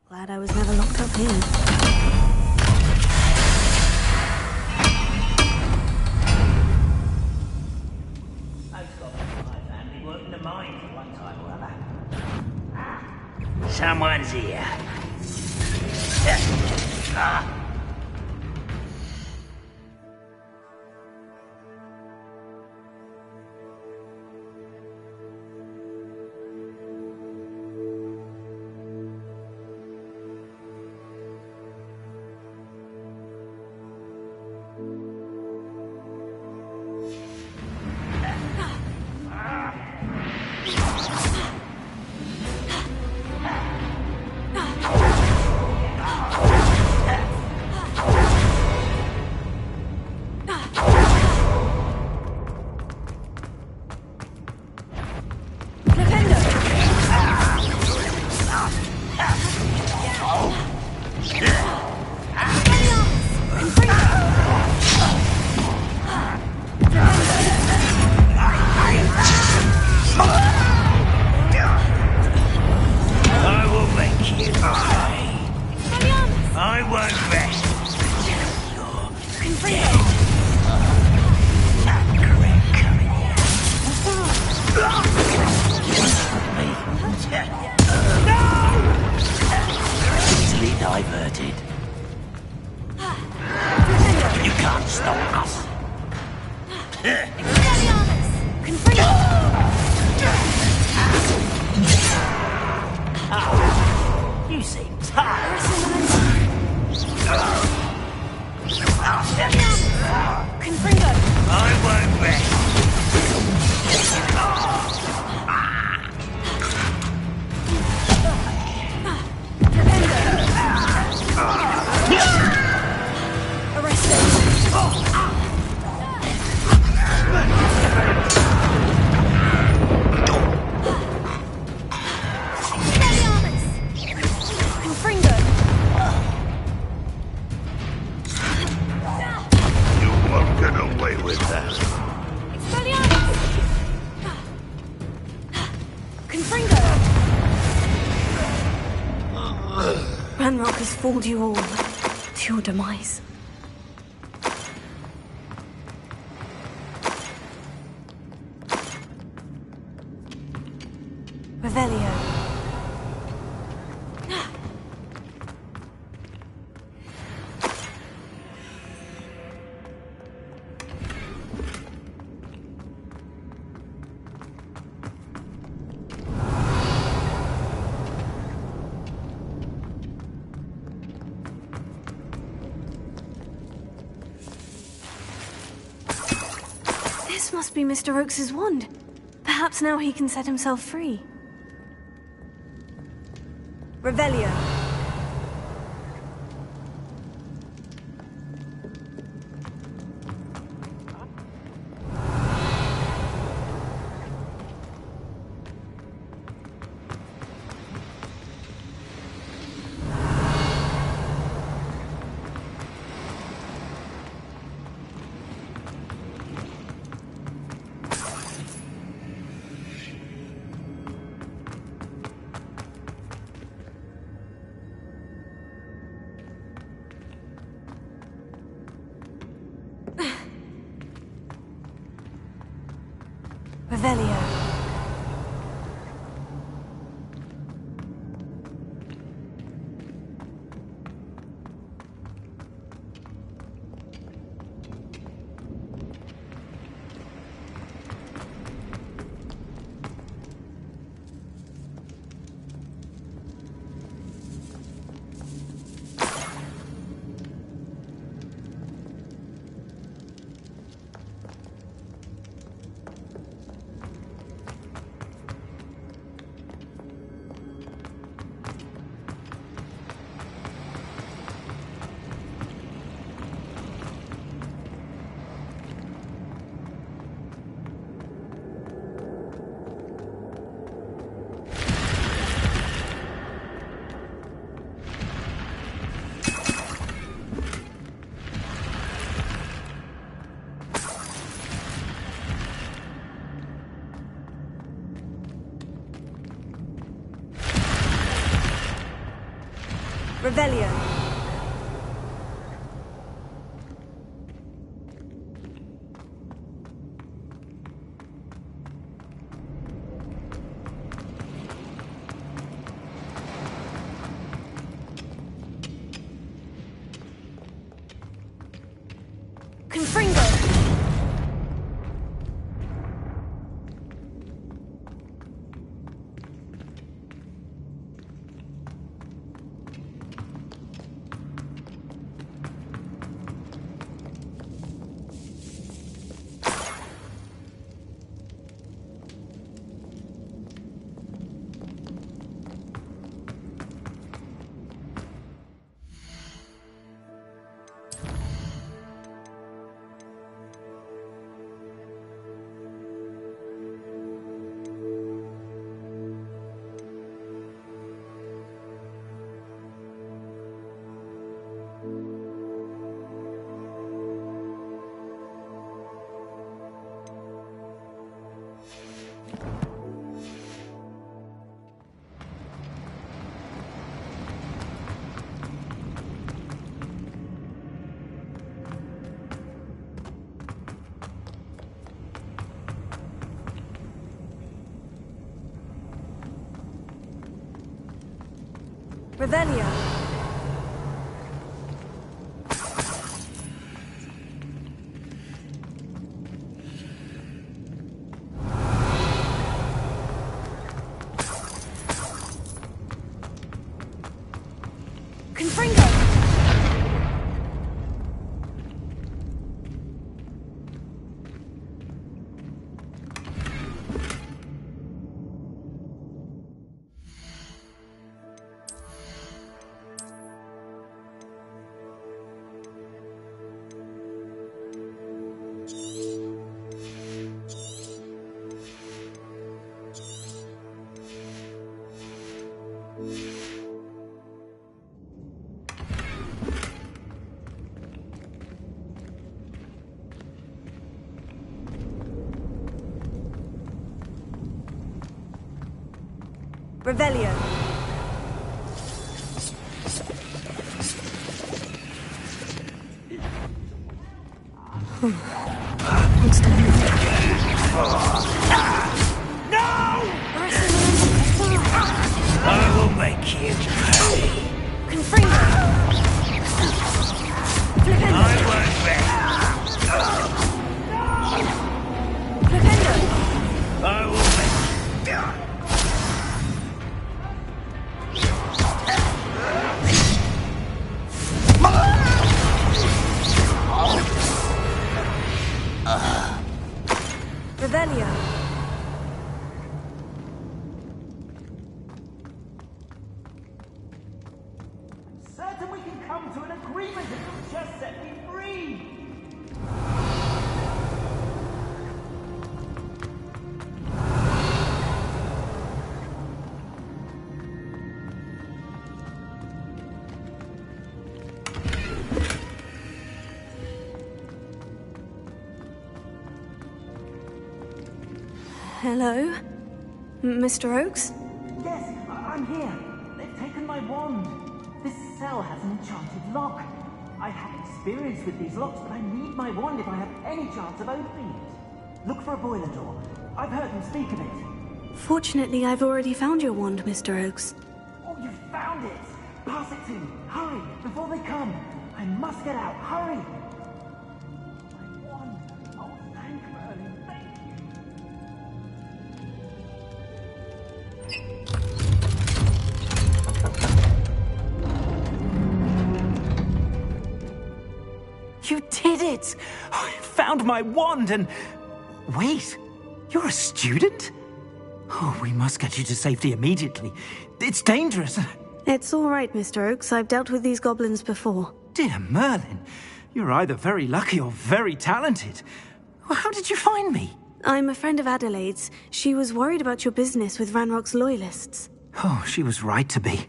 Glad I was never locked up here. Someone's here. Diverted. You can't stop us. You seem tired. I won't rest. Ranrock has fooled you all to your demise. Revelio. This must be Mr. Oakes's wand. Perhaps now he can set himself free. Revelio. Revelio. Revelio. Confringo. Revelio. Confringo. Revelio. What's going on? No! I will make you pay. Confringo. Flipendo. I won't bet. Flipendo. I will make Revelio. certain we can come to an agreement if you'll just set me free. Hello? Mr. Oakes? Yes, I'm here. They've taken my wand. This cell has an enchanted lock. I have experience with these locks, but I need my wand if I have any chance of opening it. Look for a boiler door. I've heard them speak of it. Fortunately, I've already found your wand, Mr. Oakes. Oh, you found it! Pass it to me. Hurry, before they come. I must get out. Hurry! My wand. Oh, thank Merlin. Thank you. You did it! I found my wand and... Wait, you're a student? Oh, we must get you to safety immediately. It's dangerous. It's all right, Mr. Oakes. I've dealt with these goblins before. Dear Merlin, you're either very lucky or very talented. Well, how did you find me? I'm a friend of Adelaide's. She was worried about your business with Ranrock's loyalists. Oh, she was right to be.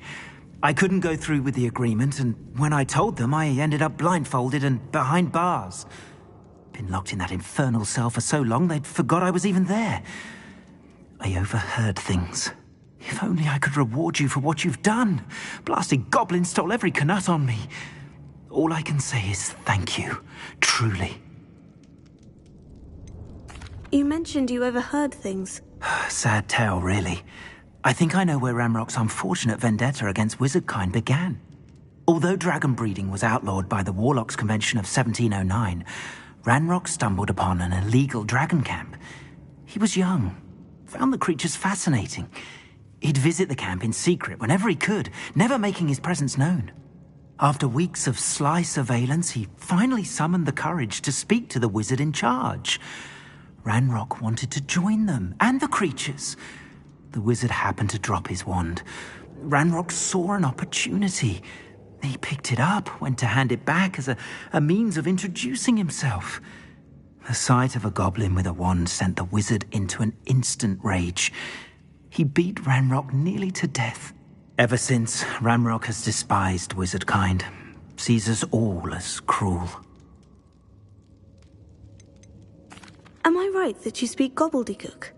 I couldn't go through with the agreement, and when I told them, I ended up blindfolded and behind bars. Been locked in that infernal cell for so long, they'd forgot I was even there. I overheard things. If only I could reward you for what you've done. Blasted goblin stole every canut on me. All I can say is thank you, truly. You mentioned you overheard things. Sad tale, really. I think I know where Ranrock's unfortunate vendetta against wizardkind began. Although dragon breeding was outlawed by the Warlocks Convention of 1709, Ranrock stumbled upon an illegal dragon camp. He was young, found the creatures fascinating. He'd visit the camp in secret whenever he could, never making his presence known. After weeks of sly surveillance, he finally summoned the courage to speak to the wizard in charge. Ranrock wanted to join them, and the creatures. The wizard happened to drop his wand. Ranrock saw an opportunity. He picked it up, went to hand it back as a means of introducing himself. The sight of a goblin with a wand sent the wizard into an instant rage. He beat Ranrock nearly to death. Ever since, Ranrock has despised wizardkind, sees us all as cruel. Am I right that you speak gobbledygook?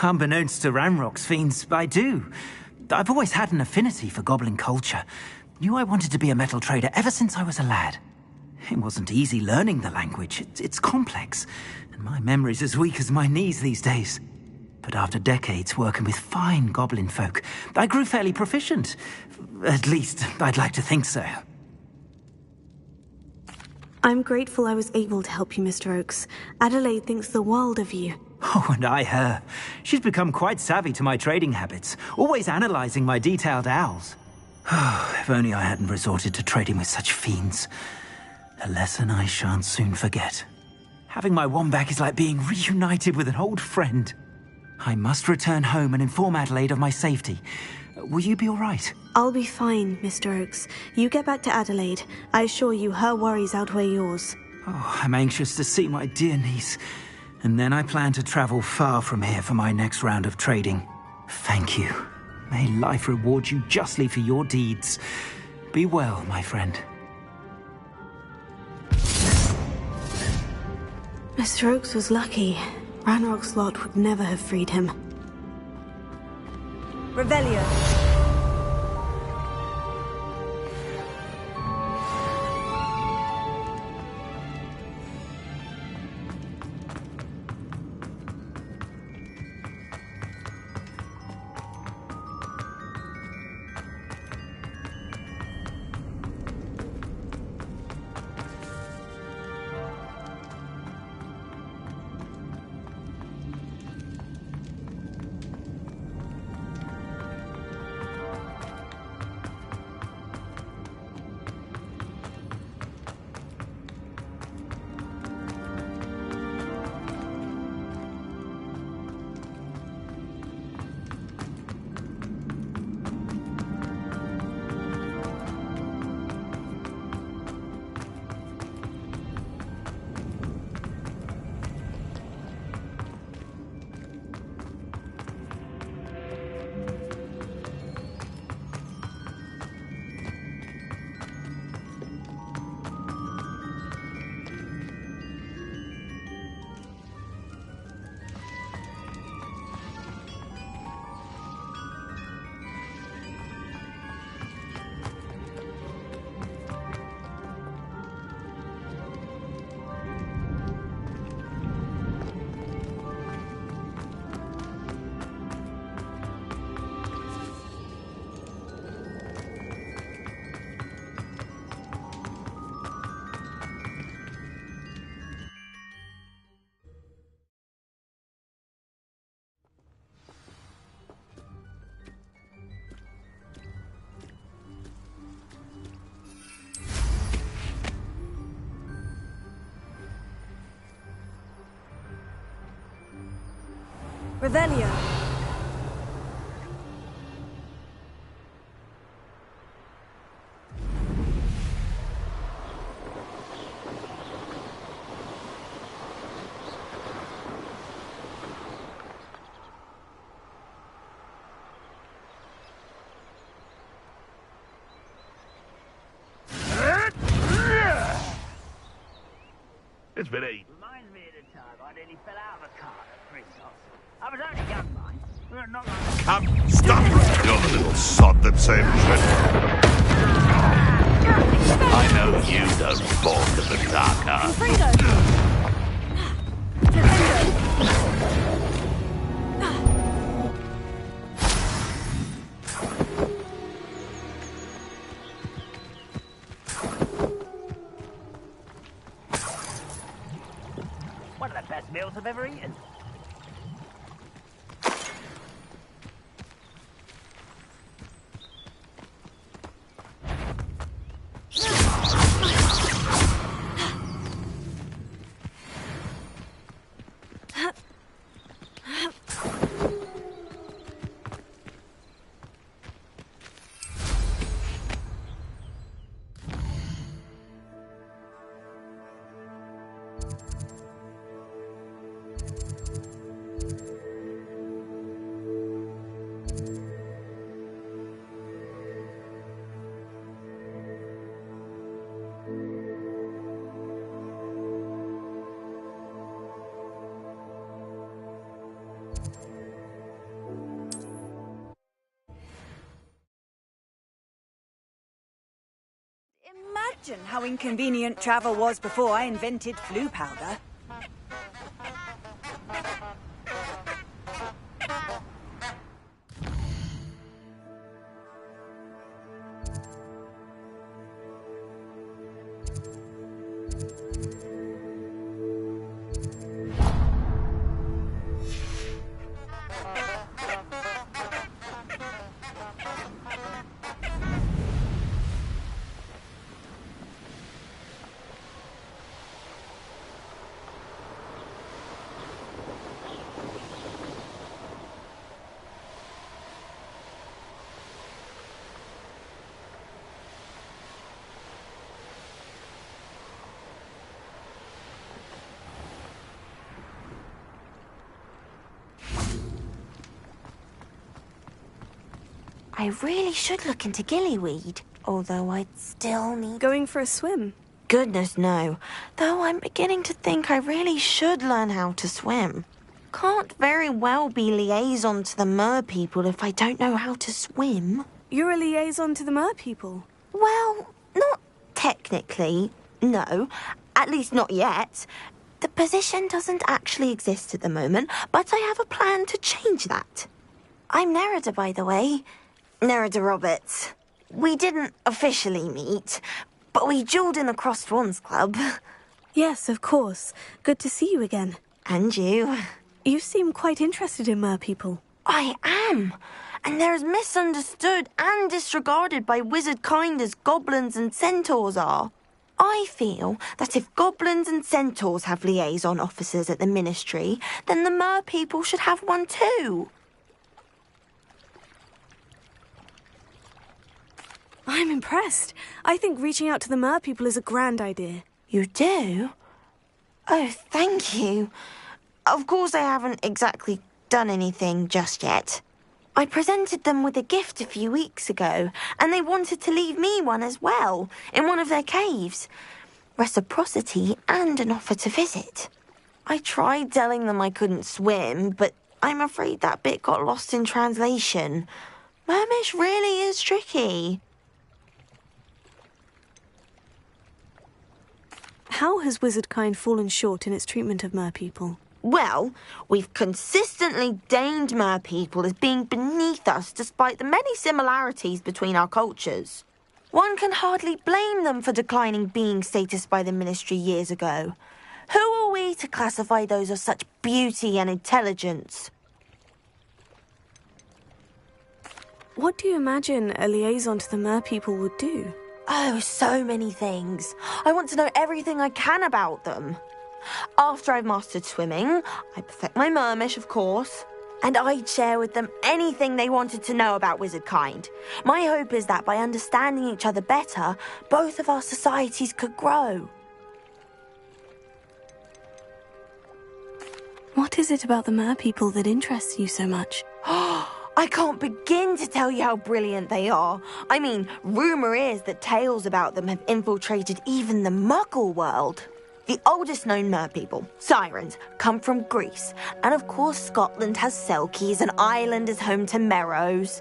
Unbeknownst to Ranrock's fiends, I do. I've always had an affinity for goblin culture. Knew I wanted to be a metal trader ever since I was a lad. It wasn't easy learning the language. It's complex, and my memory's as weak as my knees these days. But after decades working with fine goblin folk, I grew fairly proficient. At least, I'd like to think so. I'm grateful I was able to help you, Mr. Oakes. Adelaide thinks the world of you. Oh, and I her. She's become quite savvy to my trading habits, always analyzing my detailed owls. If only I hadn't resorted to trading with such fiends. A lesson I shan't soon forget. Having my wand back is like being reunited with an old friend. I must return home and inform Adelaide of my safety. Will you be all right? I'll be fine, Mr. Oakes. You get back to Adelaide. I assure you her worries outweigh yours. Oh, I'm anxious to see my dear niece. And then I plan to travel far from here for my next round of trading. Thank you. May life reward you justly for your deeds. Be well, my friend. Mr. Oakes was lucky. Ranrock's lot would never have freed him. Revelio. Revelio. It's been 8. Reminds me of the time I nearly fell out of a cart at Prince. I was only young, mind. Come, stop! You're the little sod that saved Trent. I know you don't balk at the dark art. One of the best meals I've ever eaten. Imagine how inconvenient travel was before I invented flu powder. I really should look into gillyweed, although I'd still need... Going for a swim? Goodness, no. Though I'm beginning to think I really should learn how to swim. Can't very well be liaison to the mer people if I don't know how to swim. You're a liaison to the mer people? Well, not technically, no. At least not yet. The position doesn't actually exist at the moment, but I have a plan to change that. I'm Nerida, by the way. Nerida Roberts. We didn't officially meet, but we duelled in the Crossed Wands Club. Yes, of course. Good to see you again. And you. You seem quite interested in mer people. I am. And they're as misunderstood and disregarded by wizard kind as goblins and centaurs are. I feel that if goblins and centaurs have liaison officers at the Ministry, then the mer people should have one too. I'm impressed. I think reaching out to the mer people is a grand idea. You do? Oh, thank you. Of course I haven't exactly done anything just yet. I presented them with a gift a few weeks ago, and they wanted to leave me one as well, in one of their caves. Reciprocity and an offer to visit. I tried telling them I couldn't swim, but I'm afraid that bit got lost in translation. Mermish really is tricky. How has wizardkind fallen short in its treatment of mer people? Well, we've consistently deigned mer people as being beneath us despite the many similarities between our cultures. One can hardly blame them for declining being status by the Ministry years ago. Who are we to classify those of such beauty and intelligence? What do you imagine a liaison to the mer people would do? Oh, so many things. I want to know everything I can about them. After I've mastered swimming, I perfect my mermish, of course, and I'd share with them anything they wanted to know about wizardkind. My hope is that by understanding each other better, both of our societies could grow. What is it about the mer people that interests you so much? I can't begin to tell you how brilliant they are. I mean, rumour is that tales about them have infiltrated even the Muggle world. The oldest known merpeople, sirens, come from Greece. And of course Scotland has Selkies and Ireland is home to Merrows.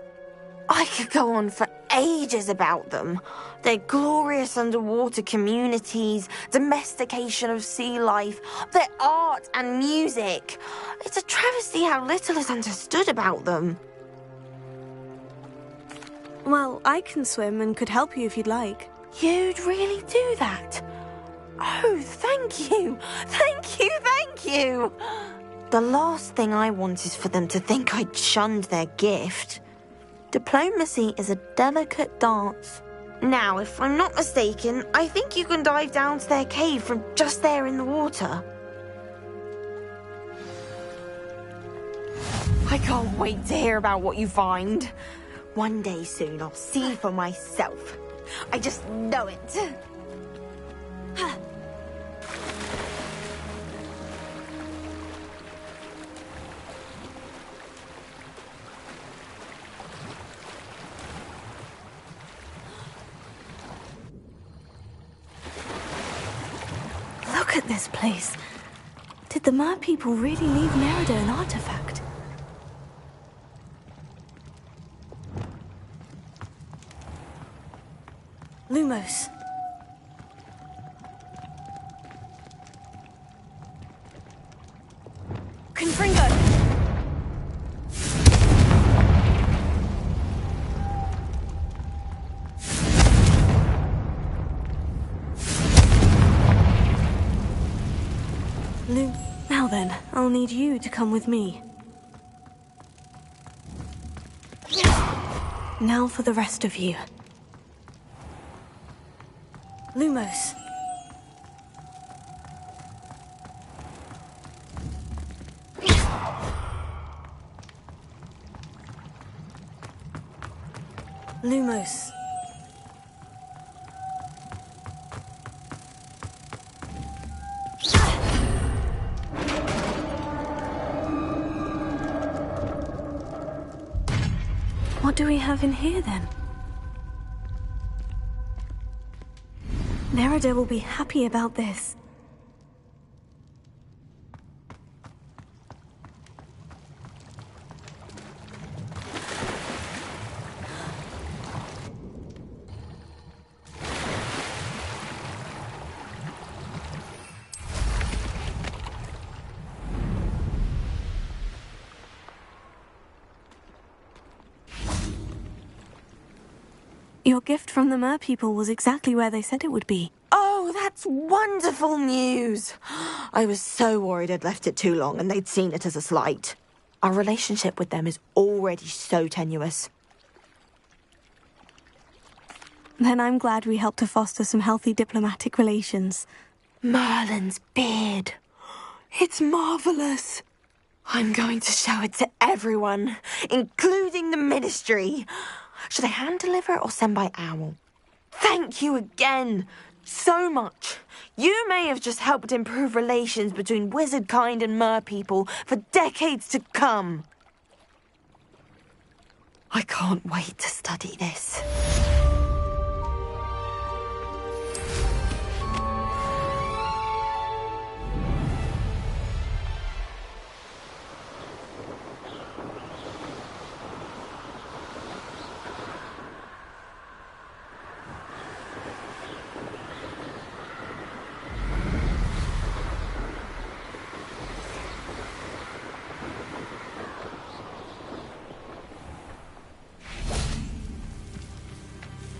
I could go on for ages about them. Their glorious underwater communities, domestication of sea life, their art and music. It's a travesty how little is understood about them. Well, I can swim and could help you if you'd like. You'd really do that? Oh, thank you! Thank you, thank you! The last thing I want is for them to think I'd shunned their gift. Diplomacy is a delicate dance. Now, if I'm not mistaken, I think you can dive down to their cave from just there in the water. I can't wait to hear about what you find. One day soon I'll see for myself. I just know it. Look at this place. Did the mer people really leave Merida an artifact? Lumos. Confringo! Now then, I'll need you to come with me. Now for the rest of you. Lumos. Lumos. What do we have in here, then? Merida will be happy about this. Your gift from the mer people was exactly where they said it would be. Oh, that's wonderful news! I was so worried I'd left it too long and they'd seen it as a slight. Our relationship with them is already so tenuous. Then I'm glad we helped to foster some healthy diplomatic relations. Merlin's beard. It's marvellous. I'm going to show it to everyone, including the Ministry. Should I hand deliver or send by owl? Thank you again. So much. You may have just helped improve relations between wizard kind and mer people for decades to come. I can't wait to study this.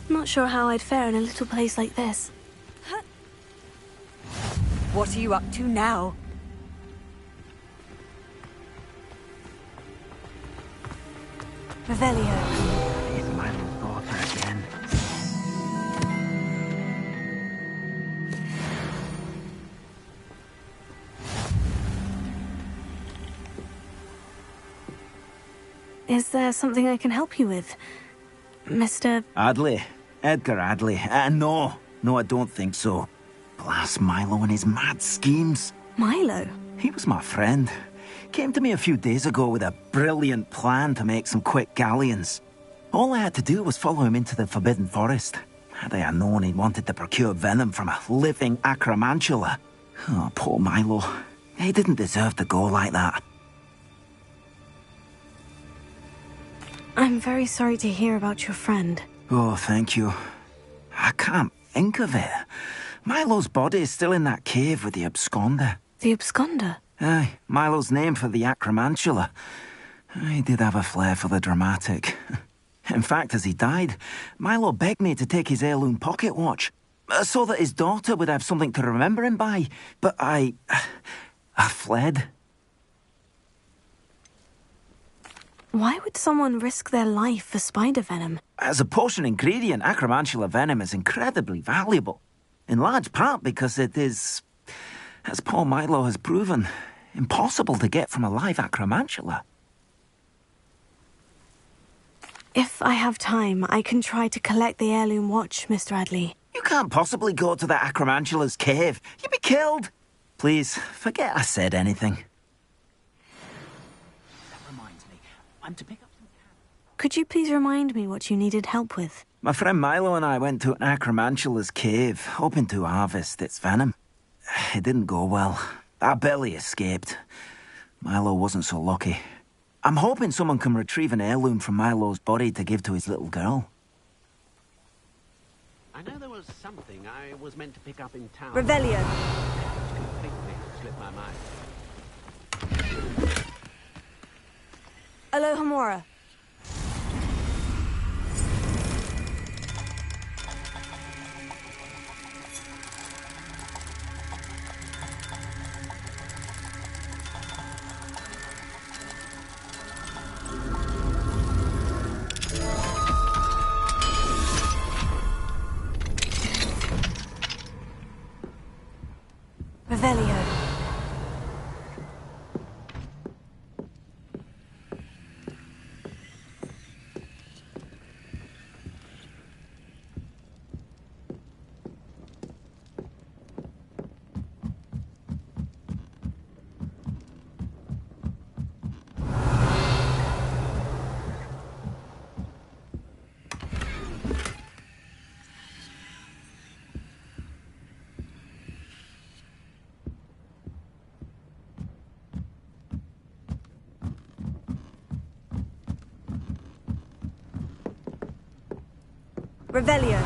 Not sure how I'd fare in a little place like this. What are you up to now? Revelio. It's my little daughter again. Is there something I can help you with, Mr. Adley. Edgar Adley. No, I don't think so. Blast Milo and his mad schemes. Milo? He was my friend. Came to me a few days ago with a brilliant plan to make some quick galleons. All I had to do was follow him into the Forbidden Forest. Had I known he wanted to procure venom from a living acromantula, Oh, poor Milo. He didn't deserve to go like that. I'm very sorry to hear about your friend. Oh, thank you. I can't think of it. Milo's body is still in that cave with the absconder. The absconder? Aye, Milo's name for the acromantula. He did have a flair for the dramatic. In fact, as he died, Milo begged me to take his heirloom pocket watch, so that his daughter would have something to remember him by. But I fled. Why would someone risk their life for spider venom? As a potion ingredient, acromantula venom is incredibly valuable. In large part because it is, as poor Milo has proven, impossible to get from a live acromantula. If I have time, I can try to collect the heirloom watch, Mr. Adley. You can't possibly go to the acromantula's cave. You'd be killed. Please, forget I said anything. That reminds me, I'm to pick up some cats. Could you please remind me what you needed help with? My friend Milo and I went to an acromantula's cave, hoping to harvest its venom. It didn't go well. I barely escaped. Milo wasn't so lucky. I'm hoping someone can retrieve an heirloom from Milo's body to give to his little girl. I know there was something I was meant to pick up in town. Revelio. Completely slipped my mind. Alohomora. Revelio. Revelio.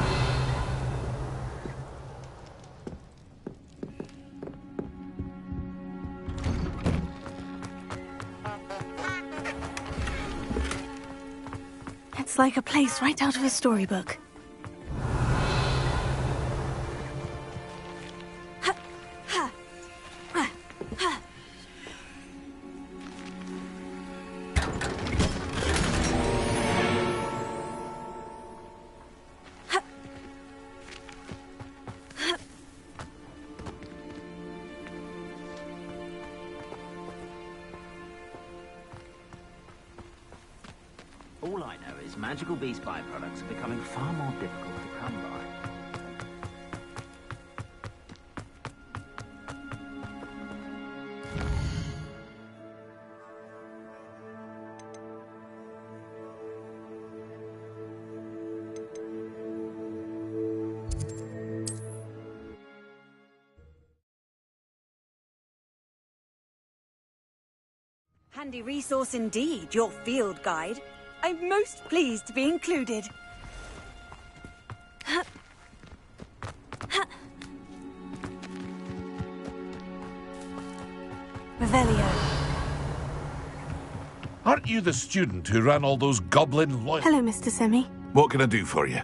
It's like a place right out of a storybook. All I know is magical beast byproducts are becoming far more difficult to come by. Handy resource indeed, your field guide. I'm most pleased to be included. Revelio. Aren't you the student who ran all those goblin loyal... Hello, Mr. Semi. What can I do for you?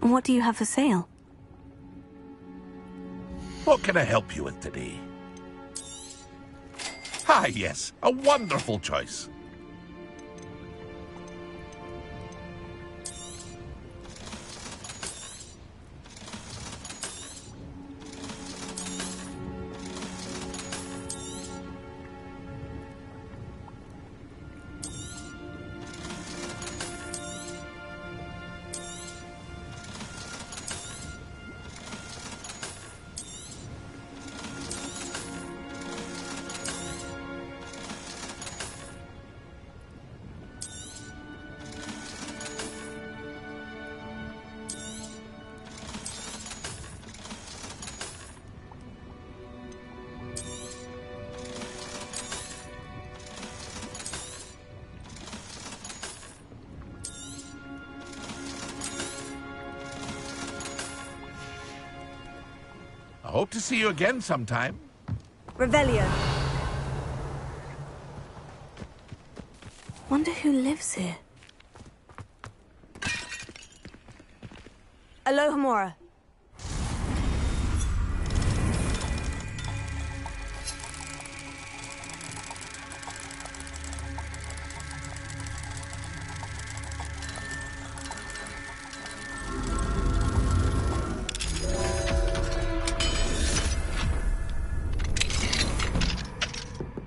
What do you have for sale? What can I help you with today? Ah, yes, a wonderful choice. Hope to see you again sometime. Revelio. Wonder who lives here. Alohomora.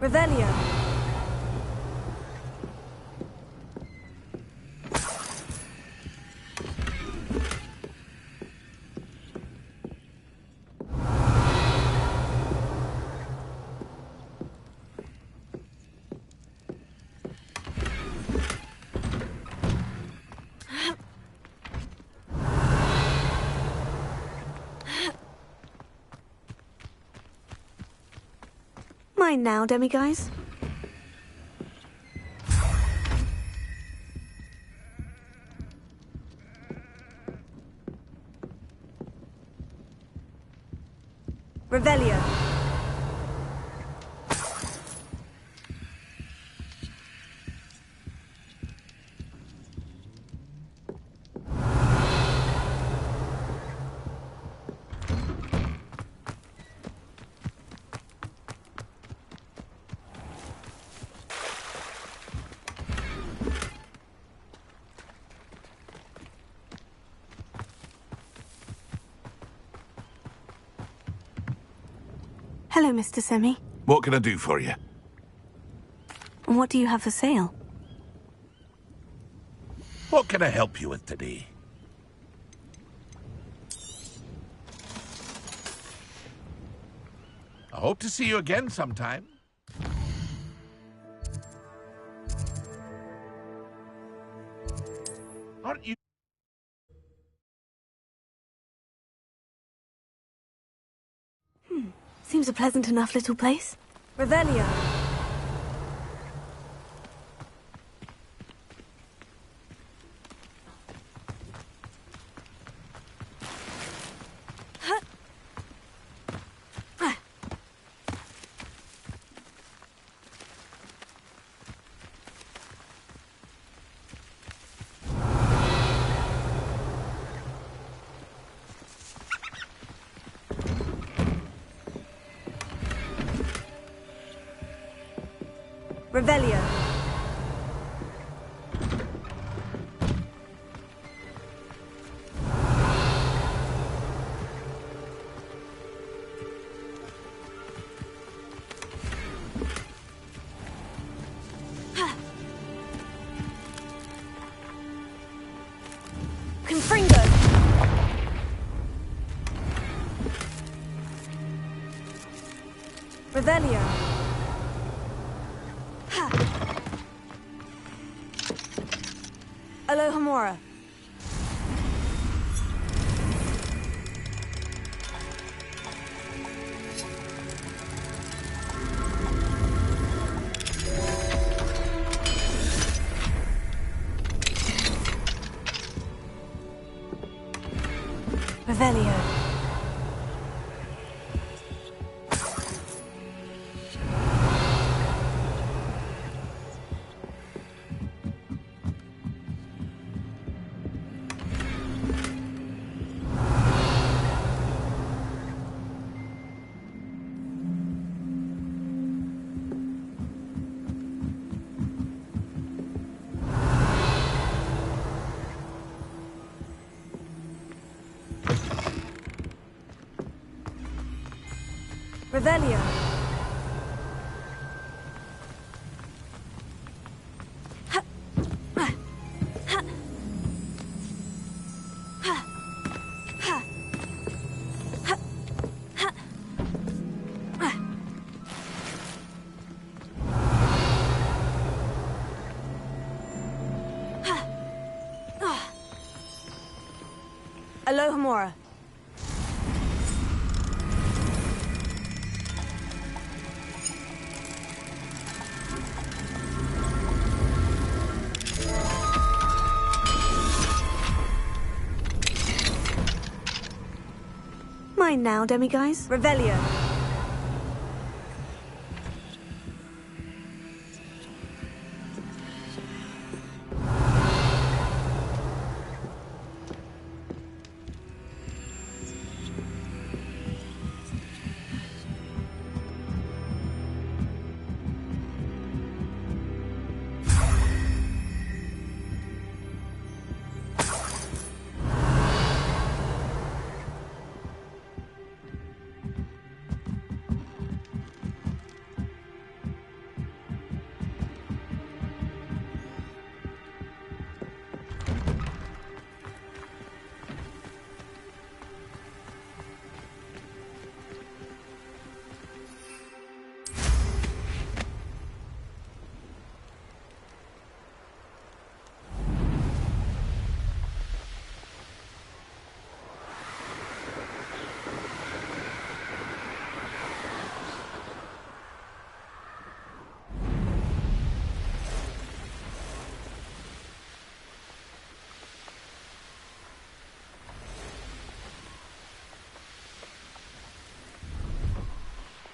Revelio. Mine now, demiguise. Revelio. Hello, Mr. Semi. What can I do for you? And what do you have for sale? What can I help you with today? I hope to see you again sometime. Aren't you? Seems a pleasant enough little place. Revelio. Revelio. Confringo. Revelio. Alohomora. Revelio. Revelio. Alohomora. line now, demiguise. Revelio.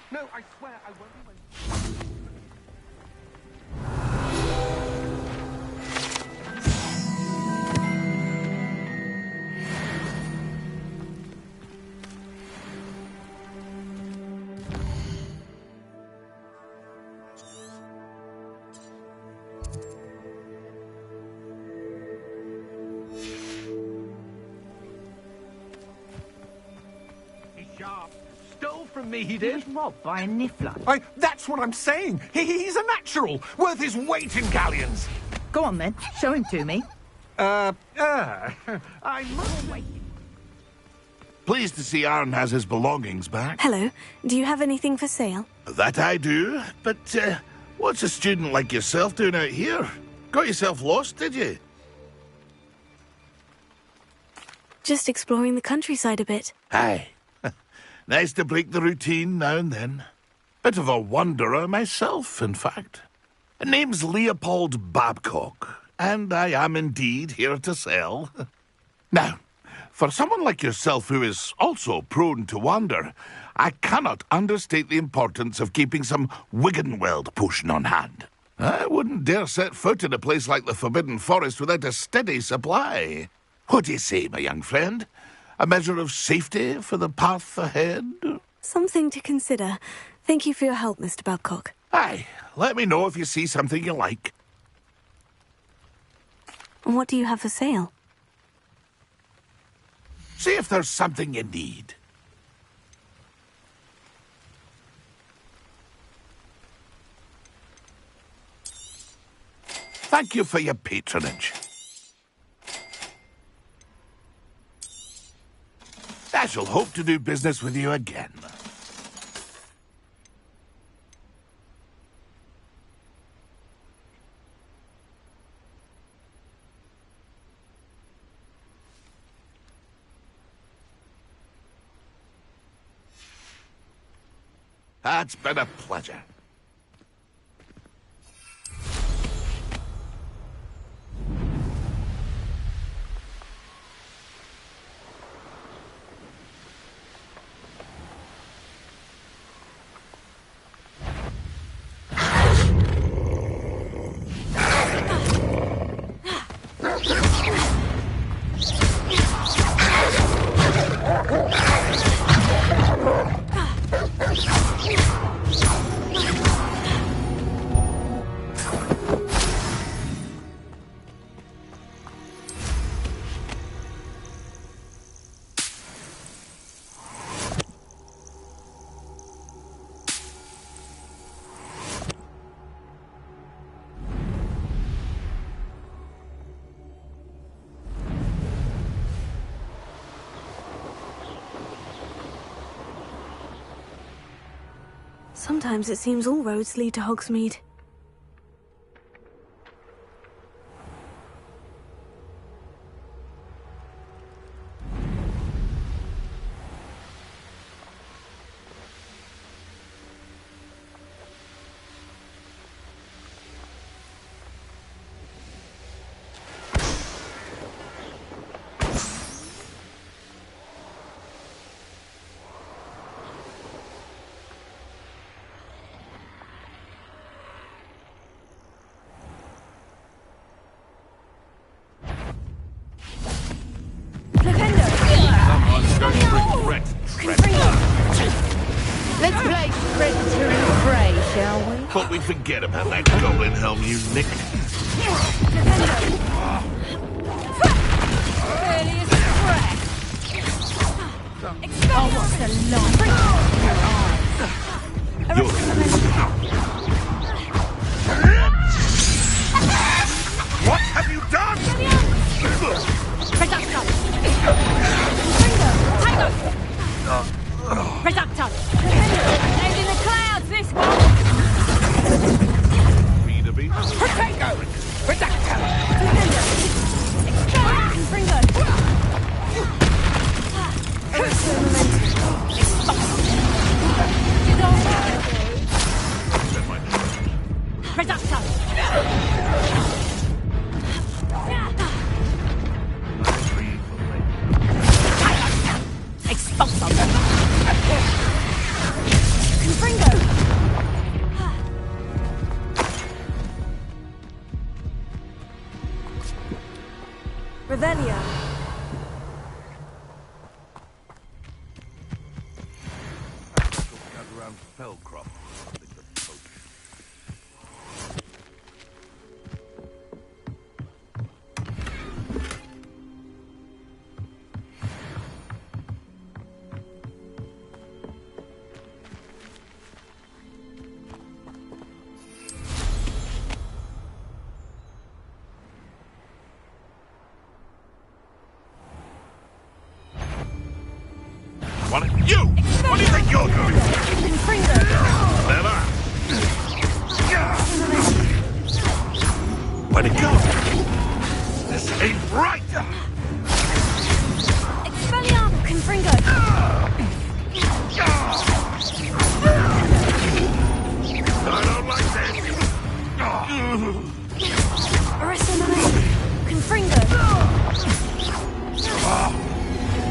No, I swear I won't be when... He's sharp. Stole from me, he did. robbed by a niffler. That's what I'm saying. He's a natural, worth his weight in galleons. Go on then, show him to me. I must wait. Pleased to see Aaron has his belongings back. Hello. Do you have anything for sale? That I do, but what's a student like yourself doing out here? Got yourself lost, did you? Just exploring the countryside a bit. Aye. Nice to break the routine now and then. Bit of a wanderer myself, in fact. Name's Leopold Babcock, and I am indeed here to sell. Now, for someone like yourself who is also prone to wander, I cannot understate the importance of keeping some Wiggenweld potion on hand. I wouldn't dare set foot in a place like the Forbidden Forest without a steady supply. What do you say, my young friend? A measure of safety for the path ahead? Something to consider. Thank you for your help, Mr. Babcock. Aye, let me know if you see something you like. And what do you have for sale? See if there's something you need. Thank you for your patronage. I shall hope to do business with you again. It's been a pleasure. Sometimes it seems all roads lead to Hogsmeade. Shall we? Thought we'd forget about that goblin helm you nicked. Oh, what's the line? What have you done? Reductor! Aimed in the clouds, this one! Vide, vide. Potato! Reductor! Confringo! Reductor! Expulsor! Confringo! Revelio! Around Fellcroft. What do you think you're doing? Never. Where'd it go? This ain't right. Expelliarmus! Confringo! I don't like this. Arrestomento! Confringo!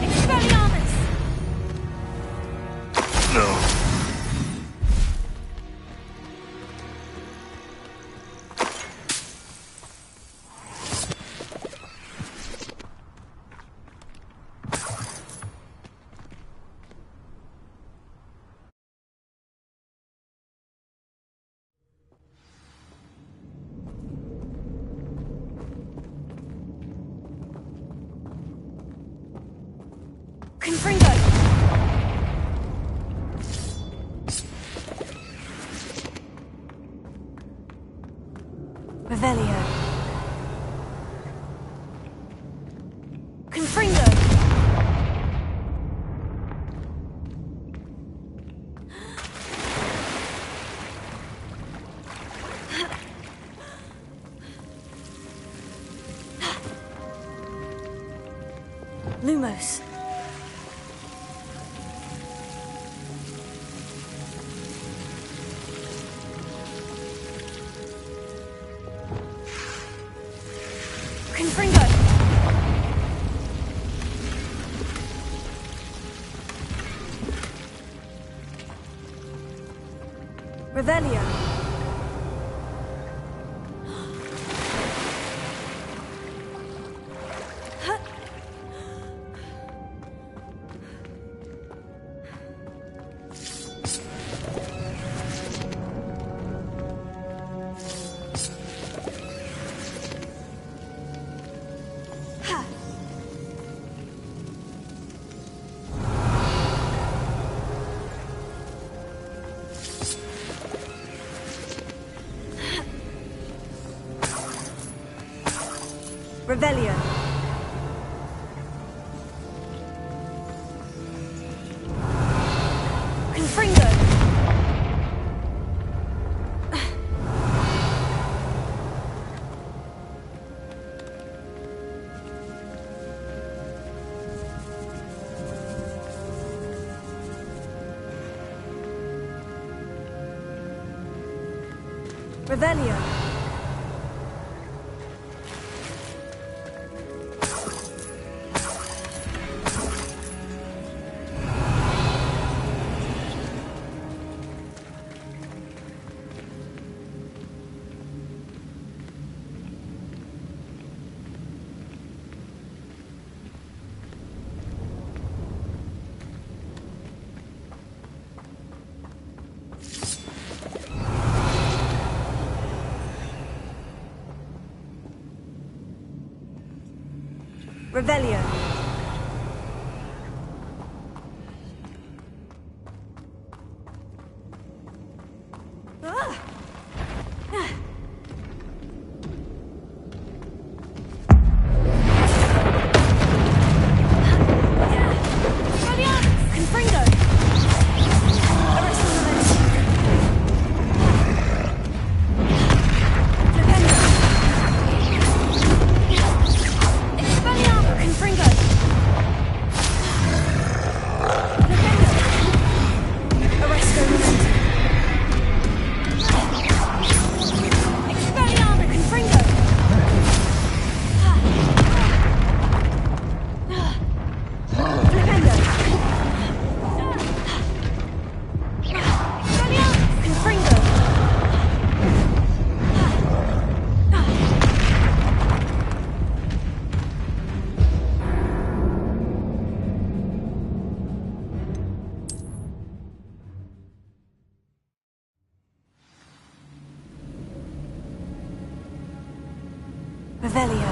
Expelliarmus! No. Confringo! Revelio! Confringo! Lumos! Confringo! Revelio! Revelio! Confringo! Revelio! Revelio. Revelio.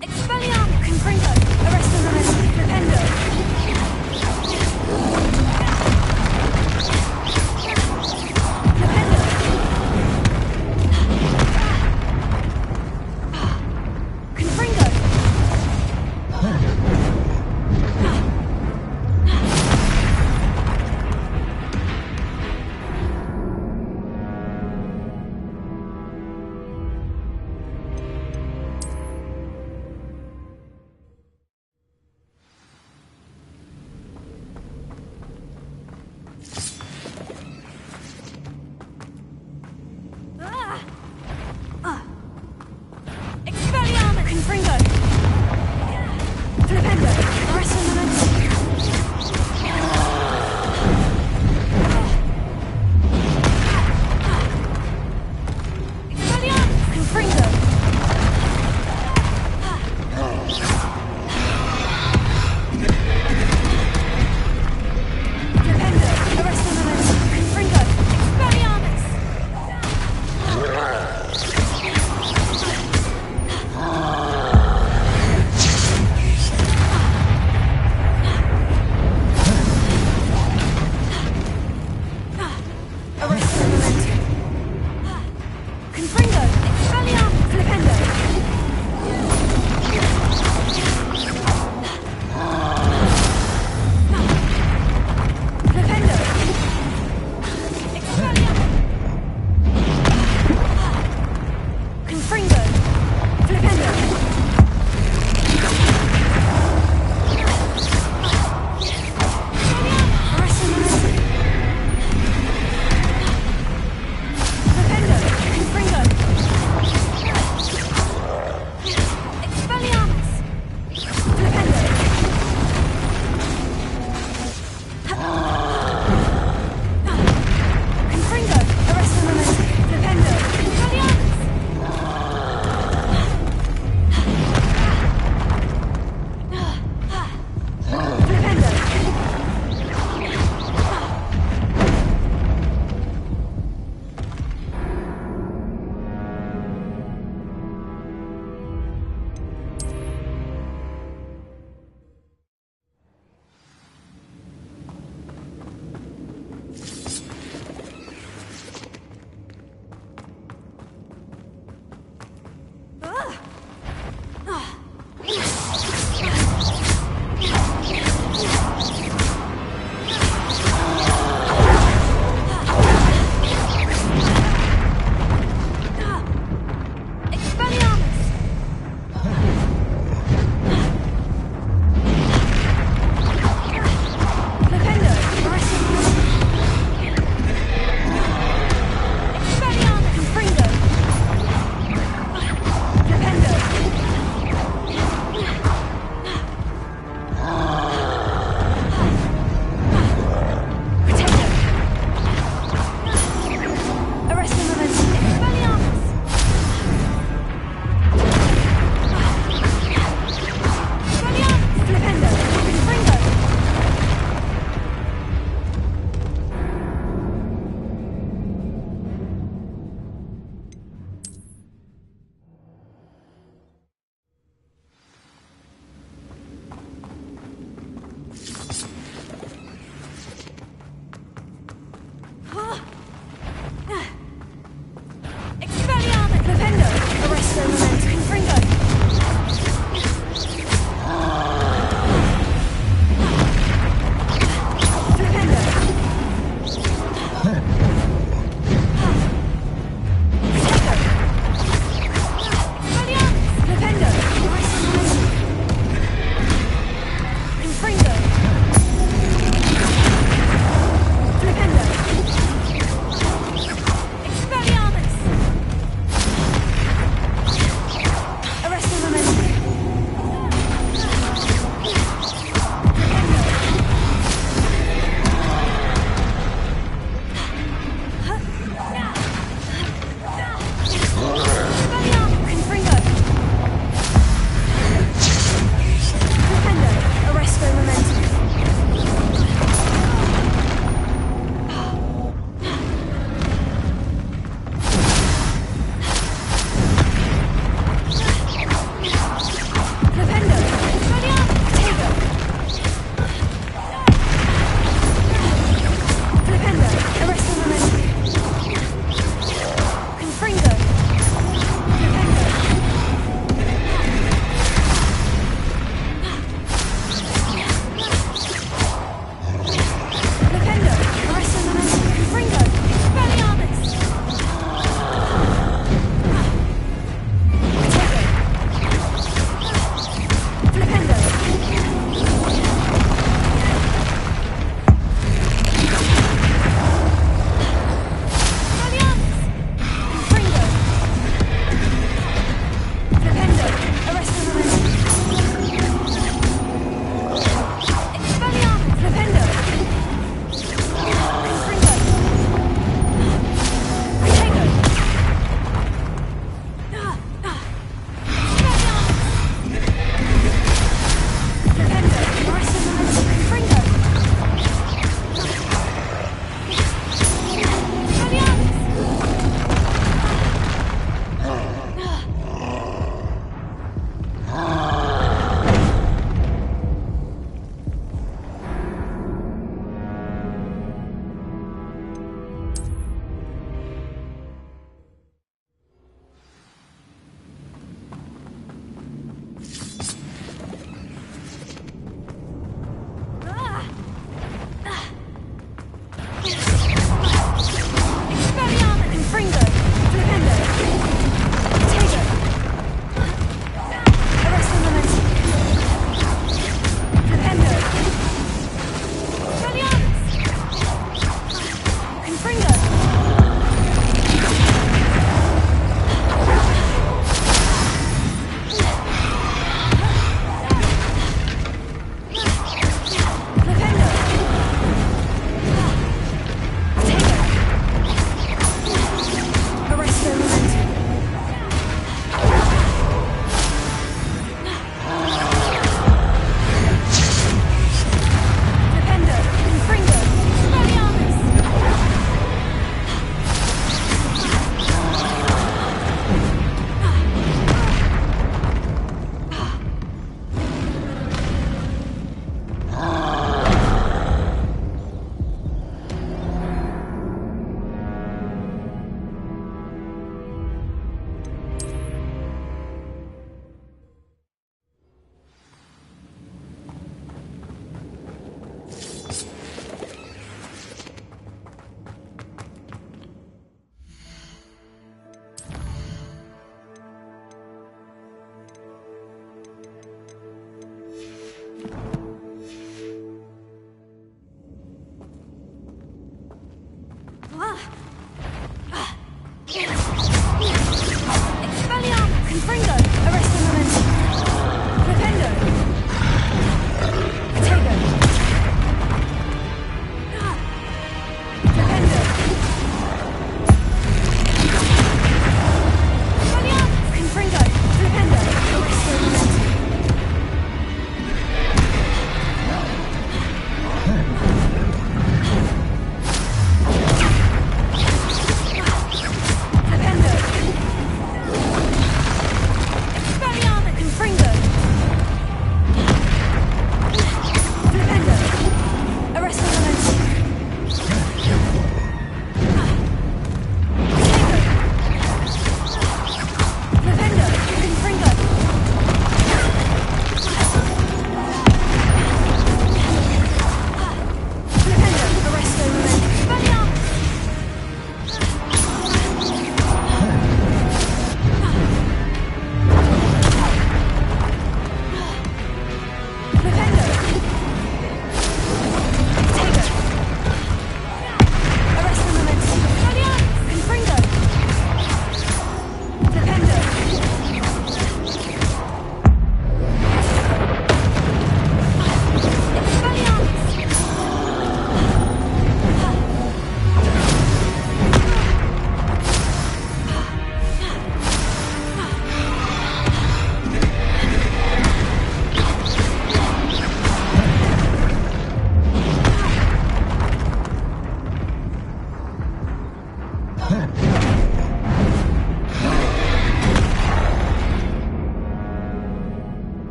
Expelliarmus, Confringo, Arrestum, Flipendo.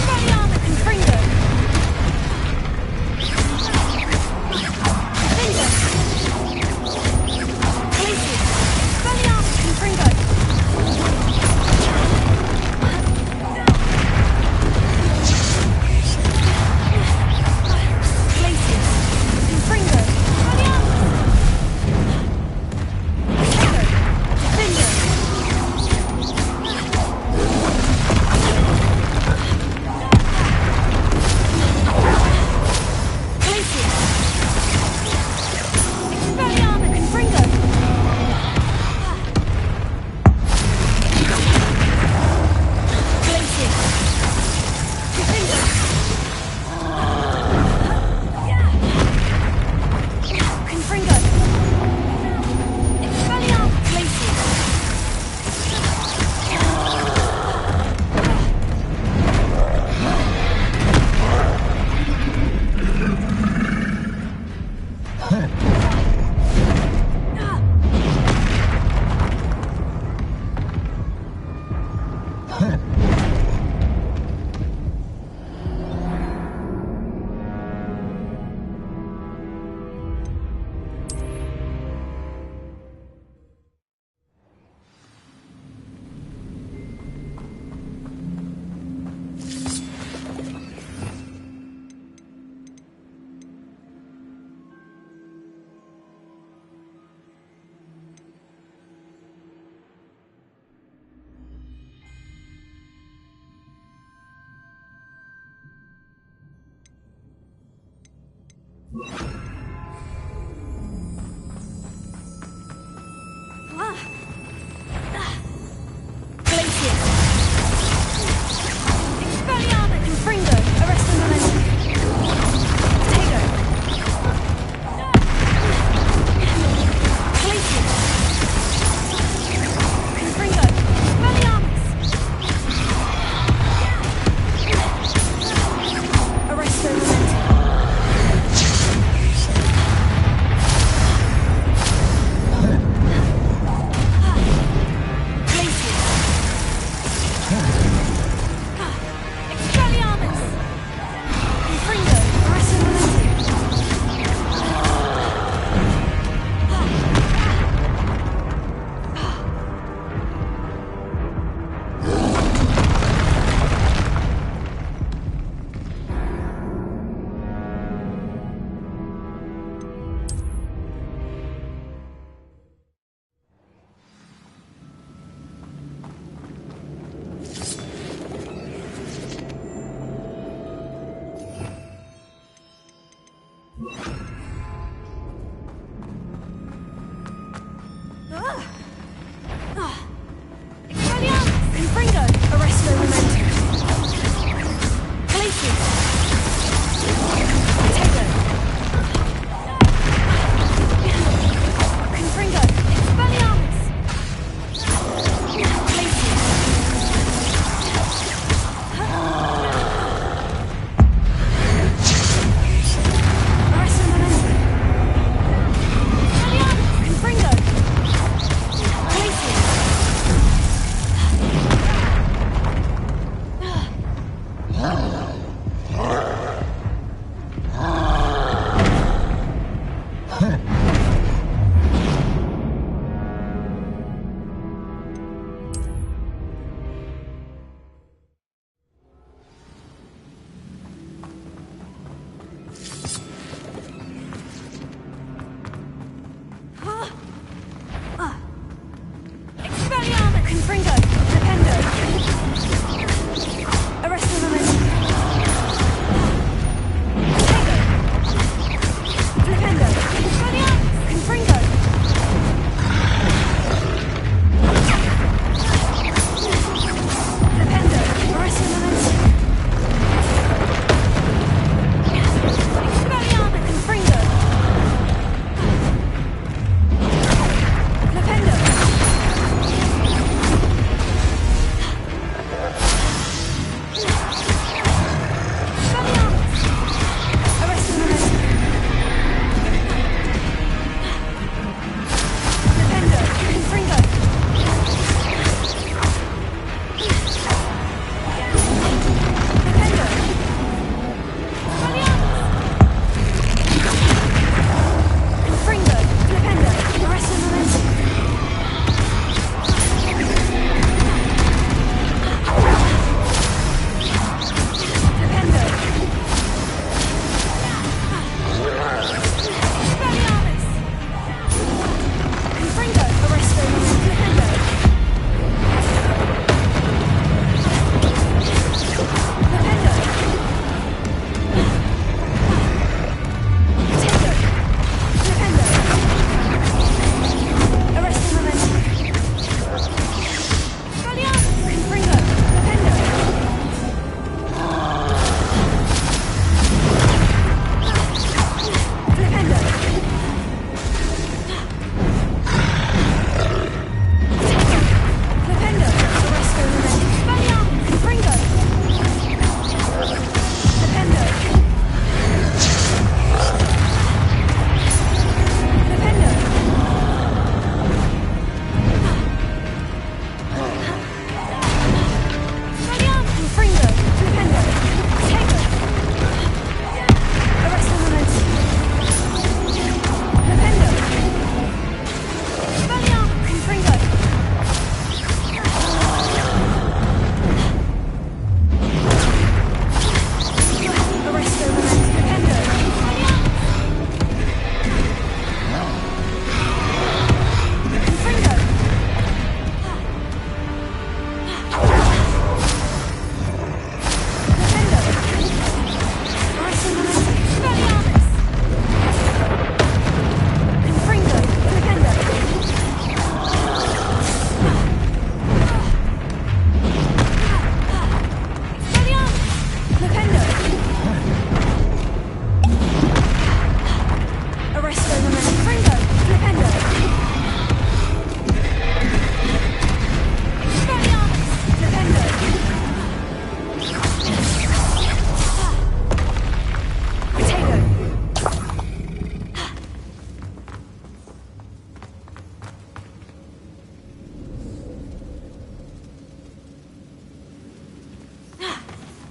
Ready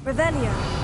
Revelio.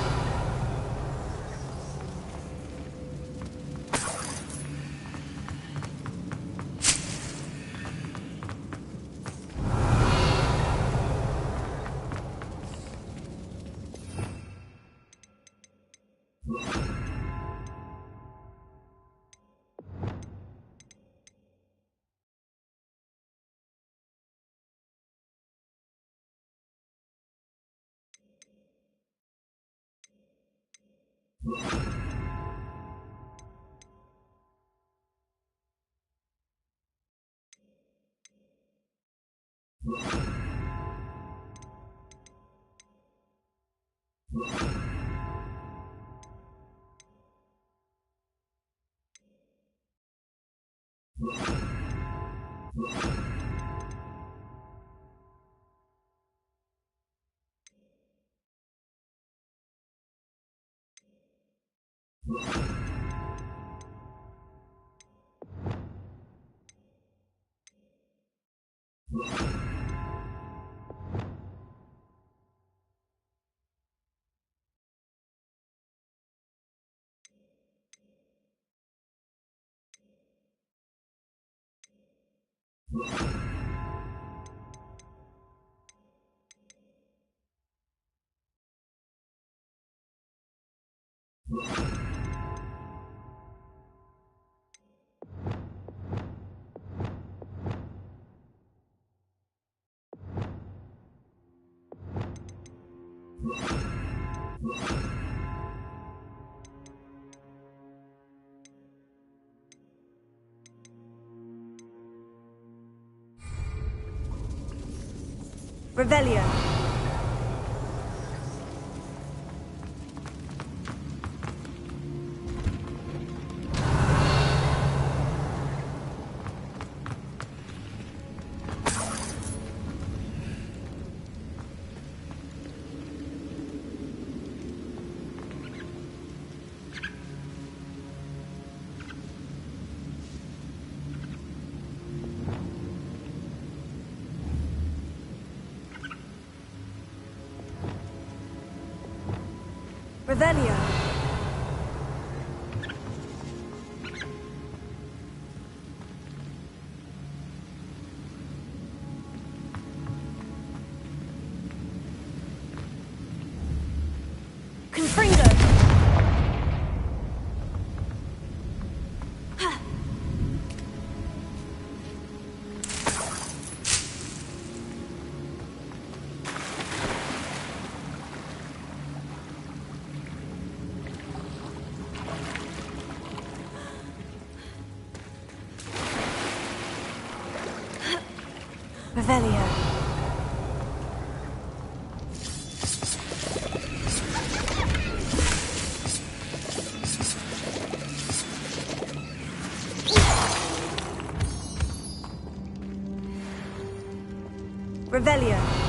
Revelio. Revelio. Confringo. Revelio. Revelio.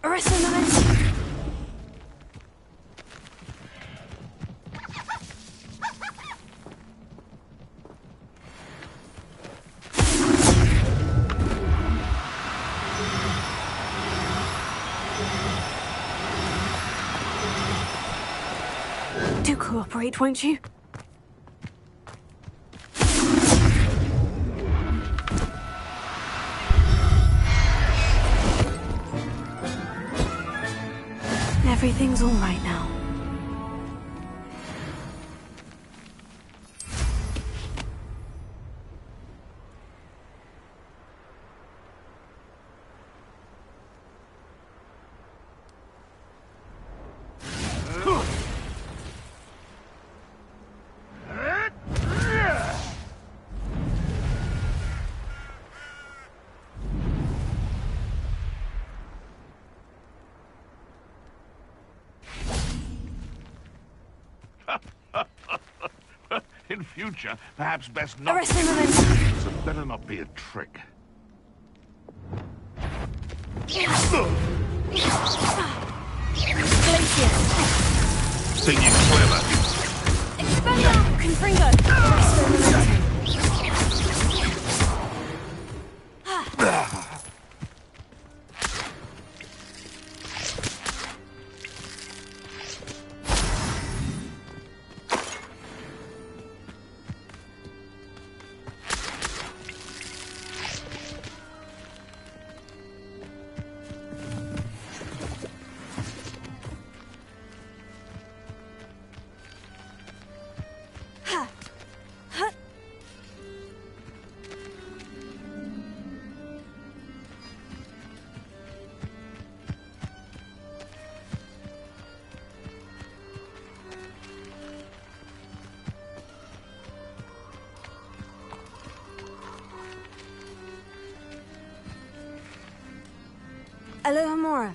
Resonance. cooperate, won't you? Everything's all right now. In future, perhaps best not. Arrest him, momentum. So better not be a trick. Think you're clever? Expelliarmus! Confringo! Arrest him, momentum. Alohomora.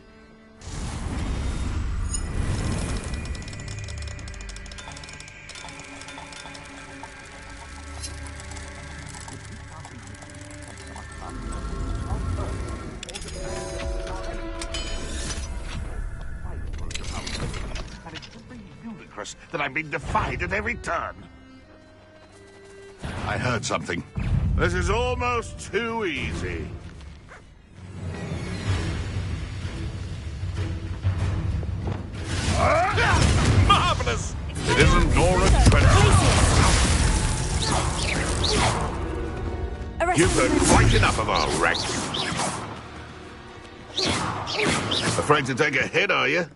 And it's simply ludicrous that I'm being defied at every turn. I heard something. This is almost too easy. Marvelous! It isn't Nora Treadwell. You've heard quite enough of our wreck. Afraid to take a hit, are you?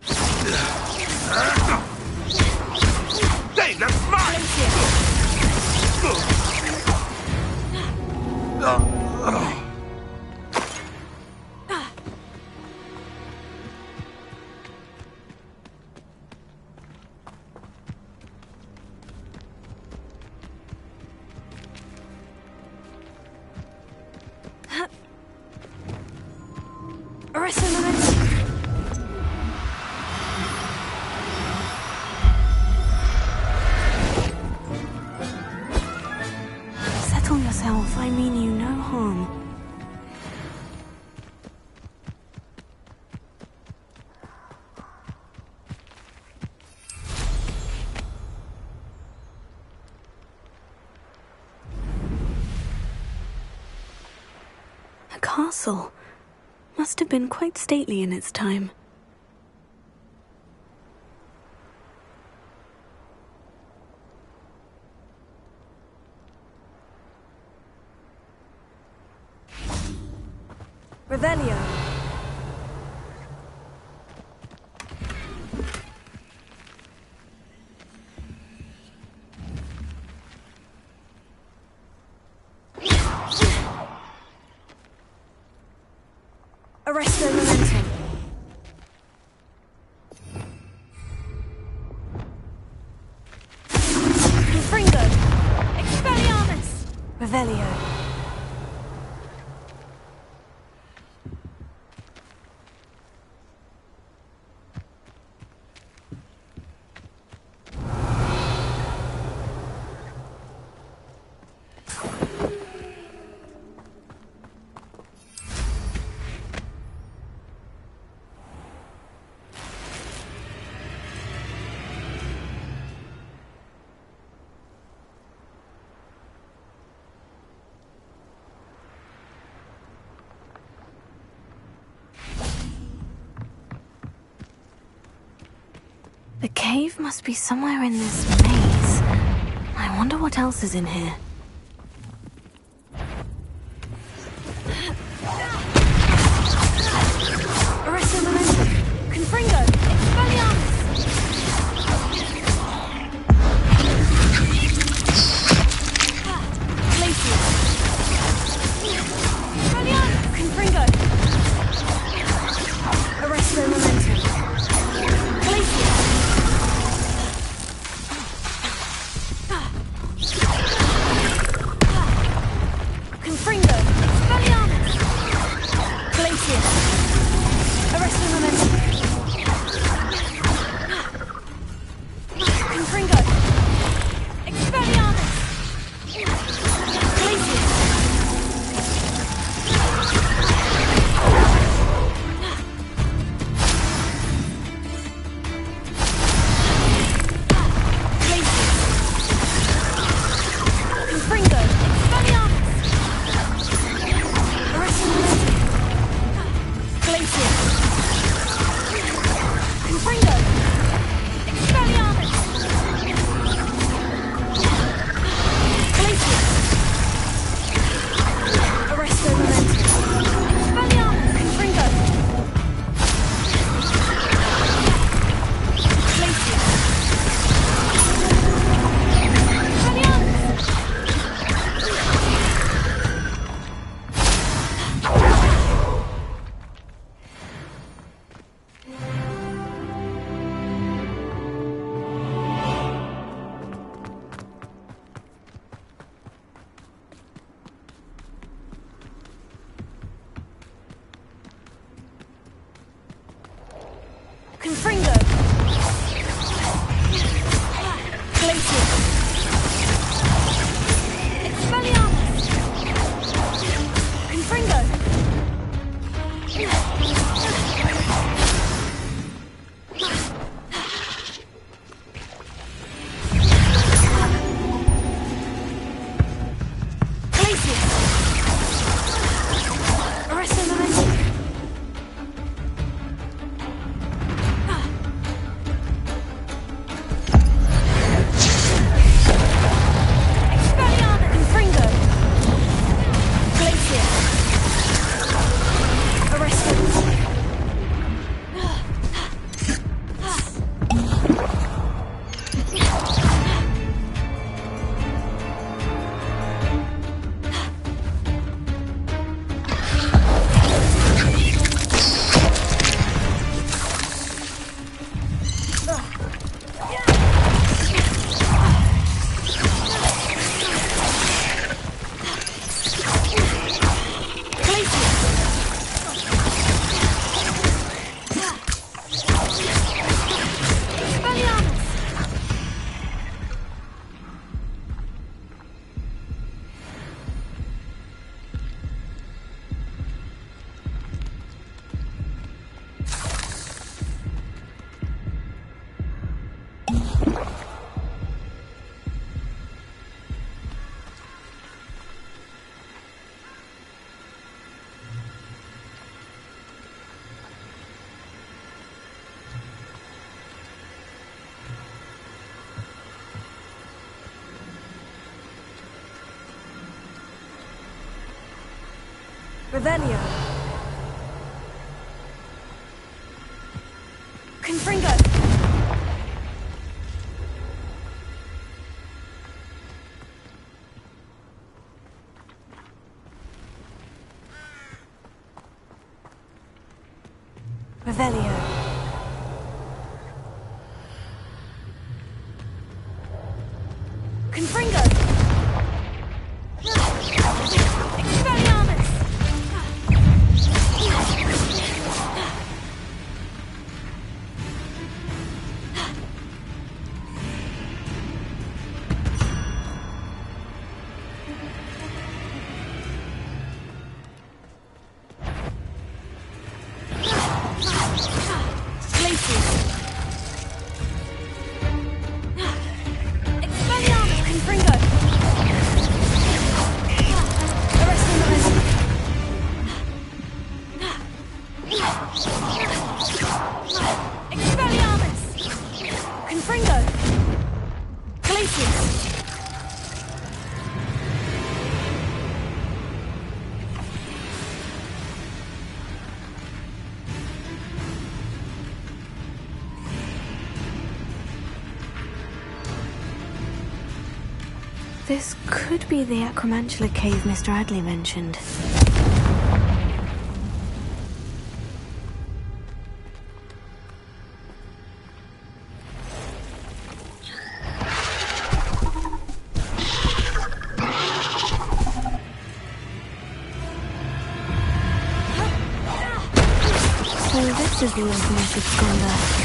Hey, that's mine! Arrest him, momentum. Settle yourself. I mean you no harm. A castle. Must have been quite stately in its time. Revelio. Arrest the momentum. Confringo. Expelliarmus. Revelio. The cave must be somewhere in this maze. I wonder what else is in here. Arresto momentum. Confringo. Expelliarmus. Glacier. Expelliarmus. Confringo. Arresto momentum. Glacier. Confringo. Expelliarmus. Glacier. Arresto momentum. Confringo. Expelliarmus. Glacier. Confringo. Expelliarmus. Arresto momentum. Glacier. Confringo. Expelliarmus. Glacier. Arresto momentum. Expelliarmus. Confringo. Glacier. Expelliarmus. Confringo. Glacier. Expelliarmus. Confringo. Glacier. Arresto momentum. Expelliarmus. Confringo. Glacier. Arresto. Revelio. Confringo. Revelio. Confringo. Expelliarmus. Expelliarmus. Confringo. this could be the Acromantula cave Mr. Adley mentioned. So this is the infamous absconder.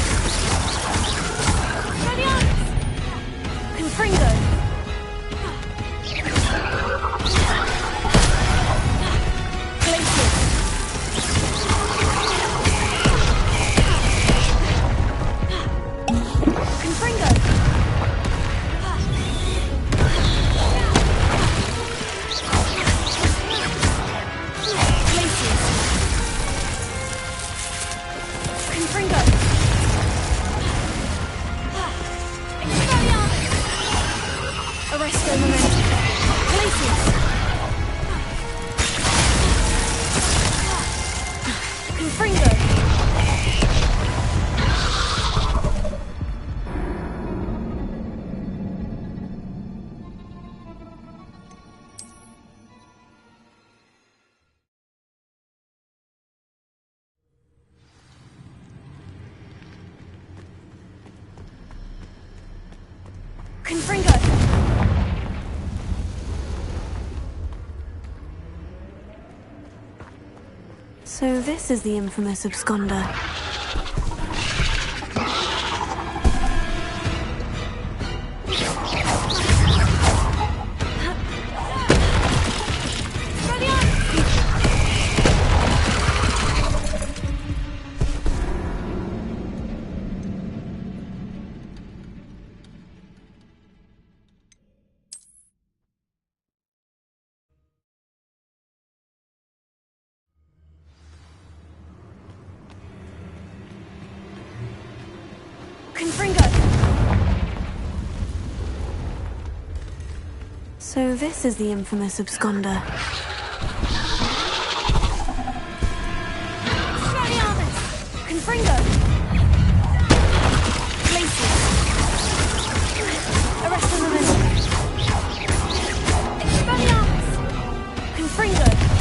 Confringo! So this is the infamous absconder. So this is the infamous absconder. Confringo! Arrest the momentum. Expelliarmus! Confringo!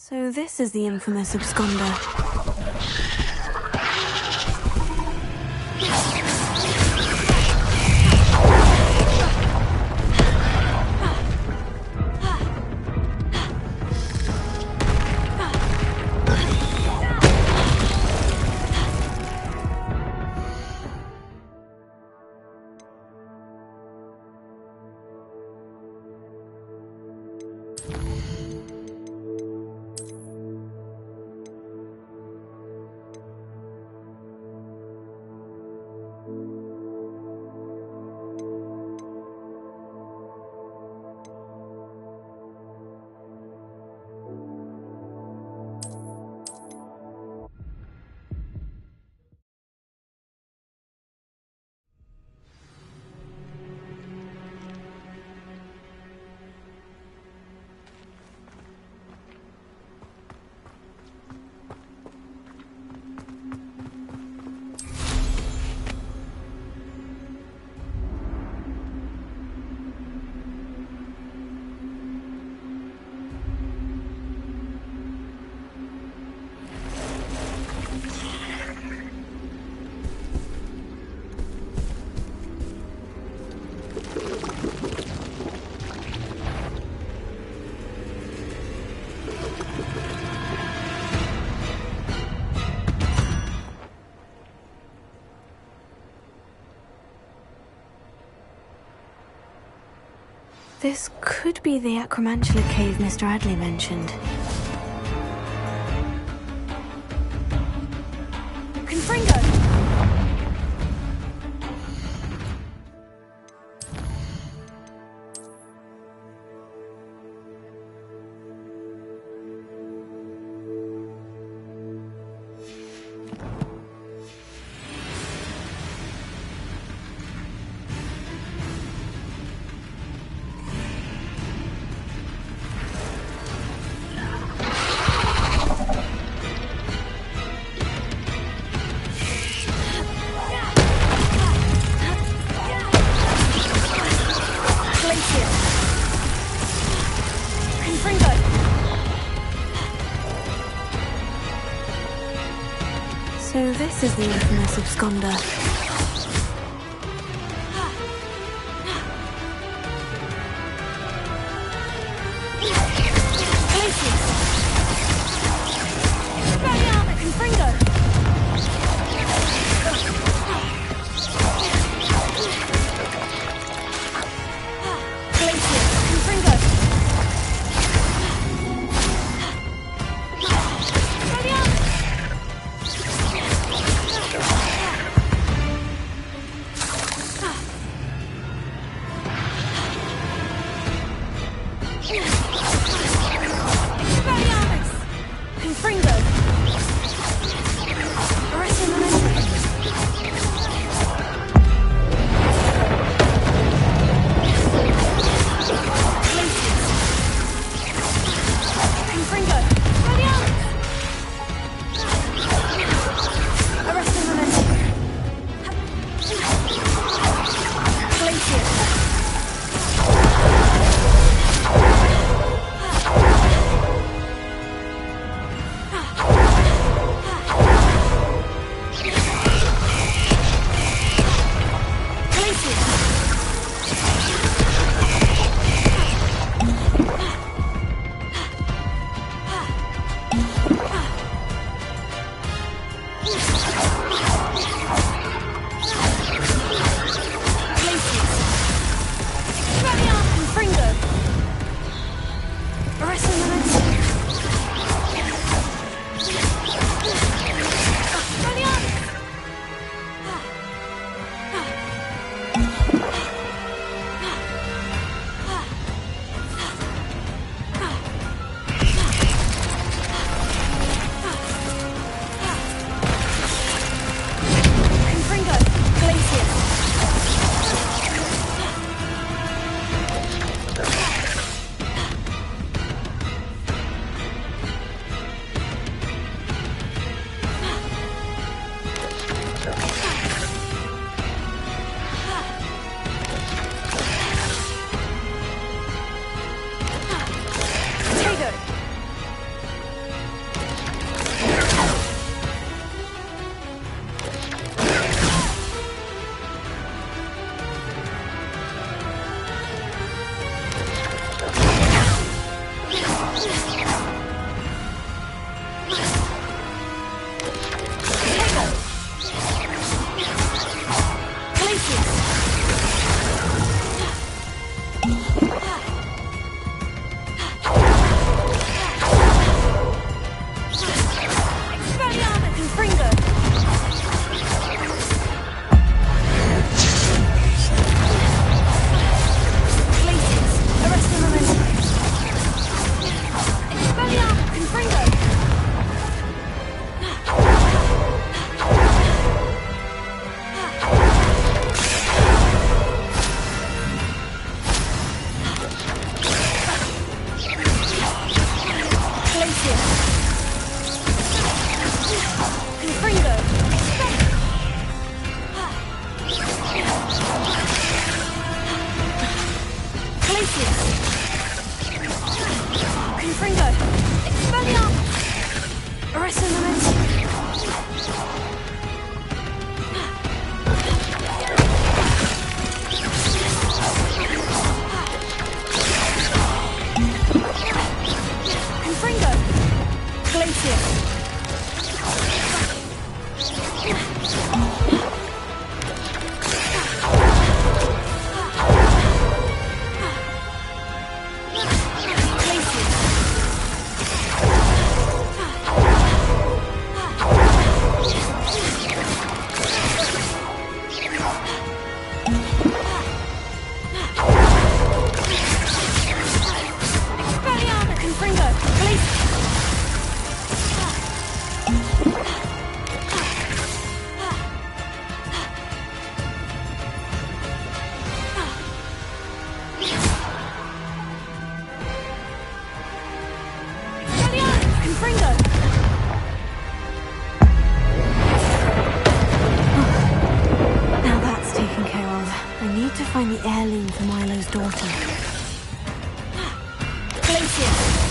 So this is the infamous absconder. This could be the Acromantula cave Mr. Adley mentioned. Confringo! So this is the infamous absconder. find the heirloom for Milo's daughter. Glacier!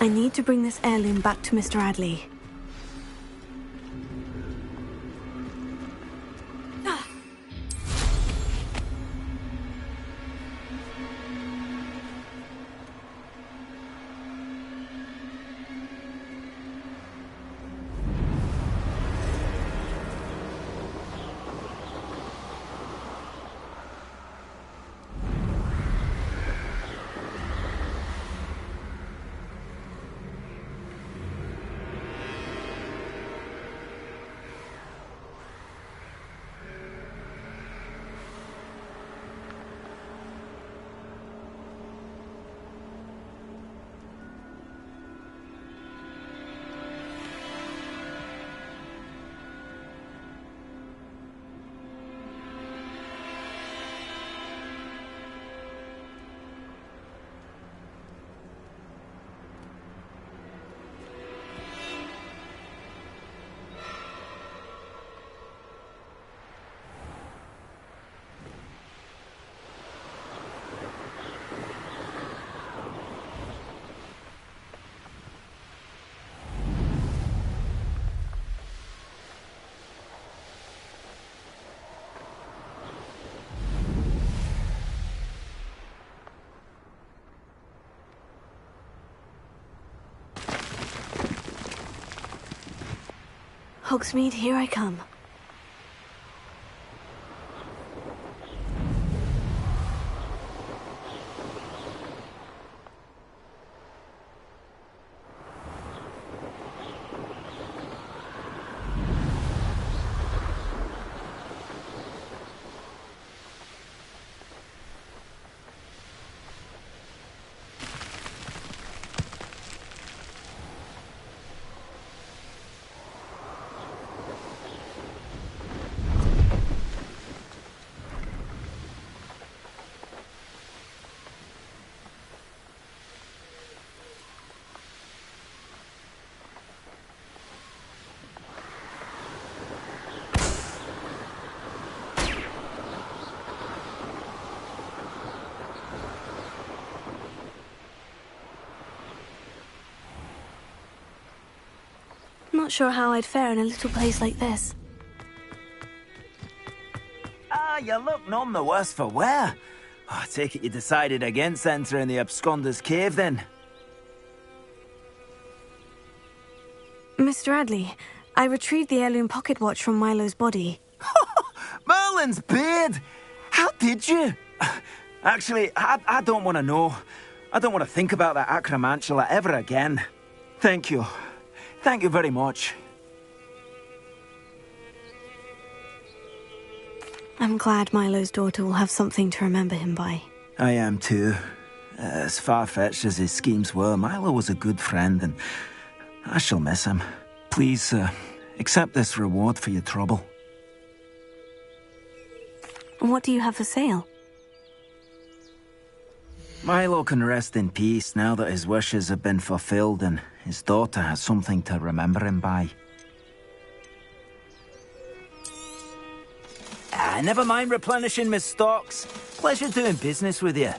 I need to bring this heirloom back to Mr. Adley. Hogsmeade, here I come. Not sure how I'd fare in a little place like this. Ah, you look none the worse for wear. I take it you decided against entering the Absconder's Cave, then? Mr. Adley, I retrieved the heirloom pocket watch from Milo's body. Merlin's beard! How did you? Actually, I don't want to know. I don't want to think about that acromantula ever again. Thank you. Thank you very much. I'm glad Milo's daughter will have something to remember him by. I am too. As far-fetched as his schemes were, Milo was a good friend, and I shall miss him. Please, accept this reward for your trouble. What do you have for sale? Milo can rest in peace now that his wishes have been fulfilled and his daughter has something to remember him by. Never mind replenishing my stocks. Pleasure doing business with you.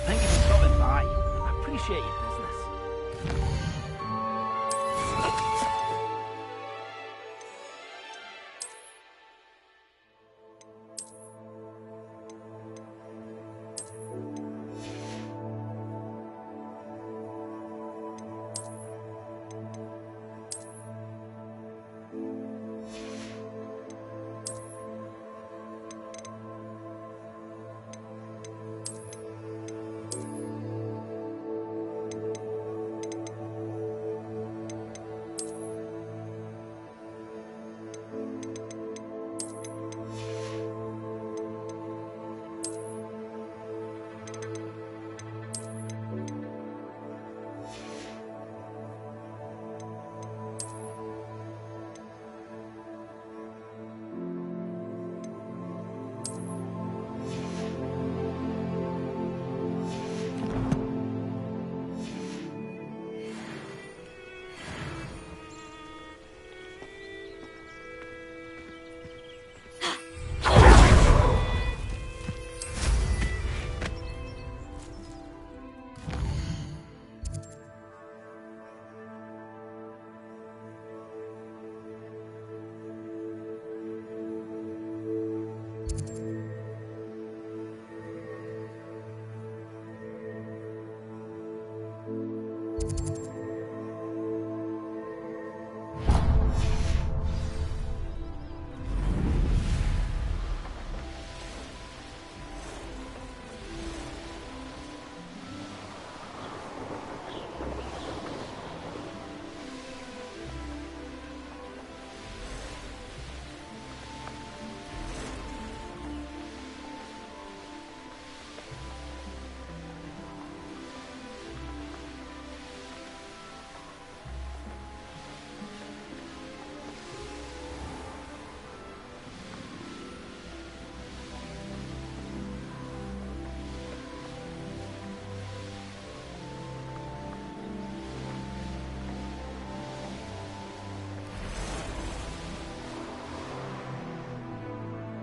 Thank you for stopping by. I appreciate your business.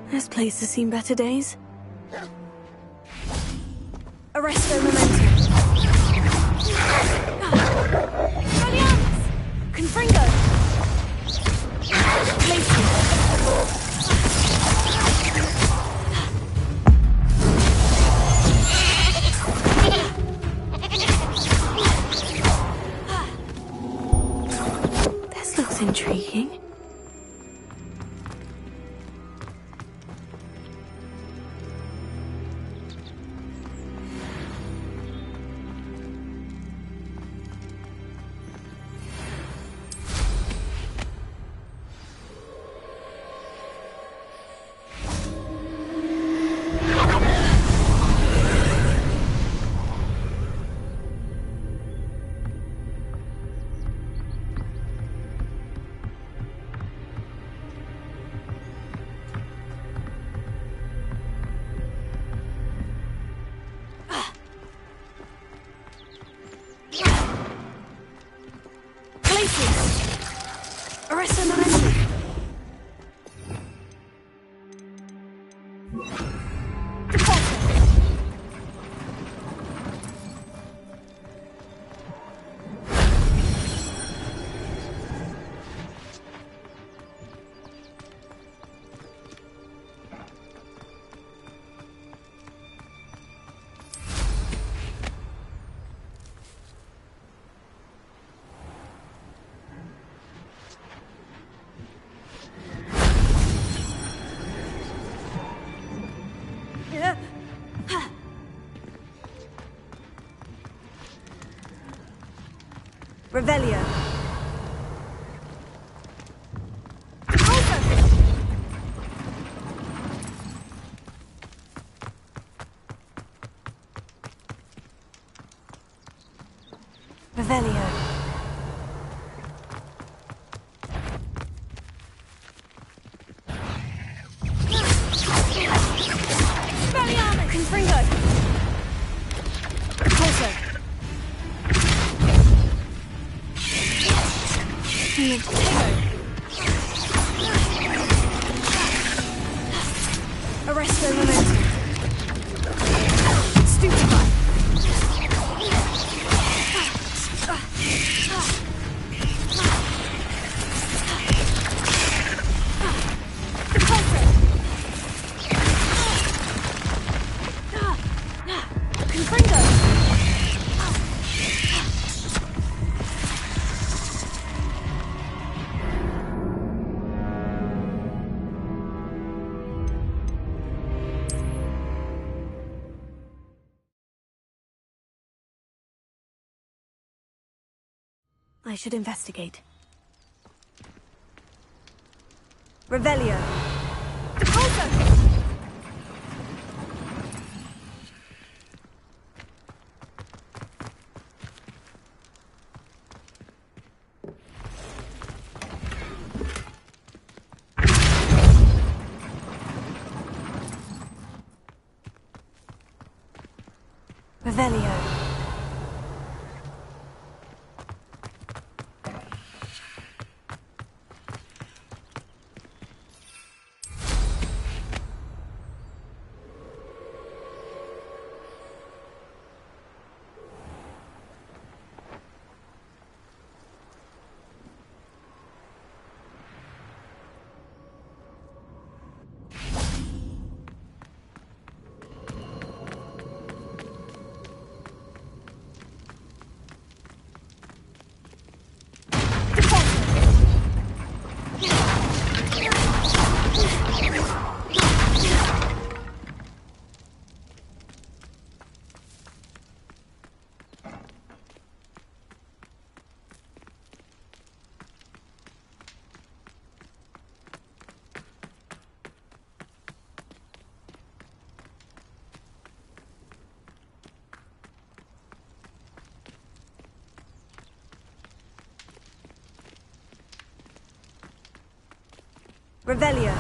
This place has seen better days. Arresto momentum. Gallians! Confringo! This looks intriguing. Revelio. Revelio. Expelliarmus! Confringo! Repulso! Arresto momentum. Stupefy. I should investigate. Revelio. Revelio. Revelio.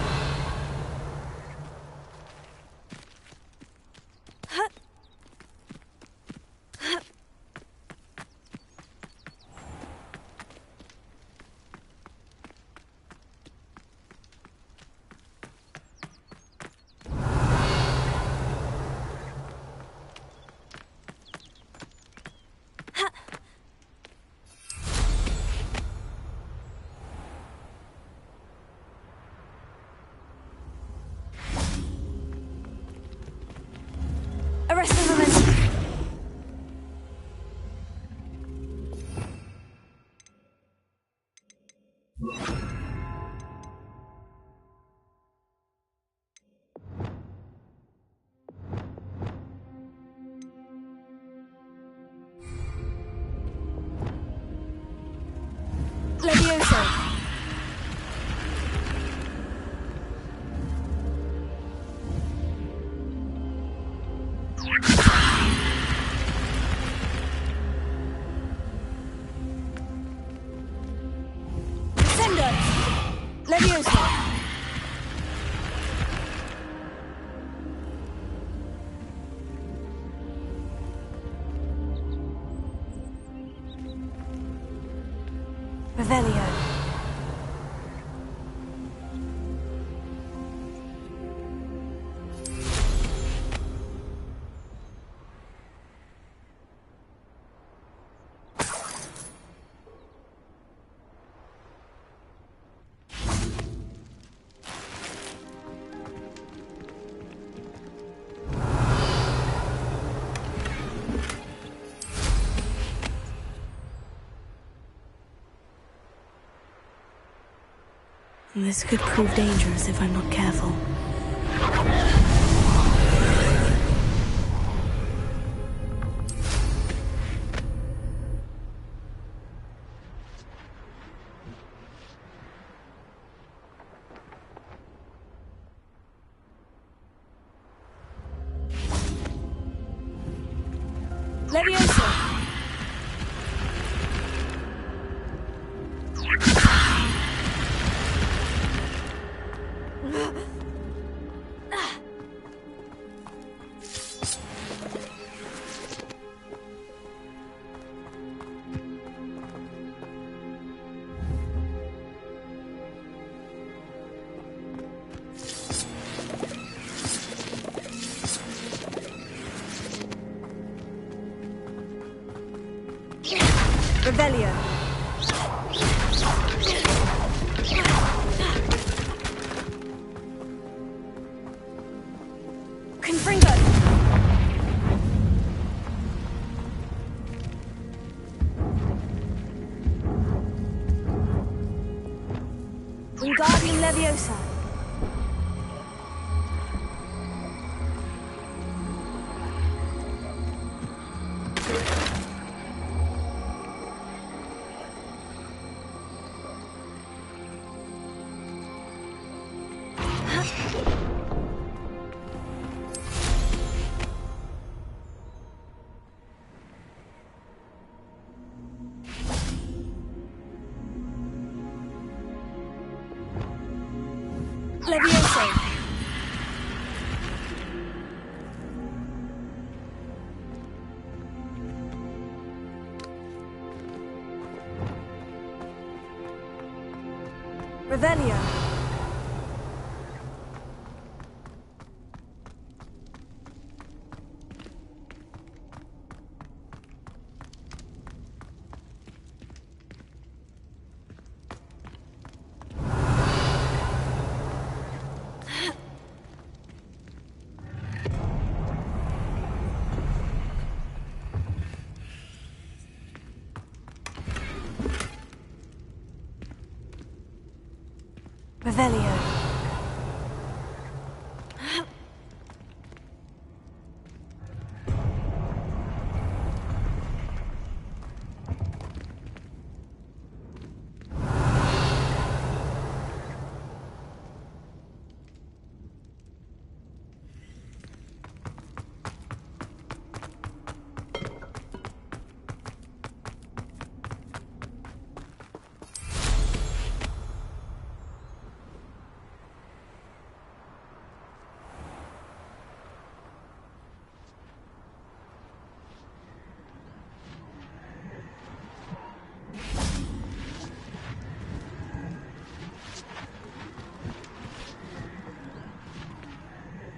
Arresto momentum. Levioso. Descendo. Levioso. Revelio. This could prove dangerous if I'm not careful. Leviosa! Revelio. Confringo. Wingardium Leviosa. Leviosa. Revelio. Revelio.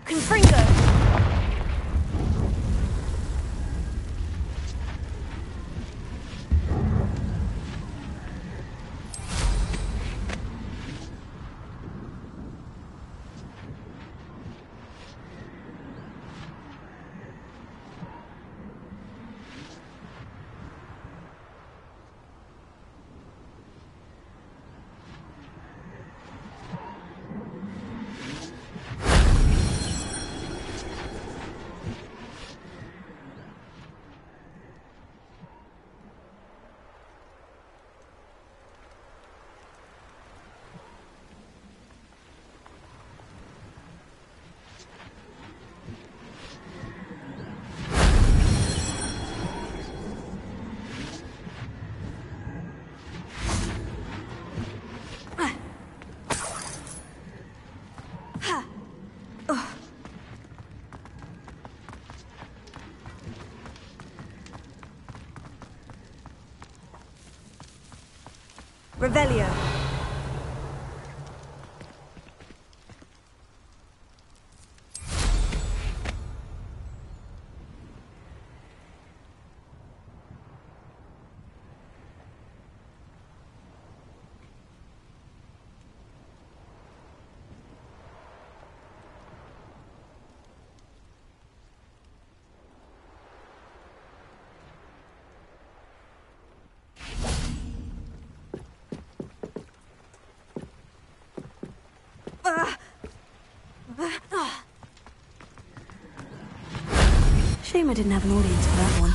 Confringo. Revelio. Shame I didn't have an audience for that one.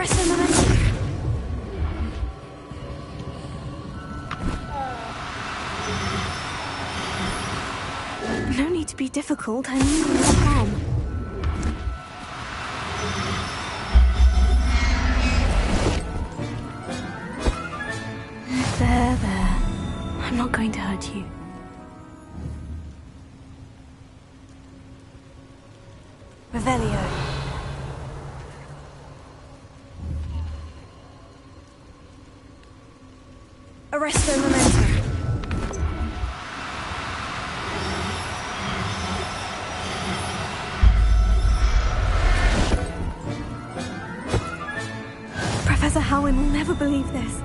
Arresto momentum. No need to be difficult, I mean it's calm. There. I'm not going to hurt you. Revelio. Arresto momentum. Professor Howin will never believe this.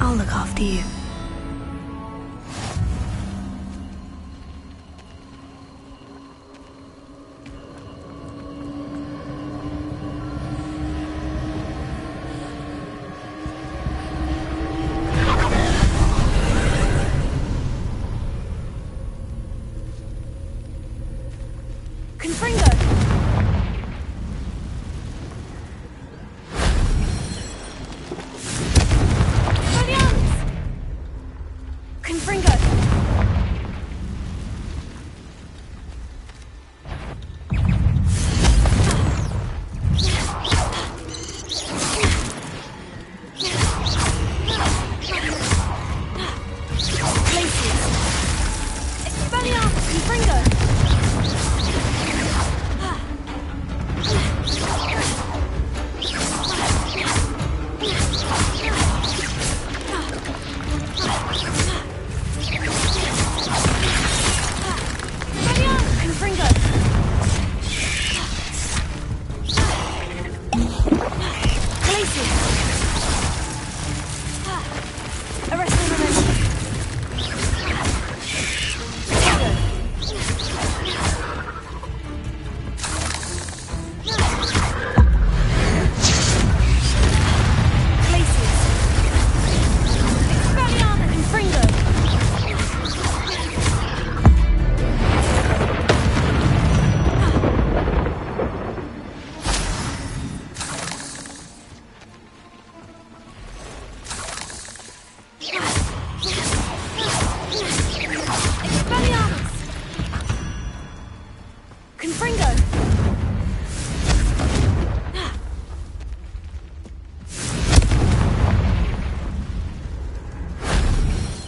I'll look after you.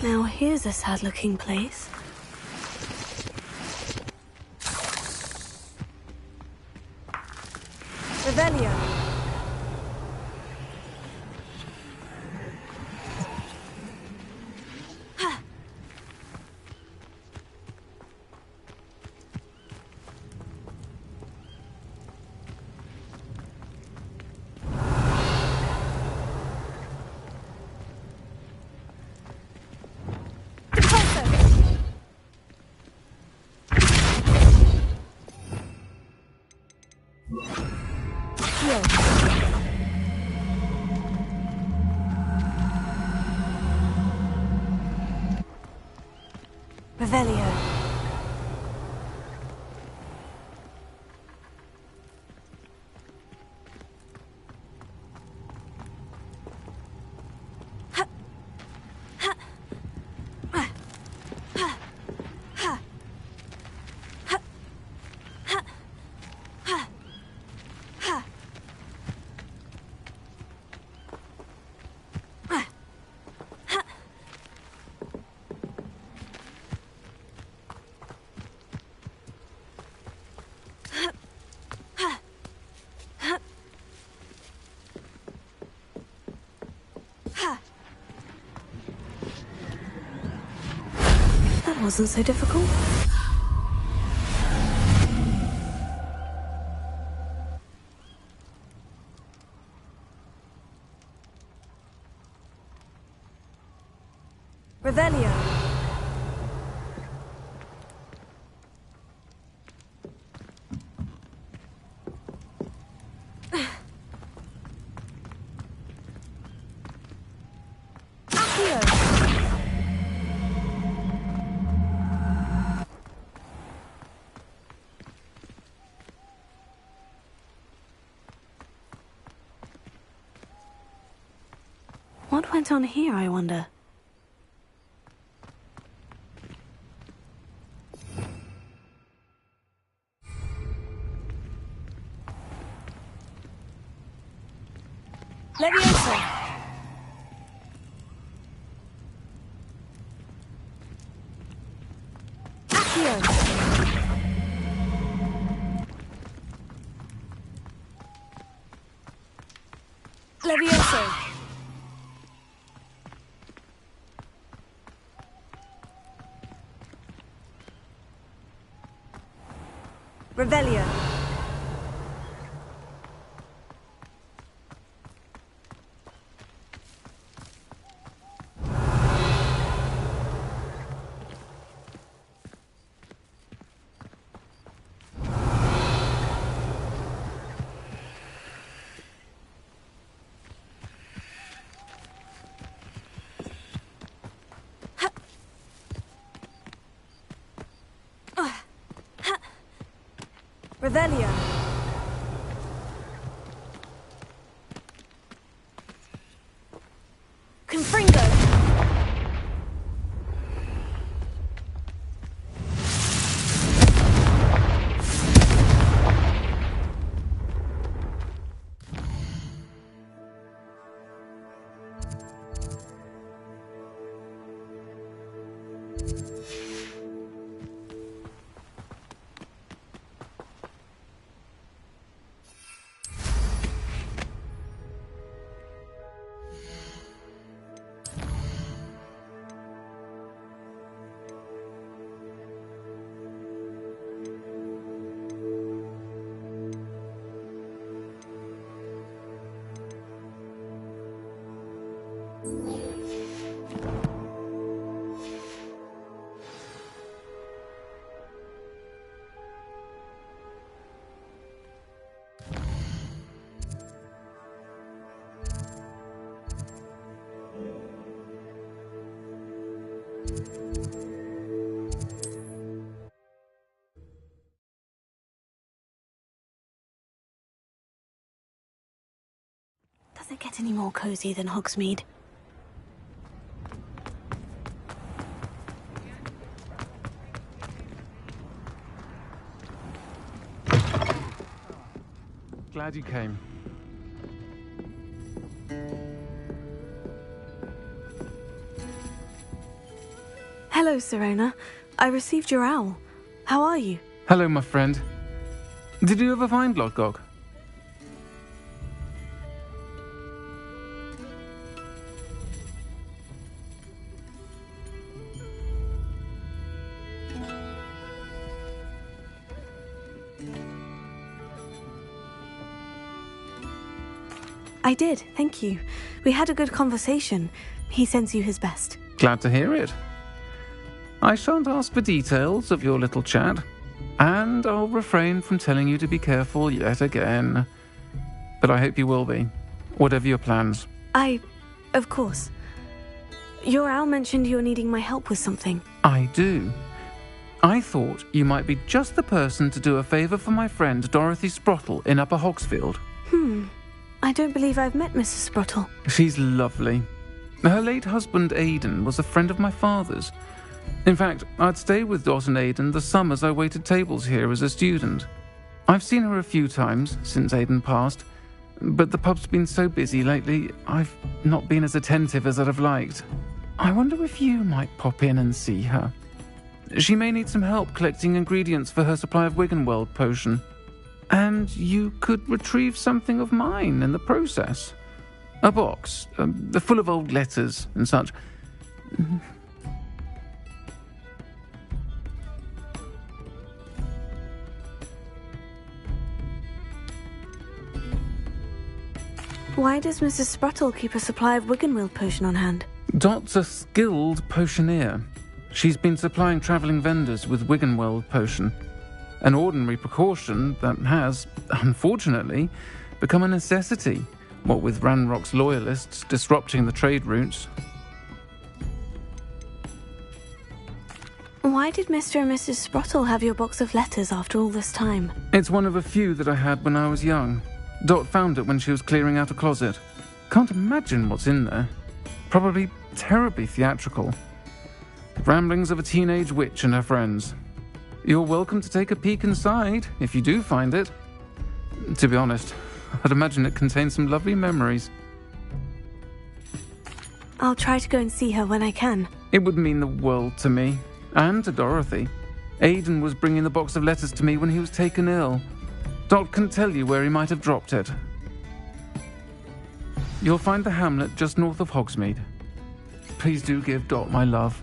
Now here's a sad-looking place. Revelio. Revelio. That wasn't so difficult. Revelio. What went on here, I wonder? Leviosa! Accio! Leviosa! Revelio! Revelio. Confringo. Does it get any more cozy than Hogsmeade? Glad you came. Hello, Serona. I received your owl. How are you? Hello, my friend. Did you ever find Lodgok? I did, thank you. We had a good conversation. He sends you his best. Glad to hear it. I shan't ask for details of your little chat, and I'll refrain from telling you to be careful yet again. But I hope you will be, whatever your plans. Of course. Your owl mentioned you're needing my help with something. I do. I thought you might be just the person to do a favour for my friend Dorothy Sprottle in Upper Hogsfield. I don't believe I've met Mrs. Sprottle. She's lovely. Her late husband Aidan was a friend of my father's. In fact, I'd stayed with Dot and Aidan the summers I waited tables here as a student. I've seen her a few times since Aidan passed, but the pub's been so busy lately, I've not been as attentive as I'd have liked. I wonder if you might pop in and see her. She may need some help collecting ingredients for her supply of Wiggenweld potion. And you could retrieve something of mine in the process. A box, full of old letters and such. Why does Mrs. Sprottle keep a supply of Wiggenweld potion on hand? Dot's a skilled potioneer. She's been supplying travelling vendors with Wiggenweld potion. An ordinary precaution that has, unfortunately, become a necessity, what with Ranrock's loyalists disrupting the trade routes. Why did Mr. and Mrs. Sprottle have your box of letters after all this time? It's one of a few that I had when I was young. Dot found it when she was clearing out a closet. Can't imagine what's in there. Probably terribly theatrical. Ramblings of a teenage witch and her friends. You're welcome to take a peek inside, if you do find it. To be honest, I'd imagine it contains some lovely memories. I'll try to go and see her when I can. It would mean the world to me, and to Dorothy. Aidan was bringing the box of letters to me when he was taken ill. Dot can tell you where he might have dropped it. You'll find the hamlet just north of Hogsmeade. Please do give Dot my love.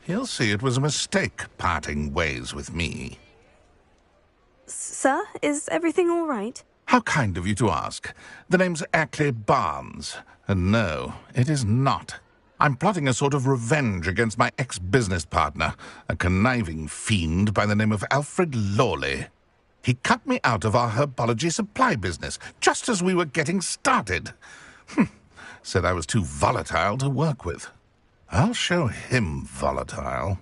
He'll see it was a mistake parting ways with me. Sir, is everything all right? How kind of you to ask. The name's Ackley Barnes. And no, it is not. I'm plotting a sort of revenge against my ex-business partner, a conniving fiend by the name of Alfred Lawley. He cut me out of our herbology supply business, just as we were getting started. Said I was too volatile to work with. I'll show him volatile.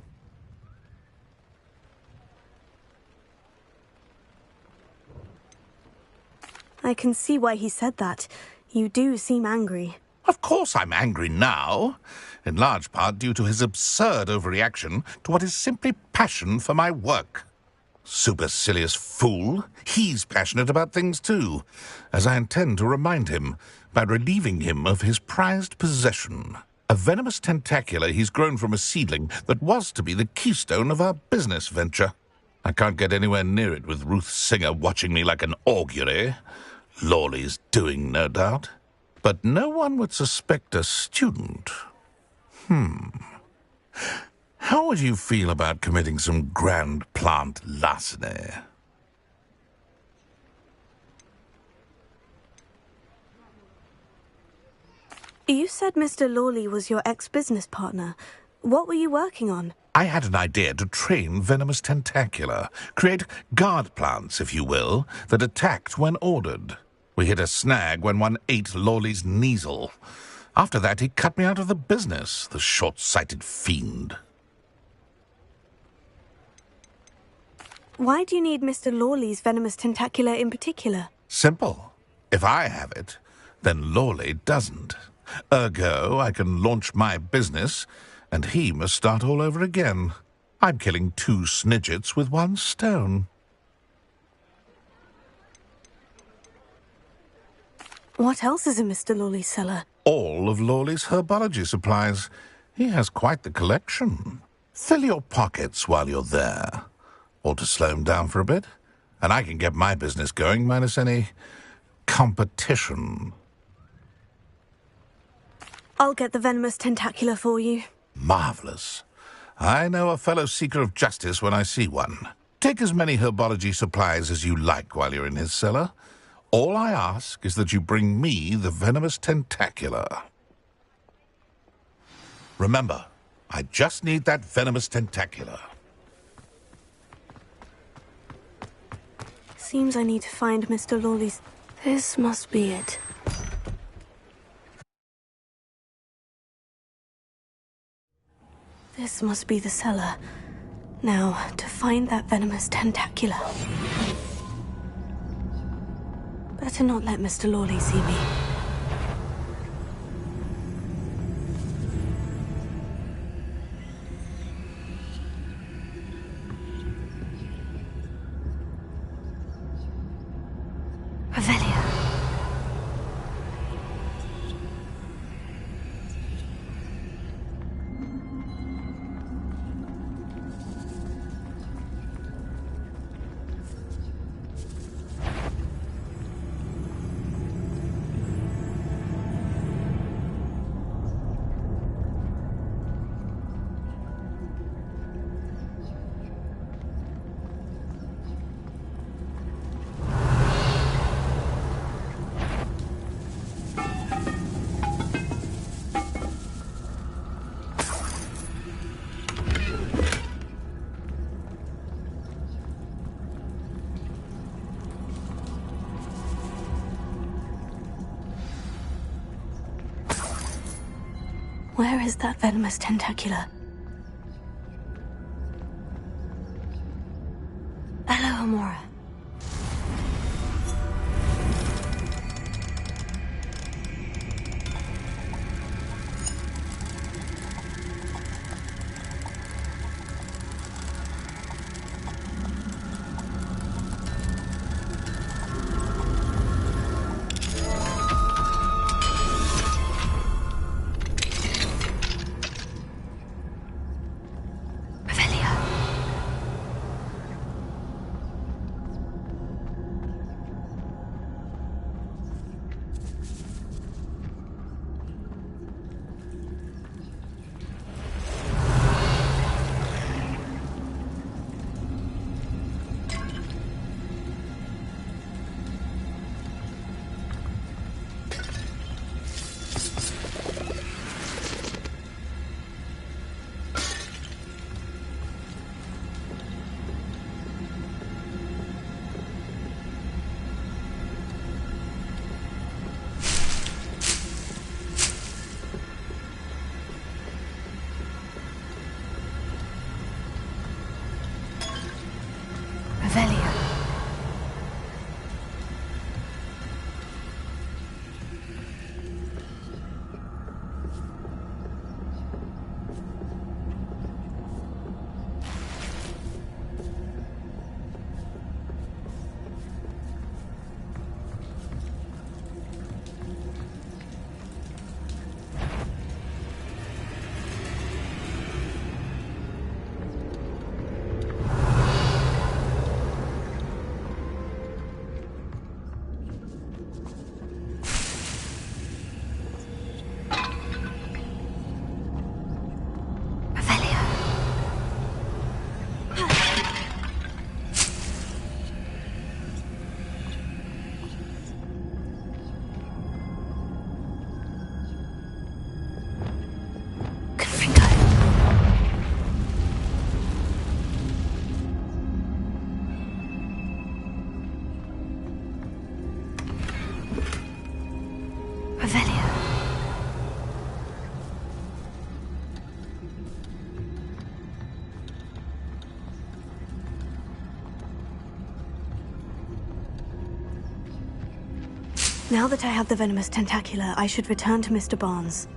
I can see why he said that. You do seem angry. Of course I'm angry now, in large part due to his absurd overreaction to what is simply passion for my work. Supercilious fool, he's passionate about things too, as I intend to remind him by relieving him of his prized possession. A venomous tentacula he's grown from a seedling that was to be the keystone of our business venture. I can't get anywhere near it with Ruth Singer watching me like an augury. Lawley's doing, no doubt. But no one would suspect a student. How would you feel about committing some grand plant larceny? You said Mr. Lawley was your ex-business partner. What were you working on? I had an idea to train venomous tentacula, create guard plants, if you will, that attacked when ordered. We hit a snag when one ate Lawley's Kneasel. After that, he cut me out of the business, the short-sighted fiend. Why do you need Mr. Lawley's venomous tentacula in particular? Simple. If I have it, then Lawley doesn't. Ergo, I can launch my business, and he must start all over again. I'm killing 2 snidgets with 1 stone. What else is in Mr. Lawley's cellar? All of Lawley's herbology supplies. He has quite the collection. Fill your pockets while you're there. Or to slow him down for a bit, and I can get my business going minus any competition. I'll get the venomous tentacula for you. Marvelous. I know a fellow seeker of justice when I see one. Take as many herbology supplies as you like while you're in his cellar. All I ask is that you bring me the venomous tentacula. Remember, I just need that venomous tentacula. Seems I need to find Mr. Lawley's... This must be it. This must be the cellar. Now, to find that venomous tentacula. Better not let Mr. Lawley see me. Revelia. Where is that venomous tentacula? Hello, Amora. Now that I have the venomous tentacula, I should return to Mr. Barnes.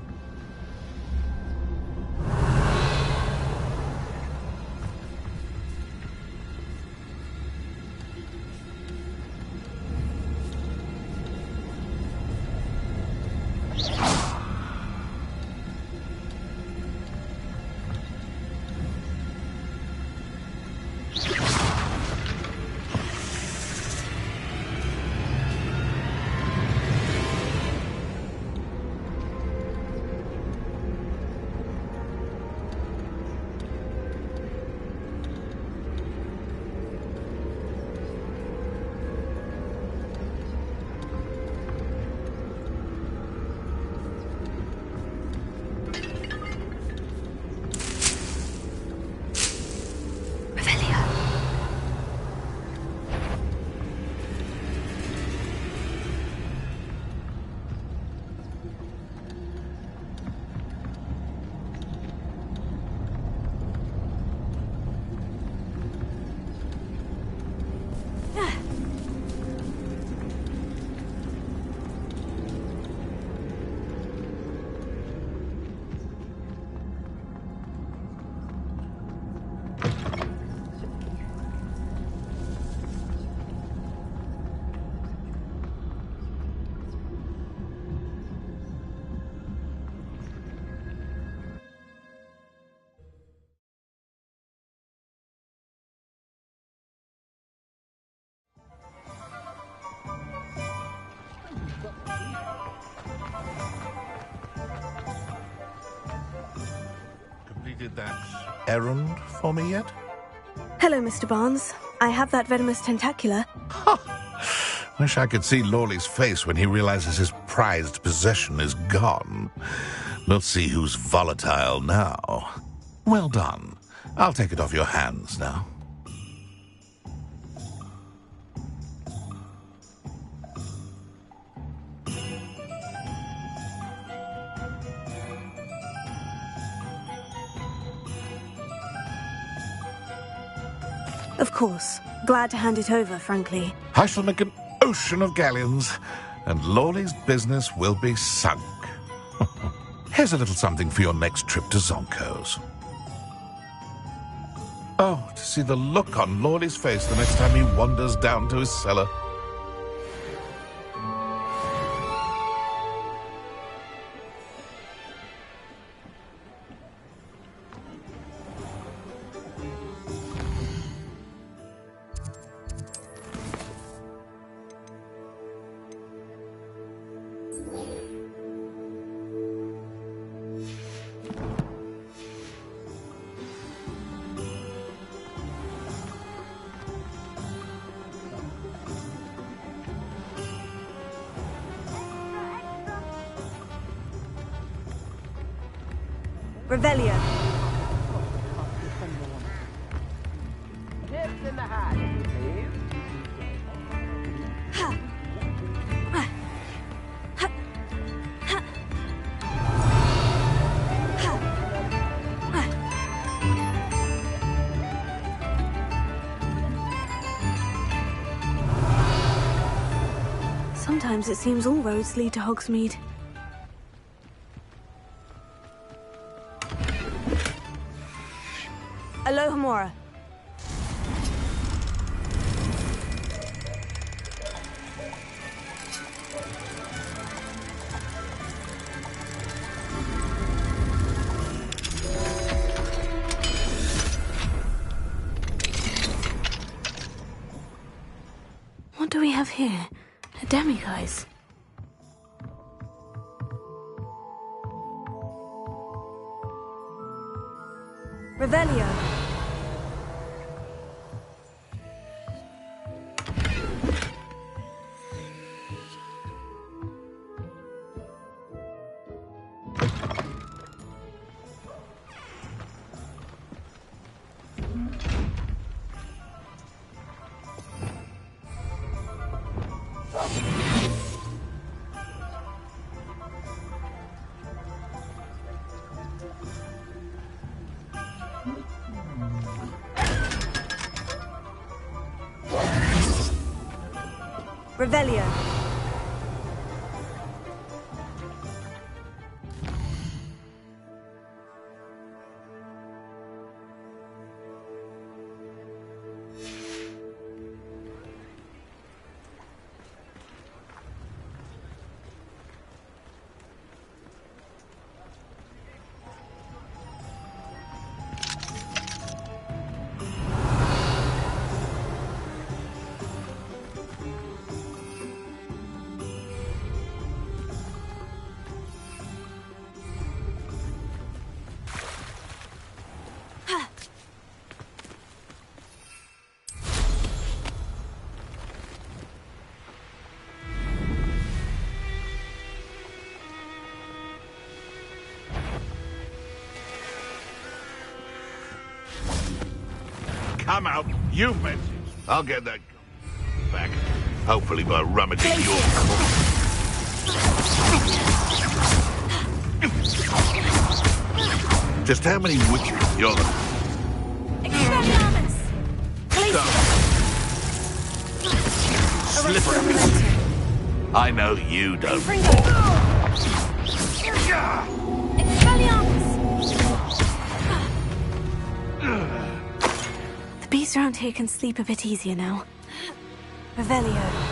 Completed that errand for me yet? Hello, Mr. Barnes. I have that venomous tentacula. Wish I could see Lawley's face when he realizes his prized possession is gone. We'll see who's volatile now. Well done. I'll take it off your hands now. Of course. Glad to hand it over, frankly. I shall make an ocean of galleons, and Lawley's business will be sunk. Here's a little something for your next trip to Zonko's. Oh, to see the look on Lawley's face the next time he wanders down to his cellar. Revelio. Tips in the hat, please. Sometimes it seems all roads lead to Hogsmeade. Aloha Mora. What do we have here? A demiguise. Revelio. Revelio. Come out, you message. I'll get that back. Hopefully by rummaging your car. Just how many witches you're the... Slippery. I know you don't fall. The beasts around here can sleep a bit easier now. Revelio.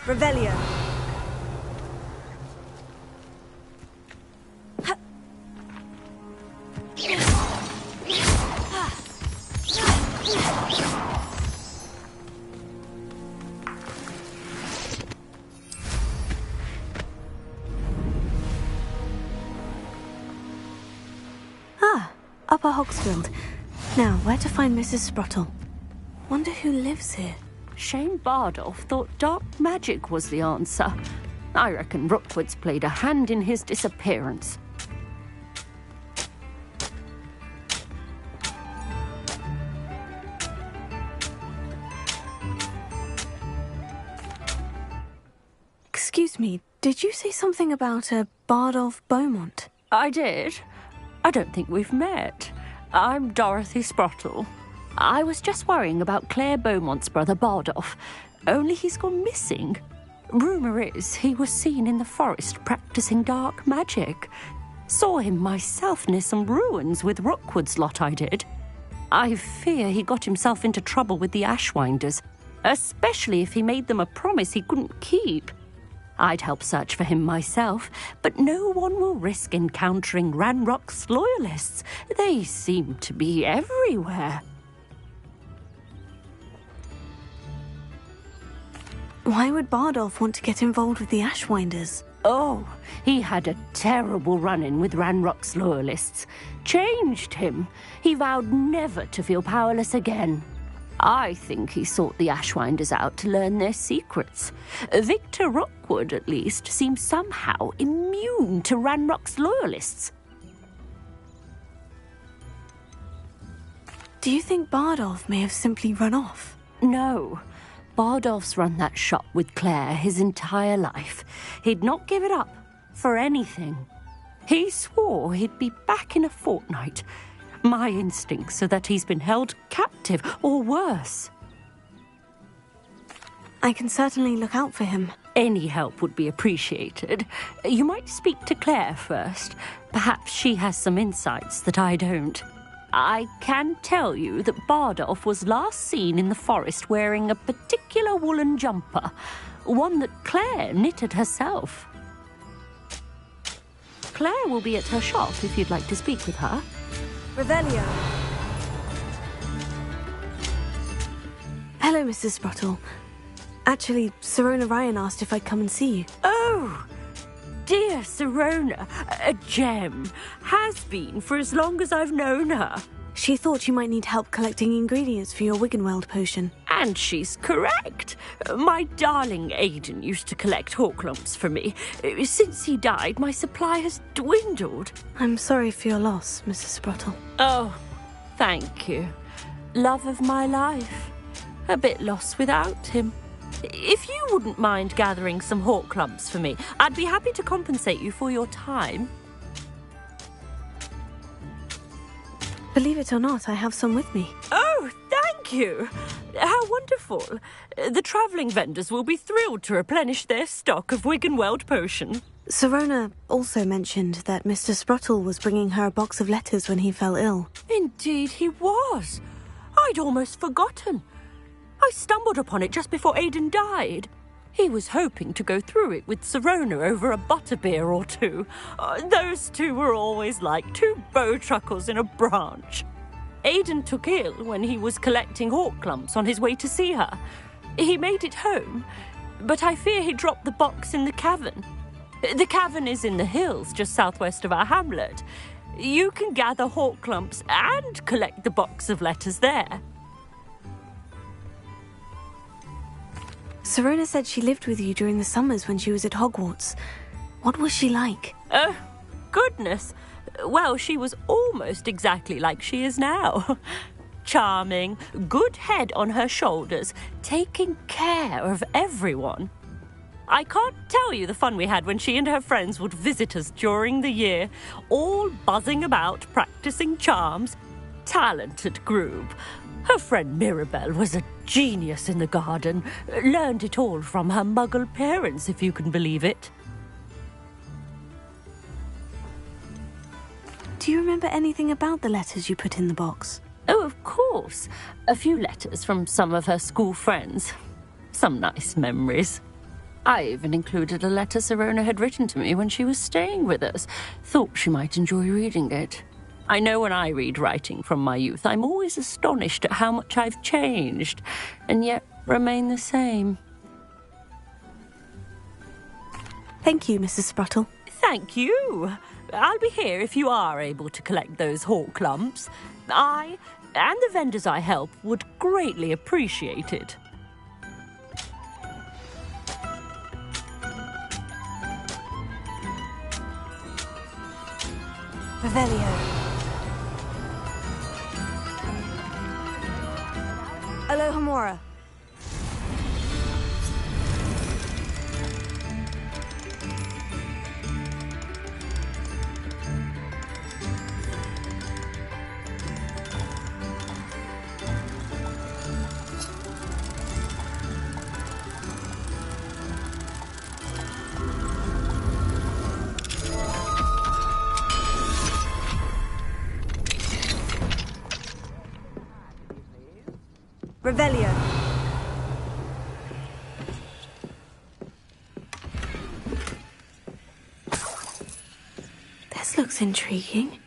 Revelio. Ah, Upper Hogsfield. Now, where to find Mrs. Sprottle? Wonder who lives here. Shane Bardolph thought dark magic was the answer. I reckon Rookwood's played a hand in his disappearance. Excuse me, did you say something about a Bardolph Beaumont? I did. I don't think we've met. I'm Dorothy Sprottle. I was just worrying about Claire Beaumont's brother Bardolph, only he's gone missing. Rumour is he was seen in the forest practising dark magic. Saw him myself near some ruins with Rookwood's lot, I did. I fear he got himself into trouble with the Ashwinders, especially if he made them a promise he couldn't keep. I'd help search for him myself, but no one will risk encountering Ranrock's loyalists. They seem to be everywhere. Why would Bardolph want to get involved with the Ashwinders? Oh, he had a terrible run-in with Ranrock's loyalists. Changed him. He vowed never to feel powerless again. I think he sought the Ashwinders out to learn their secrets. Victor Rookwood, at least, seems somehow immune to Ranrock's loyalists. Do you think Bardolph may have simply run off? No. Bardolph's run that shop with Claire his entire life. He'd not give it up for anything. He swore he'd be back in a fortnight. My instincts are that he's been held captive, or worse. I can certainly look out for him. Any help would be appreciated. You might speak to Claire first. Perhaps she has some insights that I don't. I can tell you that Bardolph was last seen in the forest wearing a particular woolen jumper, one that Claire knitted herself. Claire will be at her shop if you'd like to speak with her. Revelio. Hello, Mrs. Sprottle. Actually, Sirona Ryan asked if I'd come and see you. Oh, dear Sirona, a gem. Has been for as long as I've known her. She thought you might need help collecting ingredients for your Wiggenweld potion. And she's correct. My darling Aidan used to collect Horklumps for me. Since he died, my supply has dwindled. I'm sorry for your loss, Mrs. Sprottle. Oh, thank you. Love of my life. A bit lost without him. If you wouldn't mind gathering some Horklumps for me, I'd be happy to compensate you for your time. Believe it or not, I have some with me. Oh, thank you. How wonderful. The travelling vendors will be thrilled to replenish their stock of Wiggenweld potion. Sirona also mentioned that Mr. Sprottle was bringing her a box of letters when he fell ill. Indeed he was. I'd almost forgotten. I stumbled upon it just before Aidan died. He was hoping to go through it with Sirona over a butterbeer or two. Those two were always like two bowtruckles in a branch. Aidan took ill when he was collecting Horklumps on his way to see her. He made it home, but I fear he dropped the box in the cavern. The cavern is in the hills just southwest of our hamlet. You can gather Horklumps and collect the box of letters there. Sirona said she lived with you during the summers when she was at Hogwarts. What was she like? Oh, goodness. Well, she was almost exactly like she is now. Charming, good head on her shoulders, taking care of everyone. I can't tell you the fun we had when she and her friends would visit us during the year, all buzzing about, practicing charms. Talented group. Her friend Mirabelle was a genius in the garden. Learned it all from her muggle parents, if you can believe it. Do you remember anything about the letters you put in the box? Oh, of course. A few letters from some of her school friends. Some nice memories. I even included a letter Sirona had written to me when she was staying with us. Thought she might enjoy reading it. I know when I read writing from my youth, I'm always astonished at how much I've changed, and yet remain the same. Thank you, Mrs. Sprottle. Thank you. I'll be here if you are able to collect those hawk lumps. I and the vendors I help would greatly appreciate it. Revelio. Alohomora. Revelio. This looks intriguing.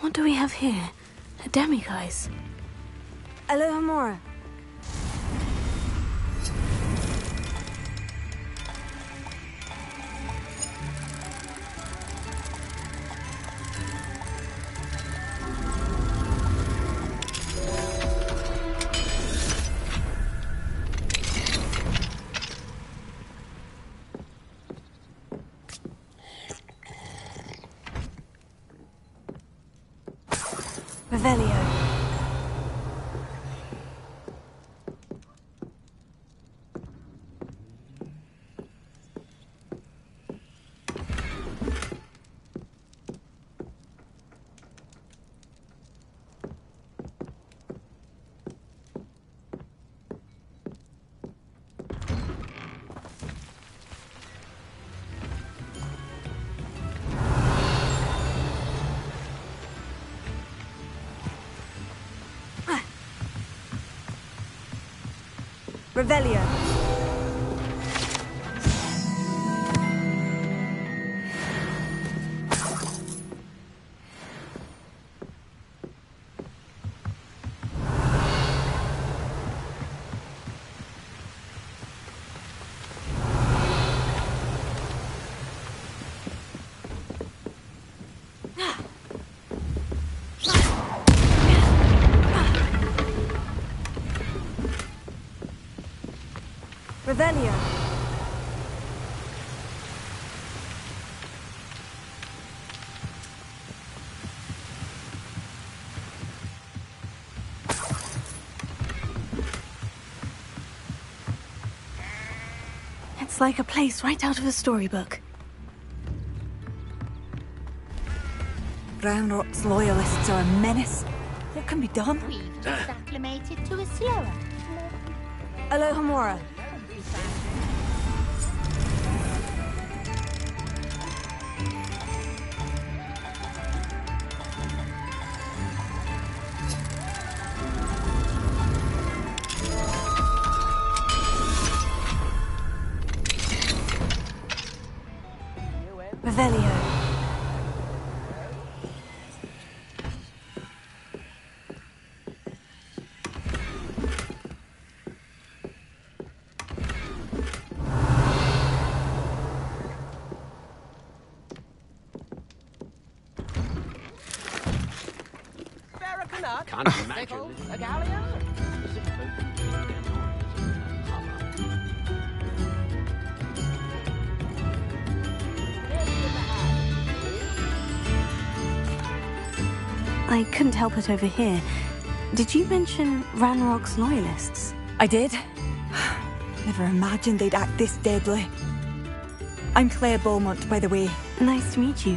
What do we have here? A demiguise. Alohomora. Revelio. Revelio. Revelio. It's like a place right out of a storybook. Roundrock's loyalists are a menace. What can be done? We've just acclimated to a slower. Alohomora. Revelio. Can't imagine. A galleon? I couldn't help it over here. Did you mention Ranrock's loyalists? I did. Never imagined they'd act this deadly. I'm Claire Beaumont, by the way. Nice to meet you.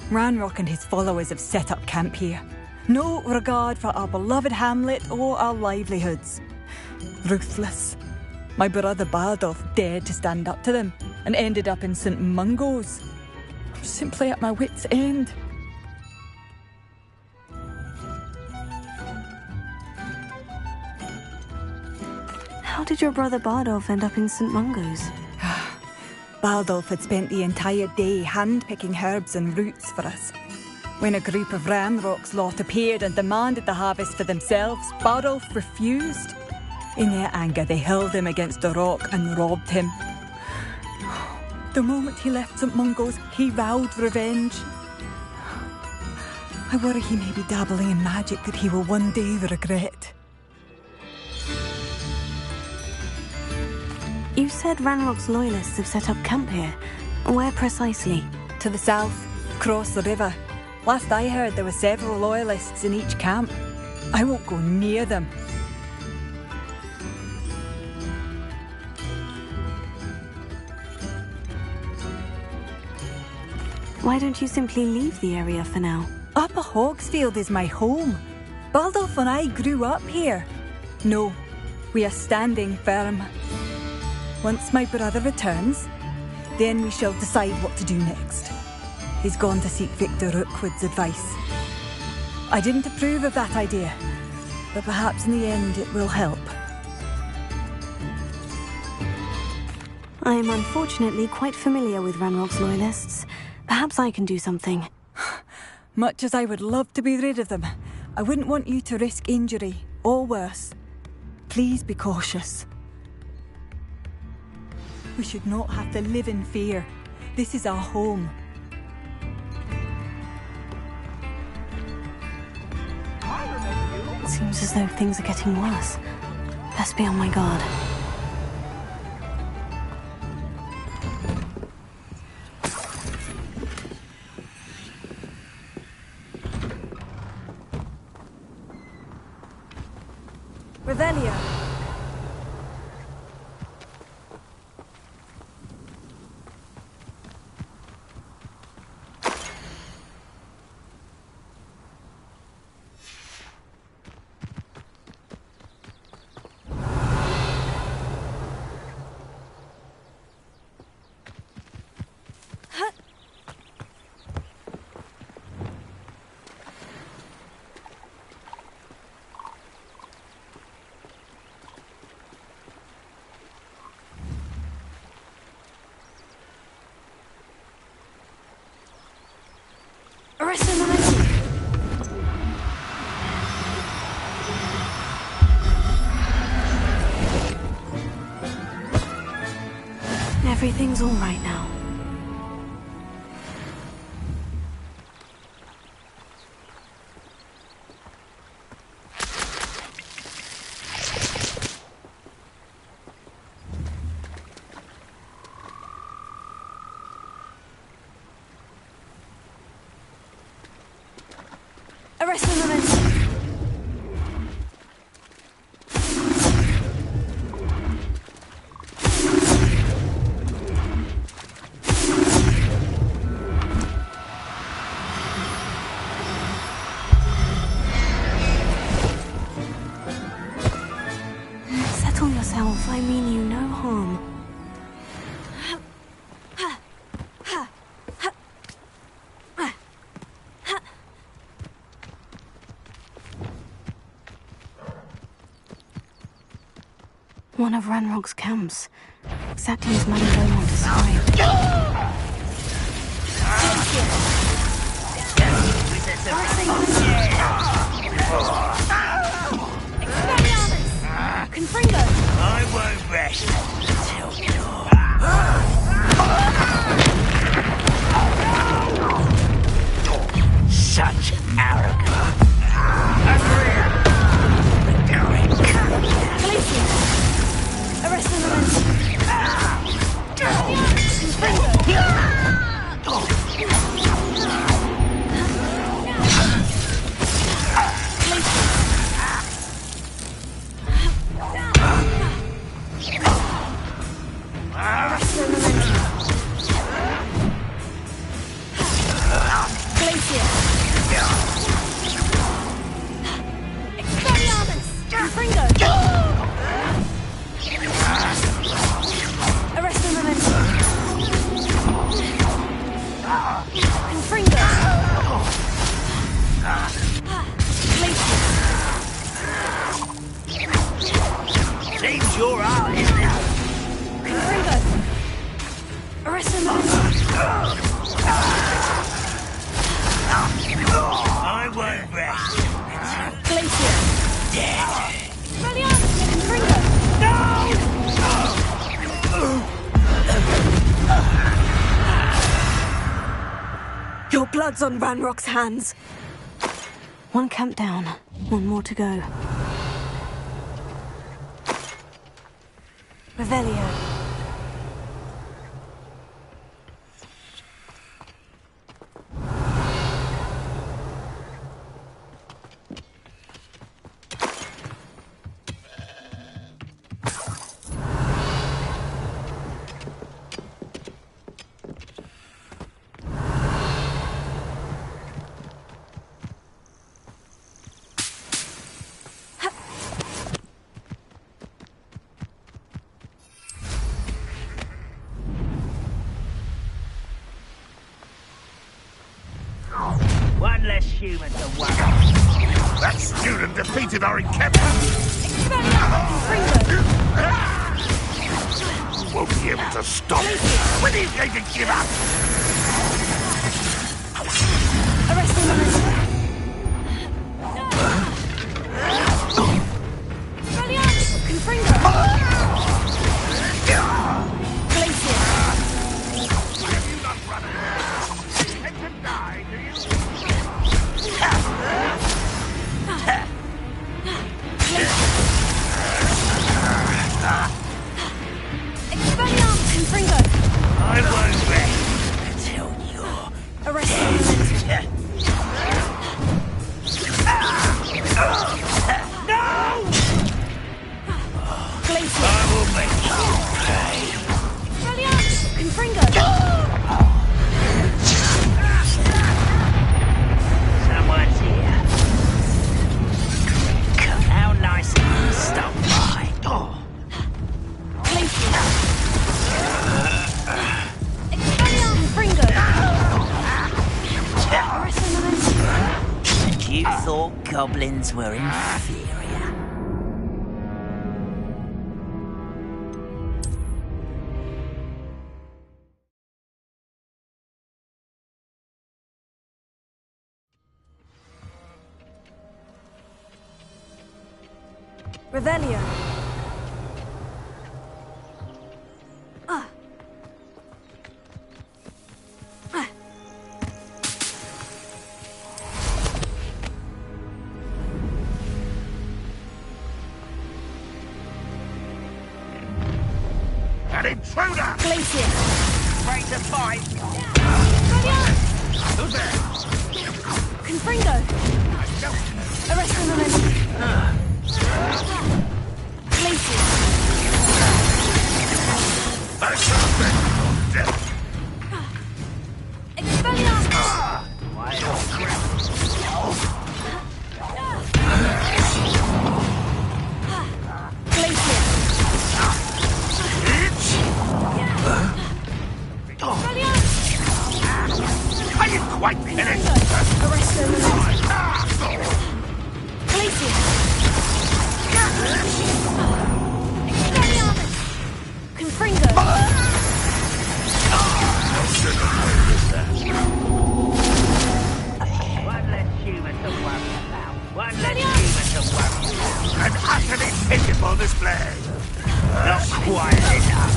Ranrock and his followers have set up camp here. No regard for our beloved hamlet or our livelihoods. Ruthless. My brother Bardolph dared to stand up to them and ended up in St. Mungo's. I'm simply at my wit's end. How did your brother Bardolph end up in St. Mungo's? Bardolph had spent the entire day hand-picking herbs and roots for us. When a group of Ranrock's lot appeared and demanded the harvest for themselves, Bardolph refused. In their anger, they hurled him against a rock and robbed him. The moment he left St. Mungo's, he vowed revenge. I worry he may be dabbling in magic that he will one day regret. You said Ranrock's loyalists have set up camp here. Where precisely? To the south, across the river. Last I heard, there were several loyalists in each camp. I won't go near them. Why don't you simply leave the area for now? Upper Hogsfield is my home. Bardolph and I grew up here. No, we are standing firm. Once my brother returns, then we shall decide what to do next. He's gone to seek Victor Rookwood's advice. I didn't approve of that idea, but perhaps in the end it will help. I am unfortunately quite familiar with Ranrock's loyalists. Perhaps I can do something. Much as I would love to be rid of them, I wouldn't want you to risk injury, or worse. Please be cautious. We should not have to live in fear. This is our home. It seems as though things are getting worse. Best be on my guard. Revelia. Everything's all right now. Arrest the momentum. Settle yourself. I mean you no harm. One of Ranrock's camps. Exactly as Madame Beaumont described. Confringo! I won't rest until you're... Such arrogance. Arrest the momentum! Seems you're out, isn't it? Confringo! Arrest him! I won't rest. Glacier! Dead. Valiant! Confringo! Your blood's on Ranrock's hands. One camp down, one more to go. Revelio. One less human to worry. That student defeated our encampment. You won't be able to stop. When are you going to give up? Arrest him! Valiant! Confringo! Glacier! Expelliarmus Confringo! I won't rest until you're Arrest him! No! Glacier! I will make you pay. Expelliarmus Confringo! Someone's here. How nice of you to stop by. Glacier! Expelliarmus Confringo! Arrest him! And you thought goblins were inferior. Revelio. An intruder! Glacier! Ready to fight? Valiant! Who's there? Confringo! Arrest him! Glacier! There's something. Death. Expelliarmus! Wild crap. Glacier! Valiant! I didn't quite get it. Arrest him! Glacier! Expelliarmus! Confringo! One less human to worry about. One less human to worry about. An utterly pitiful display. Not quite enough.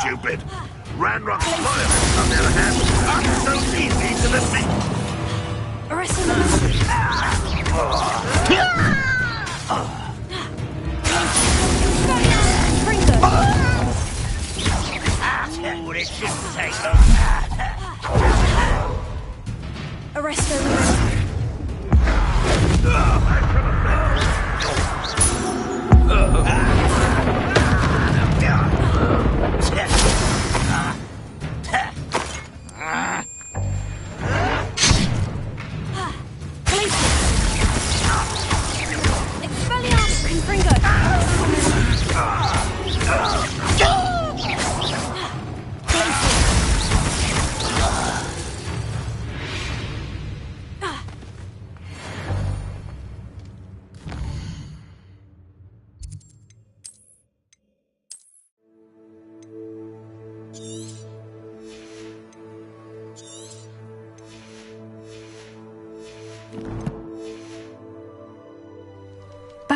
Stupid. Ranrock's loyalists, on the other hand, aren't so easy to defeat. Arrest him! Confringo! Oh, this shouldn't take long. Arrest him! Glacier!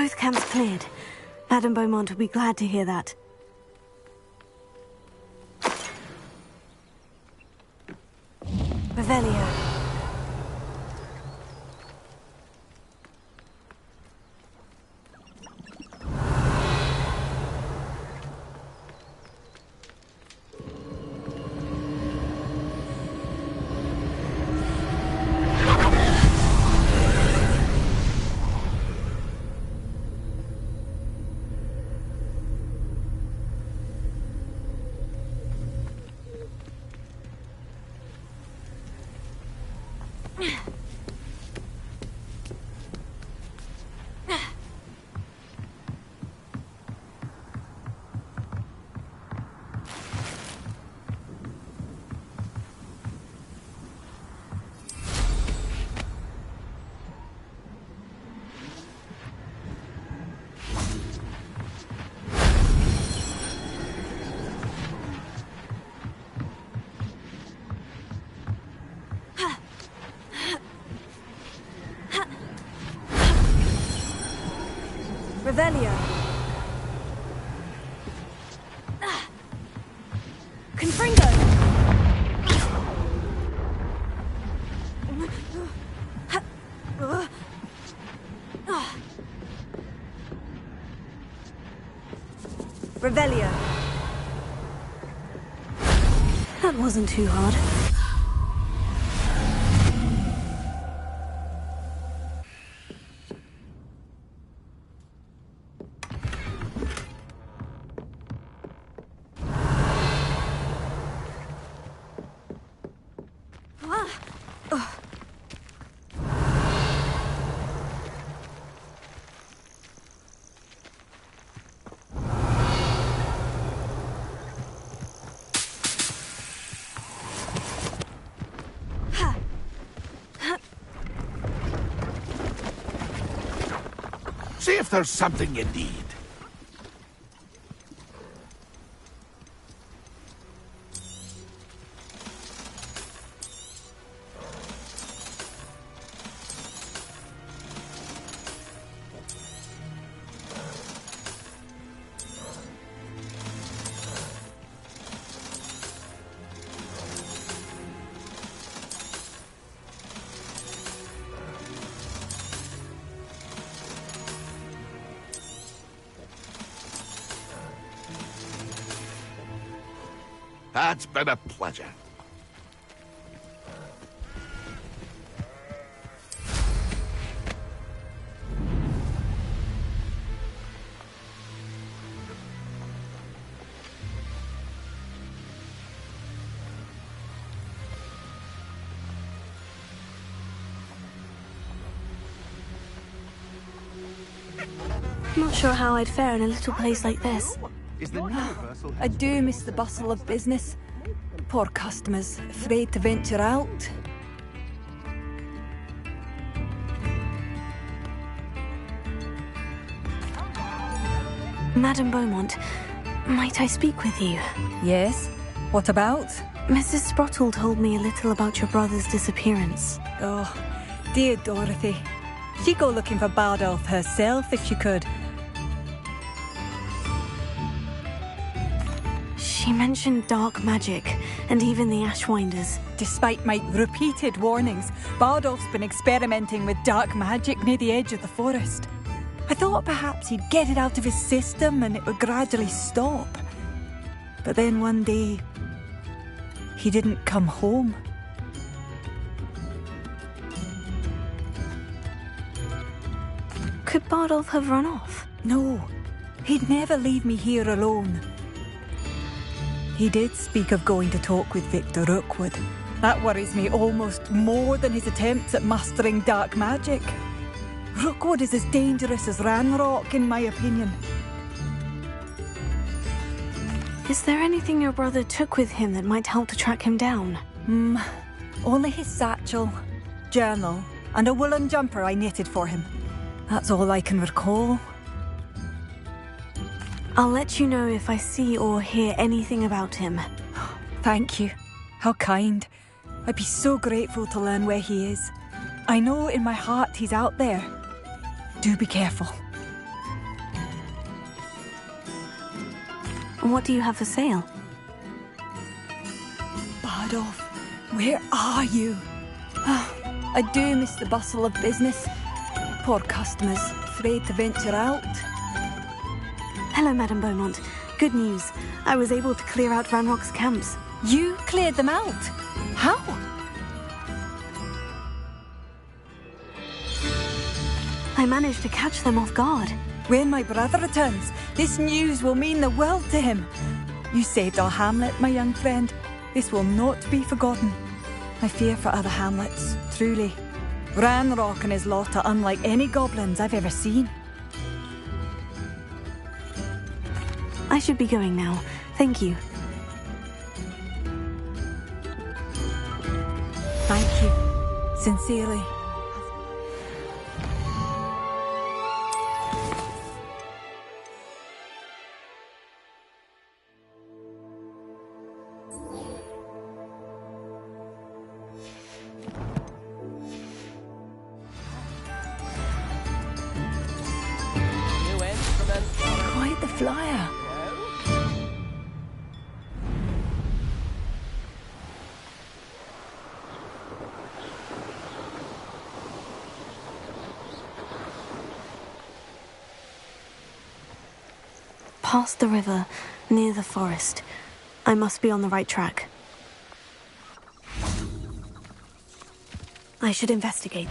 Both camps cleared. Madame Beaumont will be glad to hear that. Revelio. Revelio. Confringo. Revelio. That wasn't too hard. See if there's something you need. That's been a pleasure. Not sure how I'd fare in a little place like this. I do miss the bustle of business. Poor customers, afraid to venture out. Madame Beaumont, might I speak with you? Yes? What about? Mrs. Sprottle told me a little about your brother's disappearance. Oh, dear Dorothy. She'd go looking for Bardolph herself if she could. She mentioned dark magic, and even the Ashwinders. Despite my repeated warnings, Bardolph's been experimenting with dark magic near the edge of the forest. I thought perhaps he'd get it out of his system and it would gradually stop. But then one day, he didn't come home. Could Bardolph have run off? No, he'd never leave me here alone. He did speak of going to talk with Victor Rookwood. That worries me almost more than his attempts at mastering dark magic. Rookwood is as dangerous as Ranrock, in my opinion. Is there anything your brother took with him that might help to track him down? Only his satchel, journal, and a woolen jumper I knitted for him. That's all I can recall. I'll let you know if I see or hear anything about him. Thank you. How kind. I'd be so grateful to learn where he is. I know in my heart he's out there. Do be careful. What do you have for sale? Bardolph, where are you? Oh, I do miss the bustle of business. Poor customers, afraid to venture out. Hello, Madame Beaumont. Good news. I was able to clear out Ranrock's camps. You cleared them out? How? I managed to catch them off guard. When my brother returns, this news will mean the world to him. You saved our hamlet, my young friend. This will not be forgotten. I fear for other hamlets, truly. Ranrock and his lot are unlike any goblins I've ever seen. I should be going now. Thank you. Thank you. Sincerely. Quite the flyer. Past the river, near the forest. I must be on the right track. I should investigate.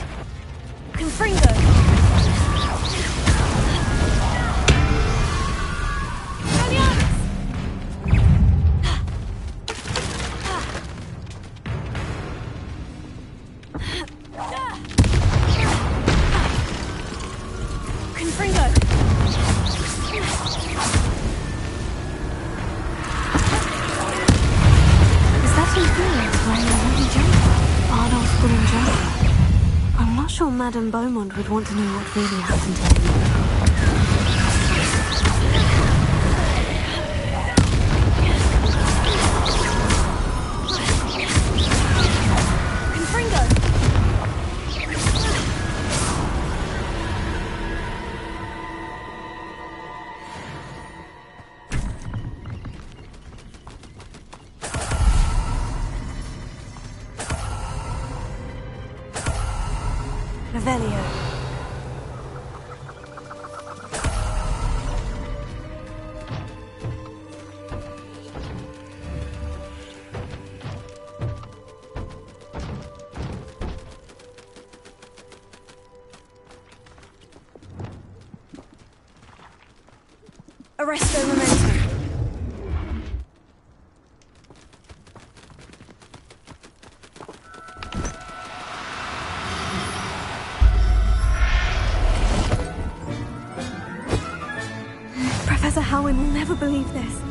Confringo! I'm not sure Madame Beaumont would want to know what really happened to him. Revelio. Arresto momentum. Professor Howin will never believe this.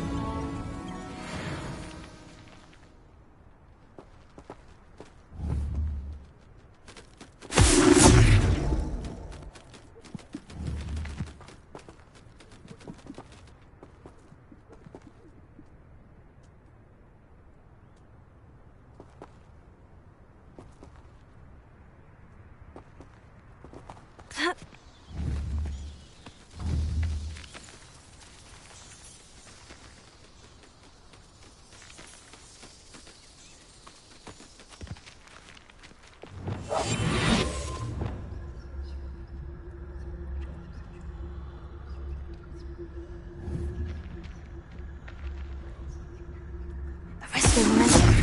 Arresto momentum.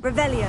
Revelio.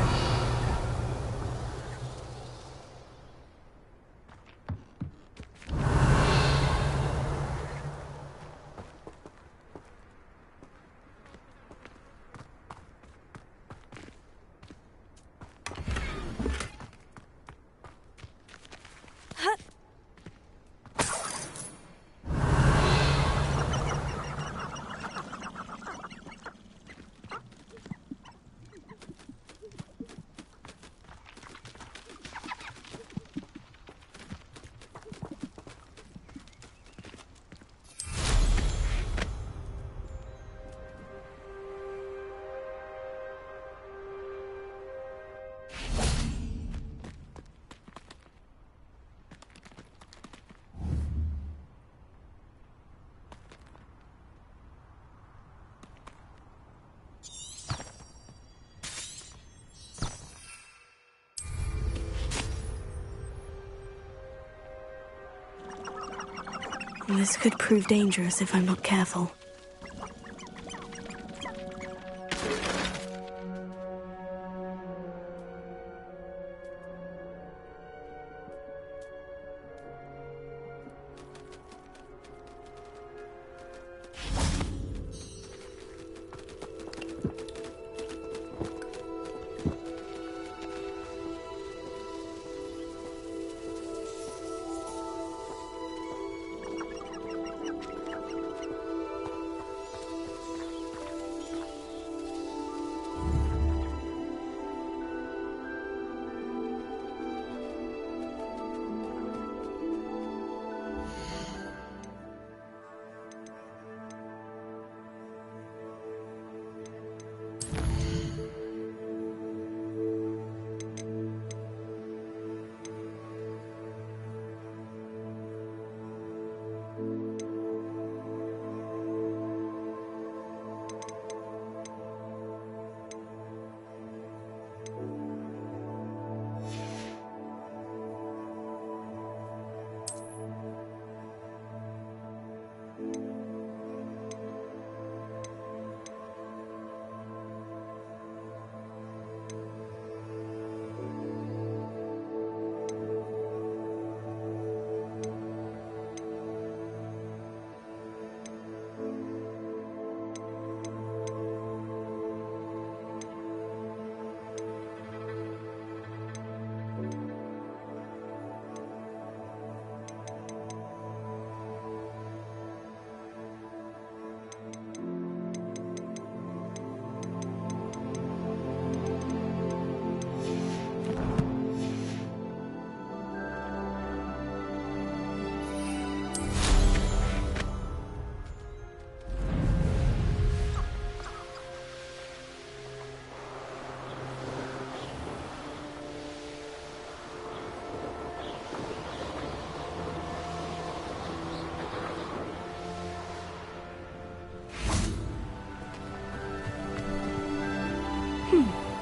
This could prove dangerous if I'm not careful.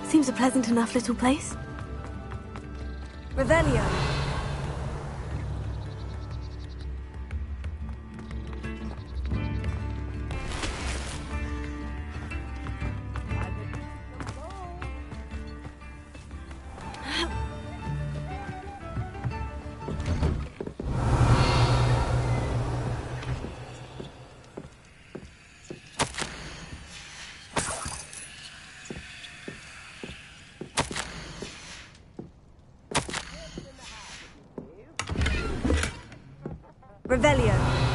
Seems a pleasant enough little place. Revelio. Revelio.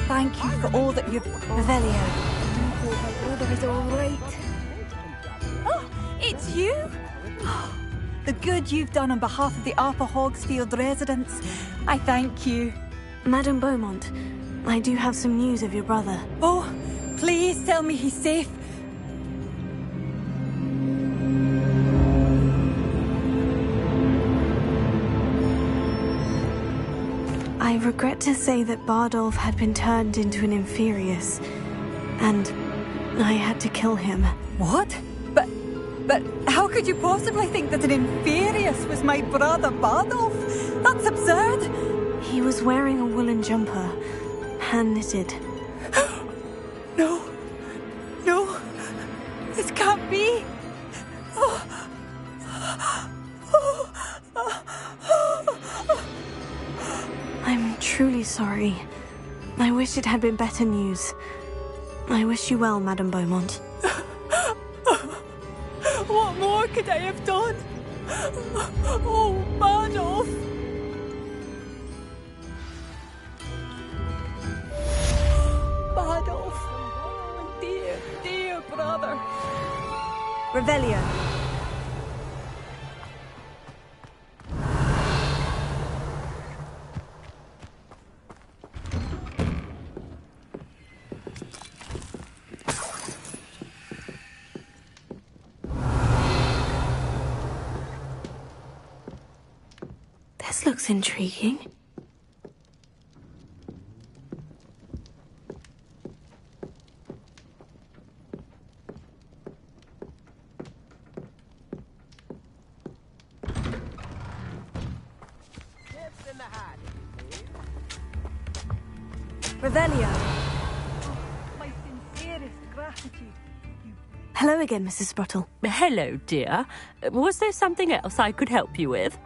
Thank you for all that you've... Revelio. I hope my brother is all right. Oh, it's you? The good you've done on behalf of the Upper Hogsfield residents. I thank you. Madame Beaumont, I do have some news of your brother. Oh, please tell me he's safe. I regret to say that Bardolph had been turned into an Inferius, and I had to kill him. What? But how could you possibly think that an Inferius was my brother Bardolph? That's absurd! He was wearing a woolen jumper, hand-knitted. No. No. This can't be. I'm truly sorry. I wish it had been better news. I wish you well, Madame Beaumont. What more could I have done? Oh, Bardolph! Bardolph! Dear, dear brother. Revelio. This looks intriguing. Revelio. My sincerest gratitude. Hello again, Mrs. Sprottle. Hello, dear. Was there something else I could help you with?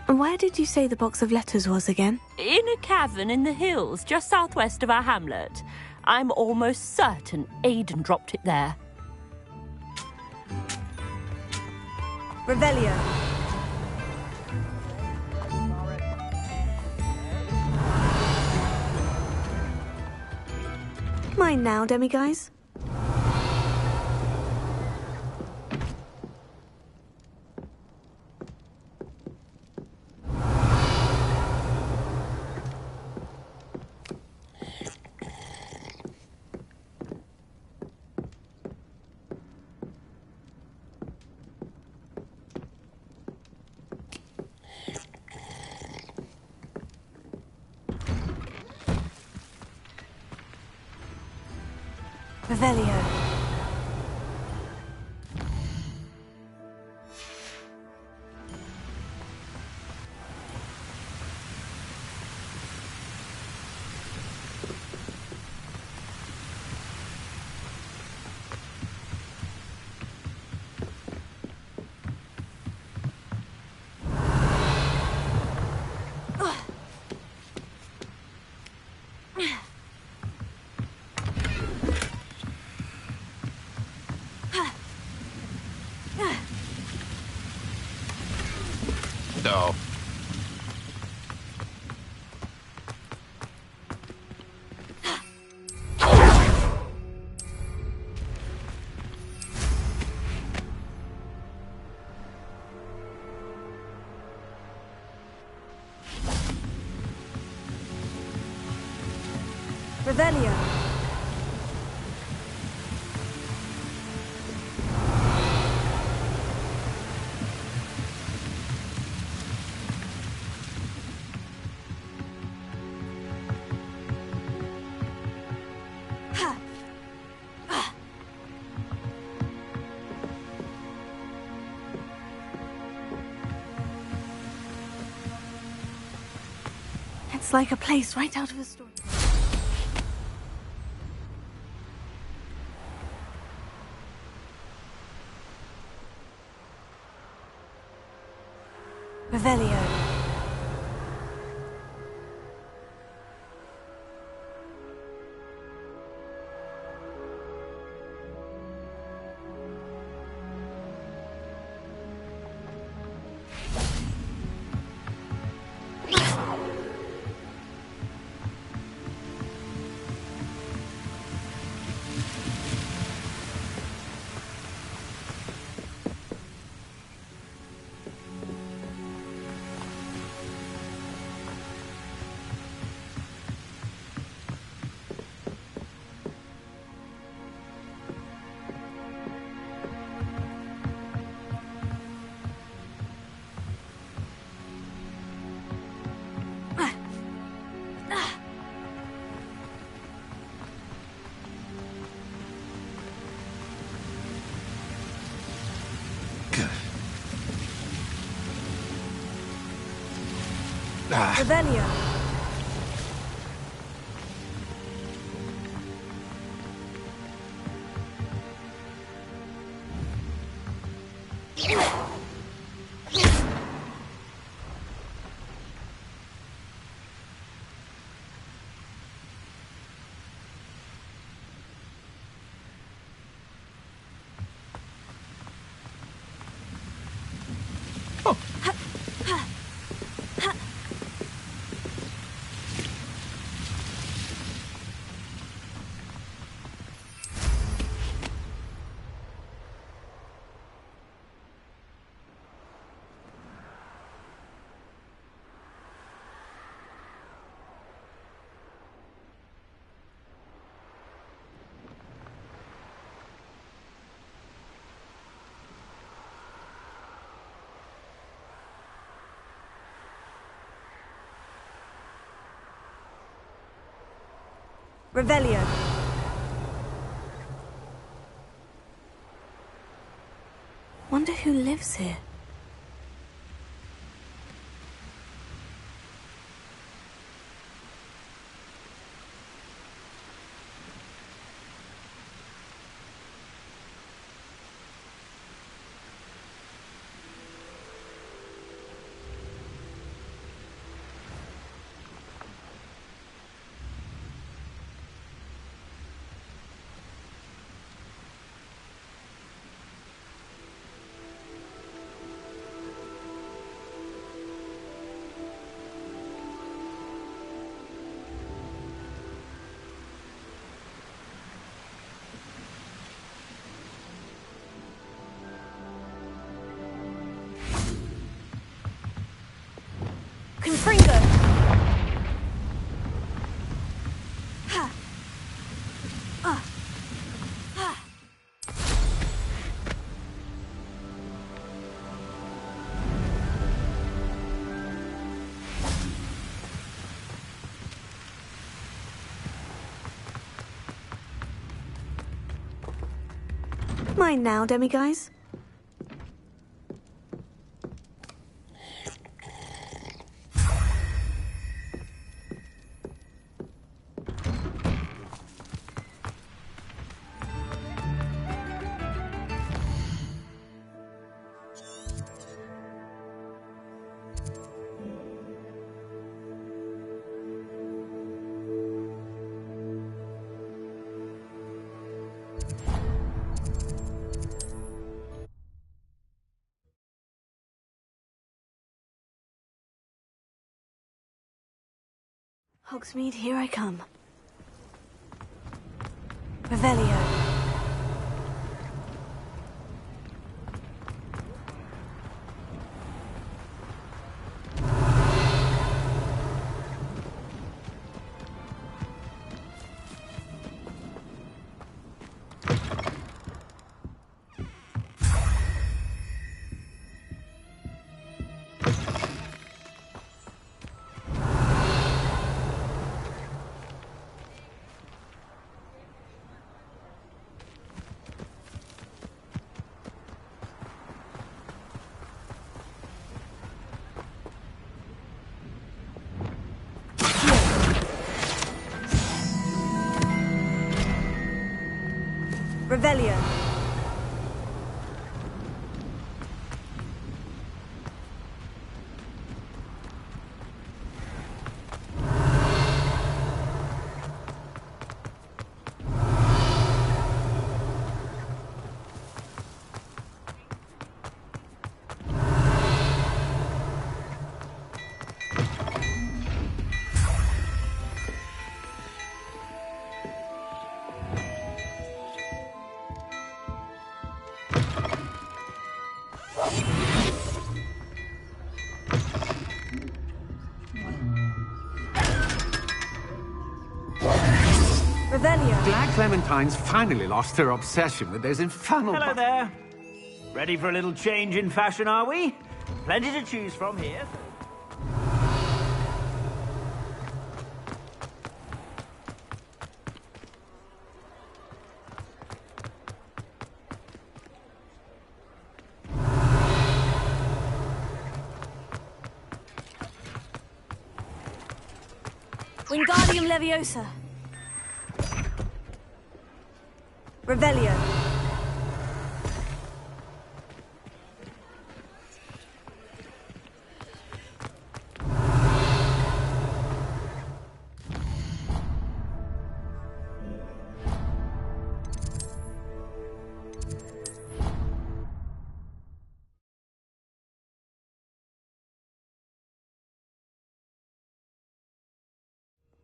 Where did you say the box of letters was again? In a cavern in the hills, just southwest of our hamlet. I'm almost certain Aidan dropped it there. Revelio. Mine now, demiguise. Revelio. No. Revelio. It's like a place right out of a story. Revelio. Revelio. Revelio. Wonder who lives here. Confringo. Mine now, demiguise. Hogsmeade, here I come. Revelio. Revelio. Glad Clementine's finally lost her obsession with those infernal... Hello there. Ready for a little change in fashion, are we? Plenty to choose from here. Wingardium Leviosa. Revelio.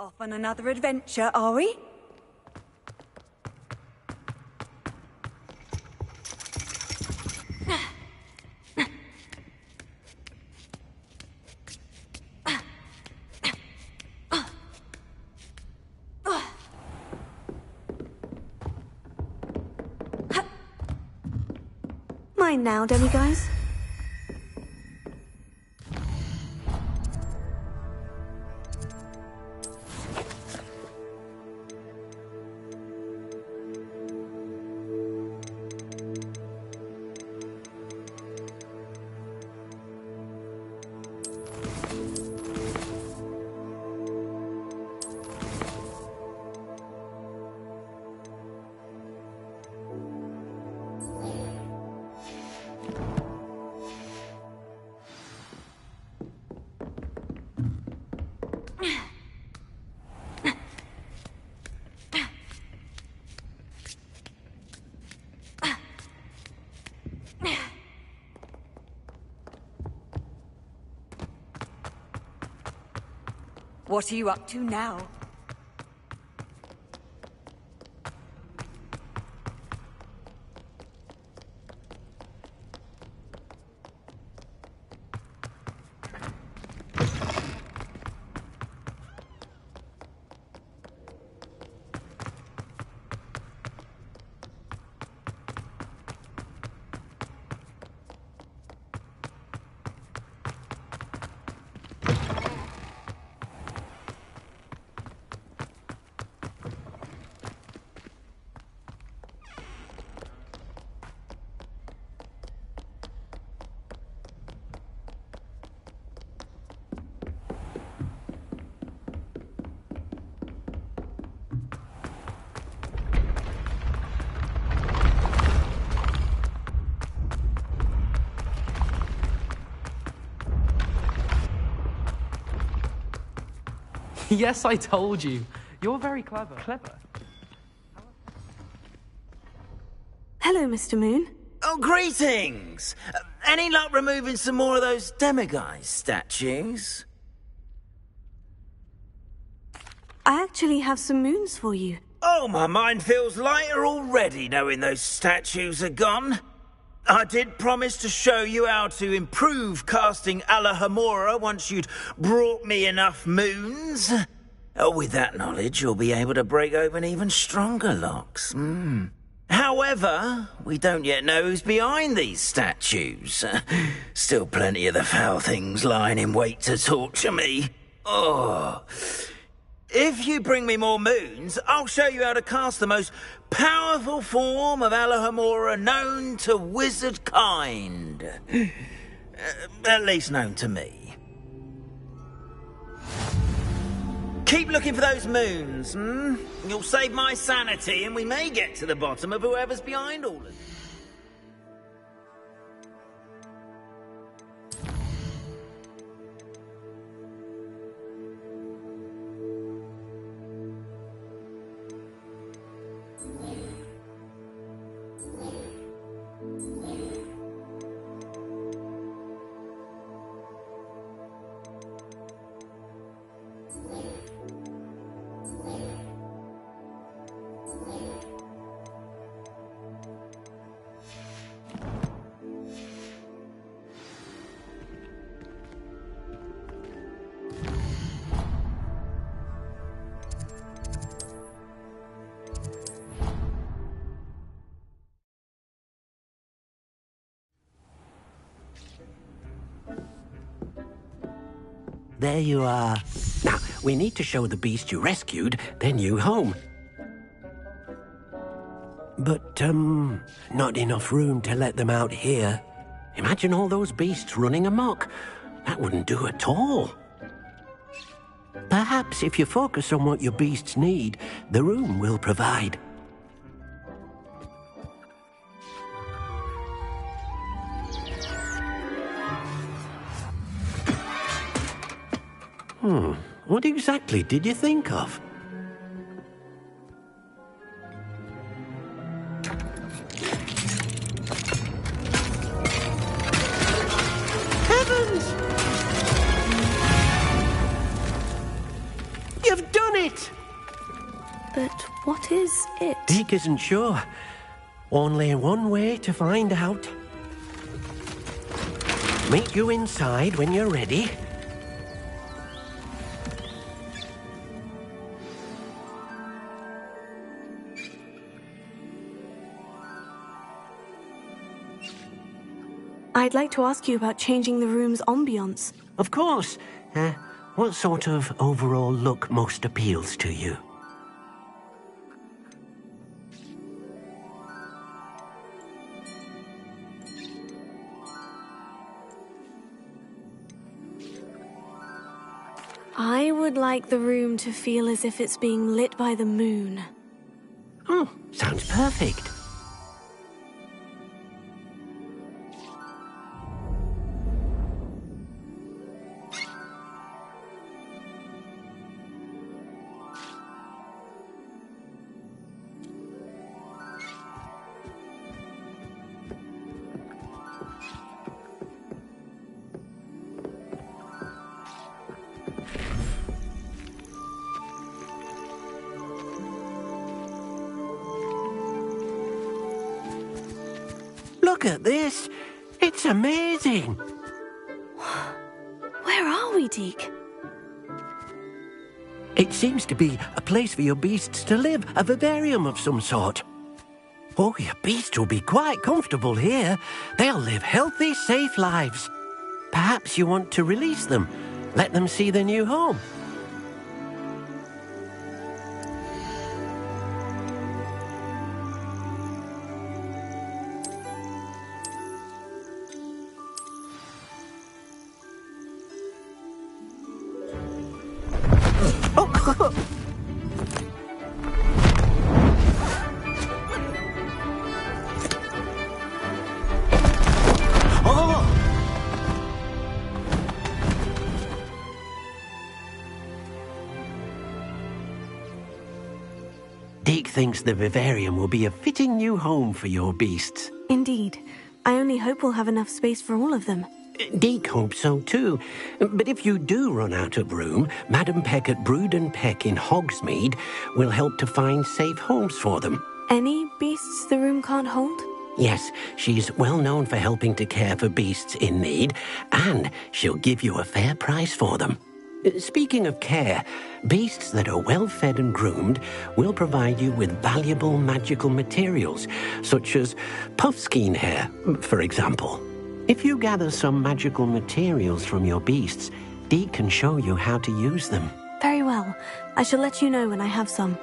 Off on another adventure, are we? Mine now, demiguise. What are you up to now? Yes, I told you. You're very clever. Hello, Mr. Moon. Oh, greetings! Any luck removing some more of those demiguise statues? I actually have some moons for you. Oh, my mind feels lighter already knowing those statues are gone. I did promise to show you how to improve casting Alohomora once you'd brought me enough moons. With that knowledge, you'll be able to break open even stronger locks. However, we don't yet know who's behind these statues. Still plenty of the foul things lying in wait to torture me. Oh... If you bring me more moons, I'll show you how to cast the most powerful form of Alohomora known to wizard kind. At least known to me. Keep looking for those moons, You'll save my sanity and we may get to the bottom of whoever's behind all of this. There you are. Now, we need to show the beast you rescued their new home. But, not enough room to let them out here. Imagine all those beasts running amok. That wouldn't do at all. Perhaps if you focus on what your beasts need, the room will provide. What exactly did you think of? Heavens! You've done it! But what is it? Deek isn't sure. Only one way to find out. Meet you inside when you're ready. I'd like to ask you about changing the room's ambiance. Of course. What sort of overall look most appeals to you? I would like the room to feel as if it's being lit by the moon. Oh, sounds perfect. Look at this. It's amazing. Where are we, Deke? It seems to be a place for your beasts to live, a vivarium of some sort. Oh, your beasts will be quite comfortable here. They'll live healthy, safe lives. Perhaps you want to release them, let them see their new home. Deke thinks the vivarium will be a fitting new home for your beasts. Indeed. I only hope we'll have enough space for all of them. Deke hopes so too. But if you do run out of room, Madam Peck at Brood and Peck in Hogsmeade will help to find safe homes for them. Any beasts the room can't hold? Yes, she's well known for helping to care for beasts in need, and she'll give you a fair price for them. Speaking of care, beasts that are well fed and groomed will provide you with valuable magical materials, such as puffskein hair, for example. If you gather some magical materials from your beasts, Deke can show you how to use them. Very well. I shall let you know when I have some.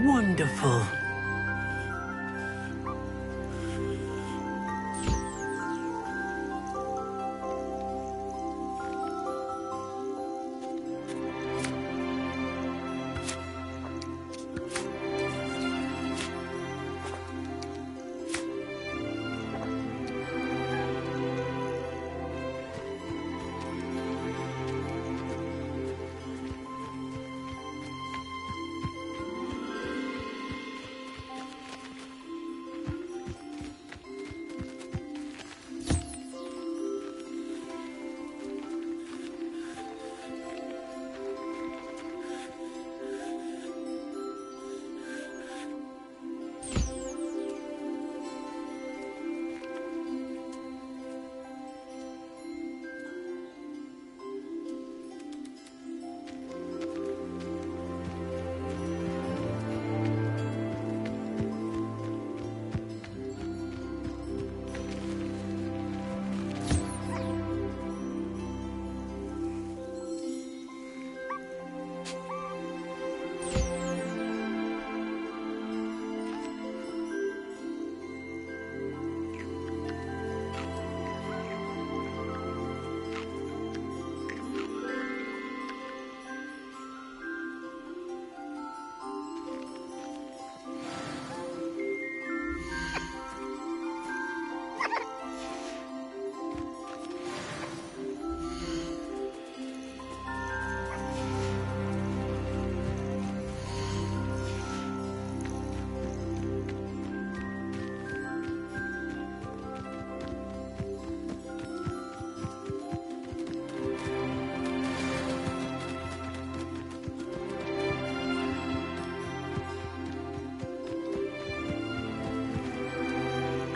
Wonderful.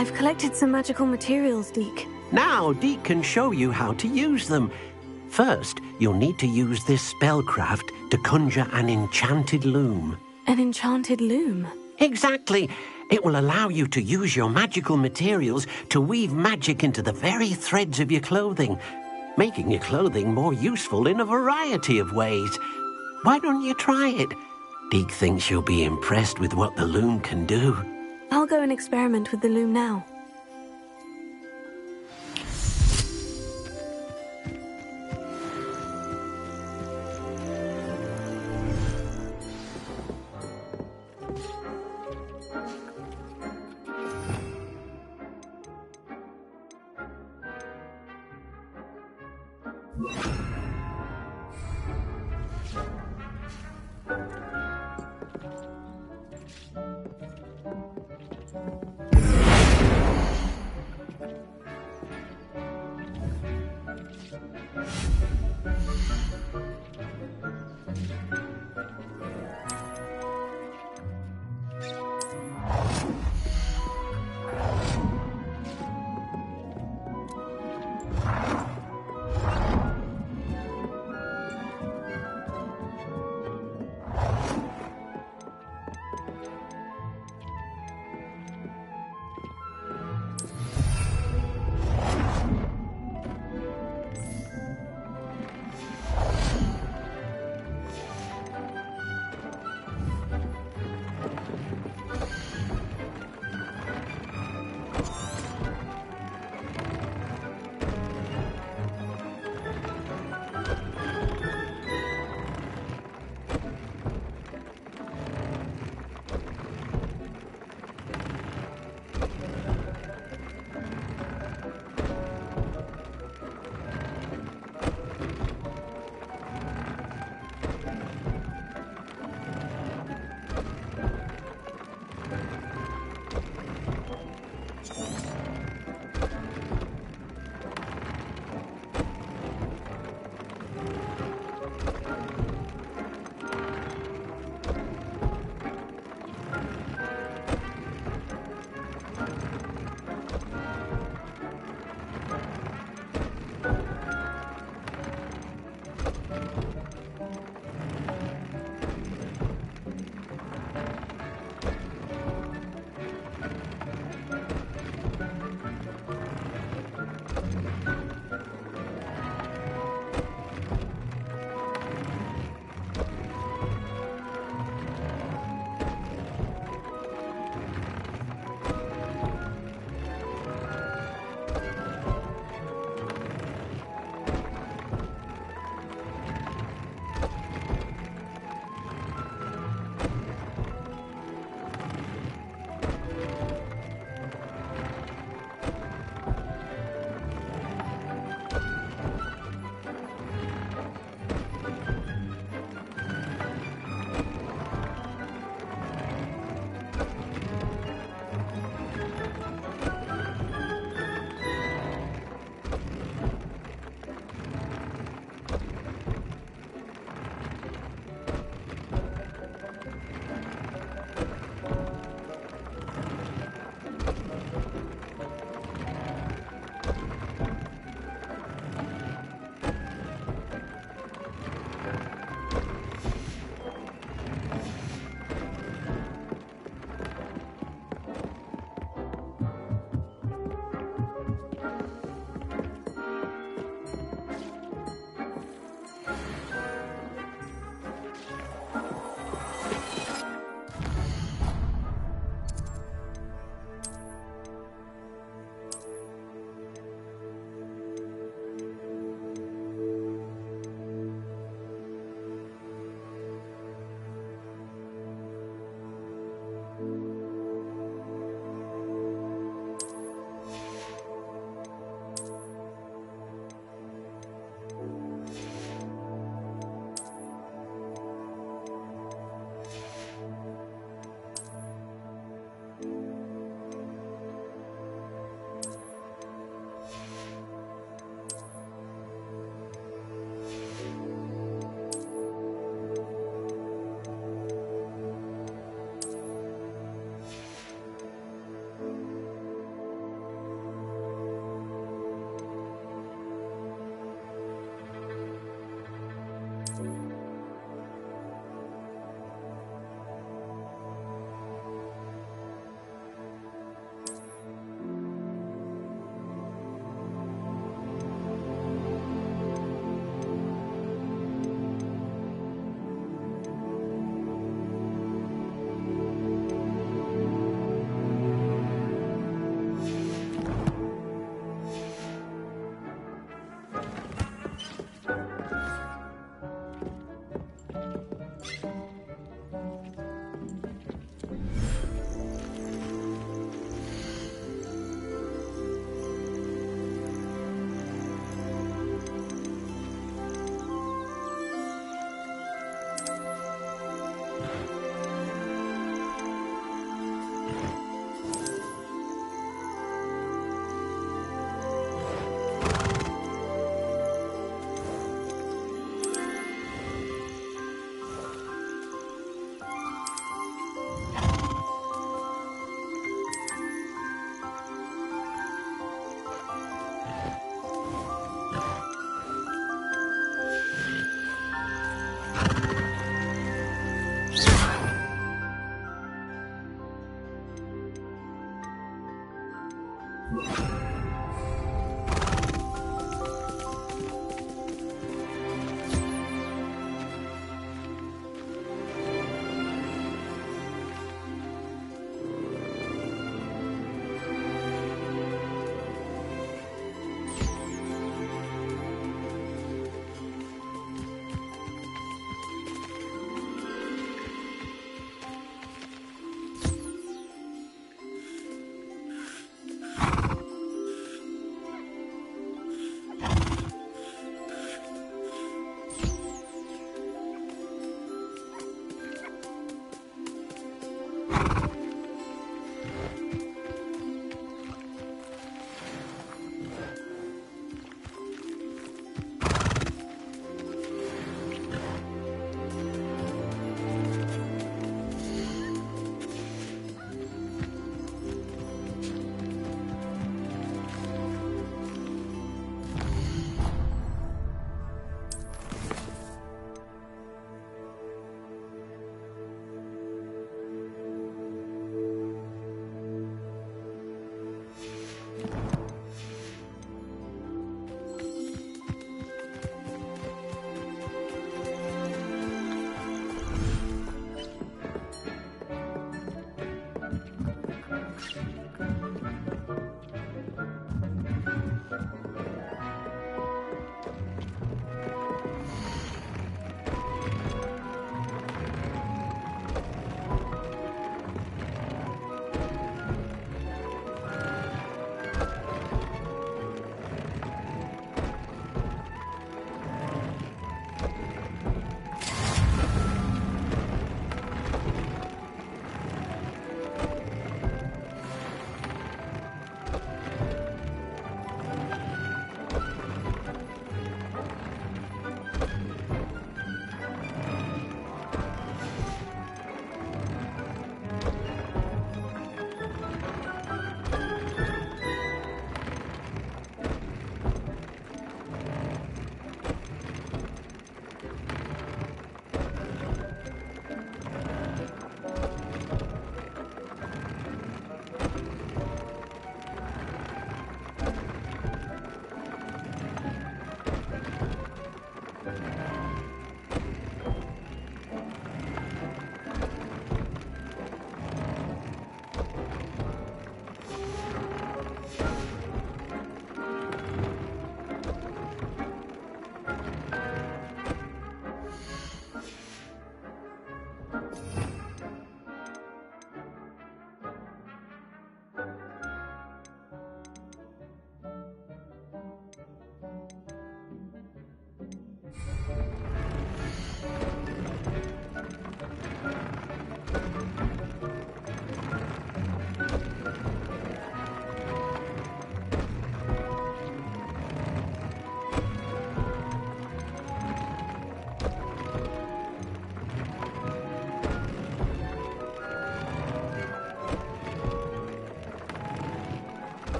I've collected some magical materials, Deke. Now, Deke can show you how to use them. First, you'll need to use this spellcraft to conjure an enchanted loom. An enchanted loom? Exactly. It will allow you to use your magical materials to weave magic into the very threads of your clothing, making your clothing more useful in a variety of ways. Why don't you try it? Deke thinks you'll be impressed with what the loom can do. I'll go and experiment with the loom now.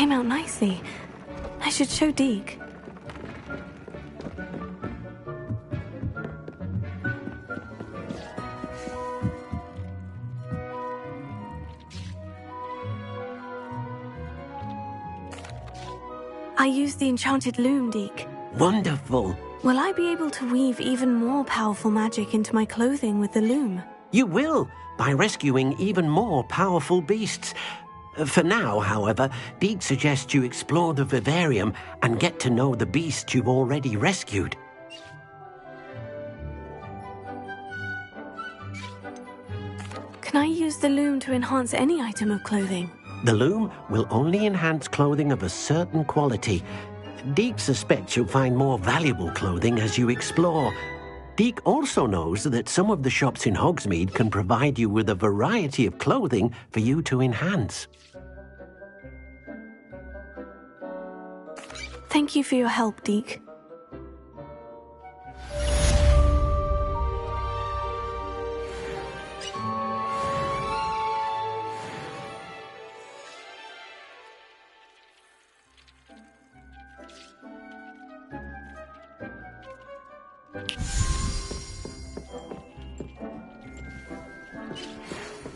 came out nicely. I should show Deke. I used the enchanted loom, Deke. Wonderful. Will I be able to weave even more powerful magic into my clothing with the loom? You will, by rescuing even more powerful beasts. For now, however, Deke suggests you explore the vivarium and get to know the beasts you've already rescued. Can I use the loom to enhance any item of clothing? The loom will only enhance clothing of a certain quality. Deke suspects you'll find more valuable clothing as you explore. Deke also knows that some of the shops in Hogsmeade can provide you with a variety of clothing for you to enhance. Thank you for your help, Deke.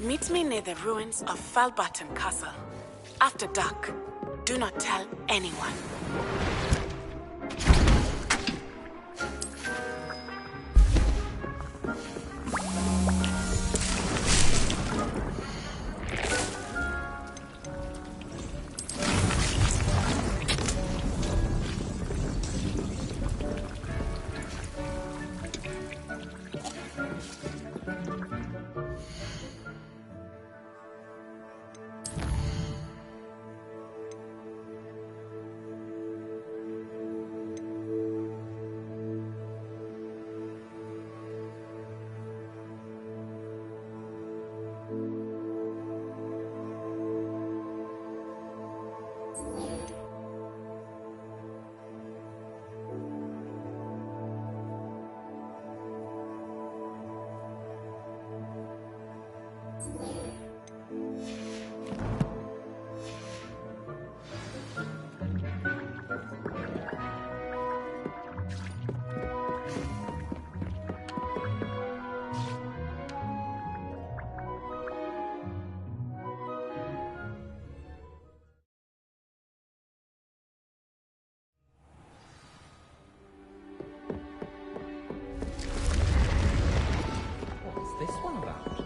Meet me near the ruins of Falbaton Castle. After dark, do not tell anyone. This one about?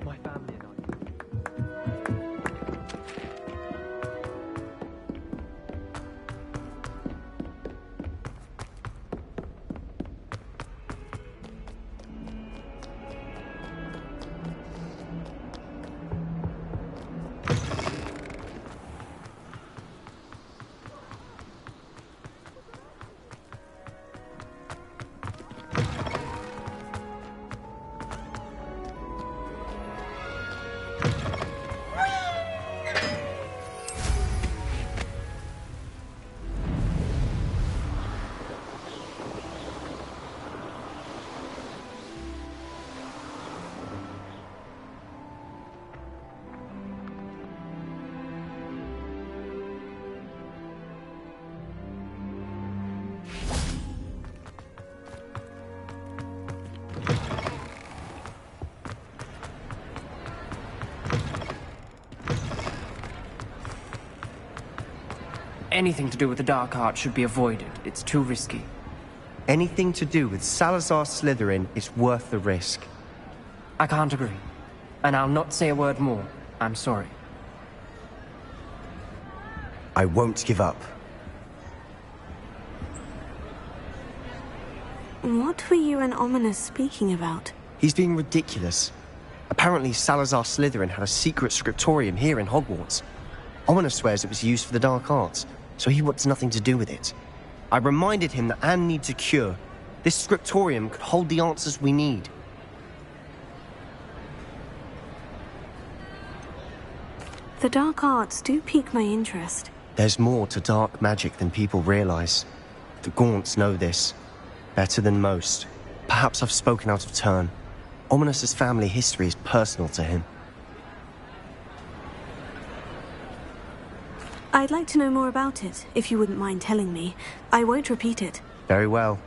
My family and I. Anything to do with the dark art should be avoided. It's too risky. Anything to do with Salazar Slytherin is worth the risk. I can't agree. And I'll not say a word more. I'm sorry. I won't give up. What were you and Ominous speaking about? He's being ridiculous. Apparently Salazar Slytherin had a secret scriptorium here in Hogwarts. Ominous swears it was used for the dark arts, so he wants nothing to do with it. I reminded him that Anne needs a cure. This scriptorium could hold the answers we need. The dark arts do pique my interest. There's more to dark magic than people realize. The Gaunts know this. Better than most. Perhaps I've spoken out of turn. Ominos's family history is personal to him. I'd like to know more about it, if you wouldn't mind telling me. I won't repeat it. Very well.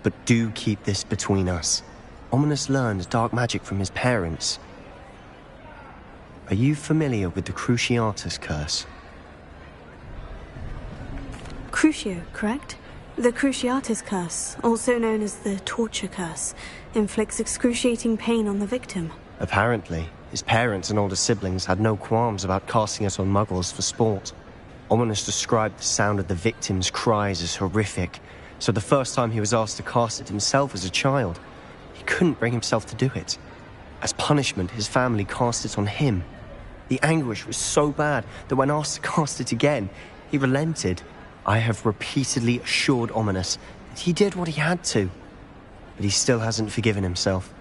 But do keep this between us. Ominos learned dark magic from his parents. Are you familiar with the Cruciatus curse? Crucio, correct? The Cruciatus curse, also known as the torture curse, inflicts excruciating pain on the victim. Apparently, his parents and older siblings had no qualms about casting it on muggles for sport. Ominos described the sound of the victim's cries as horrific, so the first time he was asked to cast it himself as a child, he couldn't bring himself to do it. As punishment, his family cast it on him. The anguish was so bad that when asked to cast it again, he relented. I have repeatedly assured Ominos that he did what he had to, but he still hasn't forgiven himself.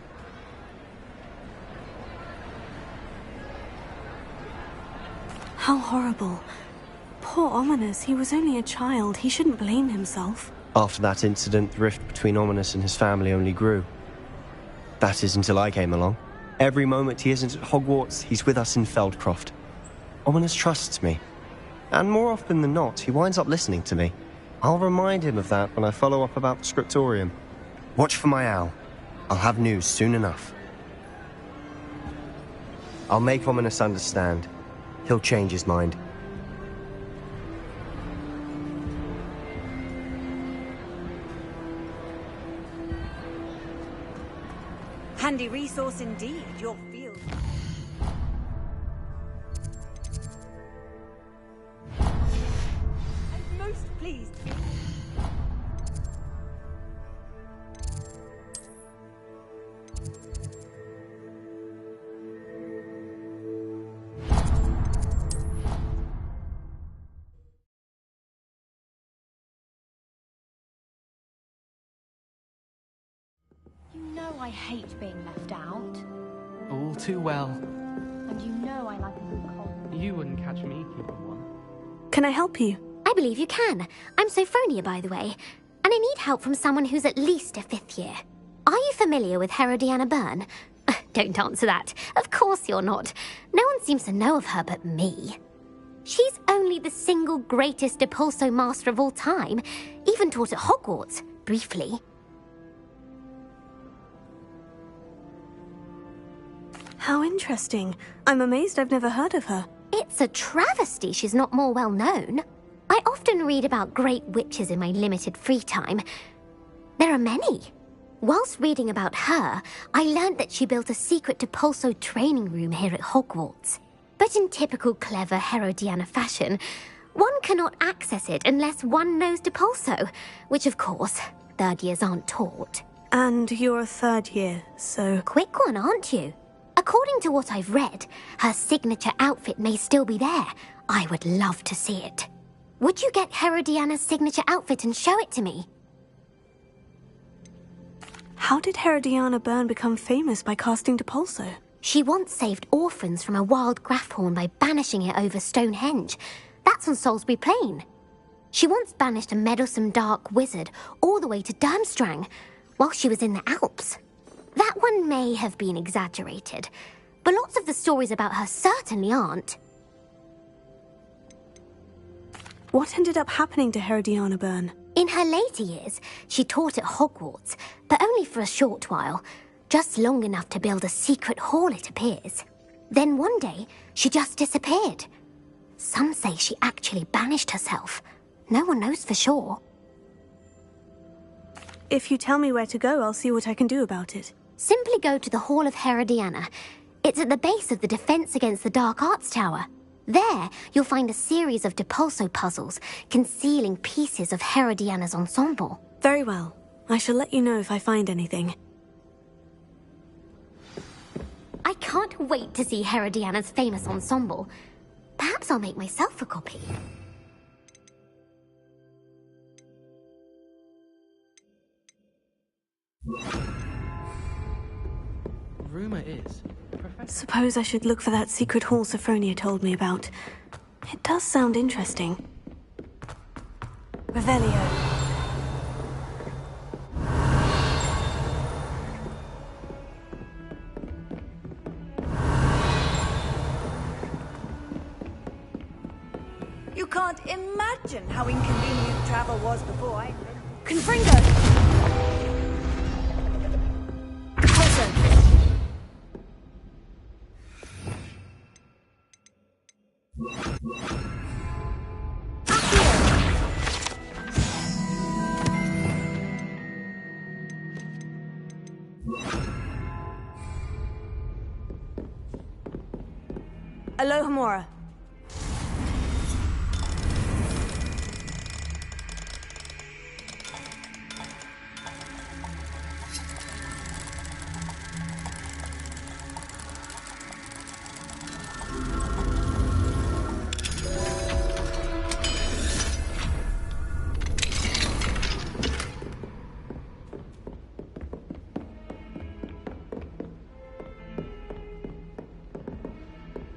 How horrible. Poor Ominos, he was only a child. He shouldn't blame himself. After that incident, the rift between Ominos and his family only grew. That is until I came along. Every moment he isn't at Hogwarts, he's with us in Feldcroft. Ominos trusts me. And more often than not, he winds up listening to me. I'll remind him of that when I follow up about the scriptorium. Watch for my owl. I'll have news soon enough. I'll make Ominos understand. He'll change his mind. Handy resource indeed, your field. I'm most pleased. You know I hate being left out. All too well. And you know I like a good cold. You wouldn't catch me keeping one. Can I help you? I believe you can. I'm Sophronia, by the way. And I need help from someone who's at least a 5th year. Are you familiar with Herodiana Byrne? Don't answer that. Of course you're not. No one seems to know of her but me. She's only the single greatest Depulso master of all time. Even taught at Hogwarts, briefly. How interesting. I'm amazed I've never heard of her. It's a travesty she's not more well known. I often read about great witches in my limited free time. There are many. Whilst reading about her, I learned that she built a secret Depulso training room here at Hogwarts. But in typical clever Herodiana fashion, one cannot access it unless one knows Depulso, which of course, 3rd years aren't taught. And you're a 3rd year, so... Quick one, aren't you? According to what I've read, her signature outfit may still be there. I would love to see it. Would you get Herodiana's signature outfit and show it to me? How did Herodiana Byrne become famous by casting Depulso? She once saved orphans from a wild Grafhorn by banishing it over Stonehenge. That's on Salisbury Plain. She once banished a meddlesome dark wizard all the way to Durmstrang while she was in the Alps. That one may have been exaggerated, but lots of the stories about her certainly aren't. What ended up happening to Herodiana Byrne? In her later years, she taught at Hogwarts, but only for a short while, just long enough to build a secret hall, it appears. Then one day, she just disappeared. Some say she actually banished herself. No one knows for sure. If you tell me where to go, I'll see what I can do about it. Simply go to the Hall of Herodiana. It's at the base of the Defense Against the Dark Arts Tower. There, you'll find a series of Depulso puzzles concealing pieces of Herodiana's ensemble. Very well. I shall let you know if I find anything. I can't wait to see Herodiana's famous ensemble. Perhaps I'll make myself a copy. Rumor is... Suppose I should look for that secret hall Sophronia told me about. It does sound interesting. Revelio. can't imagine how inconvenient travel was before I... Confringo! Alohomora.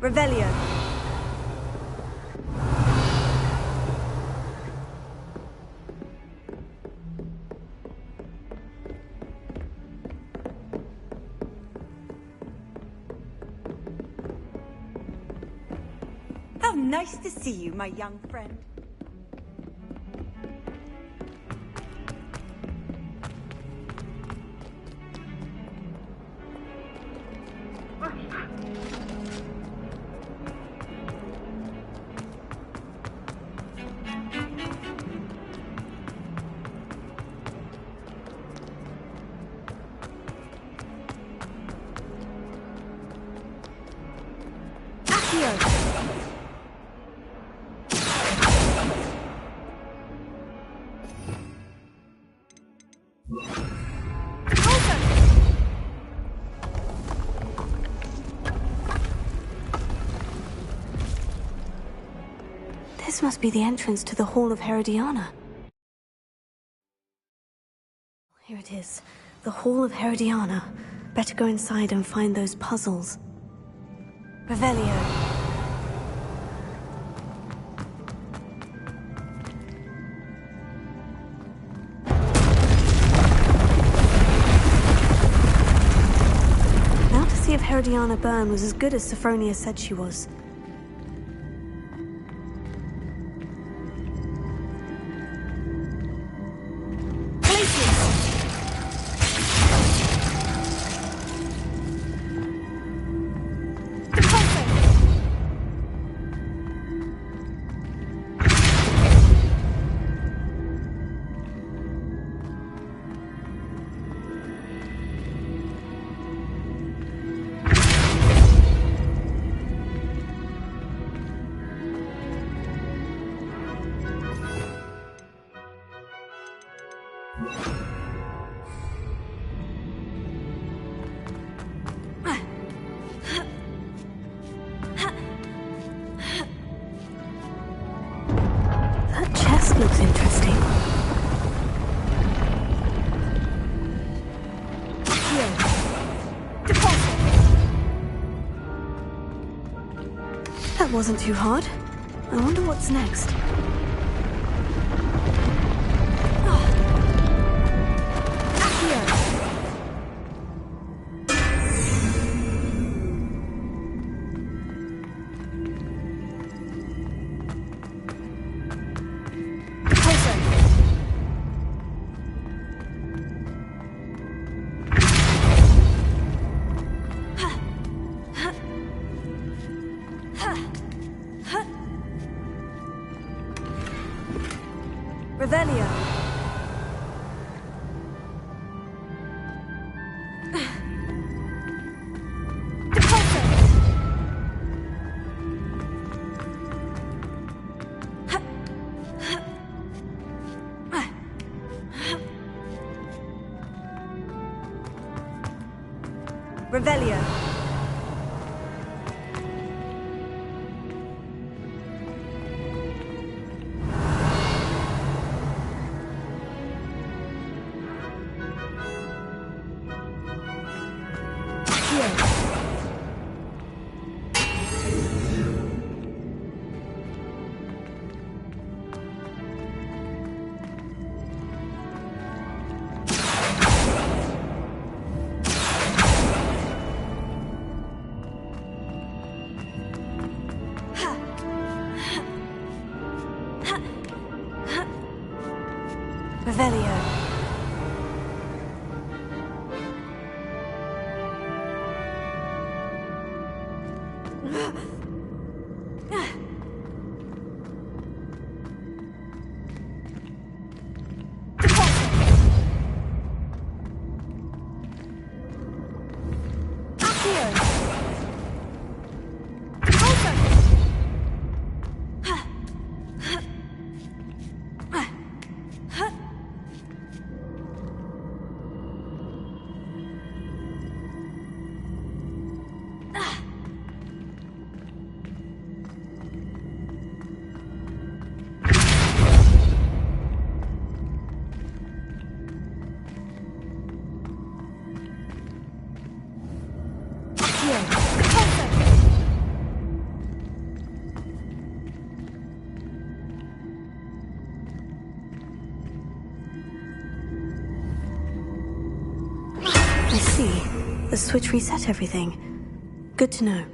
Revelio. How nice to see you, my young friend. This must be the entrance to the Hall of Herodiana. Here it is. The Hall of Herodiana. Better go inside and find those puzzles. Revelio. Now to see if Herodiana Byrne was as good as Sophronia said she was. Looks interesting. Here. Deposit. That wasn't too hard. I wonder what's next. Revelio. Revelio. I see. The switch reset everything. Good to know.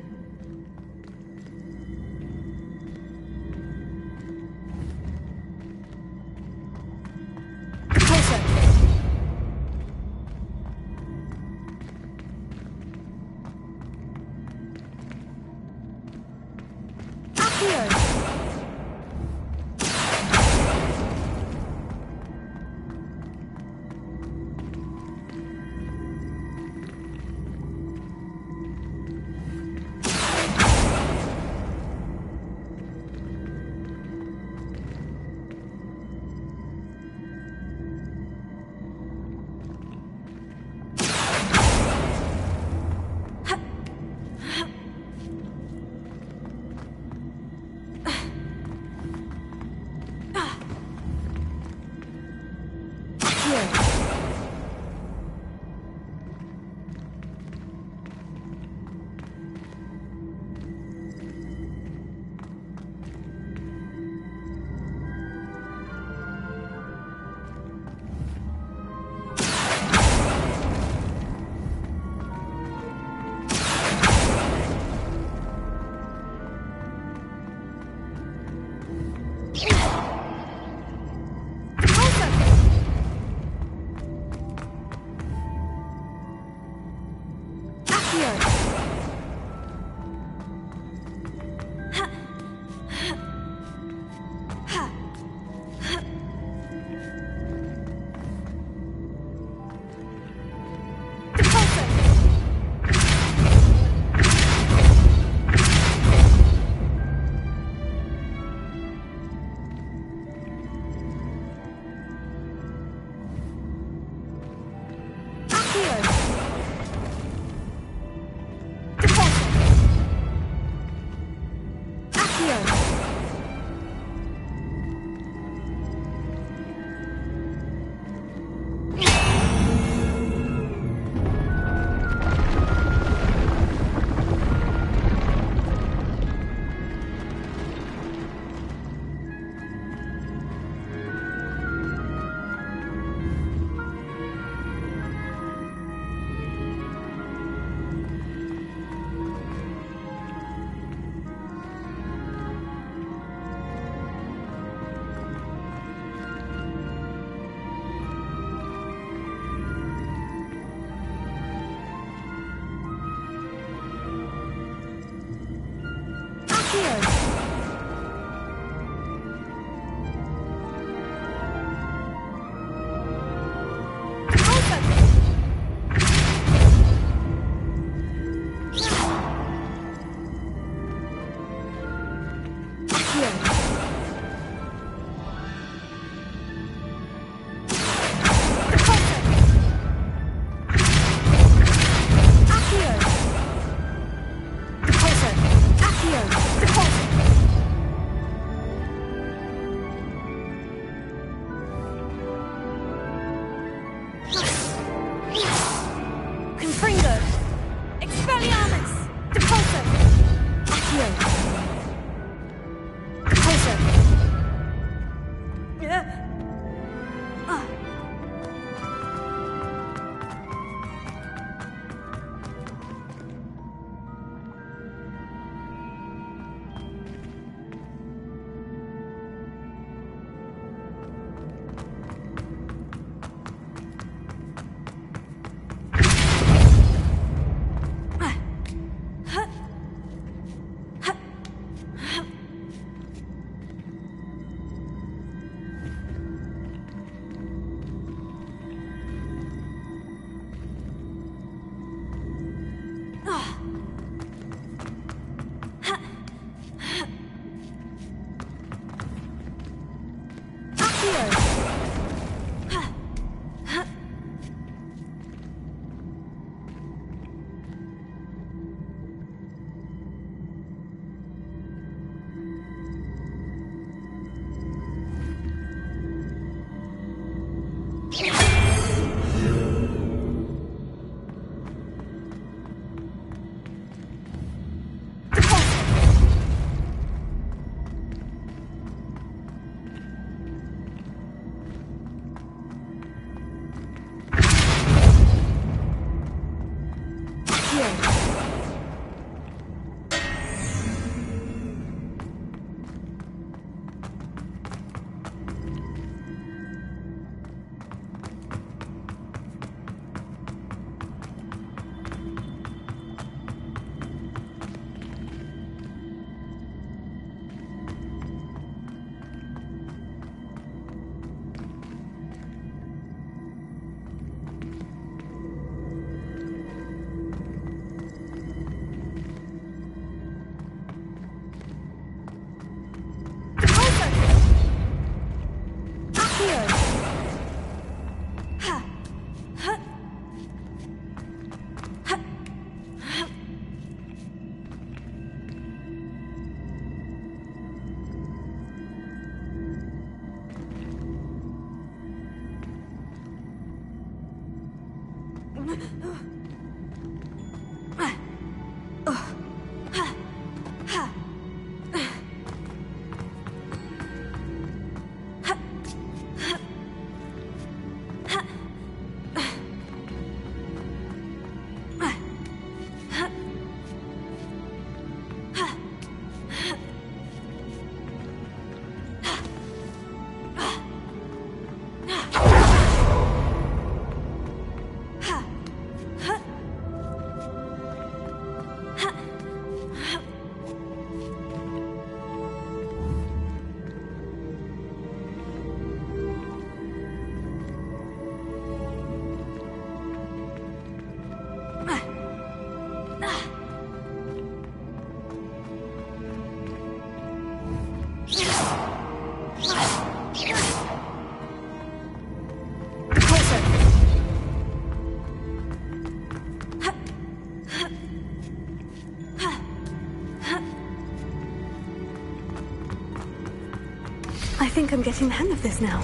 I think I'm getting the hang of this now.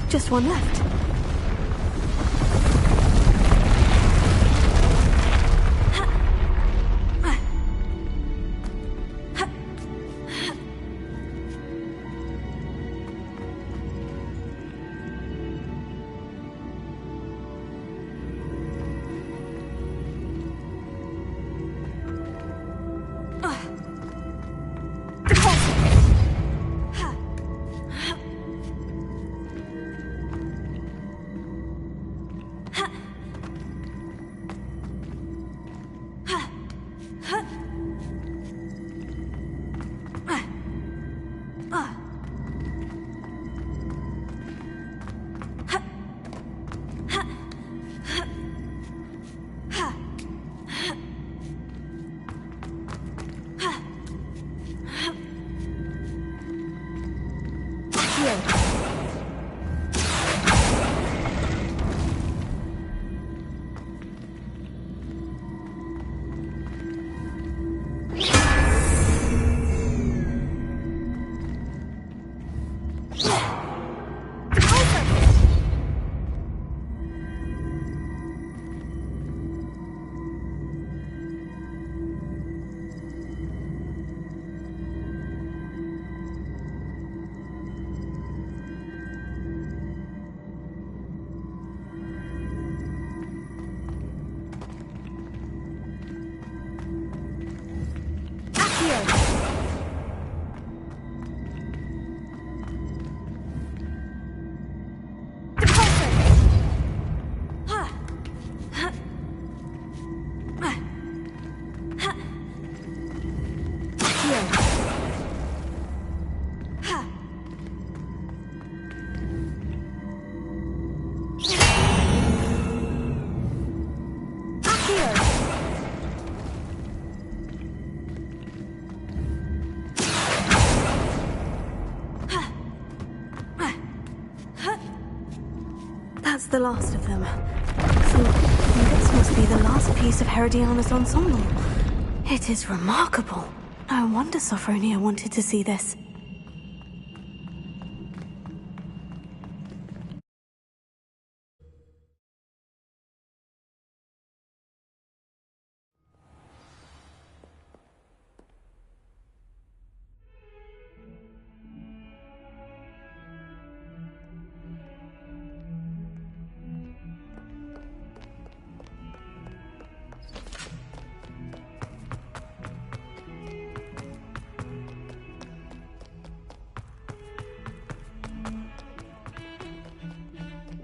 Just one left. That's the last of them. So this must be the last piece of Herodiana's ensemble. It is remarkable. No wonder Sophronia wanted to see this.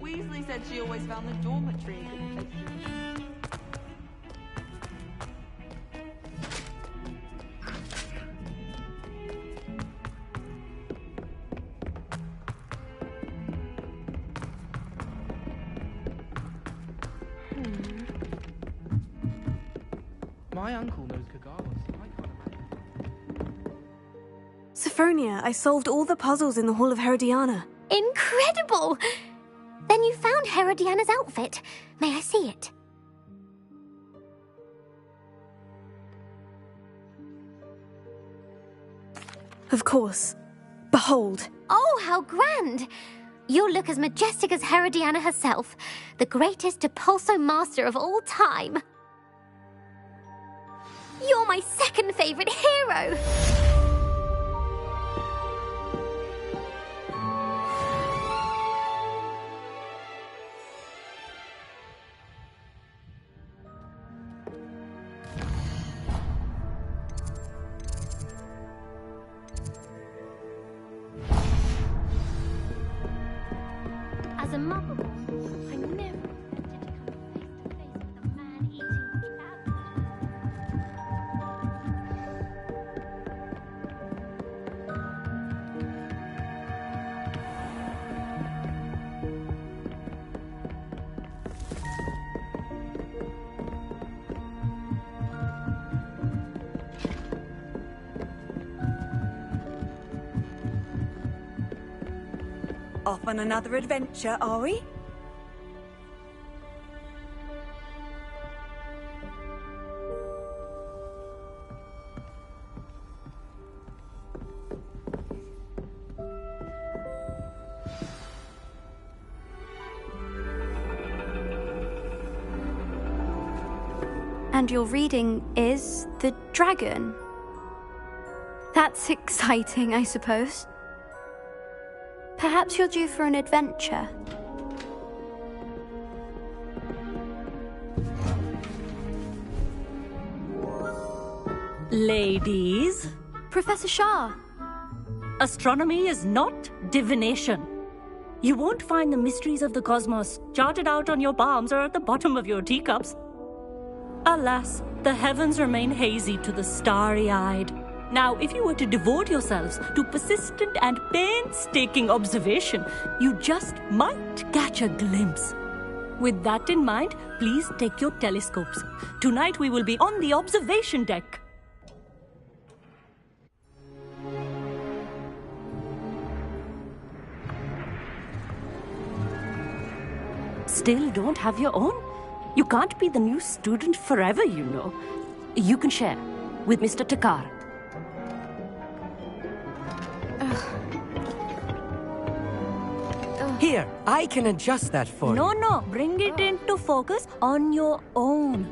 Weasley said she always found the dormitory a good place to read. My uncle knows Kagawa, so I can't imagine. Sophronia, I solved all the puzzles in the Hall of Herodiana. Incredible! Then you found Herodiana's outfit. May I see it? Of course. Behold. Oh, how grand! You'll look as majestic as Herodiana herself, the greatest Depulso master of all time. You're my second favourite hero! As a mother, I never expected to come face to face with a man-eating cat. Off on another adventure, are we? And your reading is the dragon. That's exciting, I suppose. Perhaps you're due for an adventure. Ladies. Professor Shah. Astronomy is not divination. You won't find the mysteries of the cosmos charted out on your palms or at the bottom of your teacups. Alas, the heavens remain hazy to the starry-eyed. Now, if you were to devote yourselves to persistent and painstaking observation, you just might catch a glimpse. With that in mind, please take your telescopes. Tonight we will be on the observation deck. Still don't have your own? You can't be the new student forever, you know. You can share with Mr. Takar. Here, I can adjust that for you. No, bring it into focus on your own.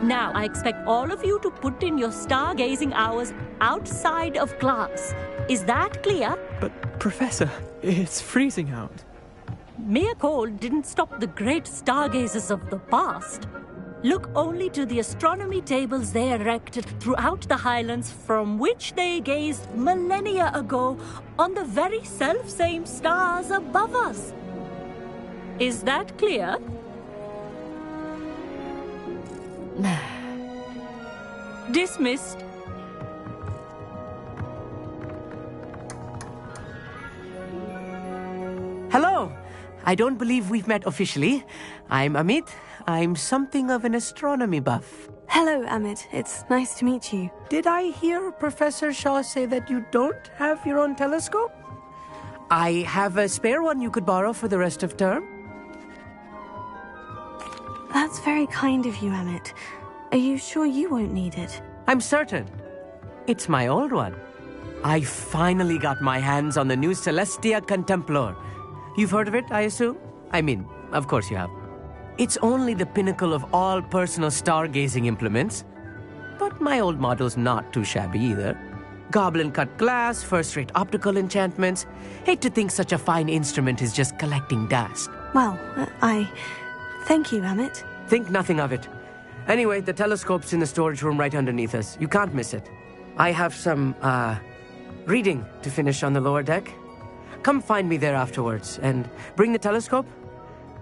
Now, I expect all of you to put in your stargazing hours outside of class. Is that clear? But, Professor, it's freezing out. Mere cold didn't stop the great stargazers of the past. Look only to the astronomy tables they erected throughout the highlands from which they gazed millennia ago on the very self-same stars above us. Is that clear? Dismissed. Hello. I don't believe we've met officially. I'm Amit. I'm something of an astronomy buff. Hello, Amit. It's nice to meet you. Did I hear Professor Shaw say that you don't have your own telescope? I have a spare one you could borrow for the rest of term. That's very kind of you, Amit. Are you sure you won't need it? I'm certain. It's my old one. I finally got my hands on the new Celestia Contemplar. You've heard of it, I assume? I mean, of course you have. It's only the pinnacle of all personal stargazing implements. But my old model's not too shabby either. Goblin-cut glass, first-rate optical enchantments. Hate to think such a fine instrument is just collecting dust. Well, thank you, Amit. Think nothing of it. Anyway, the telescope's in the storage room right underneath us. You can't miss it. I have some, reading to finish on the lower deck. Come find me there afterwards, and bring the telescope.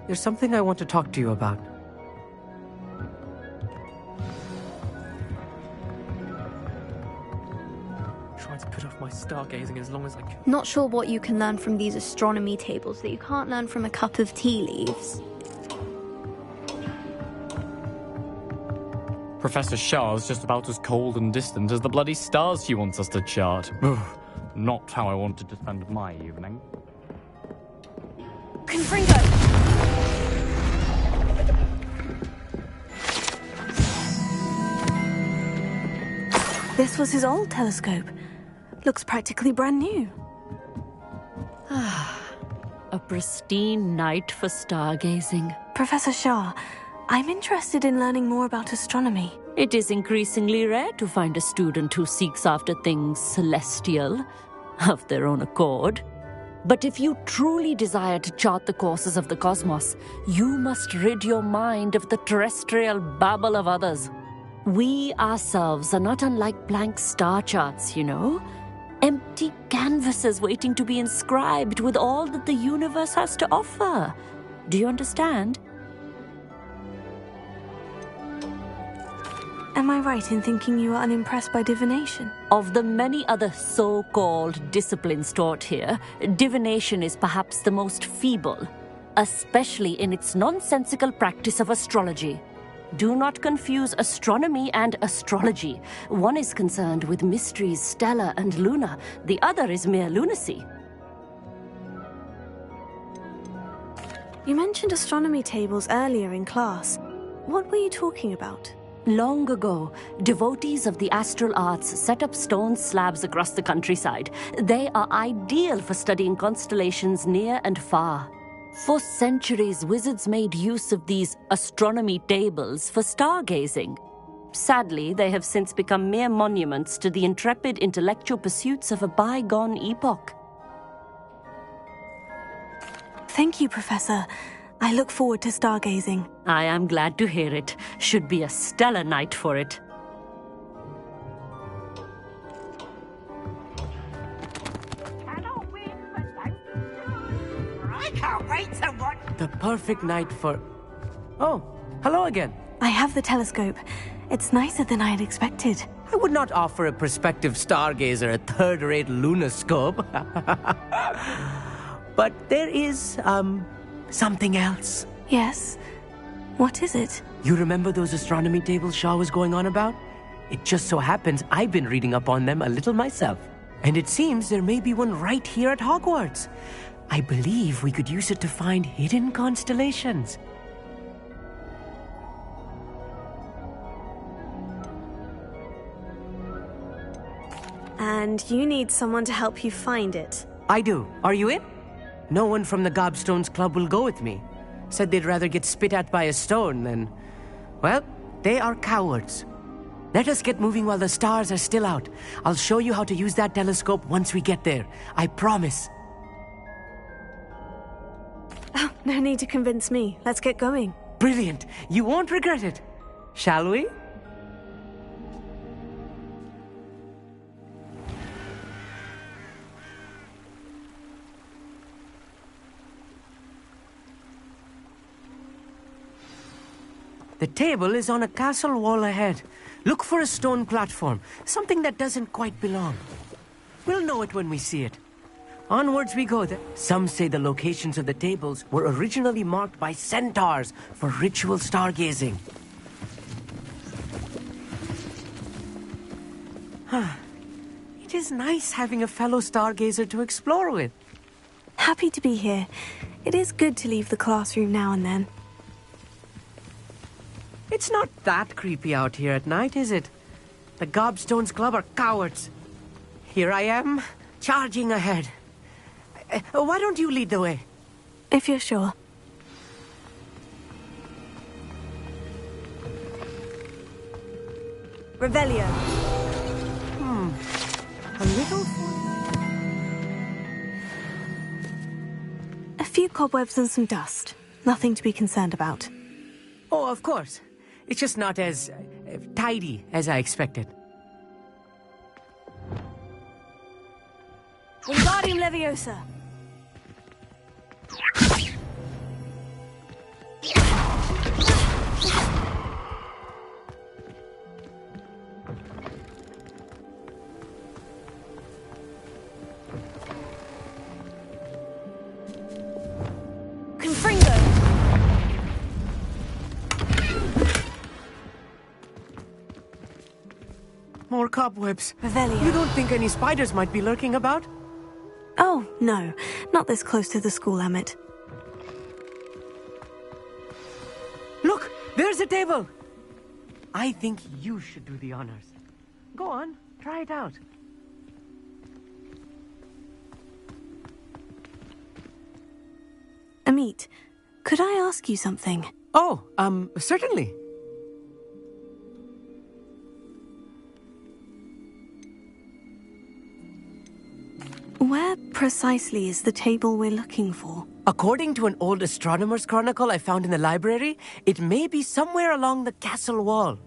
There's something I want to talk to you about. Trying to put off my stargazing as long as I can. Not sure what you can learn from these astronomy tables that you can't learn from a cup of tea leaves. Professor Shah's just about as cold and distant as the bloody stars she wants us to chart. Not how I wanted to spend my evening. Confringo! This was his old telescope. Looks practically brand new. A pristine night for stargazing. Professor Shah, I'm interested in learning more about astronomy. It is increasingly rare to find a student who seeks after things celestial, of their own accord. But if you truly desire to chart the courses of the cosmos, you must rid your mind of the terrestrial babble of others. We ourselves are not unlike blank star charts, you know. Empty canvases waiting to be inscribed with all that the universe has to offer. Do you understand? Am I right in thinking you are unimpressed by divination? Of the many other so-called disciplines taught here, divination is perhaps the most feeble, especially in its nonsensical practice of astrology. Do not confuse astronomy and astrology. One is concerned with mysteries stellar and lunar. The other is mere lunacy. You mentioned astronomy tables earlier in class. What were you talking about? Long ago, devotees of the astral arts set up stone slabs across the countryside. They are ideal for studying constellations near and far. For centuries, wizards made use of these astronomy tables for stargazing. Sadly, they have since become mere monuments to the intrepid intellectual pursuits of a bygone epoch. Thank you, Professor. I look forward to stargazing. I am glad to hear it. Should be a stellar night for it. I can't wait to watch. The perfect night for... Oh, hello again. I have the telescope. It's nicer than I had expected. I would not offer a prospective stargazer a third-rate lunoscope. But there is, something else. Yes? What is it? You remember those astronomy tables Shaw was going on about? It just so happens I've been reading up on them a little myself. And it seems there may be one right here at Hogwarts. I believe we could use it to find hidden constellations. And you need someone to help you find it. I do. Are you in? No one from the Gobstones Club will go with me. Said they'd rather get spit at by a stone than... Well, they are cowards. Let us get moving while the stars are still out. I'll show you how to use that telescope once we get there. I promise. Oh, no need to convince me. Let's get going. Brilliant. You won't regret it. Shall we? The table is on a castle wall ahead. Look for a stone platform, something that doesn't quite belong. We'll know it when we see it. Onwards we go then. Some say the locations of the tables were originally marked by centaurs for ritual stargazing. It is nice having a fellow stargazer to explore with. Happy to be here. It is good to leave the classroom now and then. It's not that creepy out here at night, is it? The Gobstones Club are cowards. Here I am, charging ahead. Why don't you lead the way? If you're sure. Revelio. A little... A few cobwebs and some dust. Nothing to be concerned about. Oh, of course. It's just not as tidy as I expected. Wingardium Leviosa. Confringo. More cobwebs. Revelio. You don't think any spiders might be lurking about? Oh, no. Not this close to the school, Emmett. a table. I think you should do the honors. Go on, try it out. Amit, could I ask you something? Oh, certainly. Where precisely is the table we're looking for? According to an old astronomer's chronicle I found in the library, it may be somewhere along the castle wall.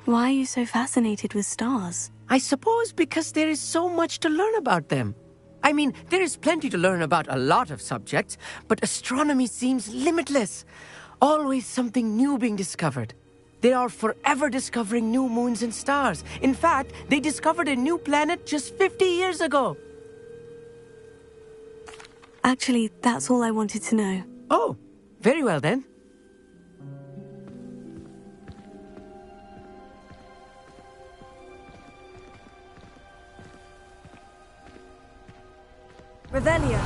Why are you so fascinated with stars? I suppose because there is so much to learn about them. I mean, there is plenty to learn about a lot of subjects, but astronomy seems limitless. Always something new being discovered. They are forever discovering new moons and stars. In fact, they discovered a new planet just 50 years ago. Actually, that's all I wanted to know. Oh, very well then. Revelia.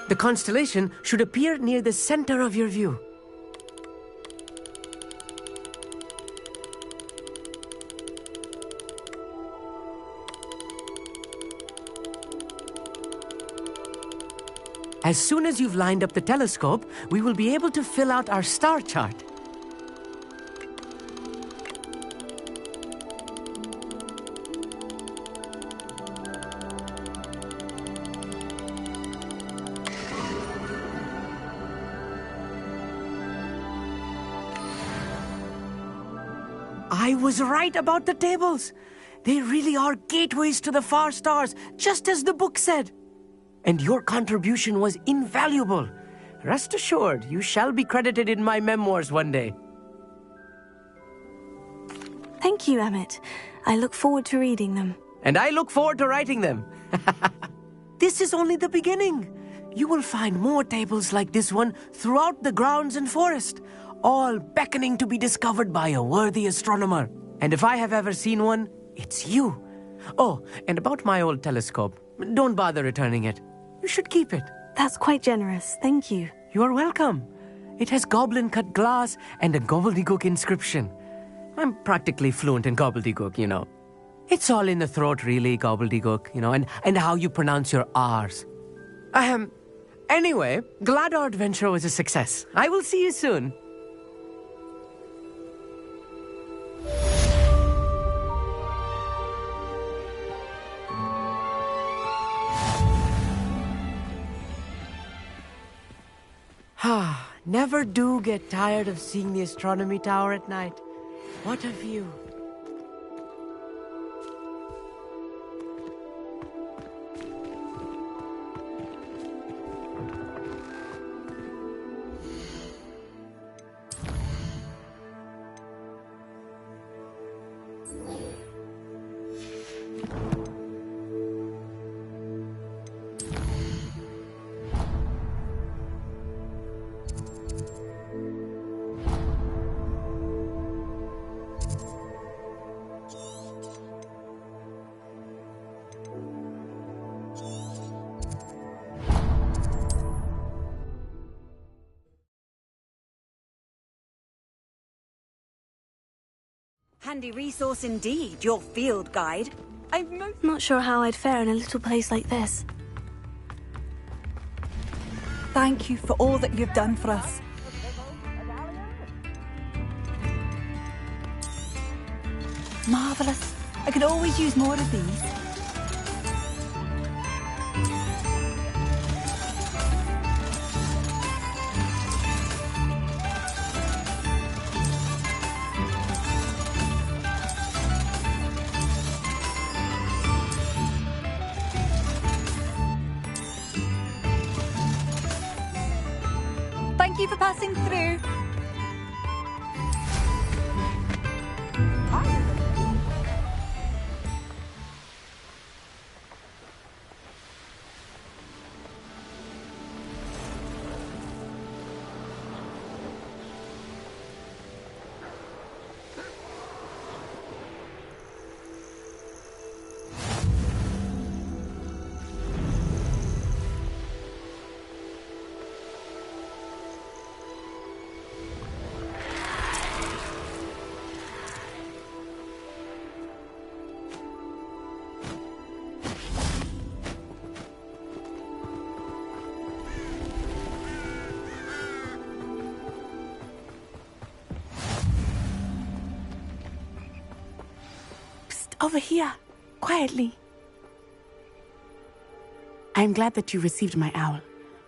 The constellation should appear near the center of your view. As soon as you've lined up the telescope, we will be able to fill out our star chart. I was right about the tables. They really are gateways to the far stars, just as the book said. And your contribution was invaluable. Rest assured, you shall be credited in my memoirs one day. Thank you, Amit. I look forward to reading them. And I look forward to writing them. This is only the beginning. You will find more tables like this one throughout the grounds and forest, all beckoning to be discovered by a worthy astronomer. And if I have ever seen one, it's you. Oh, and about my old telescope, don't bother returning it. You should keep it. That's quite generous, thank you. You are welcome. It has goblin-cut glass and a gobbledygook inscription. I'm practically fluent in gobbledygook, you know. It's all in the throat, really, gobbledygook, you know, and how you pronounce your R's. Anyway, glad our adventure was a success. I will see you soon. Never do get tired of seeing the astronomy tower at night. What a view. Handy resource indeed, your field guide. I'm not sure how I'd fare in a little place like this. Thank you for all that you've done for us. Marvellous. I could always use more of these. Thank you for passing through. Over here, quietly. I'm glad that you received my owl.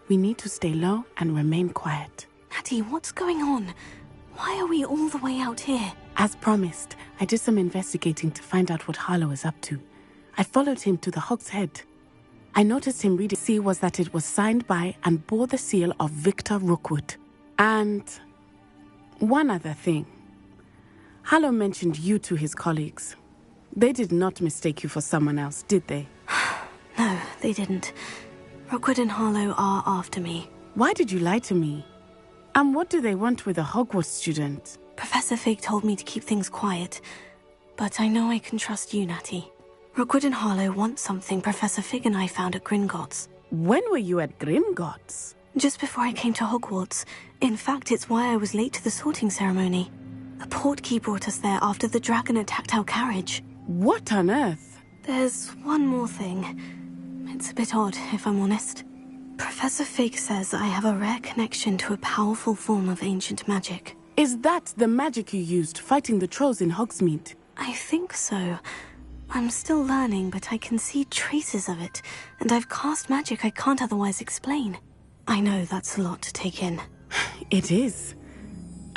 We need to stay low and remain quiet. Natty, what's going on? Why are we all the way out here? As promised, I did some investigating to find out what Harlow is up to. I followed him to the Hog's Head. I noticed him reading the seal was that it was signed by and bore the seal of Victor Rookwood. And one other thing. Harlow mentioned you to his colleagues. They did not mistake you for someone else, did they? No, they didn't. Rookwood and Harlow are after me. Why did you lie to me? And what do they want with a Hogwarts student? Professor Fig told me to keep things quiet, but I know I can trust you, Natty. Rookwood and Harlow want something Professor Fig and I found at Gringotts. When were you at Gringotts? Just before I came to Hogwarts. In fact, it's why I was late to the sorting ceremony. The portkey brought us there after the dragon attacked our carriage. What on earth? There's one more thing. It's a bit odd, if I'm honest. Professor Fig says I have a rare connection to a powerful form of ancient magic. Is that the magic you used fighting the trolls in Hogsmeade? I think so. I'm still learning, but I can see traces of it, and I've cast magic I can't otherwise explain. I know that's a lot to take in. It is.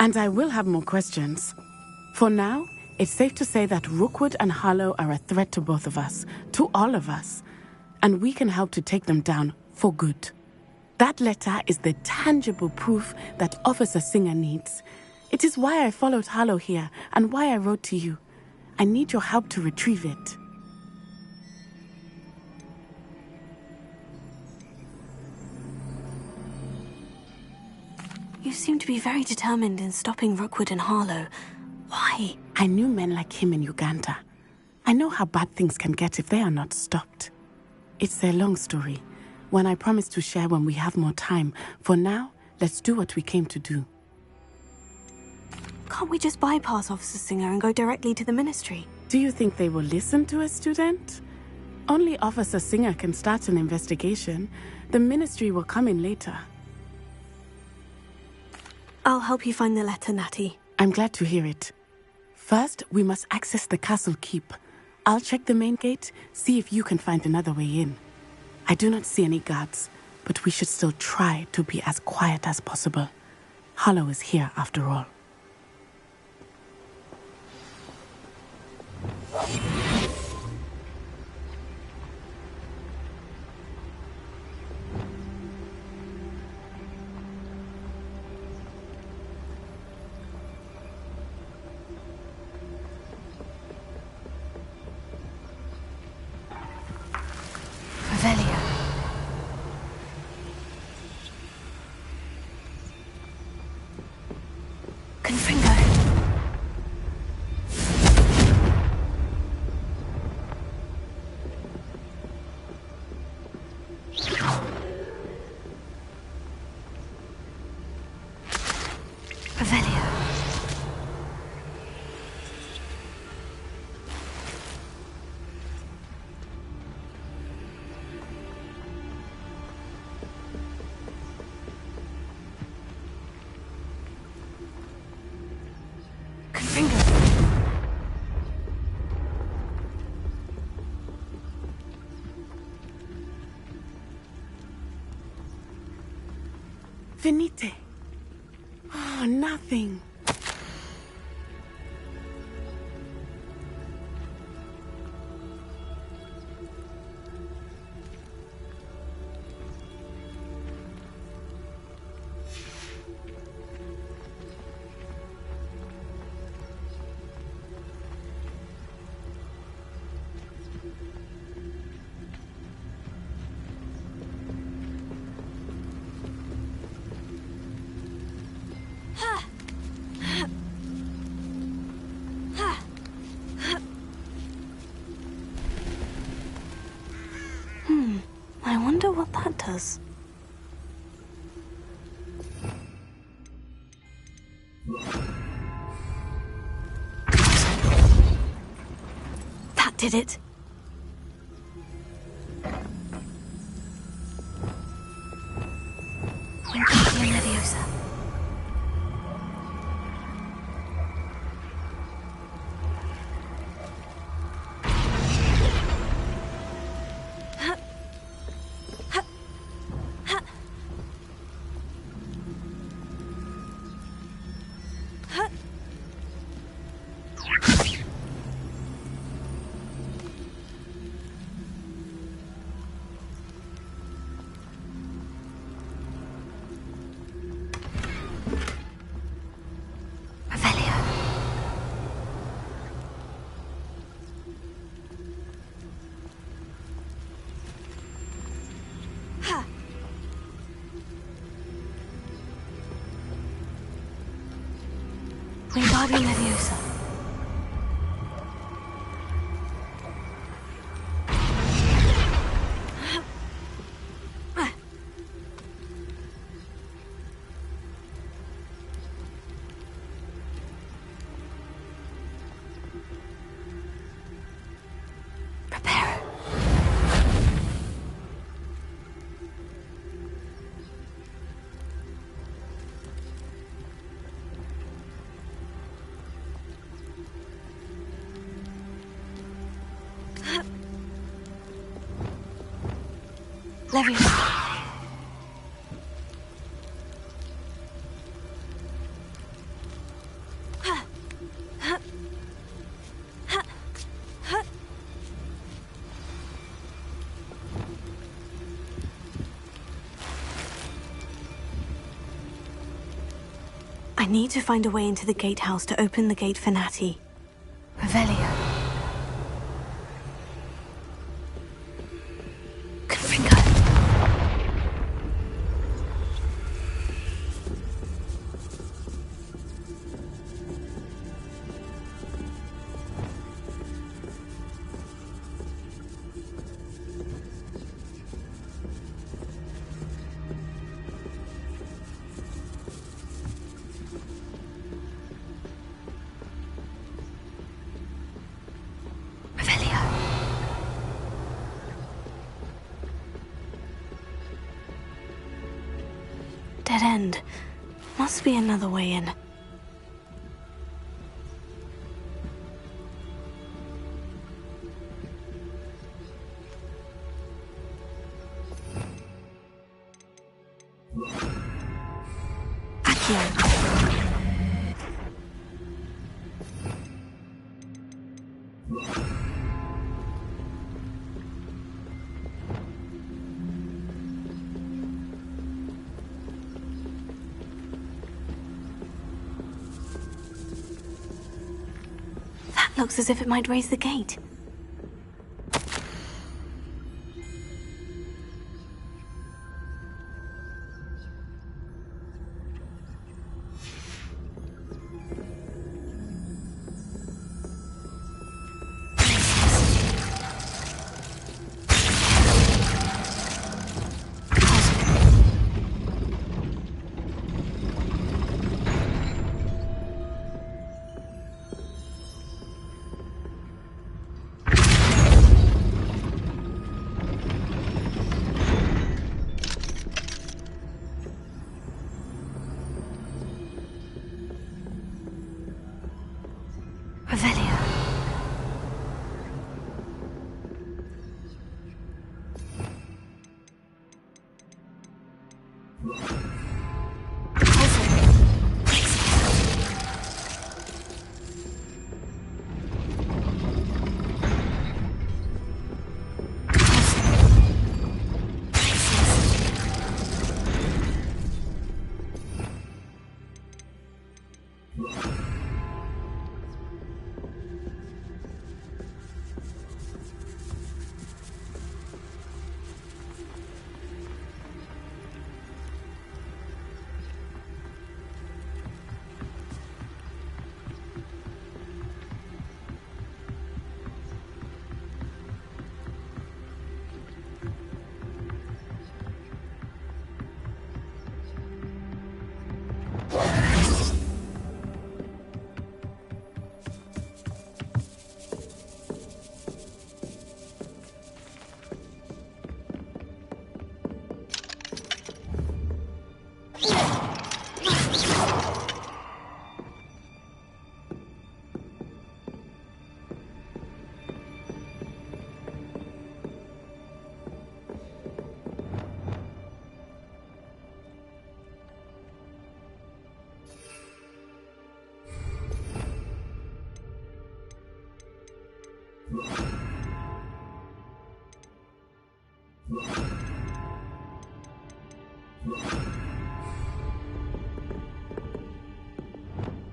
And I will have more questions. For now, it's safe to say that Rookwood and Harlow are a threat to both of us, to all of us, and we can help to take them down for good. That letter is the tangible proof that Officer Singer needs. It is why I followed Harlow here and why I wrote to you. I need your help to retrieve it. You seem to be very determined in stopping Rookwood and Harlow. Why? I knew men like him in Uganda. I know how bad things can get if they are not stopped. It's a long story, one I promise to share when we have more time. For now, let's do what we came to do. Can't we just bypass Officer Singer and go directly to the Ministry? Do you think they will listen to a student? Only Officer Singer can start an investigation. The Ministry will come in later. I'll help you find the letter, Natty. I'm glad to hear it. First, we must access the castle keep. I'll check the main gate, see if you can find another way in. I do not see any guards, but we should still try to be as quiet as possible. Harlow is here after all. Venite. Oh, nothing. I wonder what that does. That did it. Wingardium Leviosa. Wingardium Leviosa. Leviosa. I need to find a way into the gatehouse to open the gate for Natty. Revelio. Dead end. Must be another way in. Looks as if it might raise the gate.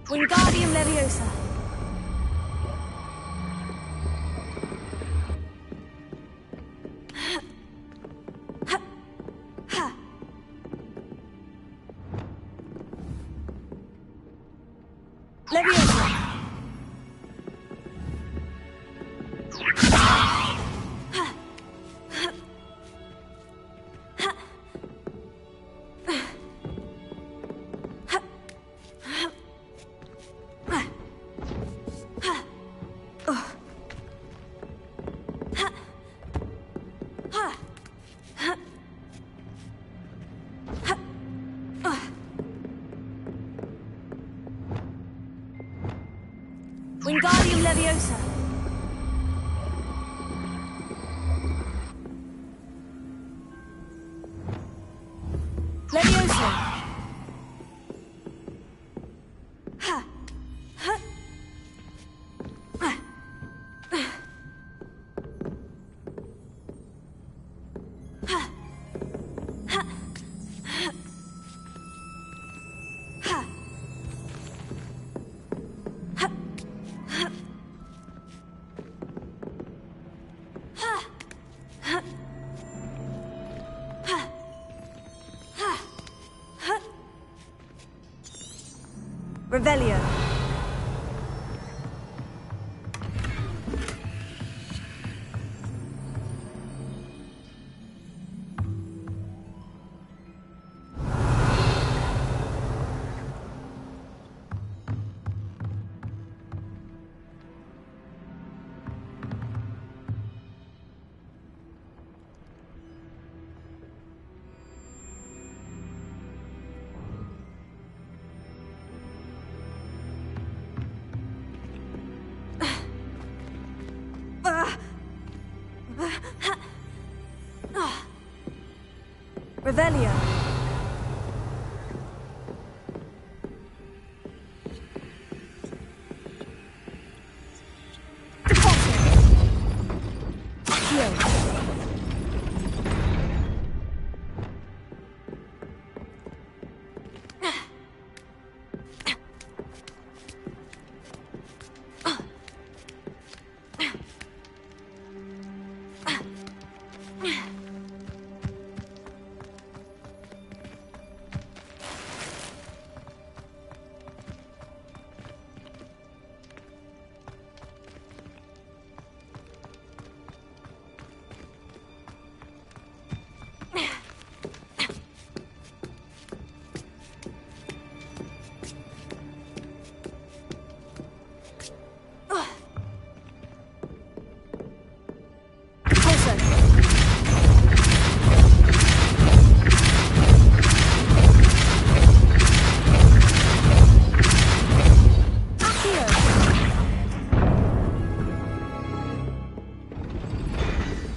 Wingardium Leviosa. Leviosa! Wingardium Leviosa. Leviosa. Ha. Ha. Revelio. Revelio.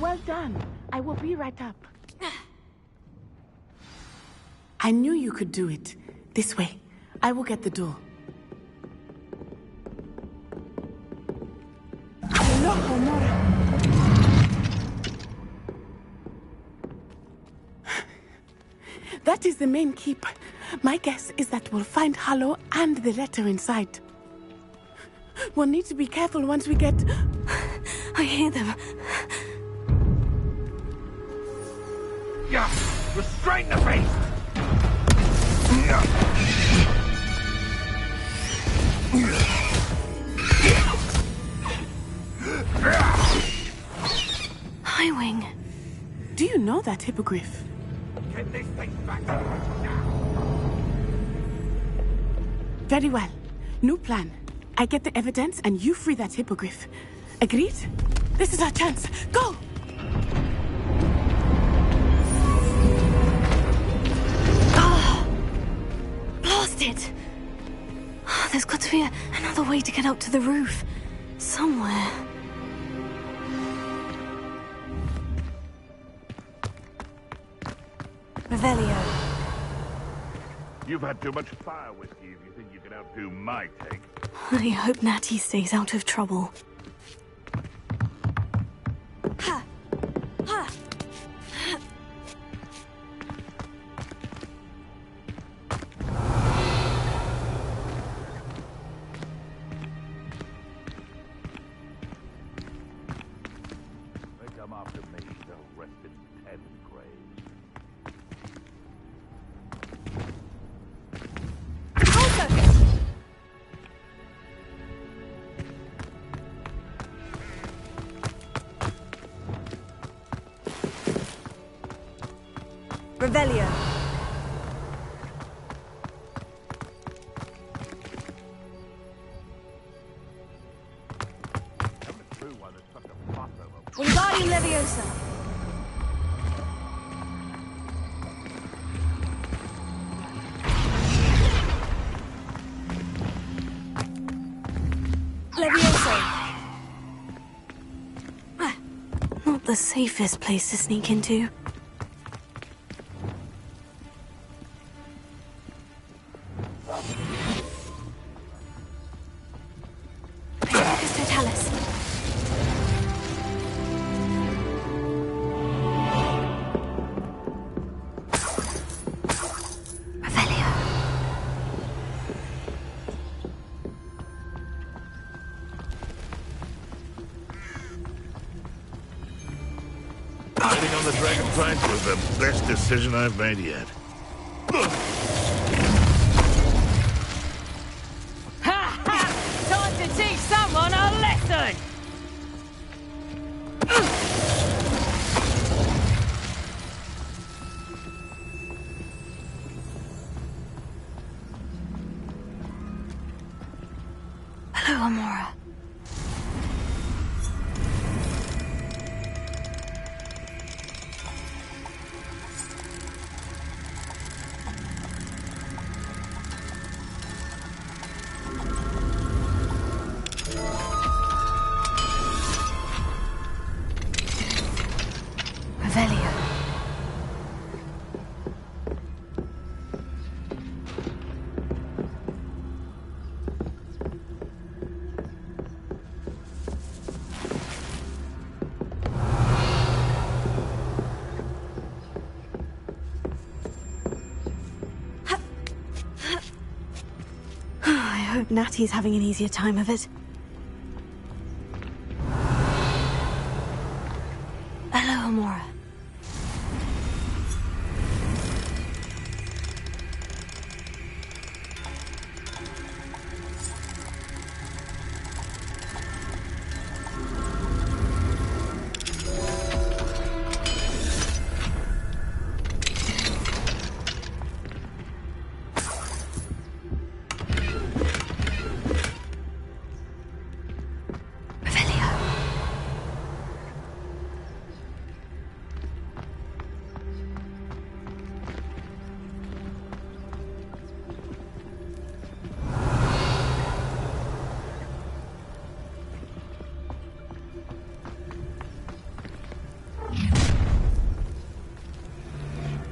Well done. I will be right up. I knew you could do it. This way. I will get the door. Loco, Mora. That is the main keep. My guess is that we'll find Hallow and the letter inside. We'll need to be careful once we get... I hear them. Yeah, restrain the beast! Highwing. Do you know that hippogriff? Get this thing back now! Very well. New plan. I get the evidence and you free that hippogriff. Agreed? This is our chance. Go! Blasted! Oh, there's got to be another way to get up to the roof. Somewhere. Revelio. You've had too much fire whiskey if you think you can outdo my take. I hope Natty stays out of trouble. Ha! Ha! They come after me, they'll rest in 10 graves. Revelio. Wingardium Leviosa. Leviosa. Not the safest place to sneak into. Hiding on the dragon flank was the best decision I've made yet. Ha ha! Time to teach someone a lesson! Hello, Amora. I hope Natty's having an easier time of it. Hello, Amora.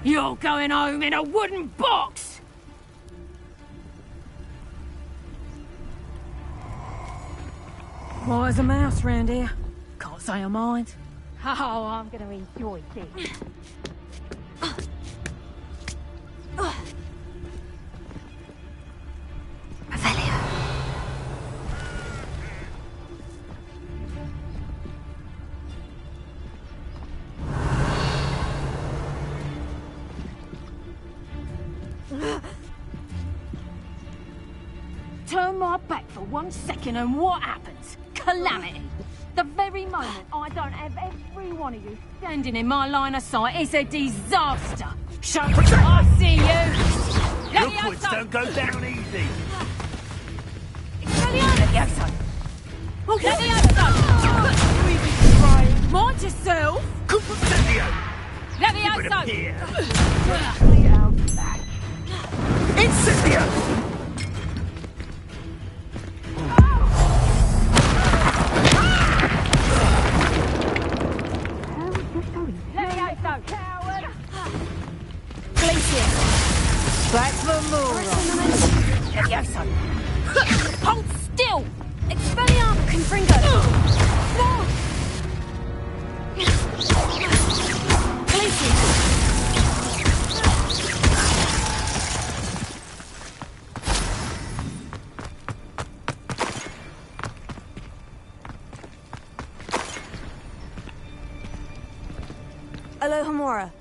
You're going home in a wooden box! Wise a mouse round here. Can't say I mind. Oh, I'm going to enjoy this. Turn my back for 1 second and what happens? Calamity. The very moment I don't have every one of you standing in my line of sight, it's a disaster. Show I see you. Your wits don't go down easy. Leviosa. Mind yourself. Leviosa. Incendio! That's for more. Leviosa. Hold still. Expelliarmus, Confringo. No. Hello, Hamora.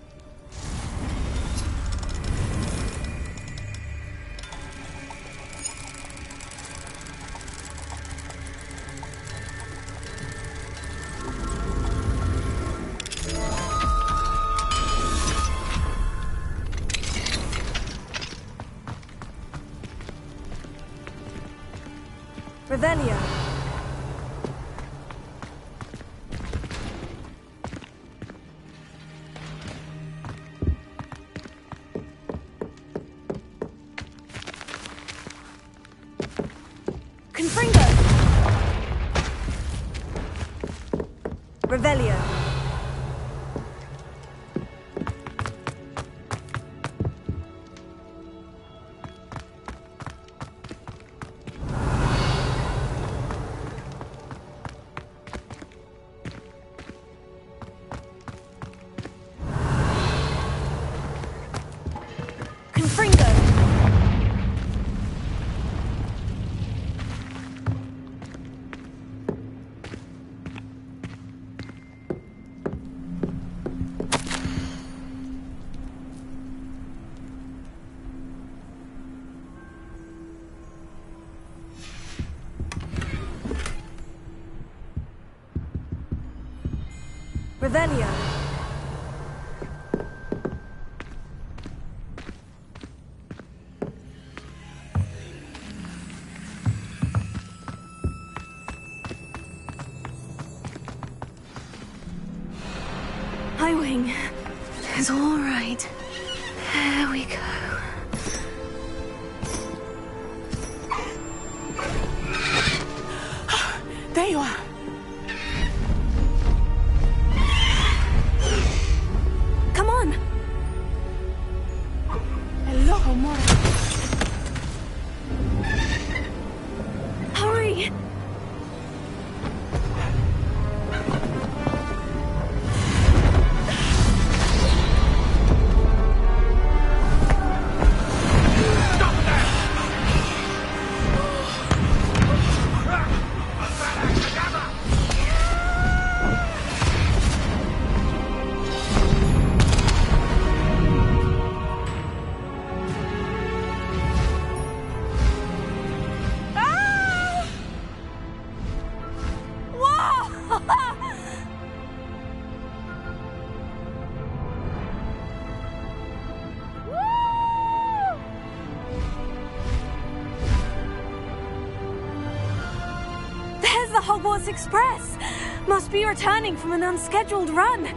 Revelio. Confringo. Revelio. Confringo. Revelio. Highwing. It's all right. There we go. There you are. Come on. Hello, Homora. Hurry. There's the Hogwarts Express. Must be returning from an unscheduled run.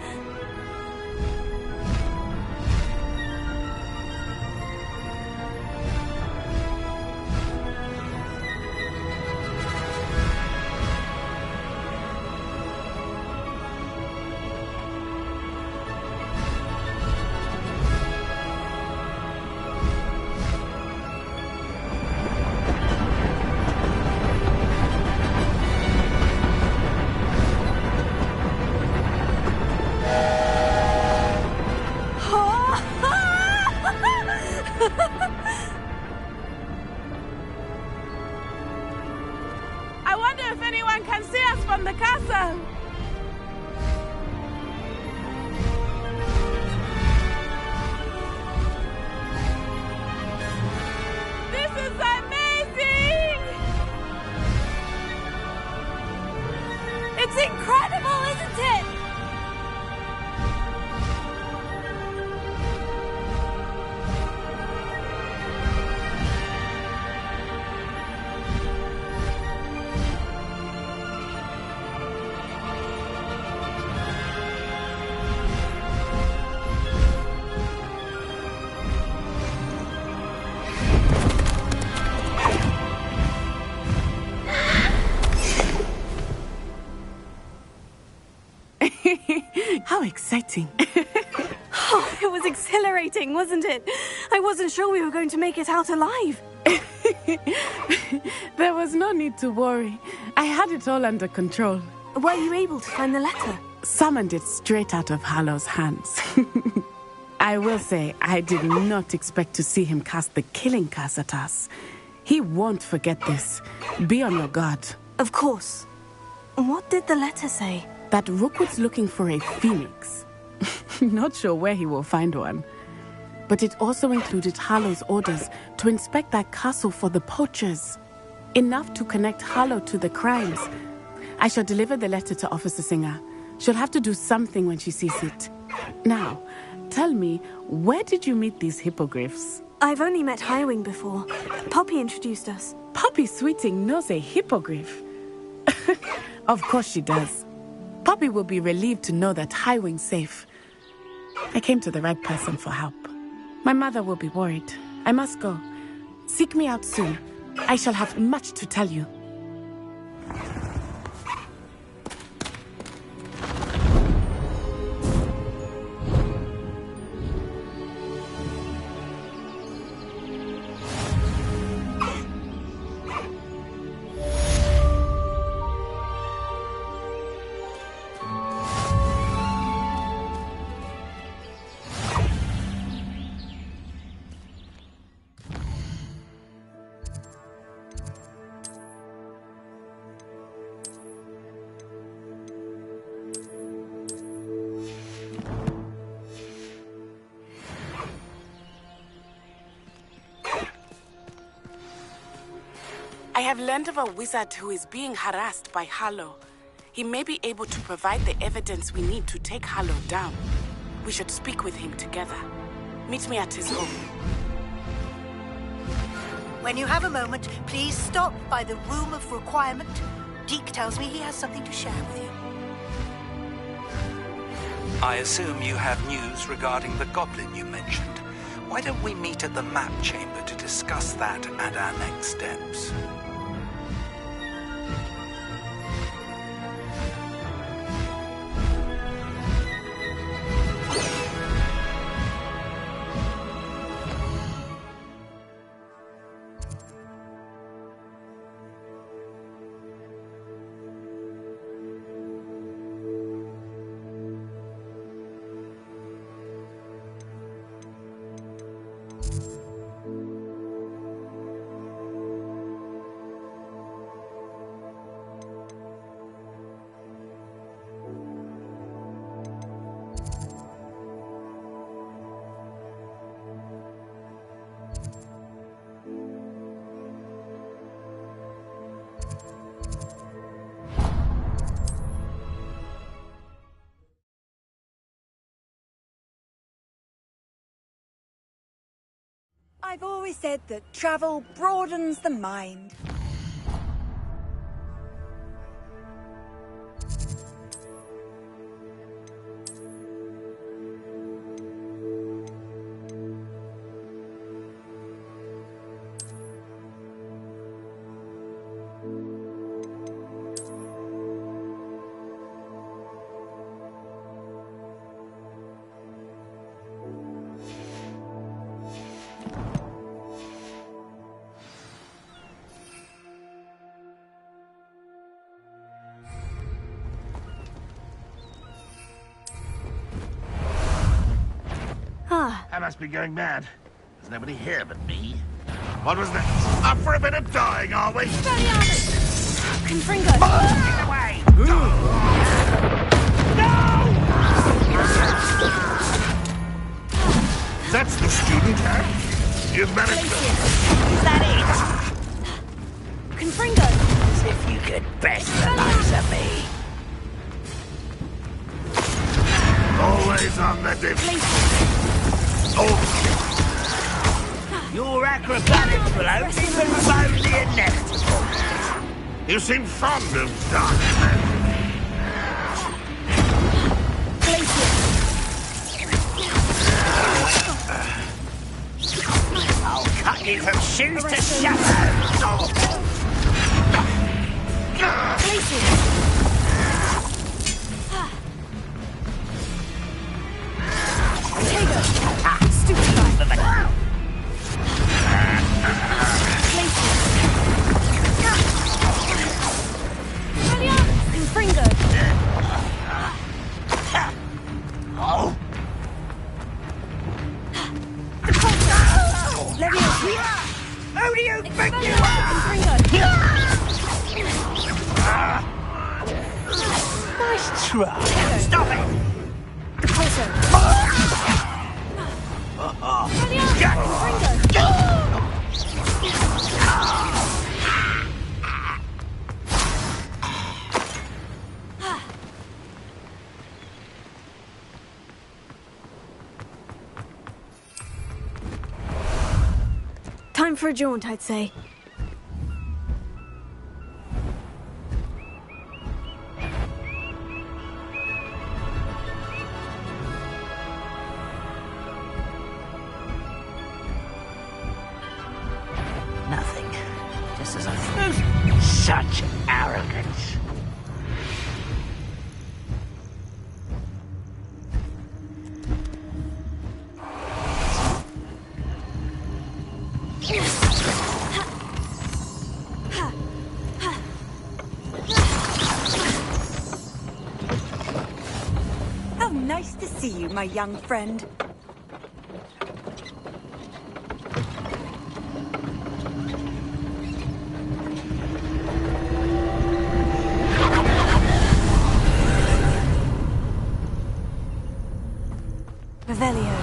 I wonder if anyone can see us from the castle. This is amazing! It's incredible, isn't it? How exciting. Oh, it was exhilarating, wasn't it? I wasn't sure we were going to make it out alive. There was no need to worry. I had it all under control. Were you able to find the letter? Summoned it straight out of Hallow's hands. I will say, I did not expect to see him cast the killing curse at us. He won't forget this. Be on your guard. Of course. What did the letter say? That Rookwood's looking for a phoenix. Not sure where he will find one. But it also included Hallow's orders to inspect that castle for the poachers. Enough to connect Hallow to the crimes. I shall deliver the letter to Officer Singer. She'll have to do something when she sees it. Now, tell me, where did you meet these hippogriffs? I've only met Highwing before. Poppy introduced us. Poppy Sweeting knows a hippogriff. Of course she does. Poppy will be relieved to know that Highwing's safe. I came to the right person for help. My mother will be worried. I must go. Seek me out soon. I shall have much to tell you. I have learned of a wizard who is being harassed by Hallow. He may be able to provide the evidence we need to take Hallow down. We should speak with him together. Meet me at his home. When you have a moment, please stop by the Room of Requirement. Deke tells me he has something to share with you. I assume you have news regarding the goblin you mentioned. Why don't we meet at the map chamber to discuss that and our next steps? I've always said that travel broadens the mind. I must be going mad. There's nobody here but me. What was that? Up for a bit of dying, are we? Confringo! Get away! That's the student, huh? You've managed to... Is that it? Confringo! As if you could best the likes of me. Always on the defense. Oh. Your acrobatics will only be remotely inevitable. You seem fond of dark magic. I'll cut you from shoes to shadows. Who do you think you are? Nice try. Stop it! Time for a jaunt, I'd say. Nothing. Just as I thought. Such arrogance. How nice to see you, my young friend. Revelio.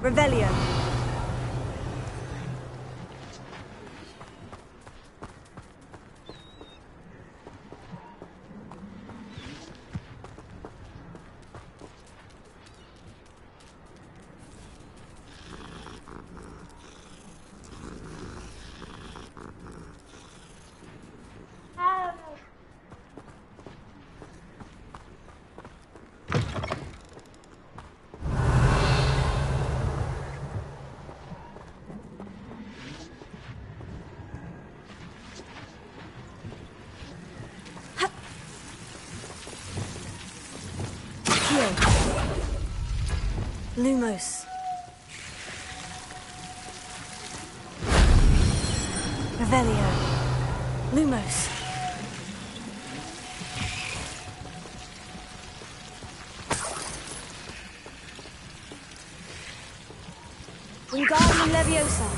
Revelio. Lumos. Revelio. Lumos. Wingardium Leviosa.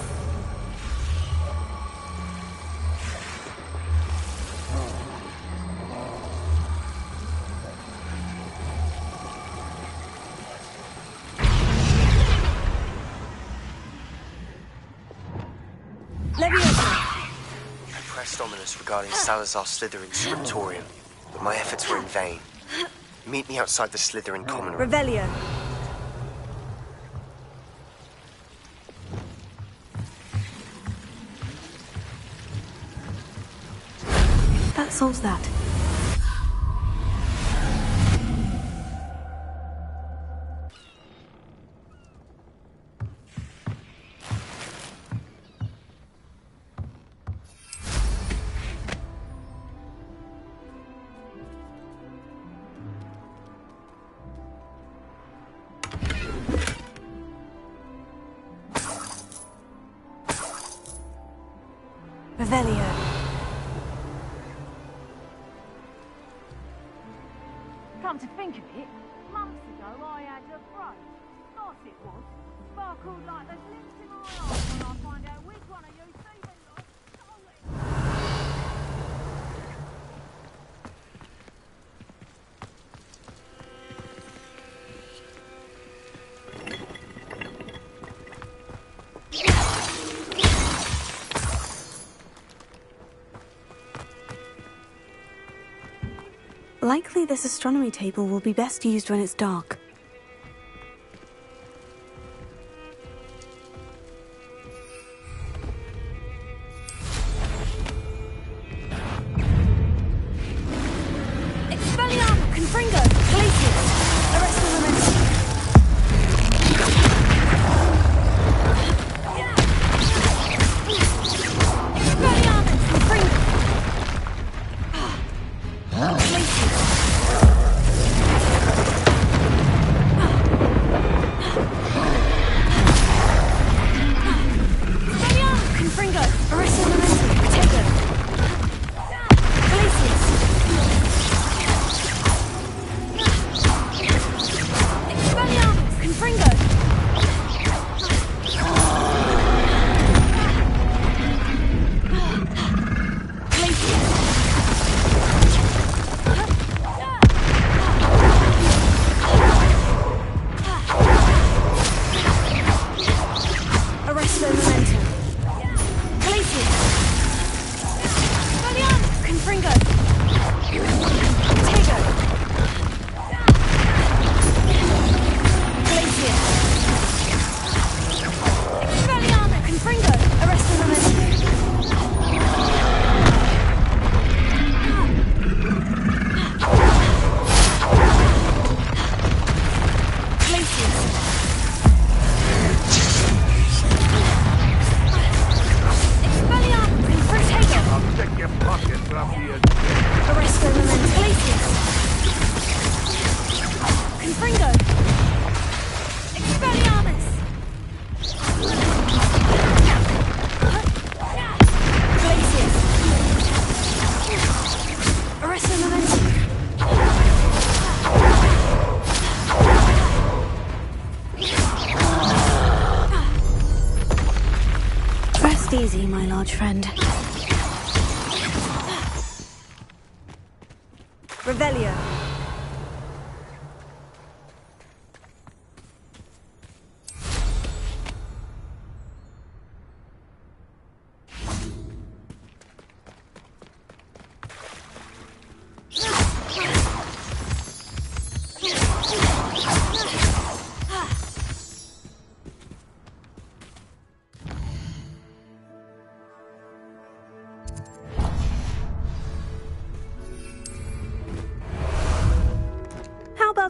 I pressed ominous regarding Salazar Slytherin's scriptorium, but my efforts were in vain. Meet me outside the Slytherin common room. Revelio. That solves that. Revelio. Come to think of it, months ago I had a brain. Nice it was. Sparkled like the glints in my eyes when I find out which one of you Stephen Likely this astronomy table will be best used when it's dark. Expelliarmus, Confringo, Glacius. Arrest the women. Expelliarmus, Confringo. Glacius. Arresto momentum. Glacius. Valiant. Confringo. Tego. Glacius. Expelliarmus. Confringo. Arresto momentum. Easy, my large friend. Revelio.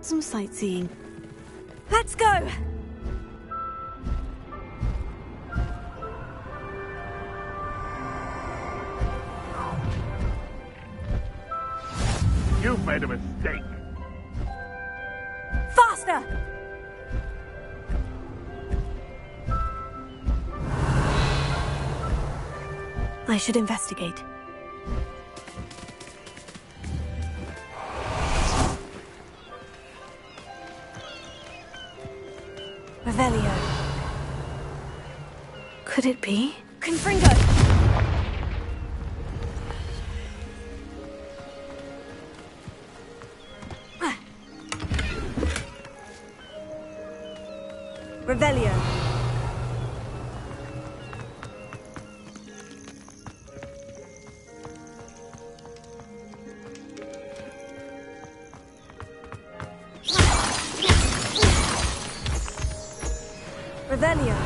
Some sightseeing. Let's go! You've made a mistake. Faster! I should investigate. Revelio. Could it be? Confringo! Revelio. Revelio.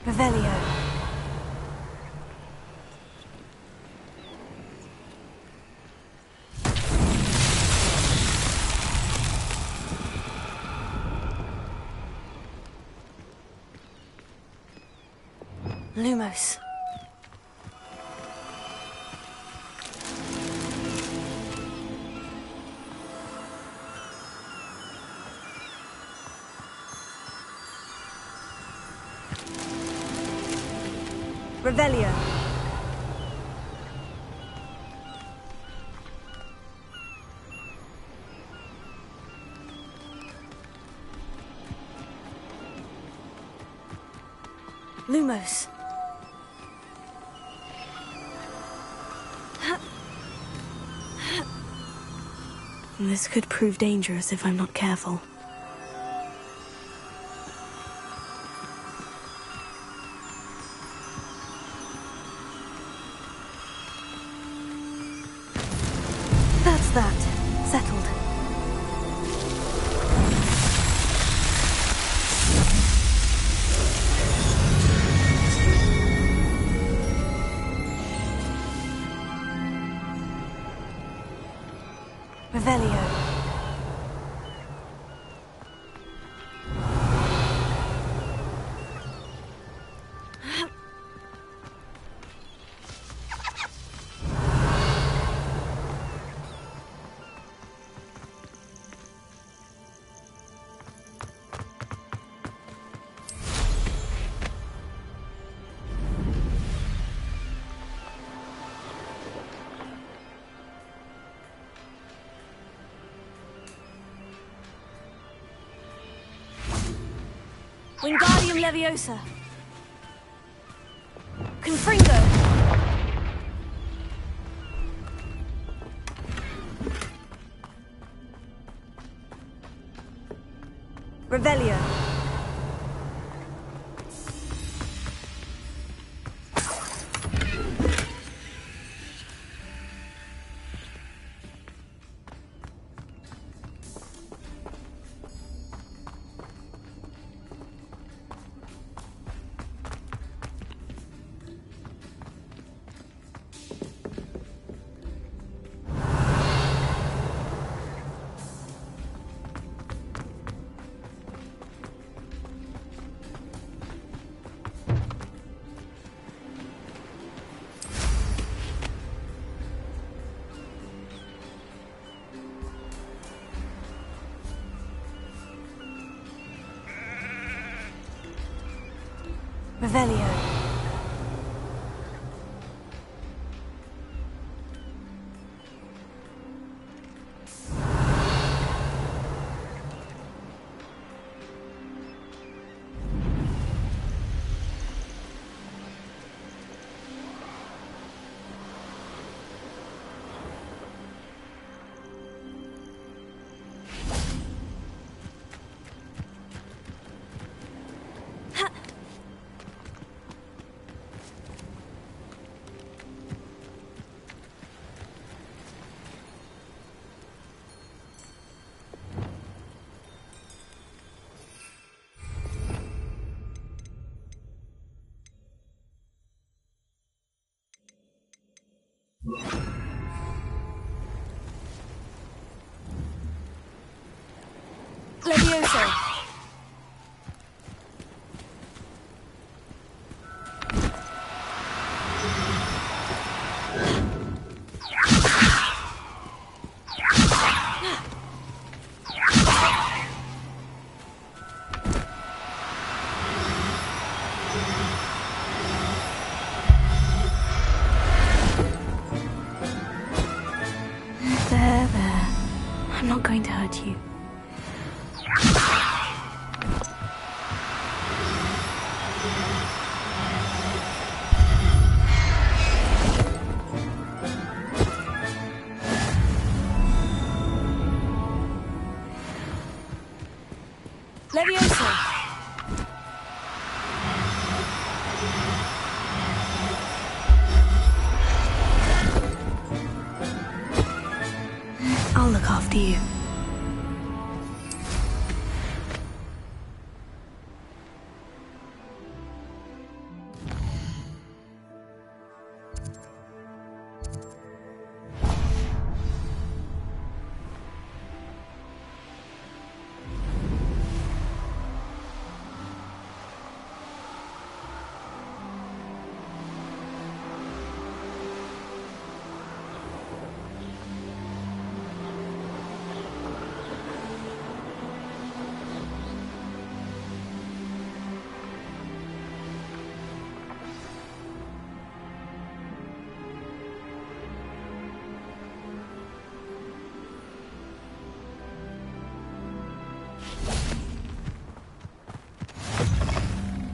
Revelio. Lumos. Revelio. Lumos. This could prove dangerous if I'm not careful. That's that. Settled. Revelio. Wingardium Leviosa. Confringo. Revelio. Revelio. Leviosa. There. I'm not going to hurt you. Leviosa. I'll look after you.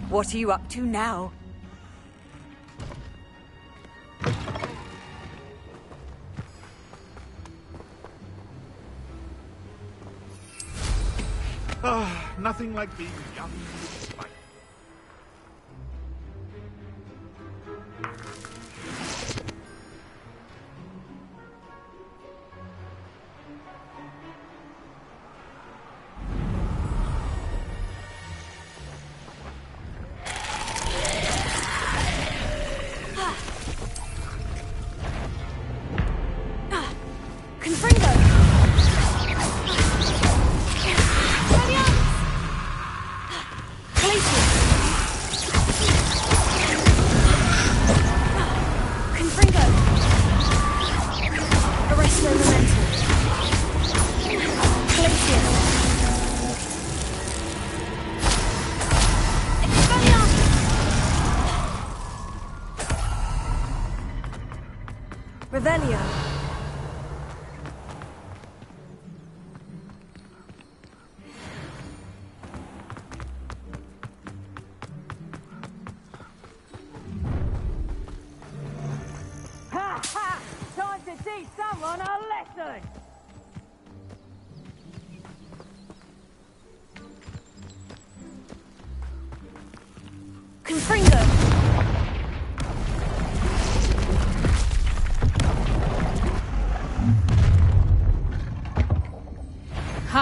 What are you up to now? Nothing like being young and spite. Revelio.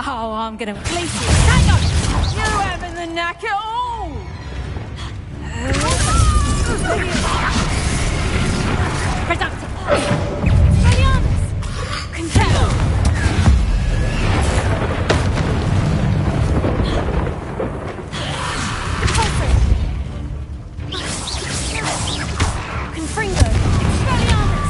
Oh, I'm gonna fleece you. Hang on! You haven't the knack at all! Productive. Brilliant! Control. Confringo. Expelliarmus.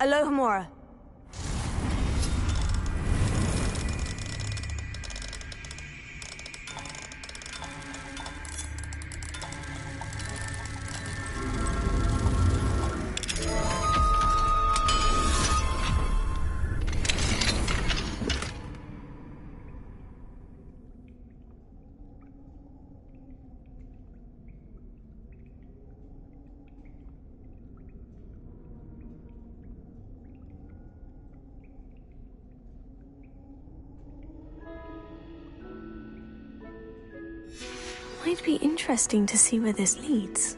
Alohomora. Might be interesting to see where this leads.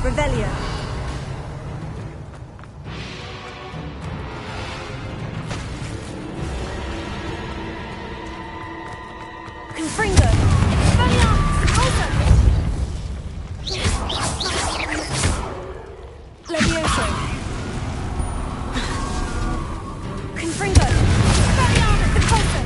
Revelio. Confringo. Expelliarmus. Levioso. Confringo. Expelliarmus. Repulsor.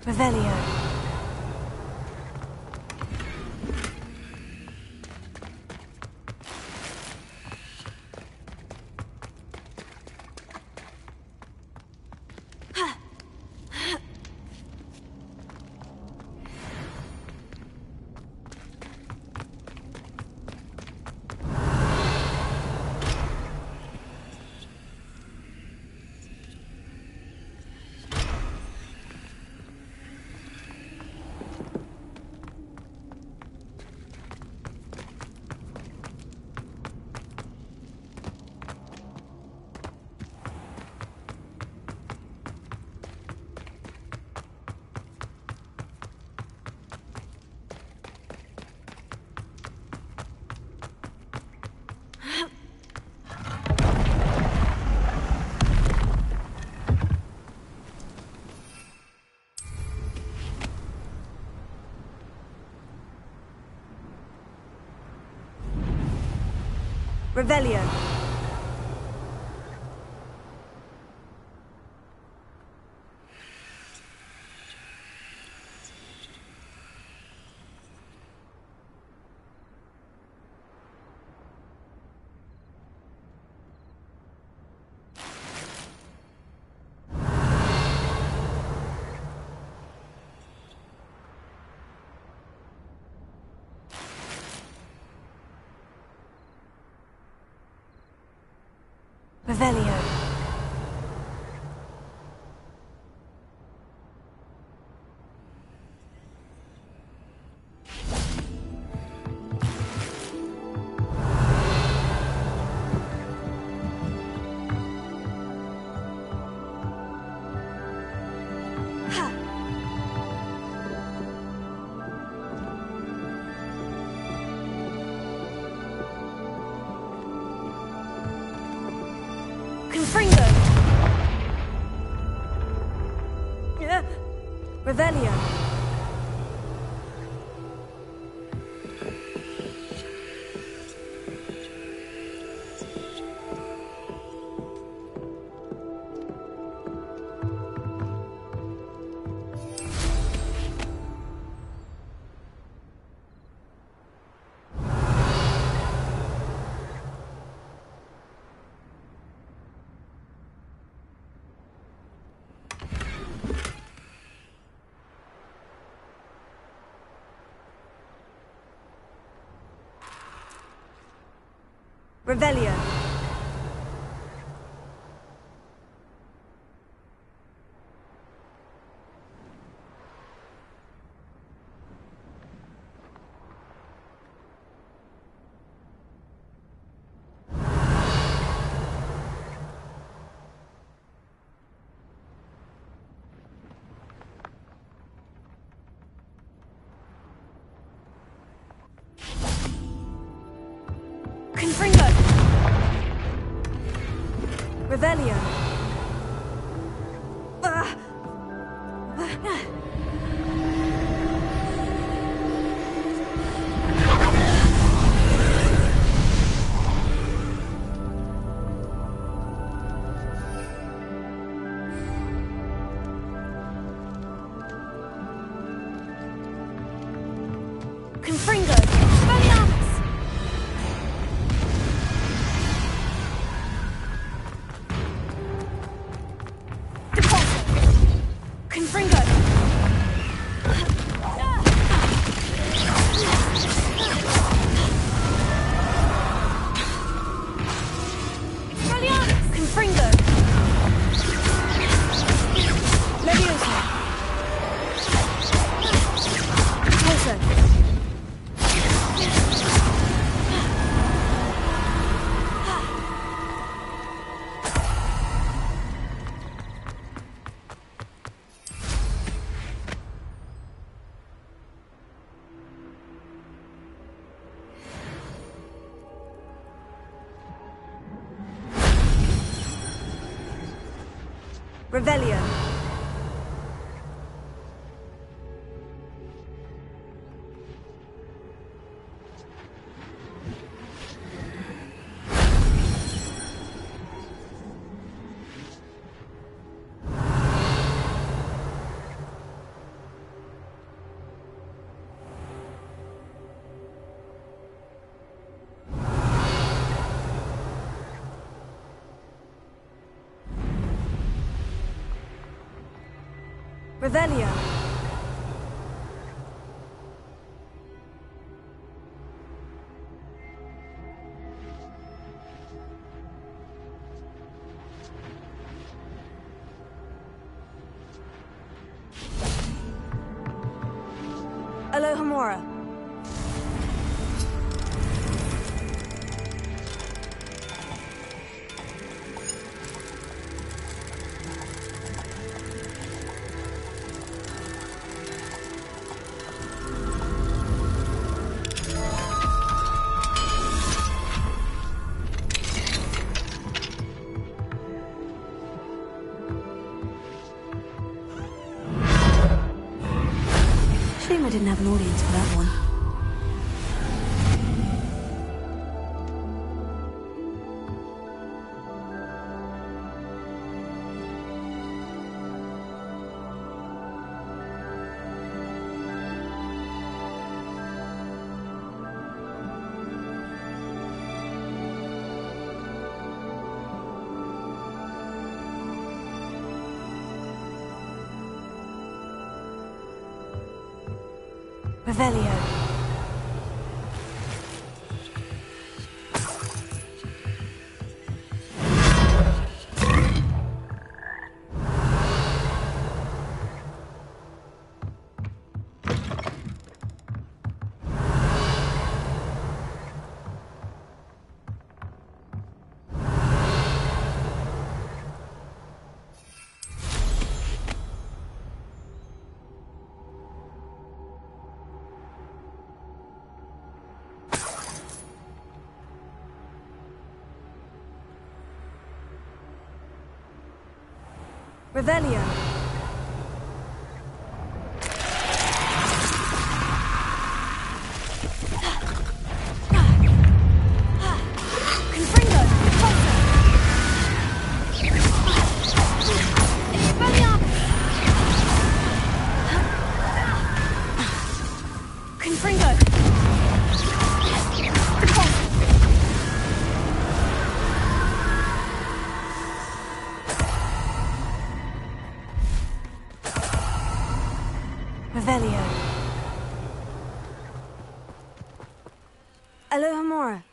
Revelio. Revelio. Revelio. Confringo! Revelio. Revelio. Confringo! Revelio. Confringo! Expelliarmus! Confringo! Expelliarmus! Confringo! Leviosa! Repulso! Revelio. Revelio. Alohomora. Shame I didn't have an audience for that one. Revelio. Revelio. Revelio. Alohomora.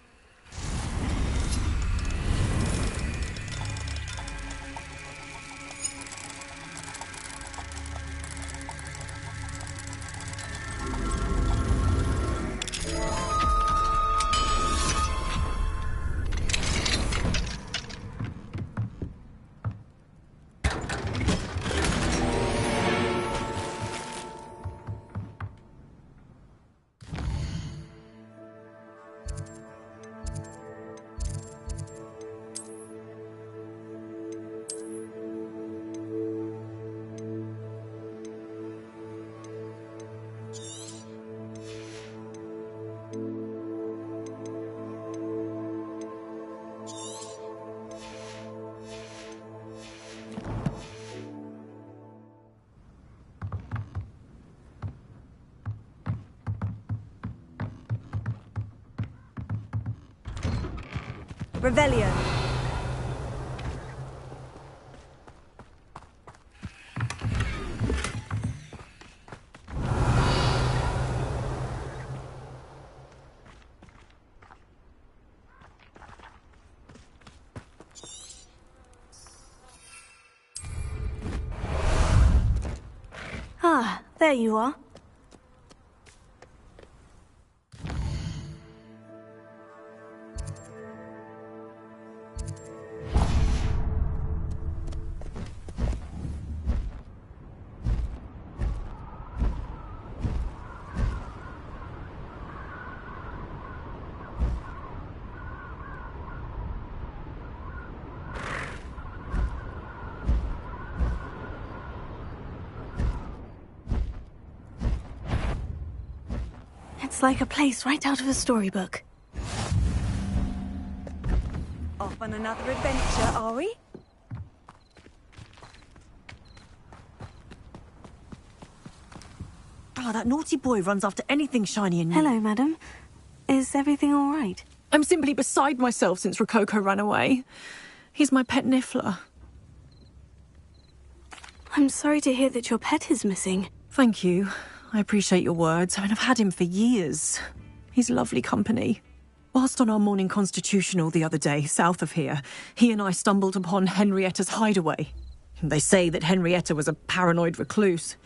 Revelio. Ah, there you are. It's like a place right out of a storybook. Off on another adventure, are we? Oh, that naughty boy runs after anything shiny and new. Hello, madam. Is everything all right? I'm simply beside myself since Rococo ran away. He's my pet Niffler. I'm sorry to hear that your pet is missing. Thank you. I appreciate your words. I mean, I've had him for years. He's lovely company. Whilst on our morning constitutional the other day, south of here, he and I stumbled upon Henrietta's hideaway. They say that Henrietta was a paranoid recluse,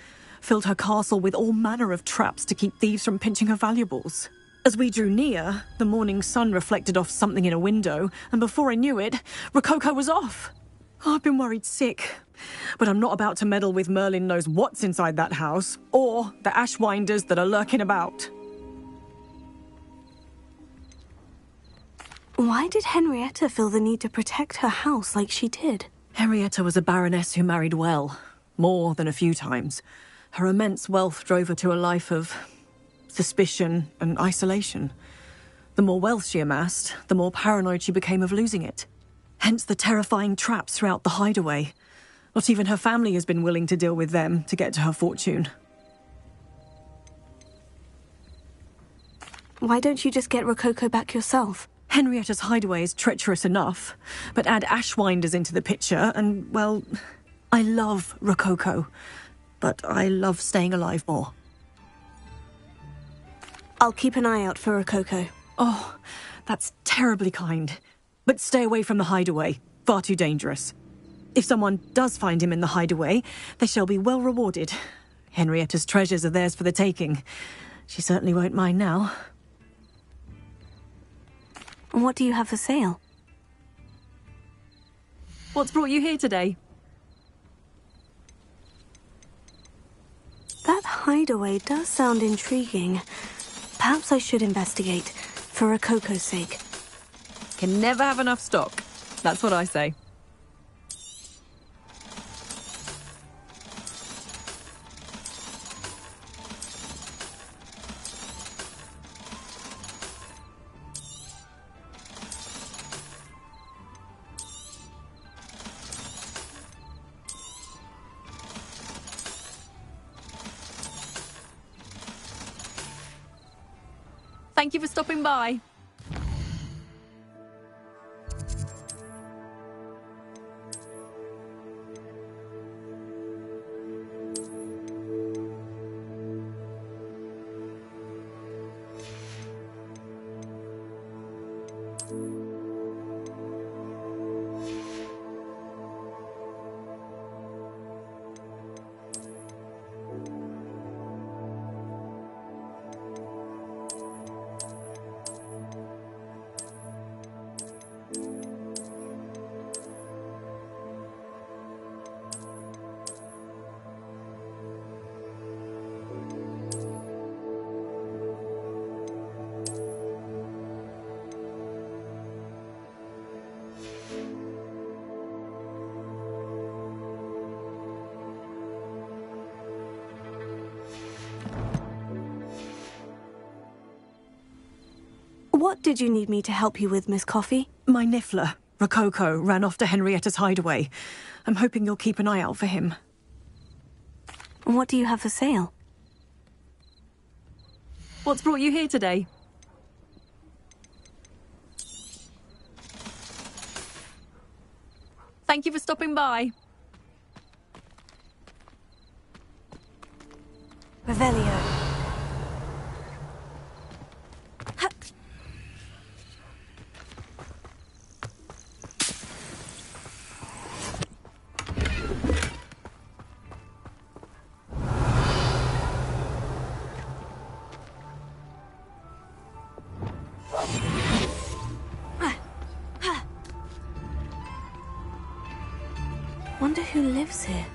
filled her castle with all manner of traps to keep thieves from pinching her valuables. As we drew near, the morning sun reflected off something in a window, and before I knew it, Rococo was off. Oh, I've been worried sick. But I'm not about to meddle with Merlin knows what's inside that house, or the Ashwinders that are lurking about. Why did Henrietta feel the need to protect her house like she did? Henrietta was a baroness who married well, more than a few times. Her immense wealth drove her to a life of suspicion and isolation. The more wealth she amassed, the more paranoid she became of losing it. Hence the terrifying traps throughout the hideaway. Not even her family has been willing to deal with them to get to her fortune. Why don't you just get Rococo back yourself? Henrietta's hideaway is treacherous enough, but add Ashwinders into the picture and, well, I love Rococo, but I love staying alive more. I'll keep an eye out for Rococo. Oh, that's terribly kind. But stay away from the hideaway. Far too dangerous. If someone does find him in the hideaway, they shall be well rewarded. Henrietta's treasures are theirs for the taking. She certainly won't mind now. What do you have for sale? What's brought you here today? That hideaway does sound intriguing. Perhaps I should investigate, for Rococo's sake. Can never have enough stock. That's what I say. Thank you for stopping by. What did you need me to help you with, Miss Coffee? My niffler, Rococo, ran off to Henrietta's hideaway. I'm hoping you'll keep an eye out for him. What do you have for sale? What's brought you here today? Thank you for stopping by. Revelio. Wonder who lives here.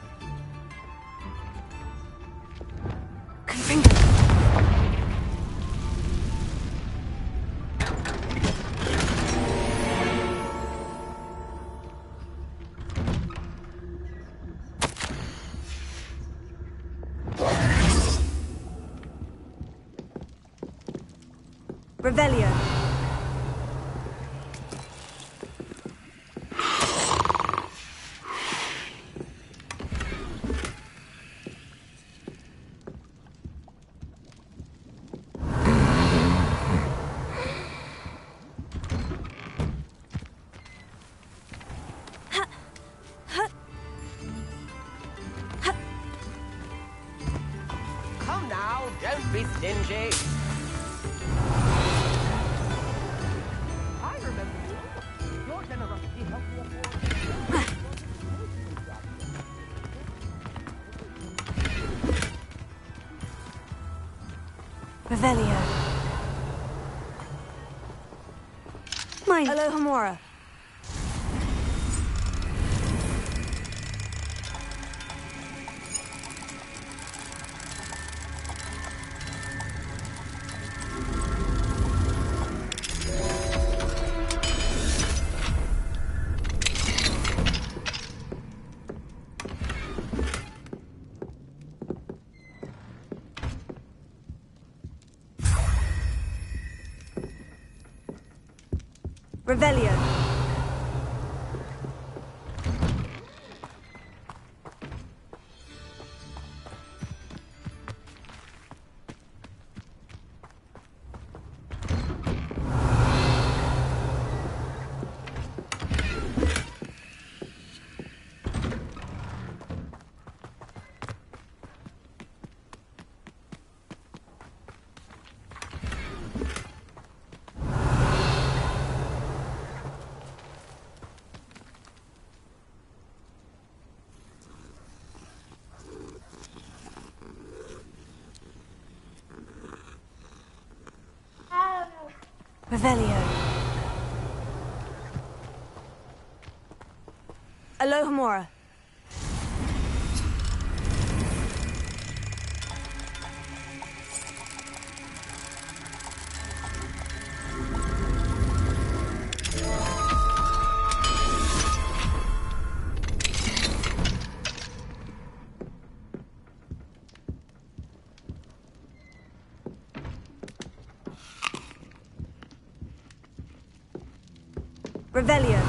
Revelio. Come now, don't be stingy. I remember you. Your generosity helped me afford. Revelio. Mine. Alohomora. Revelio. Revelio. Alohomora. Revelio.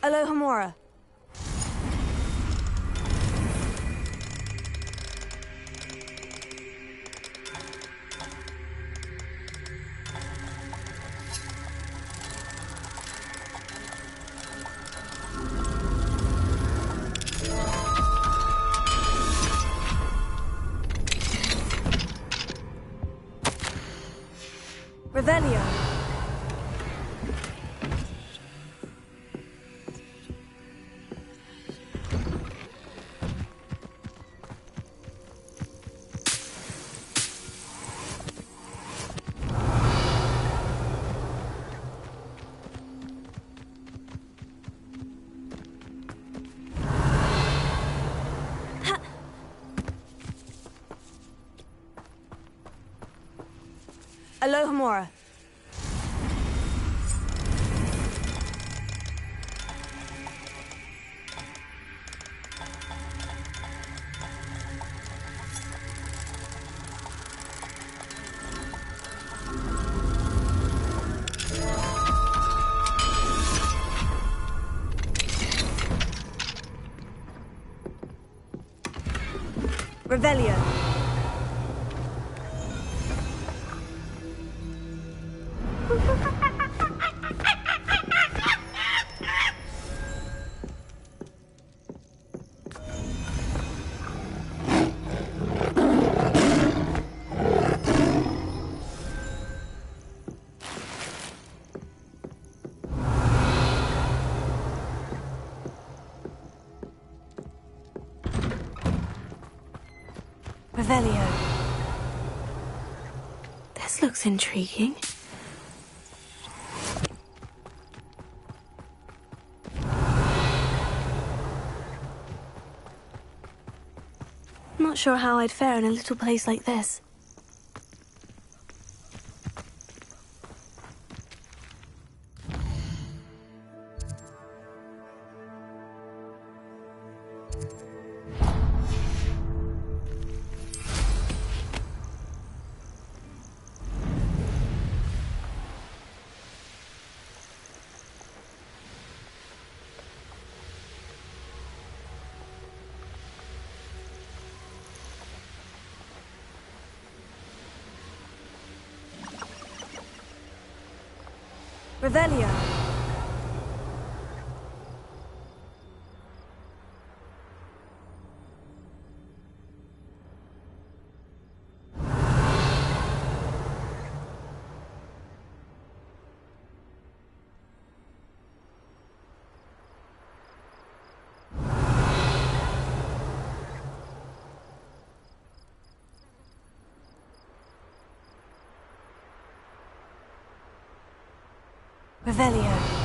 Alohomora. Revelio. Alohomora. Revelio. Revelio. This looks intriguing. Not sure how I'd fare in a little place like this. Revelio. Revelio.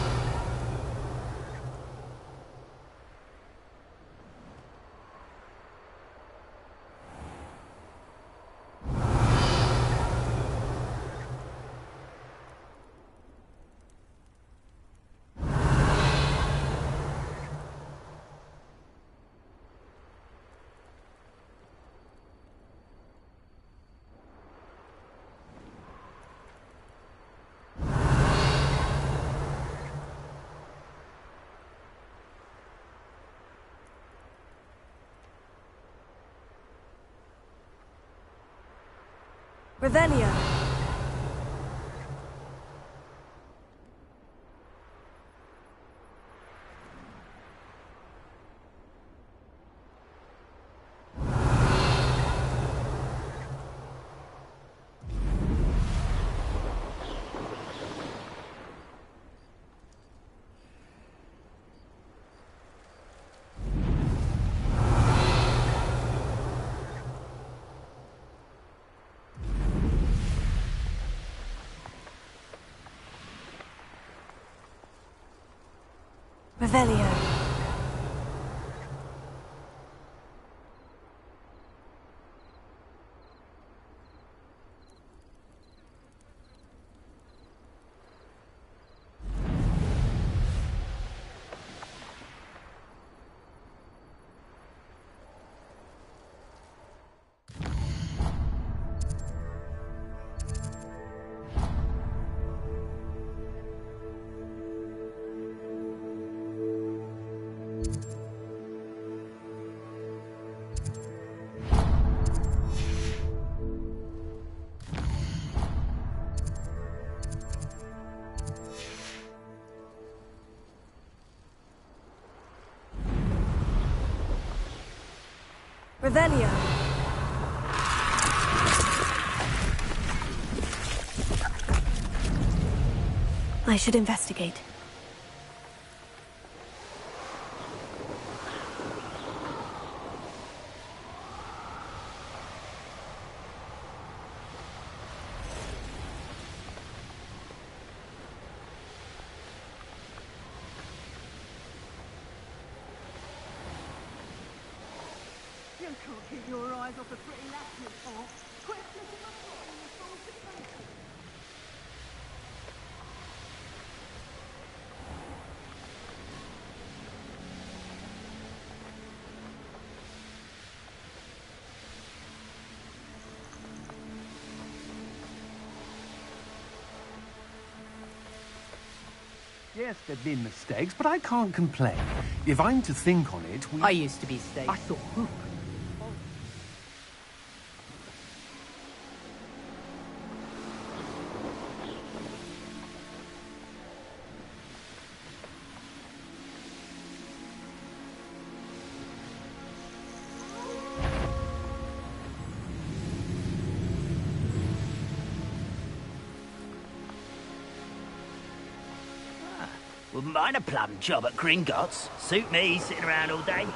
Revelio. Revelio. Revelio. I should investigate. You can't keep your eyes off the pretty lass, you can't. Quick, look at my foot and you fall to the face. Yes, there've been mistakes, but I can't complain. If I'm to think on it, we... I used to be safe. I thought, look. Wouldn't mind a plum job at Gringotts. Suit me, sitting around all day.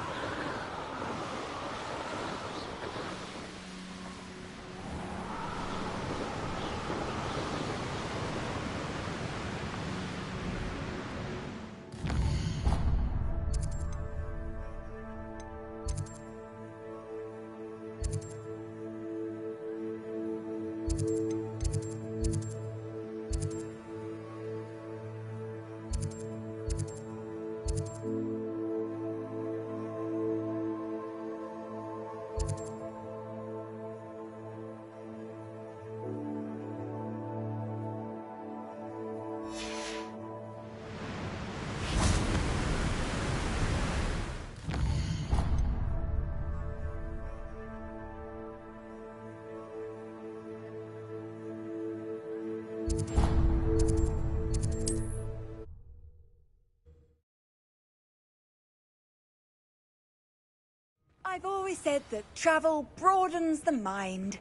I've always said that travel broadens the mind.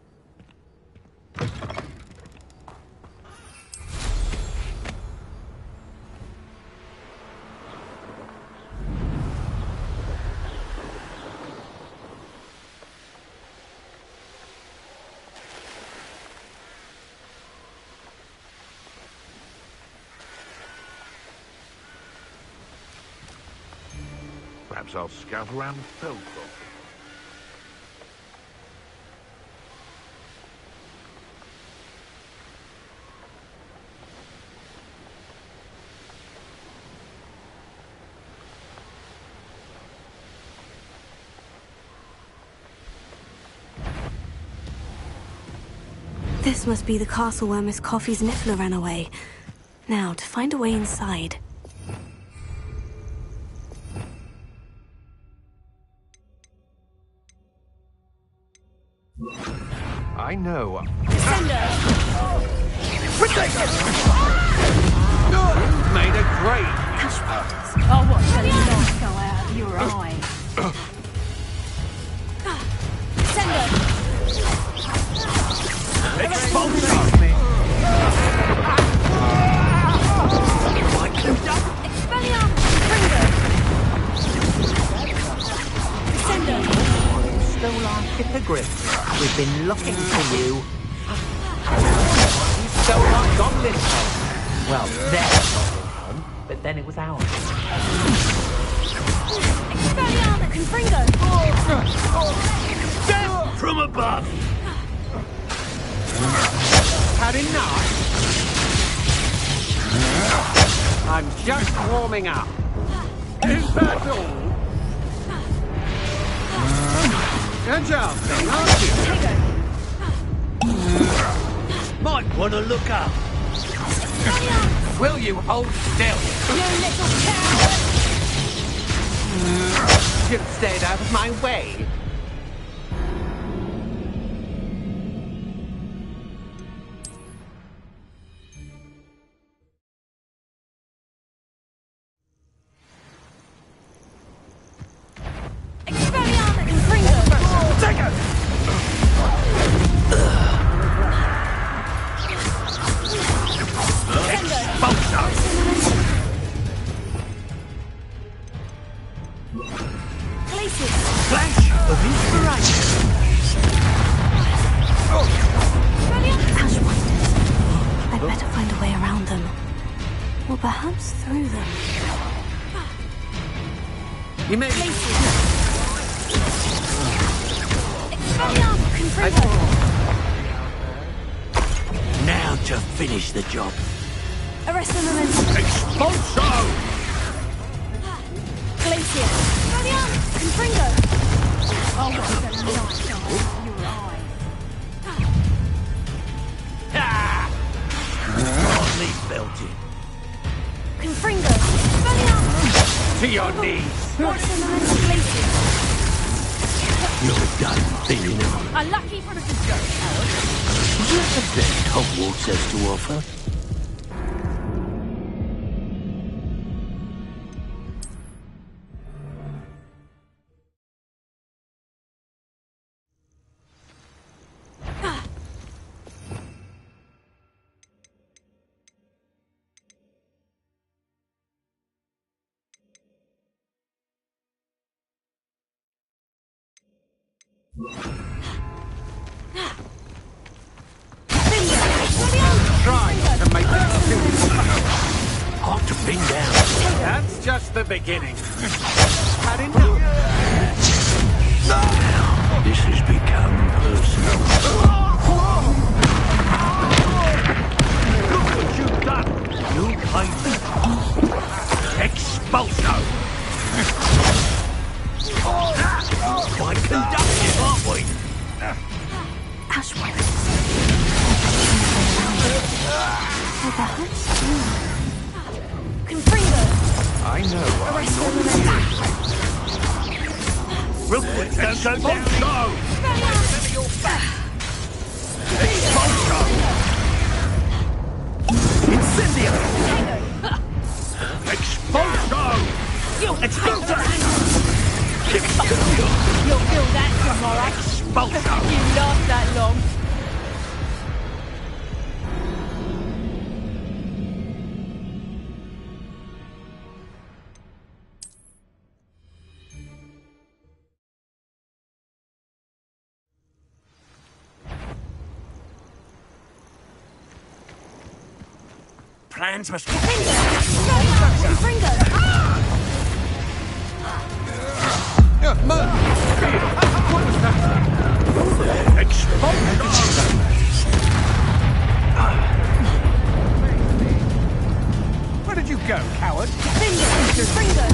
Perhaps I'll scout around Felthorpe. This must be the castle where Miss Coffee's Niffler ran away. Now, to find a way inside. I know. You've made a great... Oh, what the light go out of your eye? Expulsion me! Stole our hippogriff. We've been looking for you. You stole our goblin home. Well, their goblin home, but then it was ours. Death from above! Had enough? I'm just warming up. Is that all? You're jousting, aren't you? Might want to look up. Will you hold still? You little coward! Should have stayed out of my way. Or perhaps through them. You may be... Now to finish the job. Arrest the momentum. Expulso! Glacier. Confringo. Oh, what a nice Hardly felt it. Confringo. To your knees. Arrest the momentum. Glacier. You're done thinking on. Unlucky for the go, Howard. Is that the best Hogwarts has to offer? Try to make this simple. Hard to pin down. That's just the beginning. Had enough. Now, this has become personal. Look what you've done. You payment. Expulso. Quite conductive, aren't we? Ashworth. Or perhaps through. Confringo. I know I'm Arrest the not... momentum. Rookwood, don't go down. Expulso! Incendio. Expulso! Expulso. You'll feel that tomorrow. Expulso. You last that long. Plans must be... Confringo. Where did you go, coward? Confringo.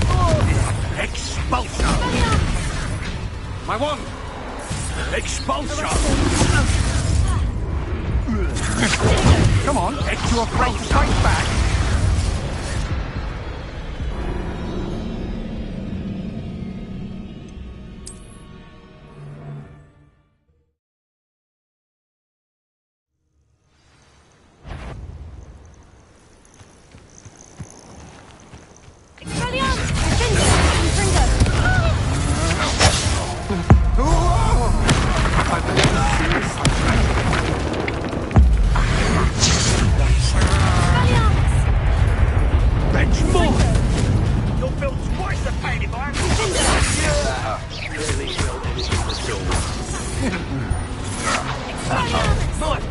Expulso. My wand! Expulso. Come on, you afraid to fight back?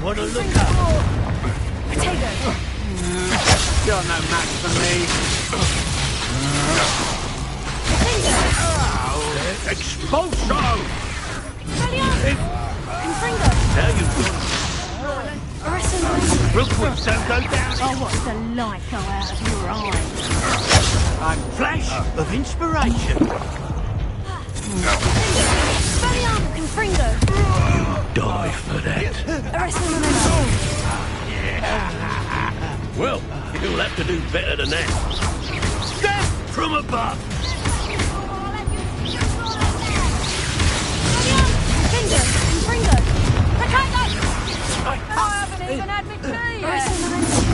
Want to look up? Potato. You're no match for me. Expulso! Confringo. Now you've got Arrest the momentum. Rookwood, don't go down. Oh, what's the light go out of your eyes? I'm flash of inspiration. Confringo. Die for that. Arrest the momentum. Well, you'll have to do better than that. Death from above. Confringo. Potato! I haven't even had my tea! Arrest the momentum.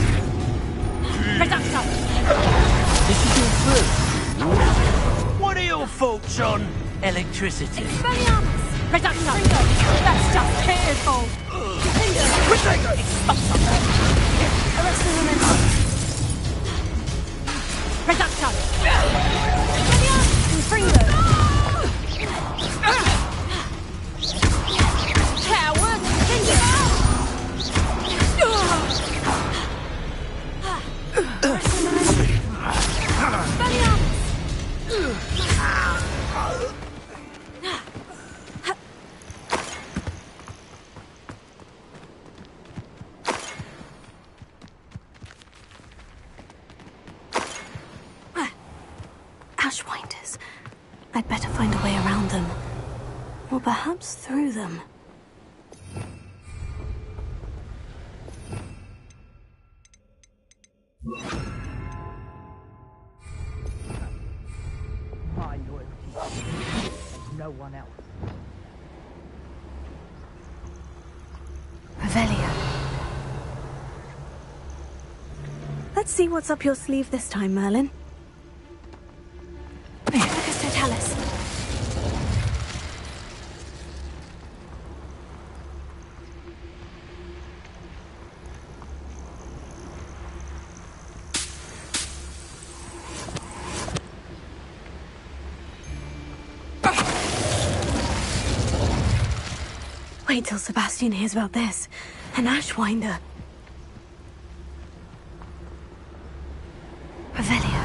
Reducto! This is your first. What are your thoughts on electricity? Reducto! That's just careful! Arrest the momentum. Reducto! Confringo. Coward! Arrest the momentum. Ashwinders. I'd better find a way around them. Or perhaps through them. My loyalty and no one else. Revelio. Let's see what's up your sleeve this time, Merlin. Focus Totalis. Wait till Sebastian hears about this. An Ashwinder. Revelio.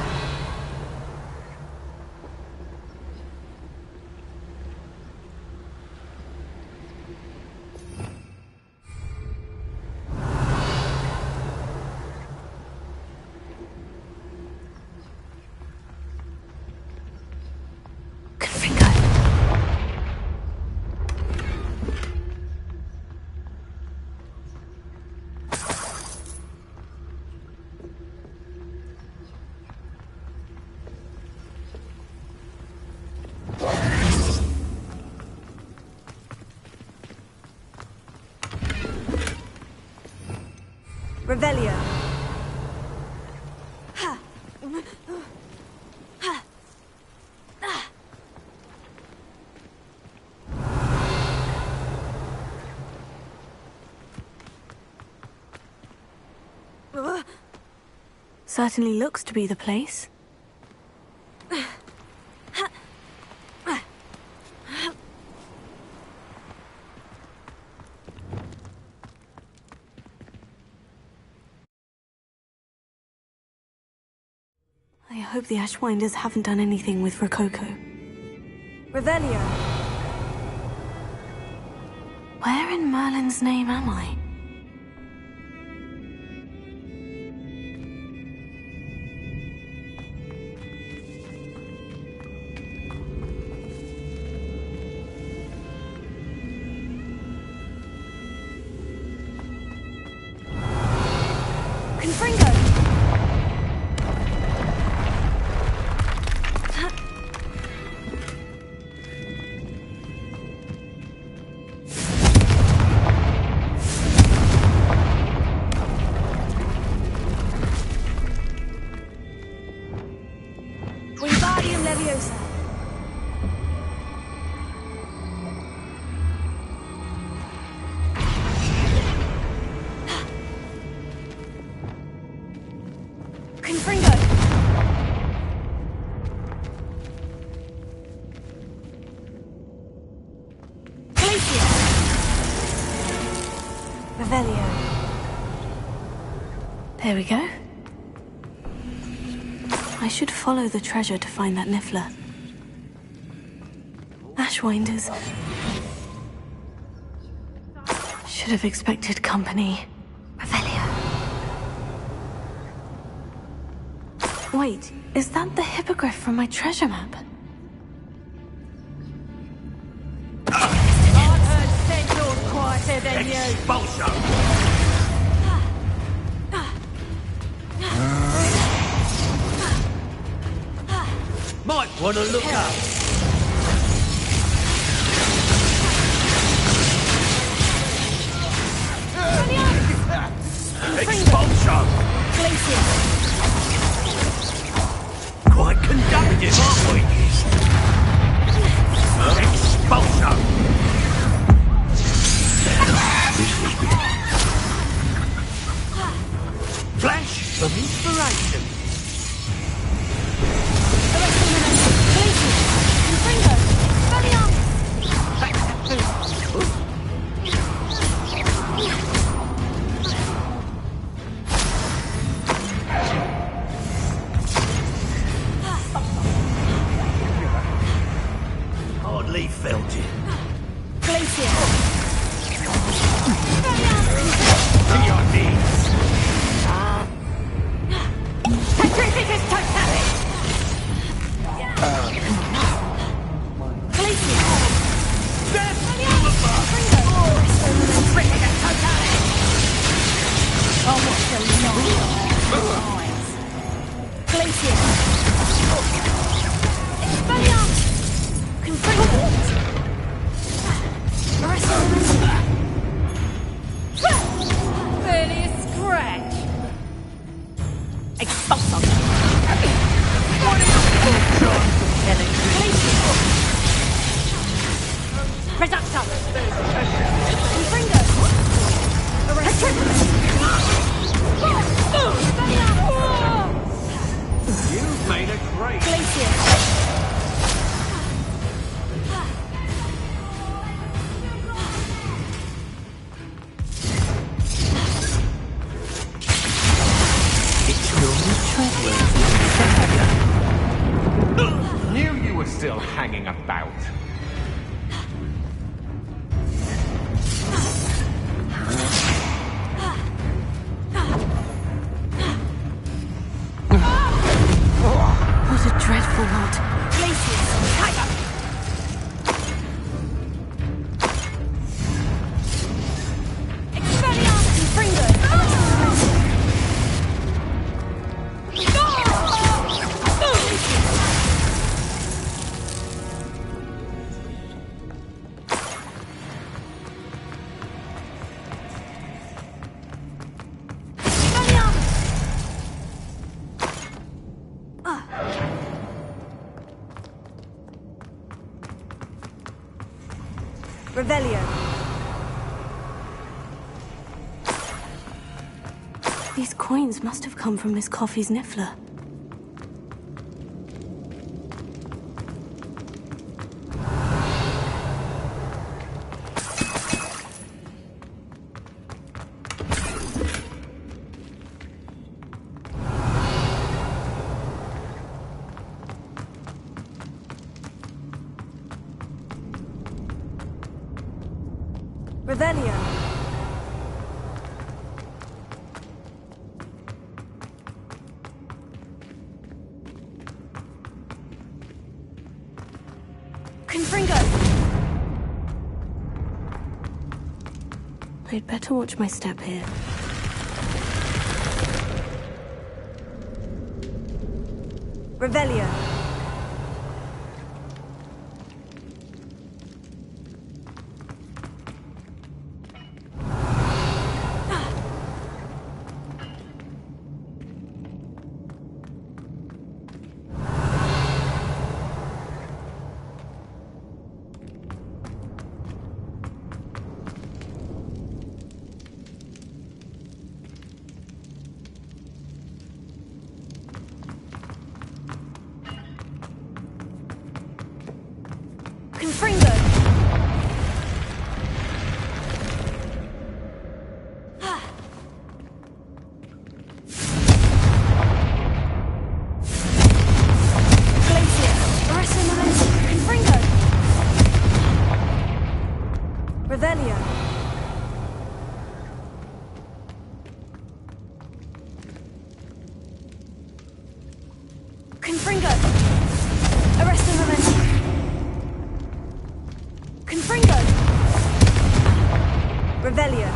Revelio. Certainly looks to be the place. I hope the Ashwinders haven't done anything with Rococo. Revelio. Where in Merlin's name am I? There we go. I should follow the treasure to find that Niffler. Ashwinders. Should have expected company. Revelio. Wait, is that the hippogriff from my treasure map? I've heard said you're quieter than you. Expulsion! Might want to look up. Expulsion! Quite conductive, aren't we? Expulsion! Flash of inspiration. Hardly felt it. To your knees. Sacrificus totalis. Glacier! Expelliarmus! Confringo! Barely a scratch. Expulsum! Reducto! Confringo! You've made a great Glacier! Knew you were still hanging about. What a dreadful lot. Glacier! Tiger! Expelliarmus! Confringo! Revelio. These coins must have come from Miss Coffey's Niffler. Revelio. Confringo. I'd better watch my step here. Revelio. Confringo! Glacier! Arresto momentum! Confringo! Revelio! Confringo! Arresto momentum! Confringo! Revelio!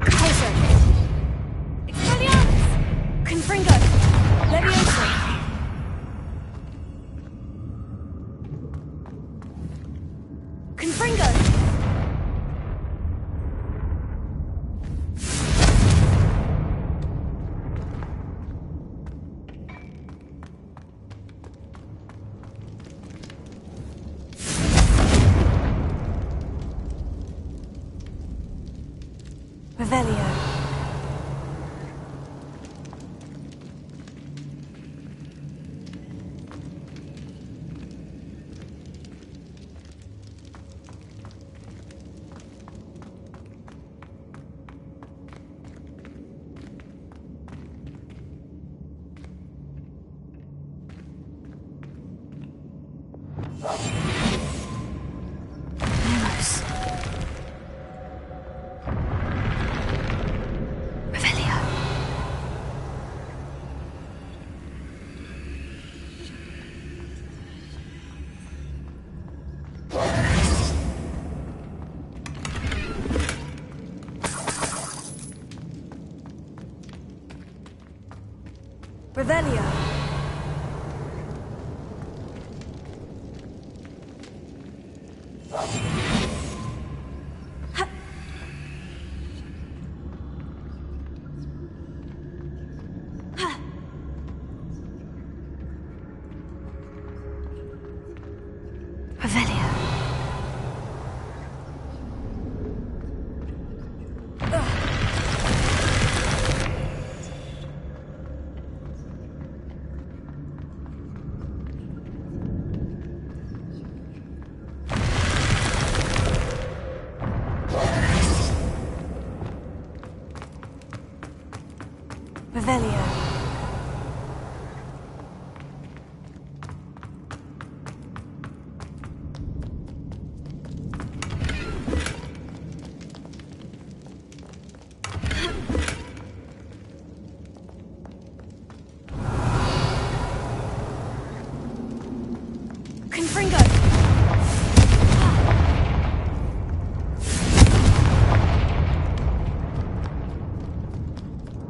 Potion! Expelliarmus! Confringo! Levioso! Confringo! Revelio. Revelio. Revelio. Confringo.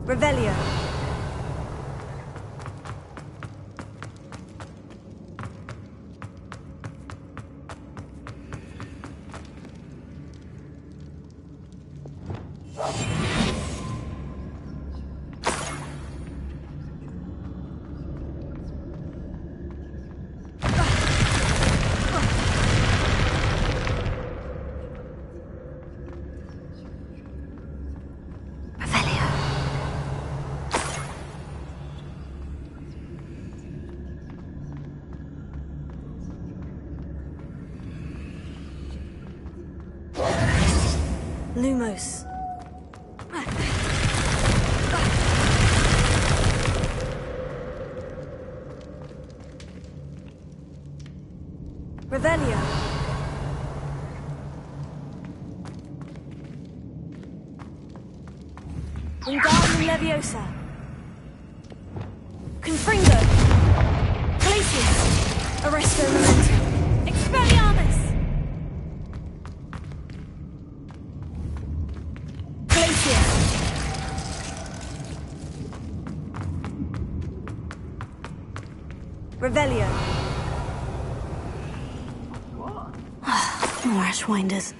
Revelio. Lumos. Revelio. Wingardium Leviosa. Confringo. Glacius. Arresto Momentum. Expelliarmus. Glacius. Revelio. More Ashwinders.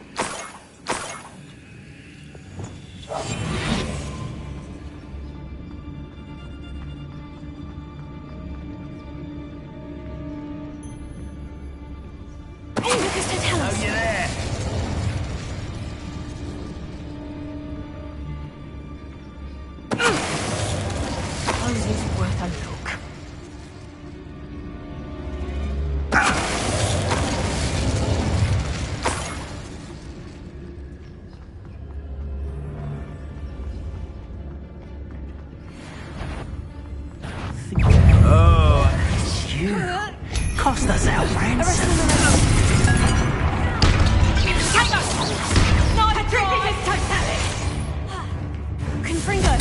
Oh, you're there. Only worth a look. Oh, it's you. Cost us our ransom. Confringo.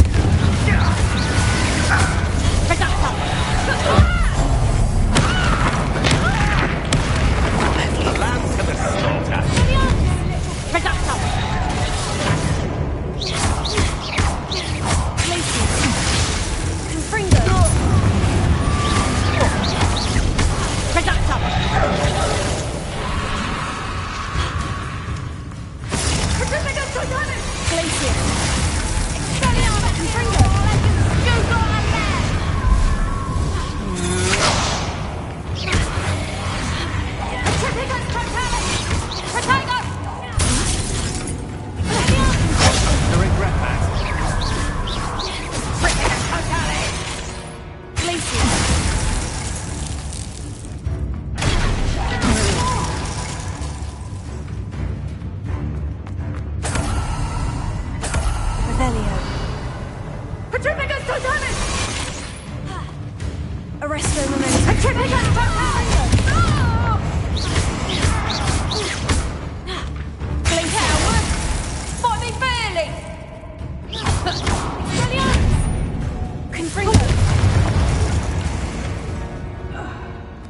Lamb to the slaughter. Confringo. Glacius. Expelliarmus. Confringo. Arresto Momentum.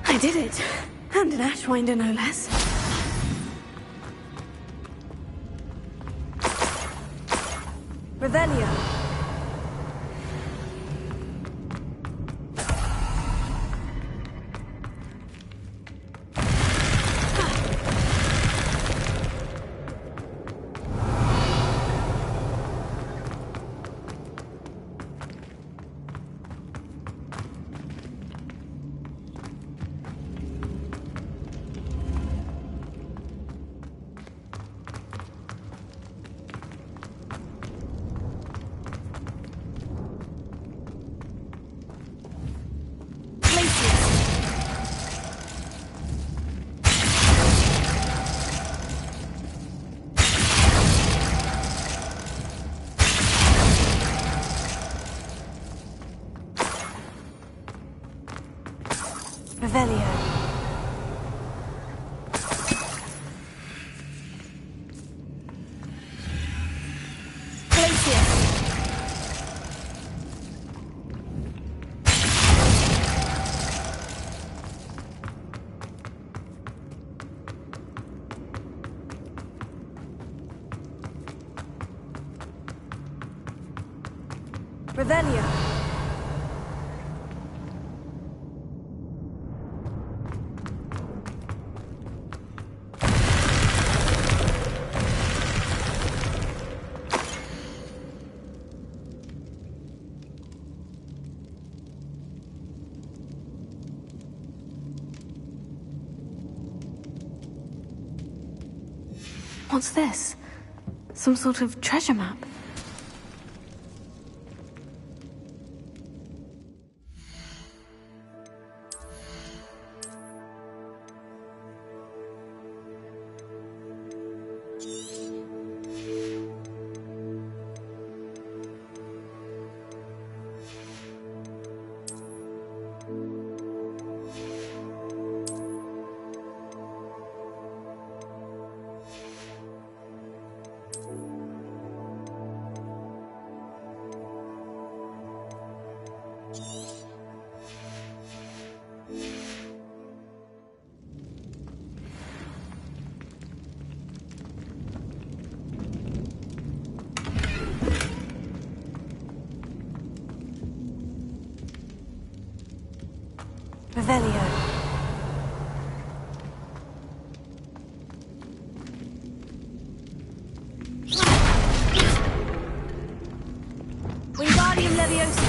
I did it. And an Ashwinder, no less. Revelio. Revelio. Revelio. What's this? Some sort of treasure map? Revelio. Wingardium Leviosa.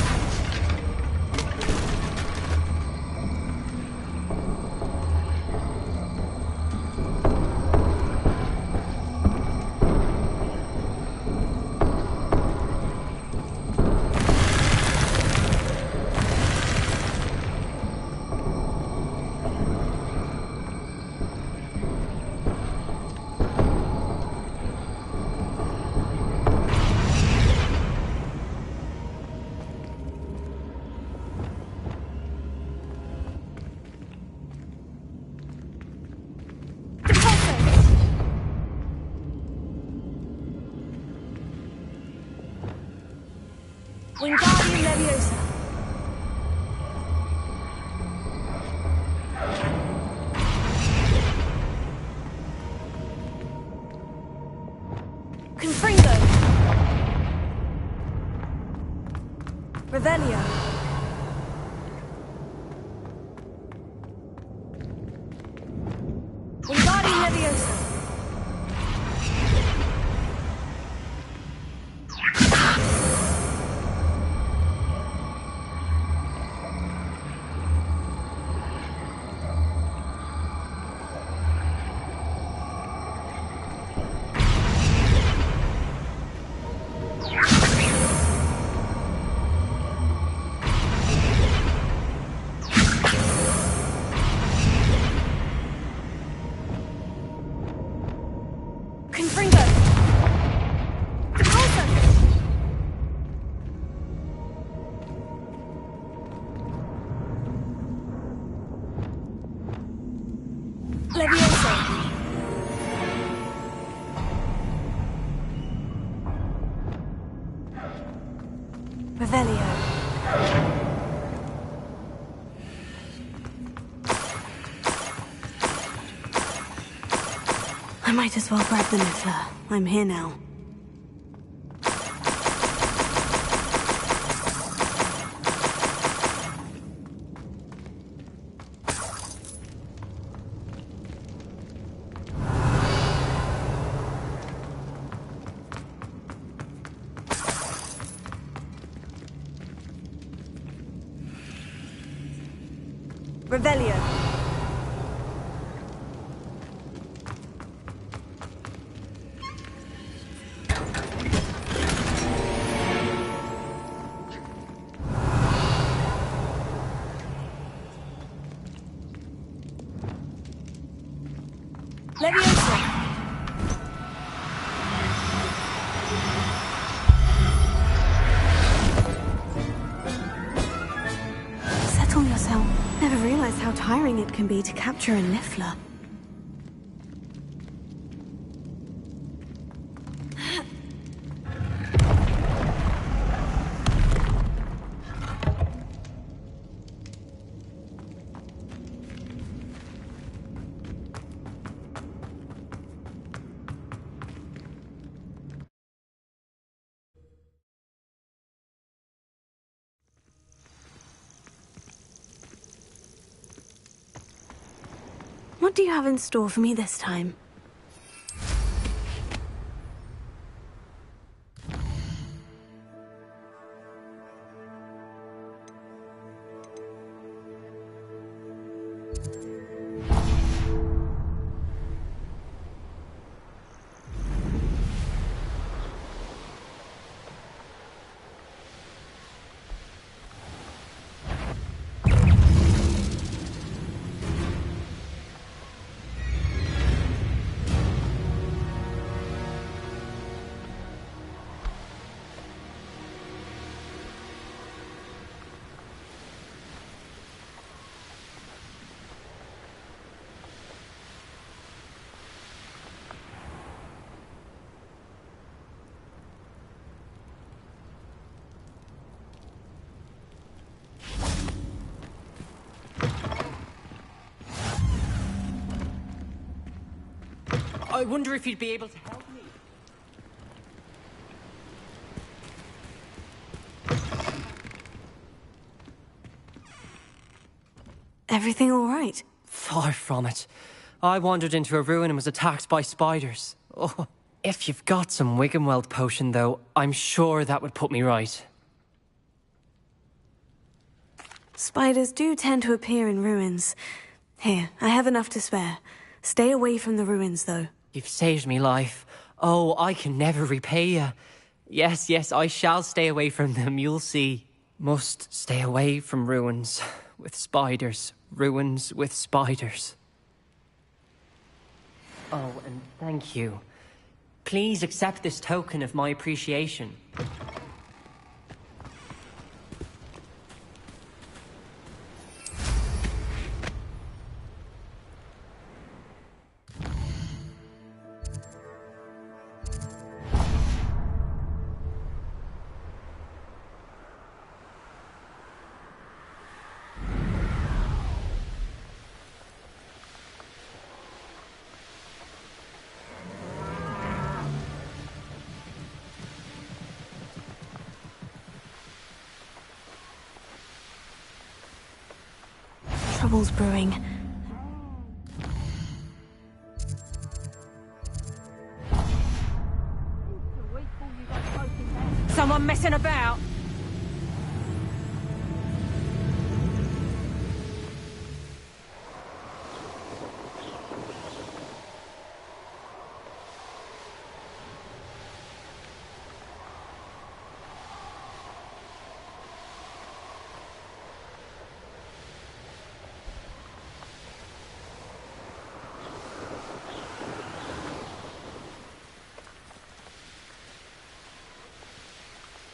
Wingardium Leviosa. Confringo. Revelio. Wingardium Leviosa. Confringo. Leviosa. Revelio. I might as well grab the Niffler. I'm here now. Revelio. Leviosa. Settle yourself. Never realized how how tiring it can be to capture a Niffler. What do you have in store for me this time? I wonder if you'd be able to help me. Everything all right? Far from it. I wandered into a ruin and was attacked by spiders. Oh, if you've got some Wiggenweld potion, though, I'm sure that would put me right. Spiders do tend to appear in ruins. Here, I have enough to spare. Stay away from the ruins, though. You've saved me life. Oh, I can never repay you. Yes, yes, I shall stay away from them, you'll see. Must stay away from ruins with spiders. Ruins with spiders. Oh, and thank you. Please accept this token of my appreciation. Trouble's brewing. Someone messing about?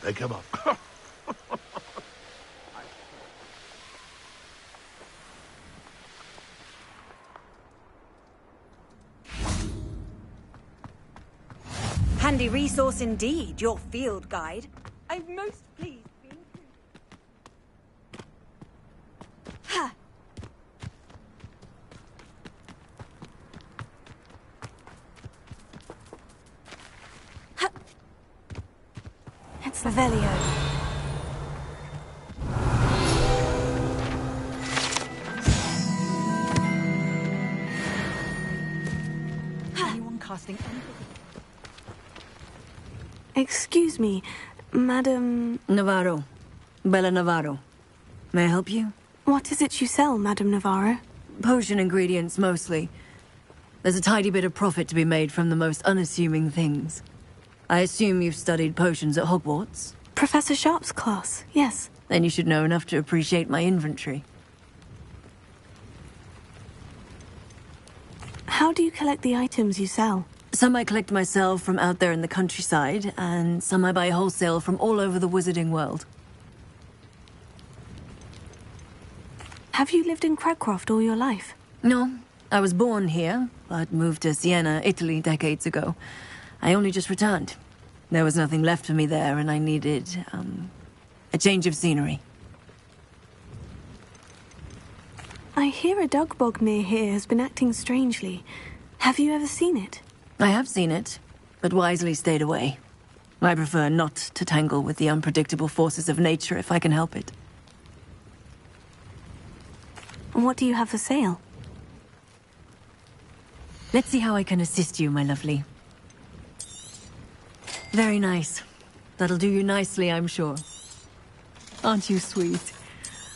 They come up. Handy resource indeed, your field guide. I'm most pleased. Ha! It's Revelio. Anyone casting anything? Excuse me, Madam... Navarro. Bella Navarro. May I help you? What is it you sell, Madam Navarro? Potion ingredients, mostly. There's a tidy bit of profit to be made from the most unassuming things. I assume you've studied potions at Hogwarts? Professor Sharp's class, yes. Then you should know enough to appreciate my inventory. How do you collect the items you sell? Some I collect myself from out there in the countryside, and some I buy wholesale from all over the wizarding world. Have you lived in Cragcroft all your life? No, I was born here, but moved to Siena, Italy decades ago. I only just returned. There was nothing left for me there, and I needed, a change of scenery. I hear a dug bog near here has been acting strangely. Have you ever seen it? I have seen it, but wisely stayed away. I prefer not to tangle with the unpredictable forces of nature if I can help it. What do you have for sale? Let's see how I can assist you, my lovely. Very nice. That'll do you nicely, I'm sure. Aren't you sweet?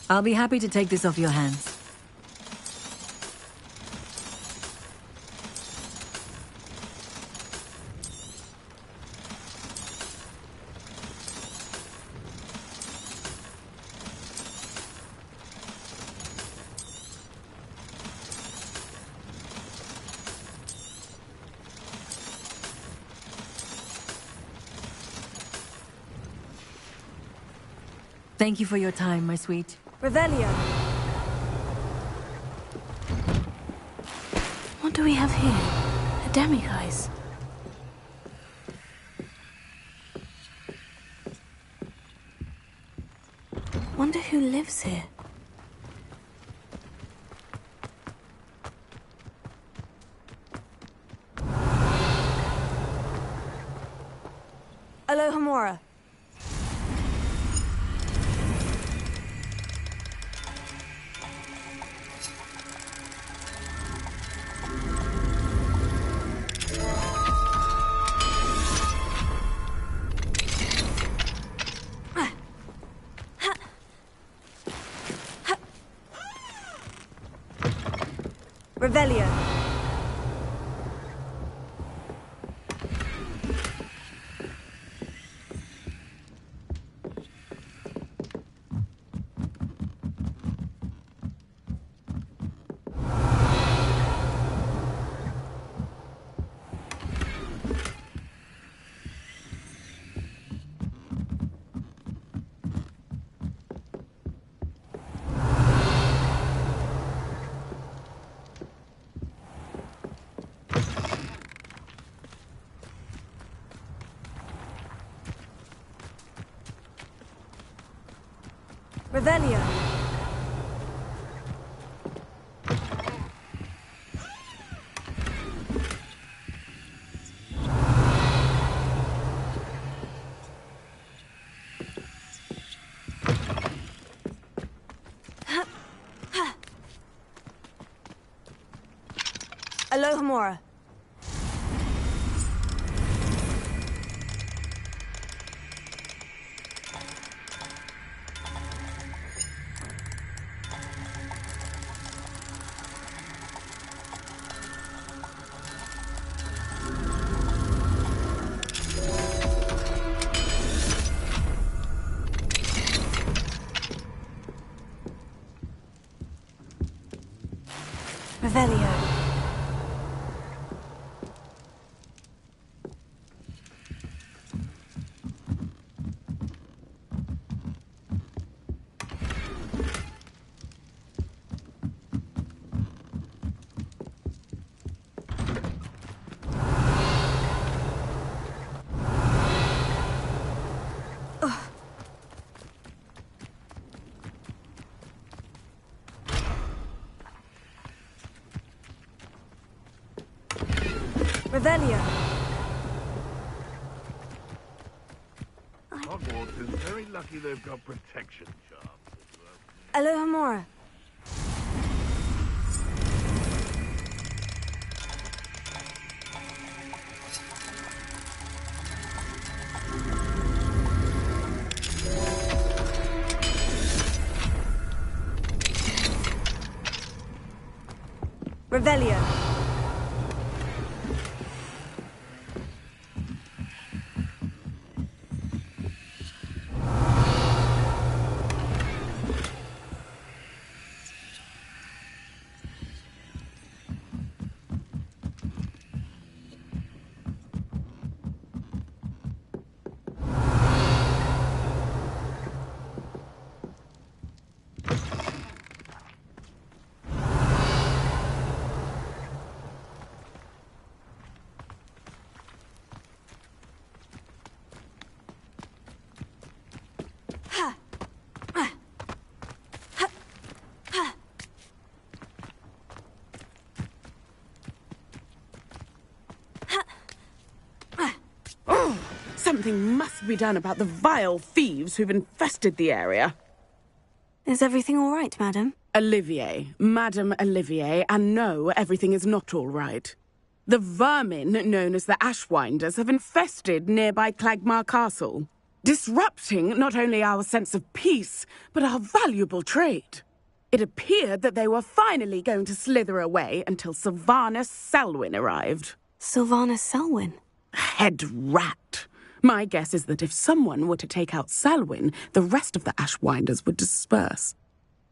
I'll be happy to take this off your hands. Thank you for your time, my sweet. Revelio! What do we have here? A demiguise. Wonder who lives here. Alohomora. Revelio. Revelio. Alohomora. Revelio. Revelio. Hogwarts is very lucky they've got protection charms. Alohomora. Revelio. Something must be done about the vile thieves who've infested the area. Is everything all right, madam? Olivier, Madame Olivier, and no, everything is not all right. The vermin known as the Ashwinders have infested nearby Clagmar Castle, disrupting not only our sense of peace, but our valuable trade. It appeared that they were finally going to slither away until Sylvanus Selwyn arrived. Sylvanus Selwyn? Head rat. My guess is that if someone were to take out Selwyn, the rest of the Ashwinders would disperse.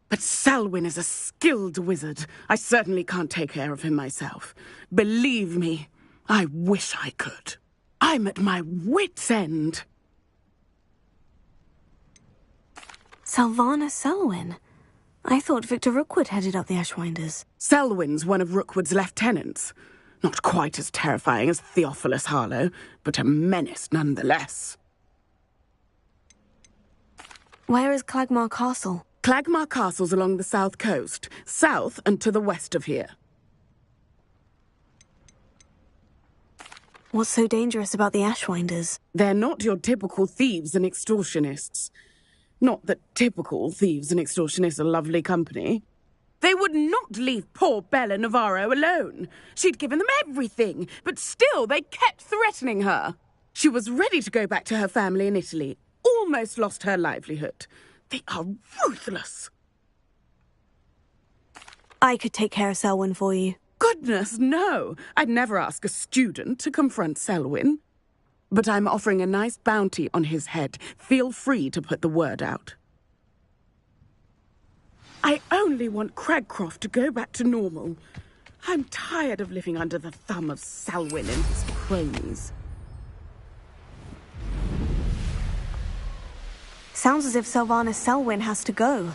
But Selwyn is a skilled wizard. I certainly can't take care of him myself. Believe me, I wish I could. I'm at my wit's end. Sylvanus Selwyn? I thought Victor Rookwood headed up the Ashwinders. Selwyn's one of Rookwood's lieutenants. Not quite as terrifying as Theophilus Harlow, but a menace nonetheless. Where is Clagmar Castle? Clagmar Castle's along the south coast, south and to the west of here. What's so dangerous about the Ashwinders? They're not your typical thieves and extortionists. Not that typical thieves and extortionists are lovely company. They would not leave poor Bella Navarro alone. She'd given them everything, but still they kept threatening her. She was ready to go back to her family in Italy, almost lost her livelihood. They are ruthless. I could take care of Selwyn for you. Goodness, no. I'd never ask a student to confront Selwyn. But I'm offering a nice bounty on his head. Feel free to put the word out. I only want Cragcroft to go back to normal. I'm tired of living under the thumb of Selwyn and his cronies. Sounds as if Sylvanus Selwyn has to go.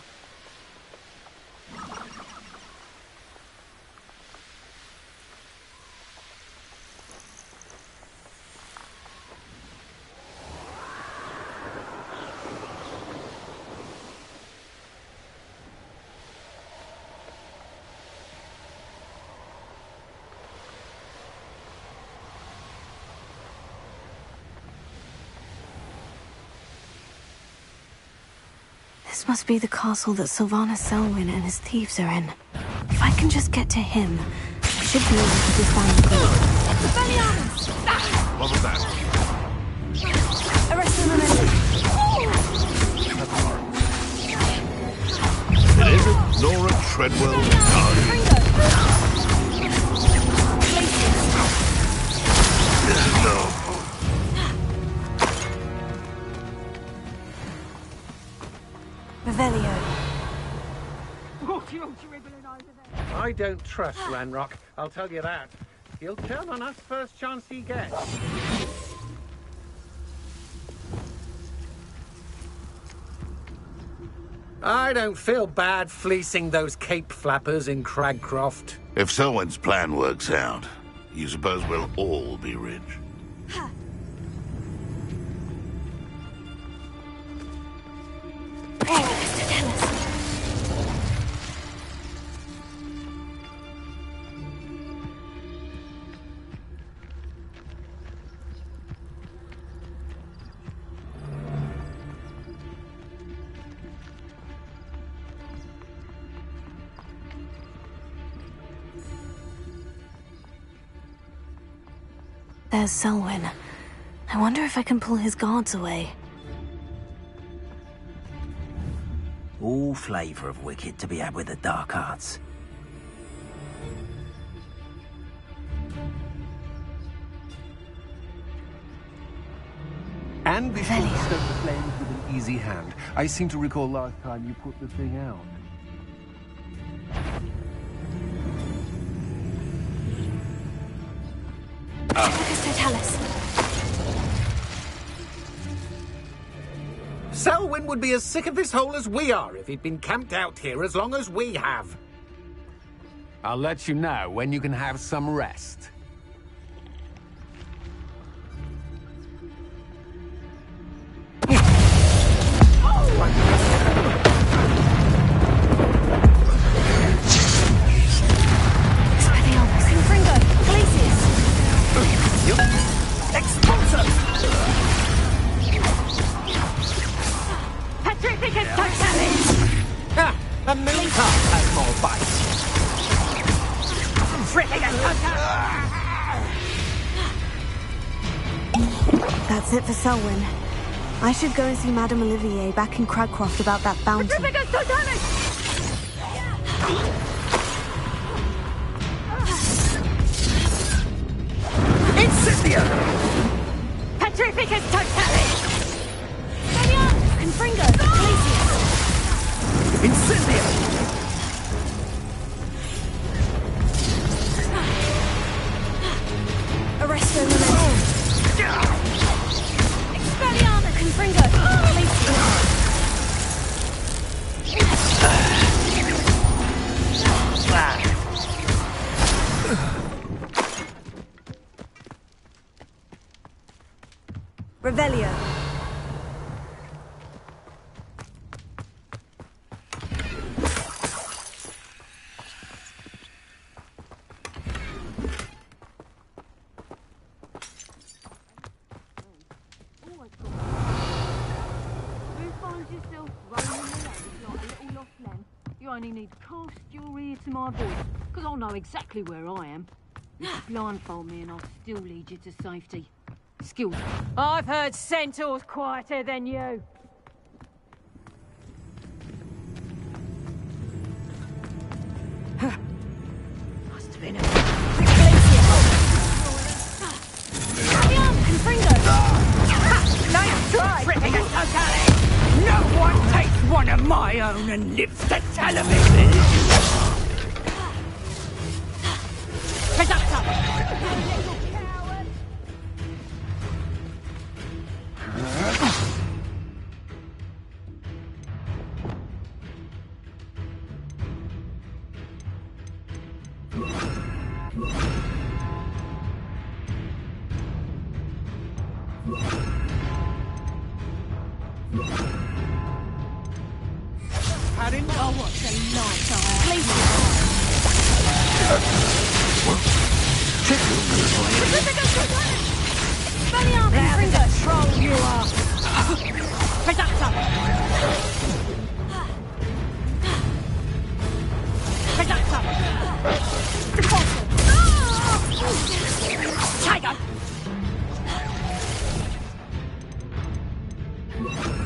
This must be the castle that Sylvanus Selwyn and his thieves are in. If I can just get to him, I should be able to disband the group. What was that? Arrest the momentum. It isn't Nora Treadwell. No. Revelio. I don't trust Ranrock, I'll tell you that. He'll turn on us first chance he gets. I don't feel bad fleecing those cape flappers in Cragcroft. If Selwyn's plan works out, you suppose we'll all be rich? There's Selwyn. I wonder if I can pull his guards away. All flavour of wicked to be had with the dark arts. And be sure to stoke the flames with an easy hand. I seem to recall last time you put the thing out. Selwyn would be as sick of this hole as we are if he'd been camped out here as long as we have. I'll let you know when you can have some rest. Ah, a moon can't take more bites. That's it for Selwyn. I should go and see Madame Olivier back in Cragcroft about that bounty. Incendio! Petrificus totalis! Lelianus, Confringo, Glacius! Incendio! Arresto Memento. Expelliarmus, Confringo, Glacius! Revelio. You only need to cast your ear to my voice, because I'll know exactly where I am. You can blindfold me and I'll still lead you to safety. Skills. I've heard centaurs quieter than you. Must have been a... Nice try! No one takes one of my own and lives to tell of it! Pardon? Oh, what a light I troll you are! Predactor! Predactor! Tiger!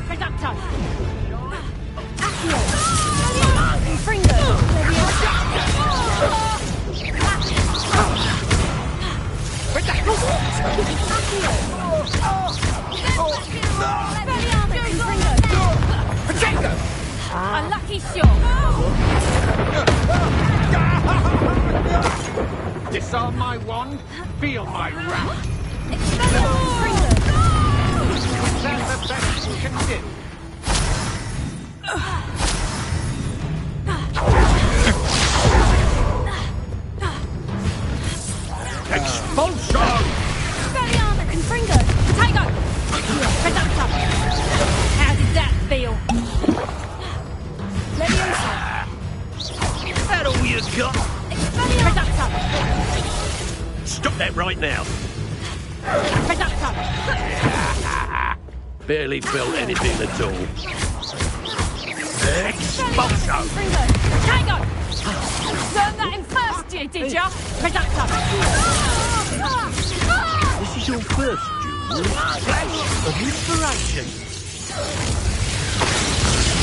Predactor! Accio! Fringo! A lucky shot! Disarm my wand, feel my wrath. That's the best you can do. Expulsion! Expelliarmus, Confringo! Potato! Predactor! How did that feel? Leviosa! Is that all you got? Predactor! Stop that right now. Predactor! Barely felt anything at all. Expulsion! Confringo! Potato! Learned that in first year, did ya? Predactor! This is your first duel. Flash of inspiration.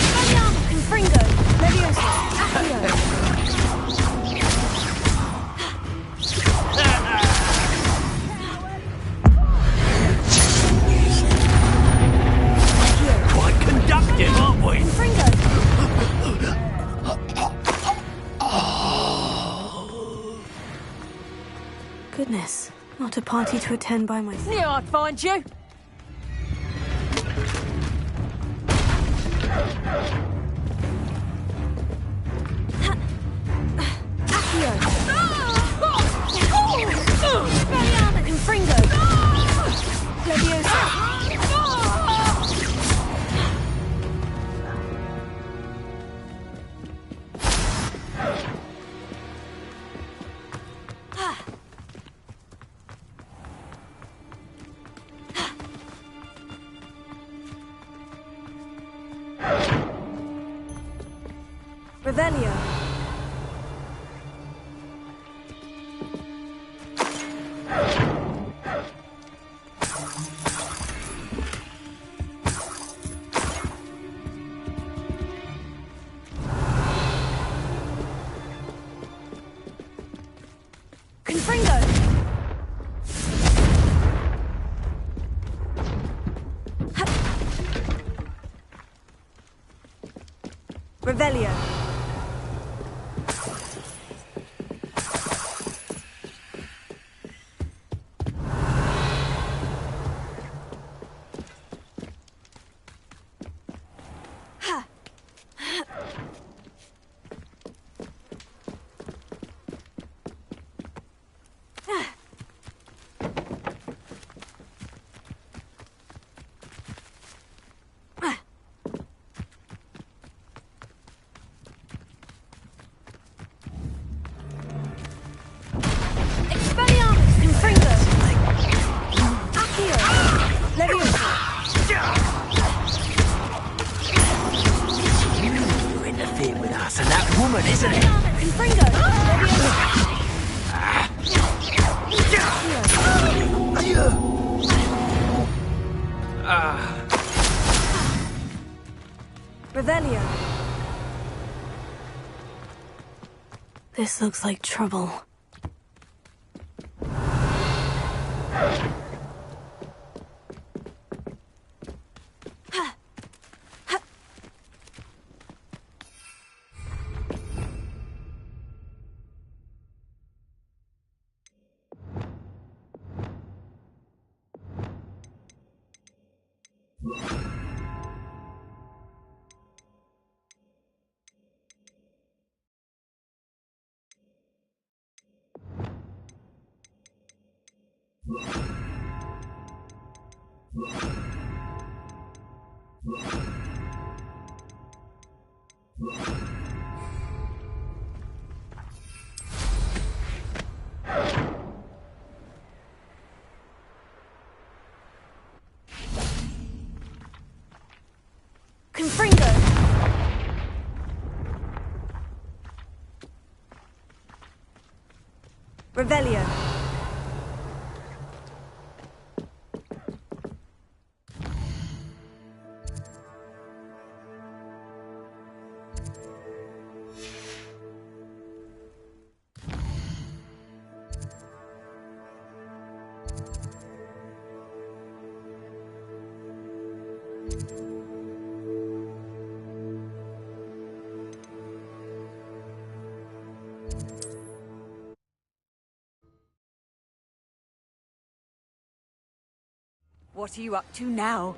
Expelliarmus, Confringo! Leviosa! Accio! Quite conductive, aren't we? Confringo! Goodness, not a party to attend by myself. Knew I'd find you! Accio! Expelliarmus, Confringo! Leviosa! Revelio. Confringo. Revelio. You interfered with us and that woman, isn't it? Revelio. This looks like trouble. Confringo. Revelio. What are you up to now?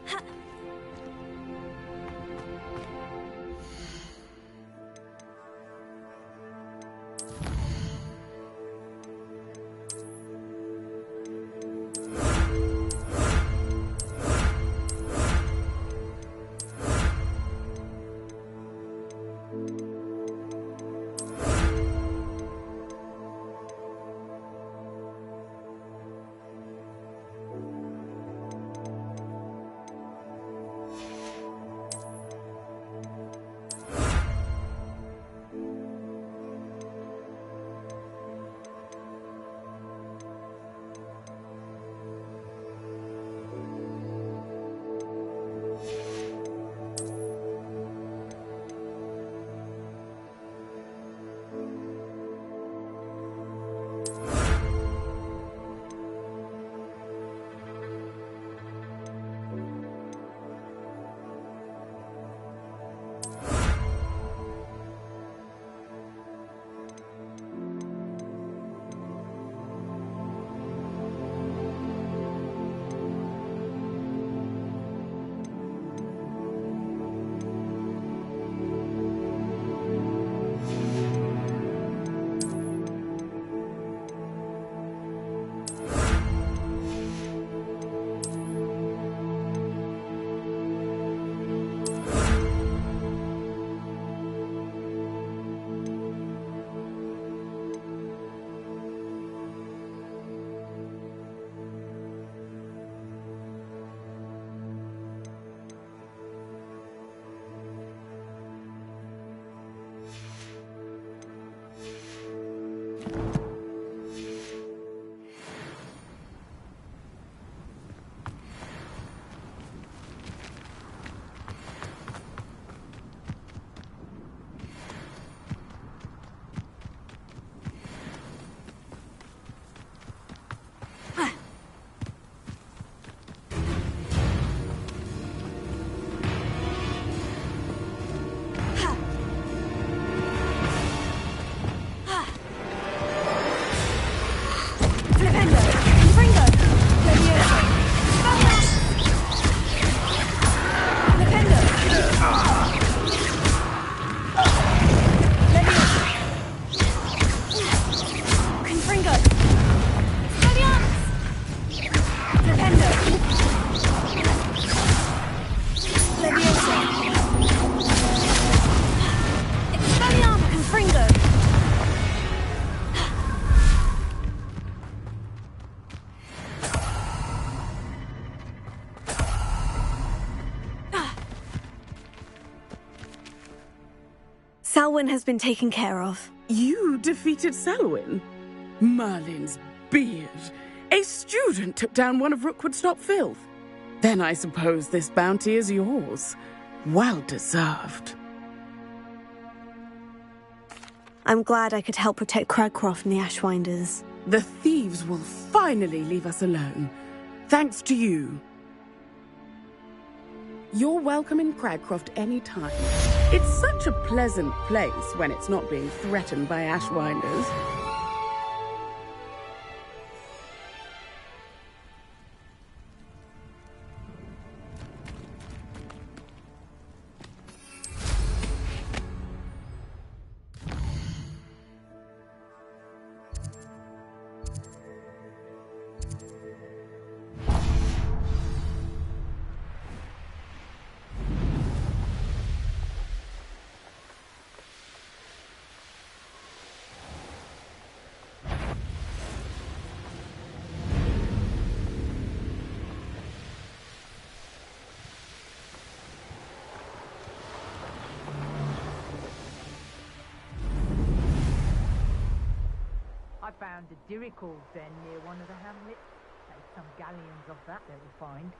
Selwyn has been taken care of. You defeated Selwyn? Merlin's beard. A student took down one of Rookwood's top filth. Then I suppose this bounty is yours. Well deserved. I'm glad I could help protect Cragcroft and the Ashwinders. The thieves will finally leave us alone. Thanks to you. You're welcome in Cragcroft any time. It's such a pleasant place when it's not being threatened by Ashwinders. I found a dirichor's den near one of the hamlets. There's some galleons of that they will find.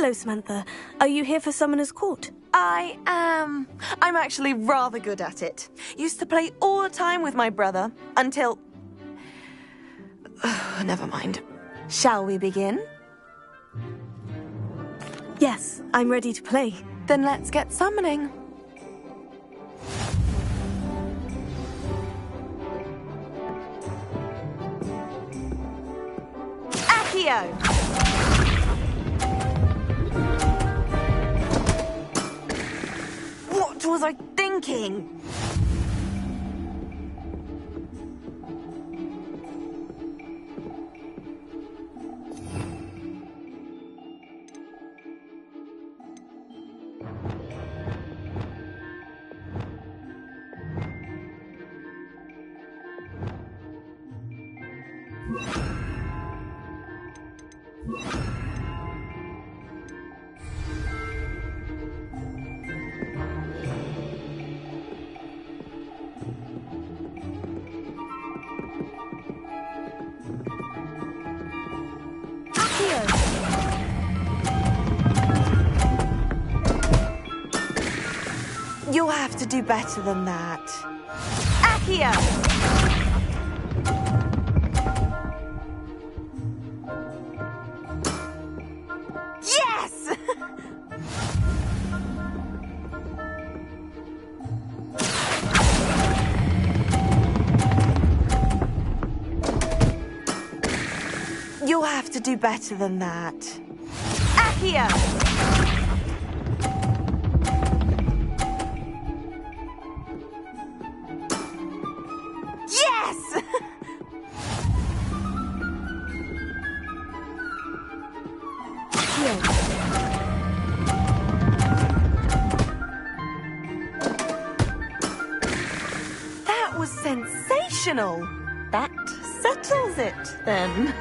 Hello, Samantha. Are you here for Summoner's Court? I am. I'm actually rather good at it. Used to play all the time with my brother, until... Never mind. Shall we begin? Yes, I'm ready to play. Then let's get summoning. Accio! What was I thinking? You'll have to do better than that. Accio! Yes! You'll have to do better than that. Accio! Yes! That was sensational. That settles it, then.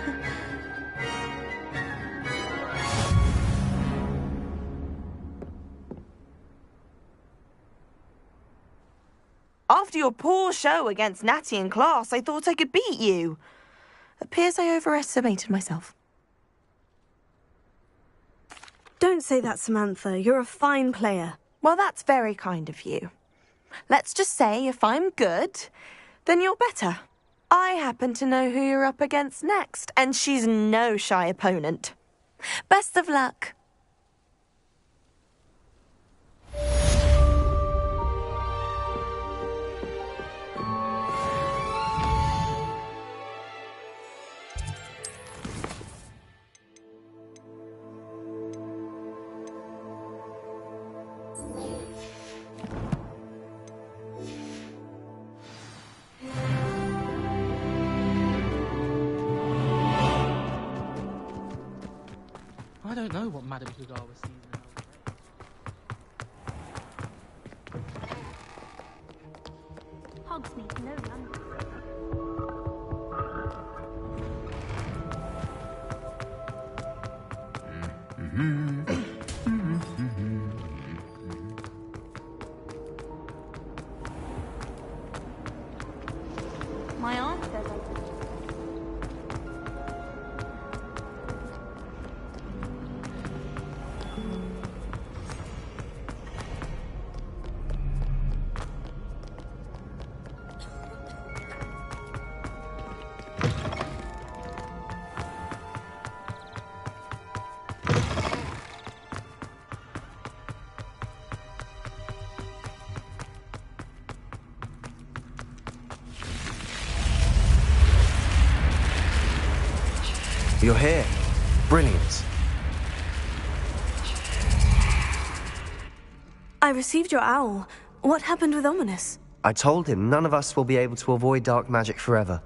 After your poor show against Natty in class, I thought I could beat you. Appears I overestimated myself. Don't say that, Samantha. You're a fine player. Well, that's very kind of you. Let's just say if I'm good, then you're better. I happen to know who you're up against next, and she's no shy opponent. Best of luck. I don't know what Madame Hugar was seeing. Hogsmeade, no London. My aunt says I do. You're here. Brilliant. I received your owl. What happened with Ominous? I told him none of us will be able to avoid dark magic forever.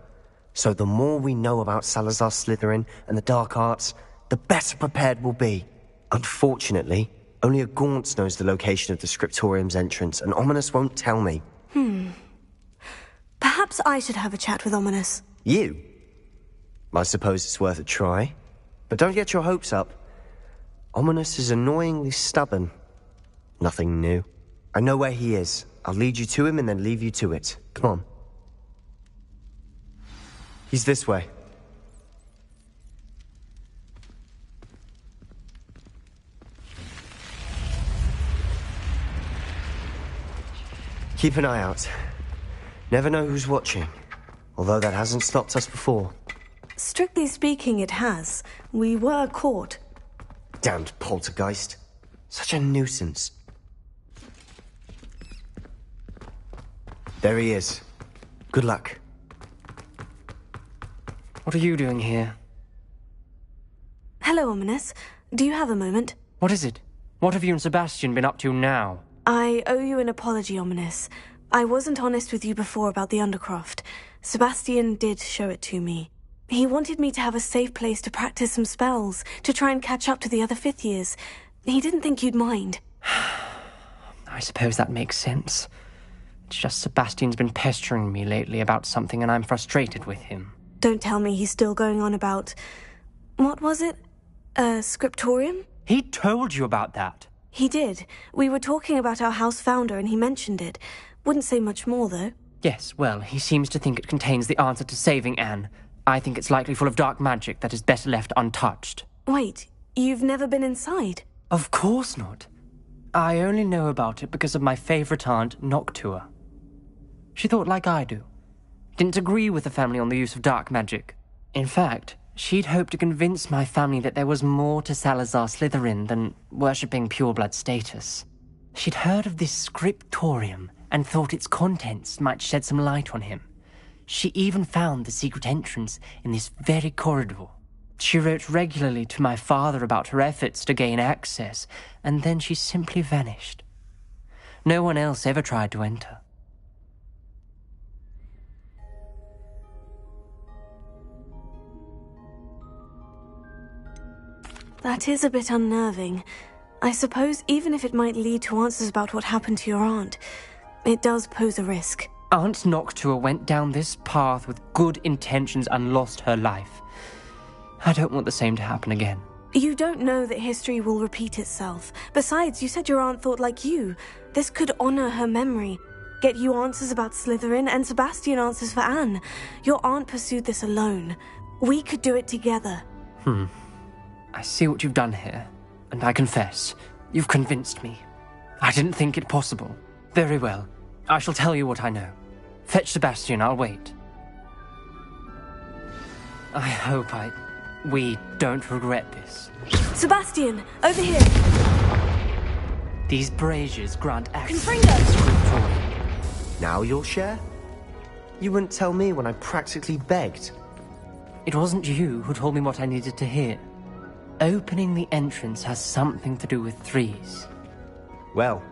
So the more we know about Salazar Slytherin and the dark arts, the better prepared we'll be. Unfortunately, only a Gaunt knows the location of the Scriptorium's entrance, and Ominous won't tell me. Perhaps I should have a chat with Ominous. You? I suppose it's worth a try. But don't get your hopes up. Ominous is annoyingly stubborn. Nothing new. I know where he is. I'll lead you to him and then leave you to it. Come on. He's this way. Keep an eye out. Never know who's watching. Although that hasn't stopped us before. Strictly speaking, it has. We were caught. Damned poltergeist. Such a nuisance. There he is. Good luck. What are you doing here? Hello, Ominous. Do you have a moment? What is it? What have you and Sebastian been up to now? I owe you an apology, Ominous. I wasn't honest with you before about the Undercroft. Sebastian did show it to me. He wanted me to have a safe place to practice some spells, to try and catch up to the other fifth years. He didn't think you'd mind. I suppose that makes sense. It's just Sebastian's been pestering me lately about something and I'm frustrated with him. Don't tell me he's still going on about... What was it? Scriptorium? He told you about that? He did. We were talking about our house founder and he mentioned it. Wouldn't say much more, though. Yes, well, he seems to think it contains the answer to saving Anne. I think it's likely full of dark magic that is better left untouched. Wait, you've never been inside? Of course not. I only know about it because of my favourite aunt, Noctua. She thought like I do. Didn't agree with the family on the use of dark magic. In fact, she'd hoped to convince my family that there was more to Salazar Slytherin than worshipping pureblood status. She'd heard of this scriptorium and thought its contents might shed some light on him. She even found the secret entrance in this very corridor. She wrote regularly to my father about her efforts to gain access, and then she simply vanished. No one else ever tried to enter. That is a bit unnerving. I suppose even if it might lead to answers about what happened to your aunt, it does pose a risk. Aunt Noctua went down this path with good intentions and lost her life. I don't want the same to happen again. You don't know that history will repeat itself. Besides, you said your aunt thought like you. This could honor her memory. Get you answers about Slytherin and Sebastian answers for Anne. Your aunt pursued this alone. We could do it together. I see what you've done here, and I confess, you've convinced me. I didn't think it possible. Very well. I shall tell you what I know. Fetch Sebastian, I'll wait. I hope we don't regret this. Sebastian, over here! These braziers grant access Confringo! to the scriptorium. Now you'll share? You wouldn't tell me when I practically begged. It wasn't you who told me what I needed to hear. Opening the entrance has something to do with threes. Well,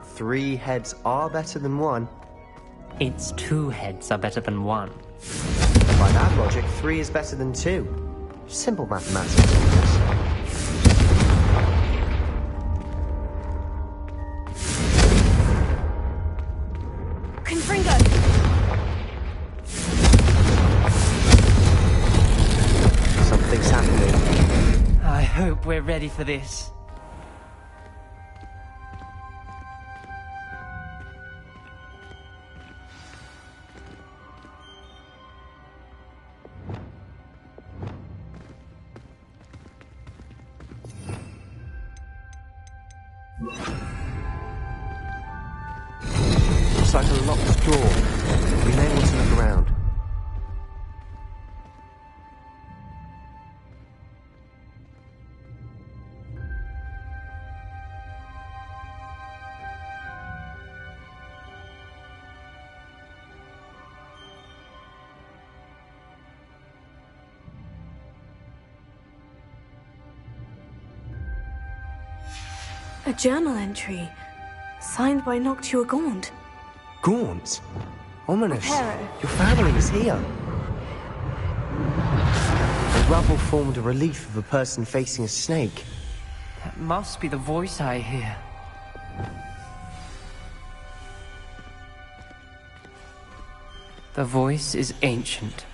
3 heads are better than 1. It's 2 heads are better than 1. By that logic, 3 is better than 2. Simple mathematics. Confringo! Something's happening. I hope we're ready for this. Looks like a locked door. We may want to look around. A journal entry, signed by Noctua Gaunt. Gaunt? Ominous. Pero. Your family is here. The rubble formed a relief of a person facing a snake. That must be the voice I hear. The voice is ancient,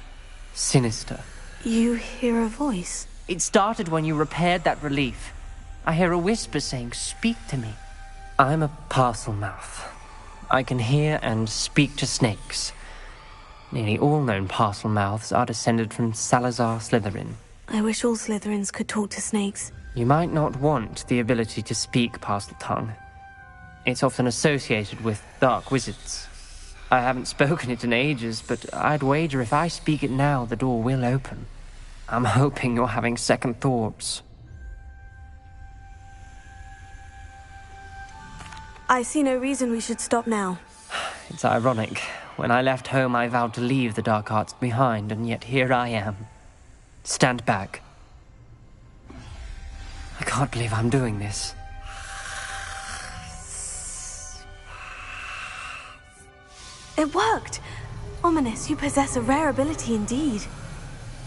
sinister. You hear a voice? It started when you repaired that relief. I hear a whisper saying, "Speak to me." I'm a parcel mouth. I can hear and speak to snakes. Nearly all known parcel mouths are descended from Salazar Slytherin. I wish all Slytherins could talk to snakes. You might not want the ability to speak parcel tongue. It's often associated with dark wizards. I haven't spoken it in ages, but I'd wager if I speak it now, the door will open. I'm hoping you're having second thoughts. I see no reason we should stop now. It's ironic. When I left home, I vowed to leave the dark arts behind, and yet here I am. Stand back. I can't believe I'm doing this. It worked! Ominous, you possess a rare ability indeed.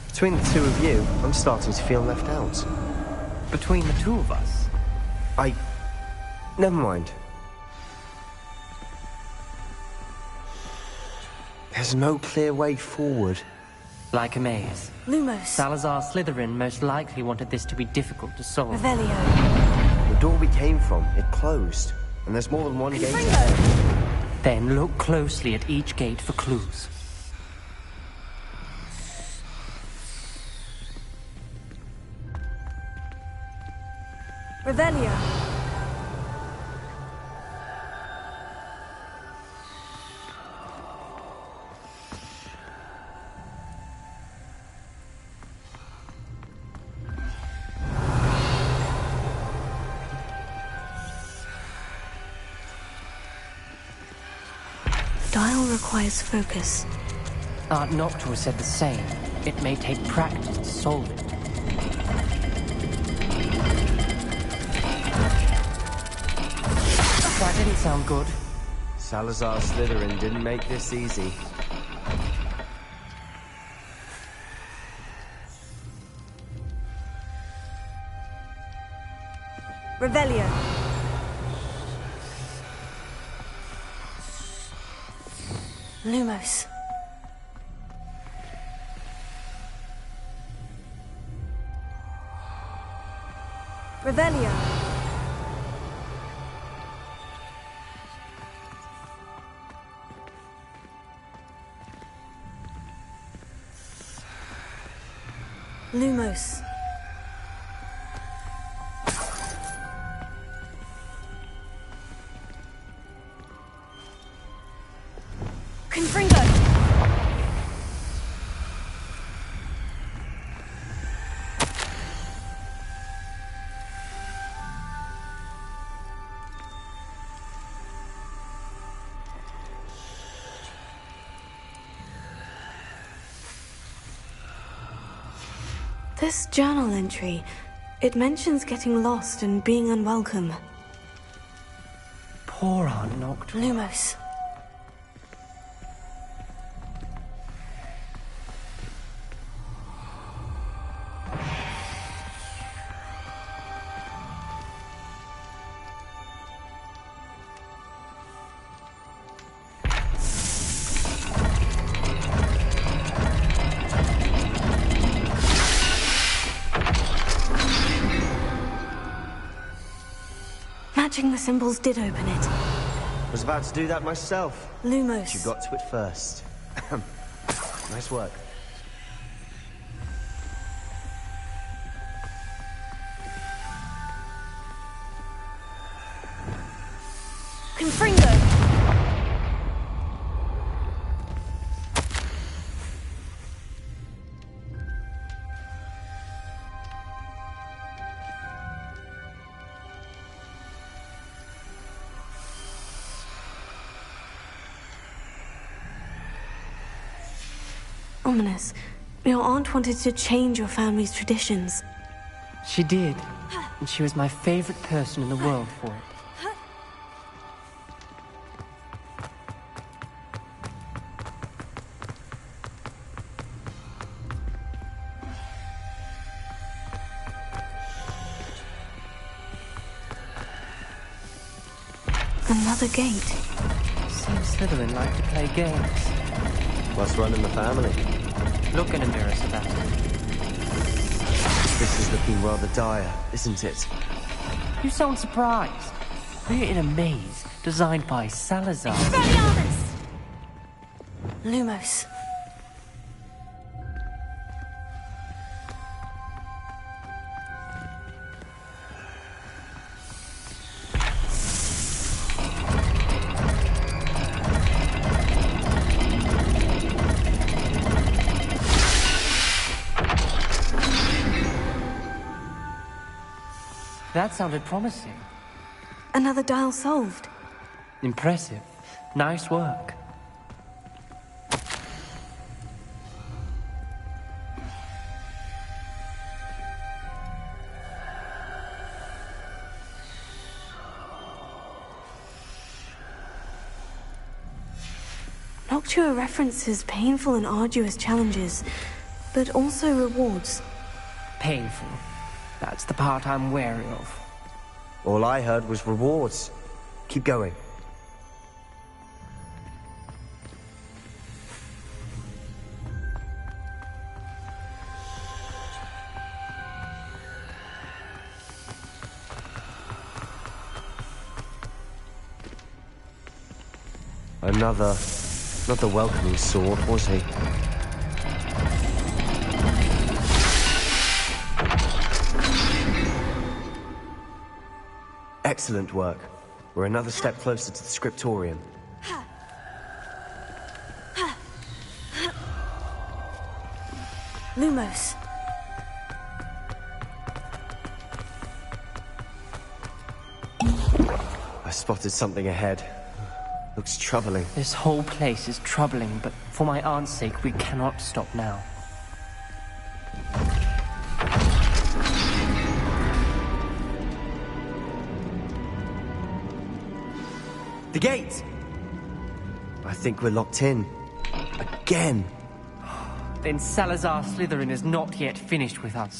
Between the two of you, I'm starting to feel left out. Between the two of us? Never mind. There's no clear way forward. Like a maze. Lumos. Salazar Slytherin most likely wanted this to be difficult to solve. Revelio. The door we came from, it closed. And there's more than one gate ahead. Then look closely at each gate for clues. Revelio. Dial requires focus. Art Noctua said the same. It may take practice to solve it. That didn't sound good. Salazar Slytherin didn't make this easy. Revelio. Lumos. Revelio. Lumos. Confringo. This journal entry, it mentions getting lost and being unwelcome. Poor Art Noctua. Lumos. Matching the symbols did open it. Was about to do that myself. Lumos. You got to it first. Nice work. Confringo. Ominous. Your aunt wanted to change your family's traditions. She did. And she was my favorite person in the world for it. Another gate. Seems Slytherin like to play games. What's running the family? Look in a mirror, Sebastian. This is looking rather dire, isn't it? You sound surprised. We're in a maze designed by Salazar. Lumos. That sounded promising. Another dial solved. Impressive. Nice work. Noctua references painful and arduous challenges, but also rewards. Painful. That's the part I'm wary of. All I heard was rewards. Keep going. Not the welcoming sort, was he? Excellent work. We're another step closer to the scriptorium. Lumos. I spotted something ahead. Looks troubling. This whole place is troubling, but for my aunt's sake, we cannot stop now. The gate! I think we're locked in. Again! Then Salazar Slytherin is not yet finished with us.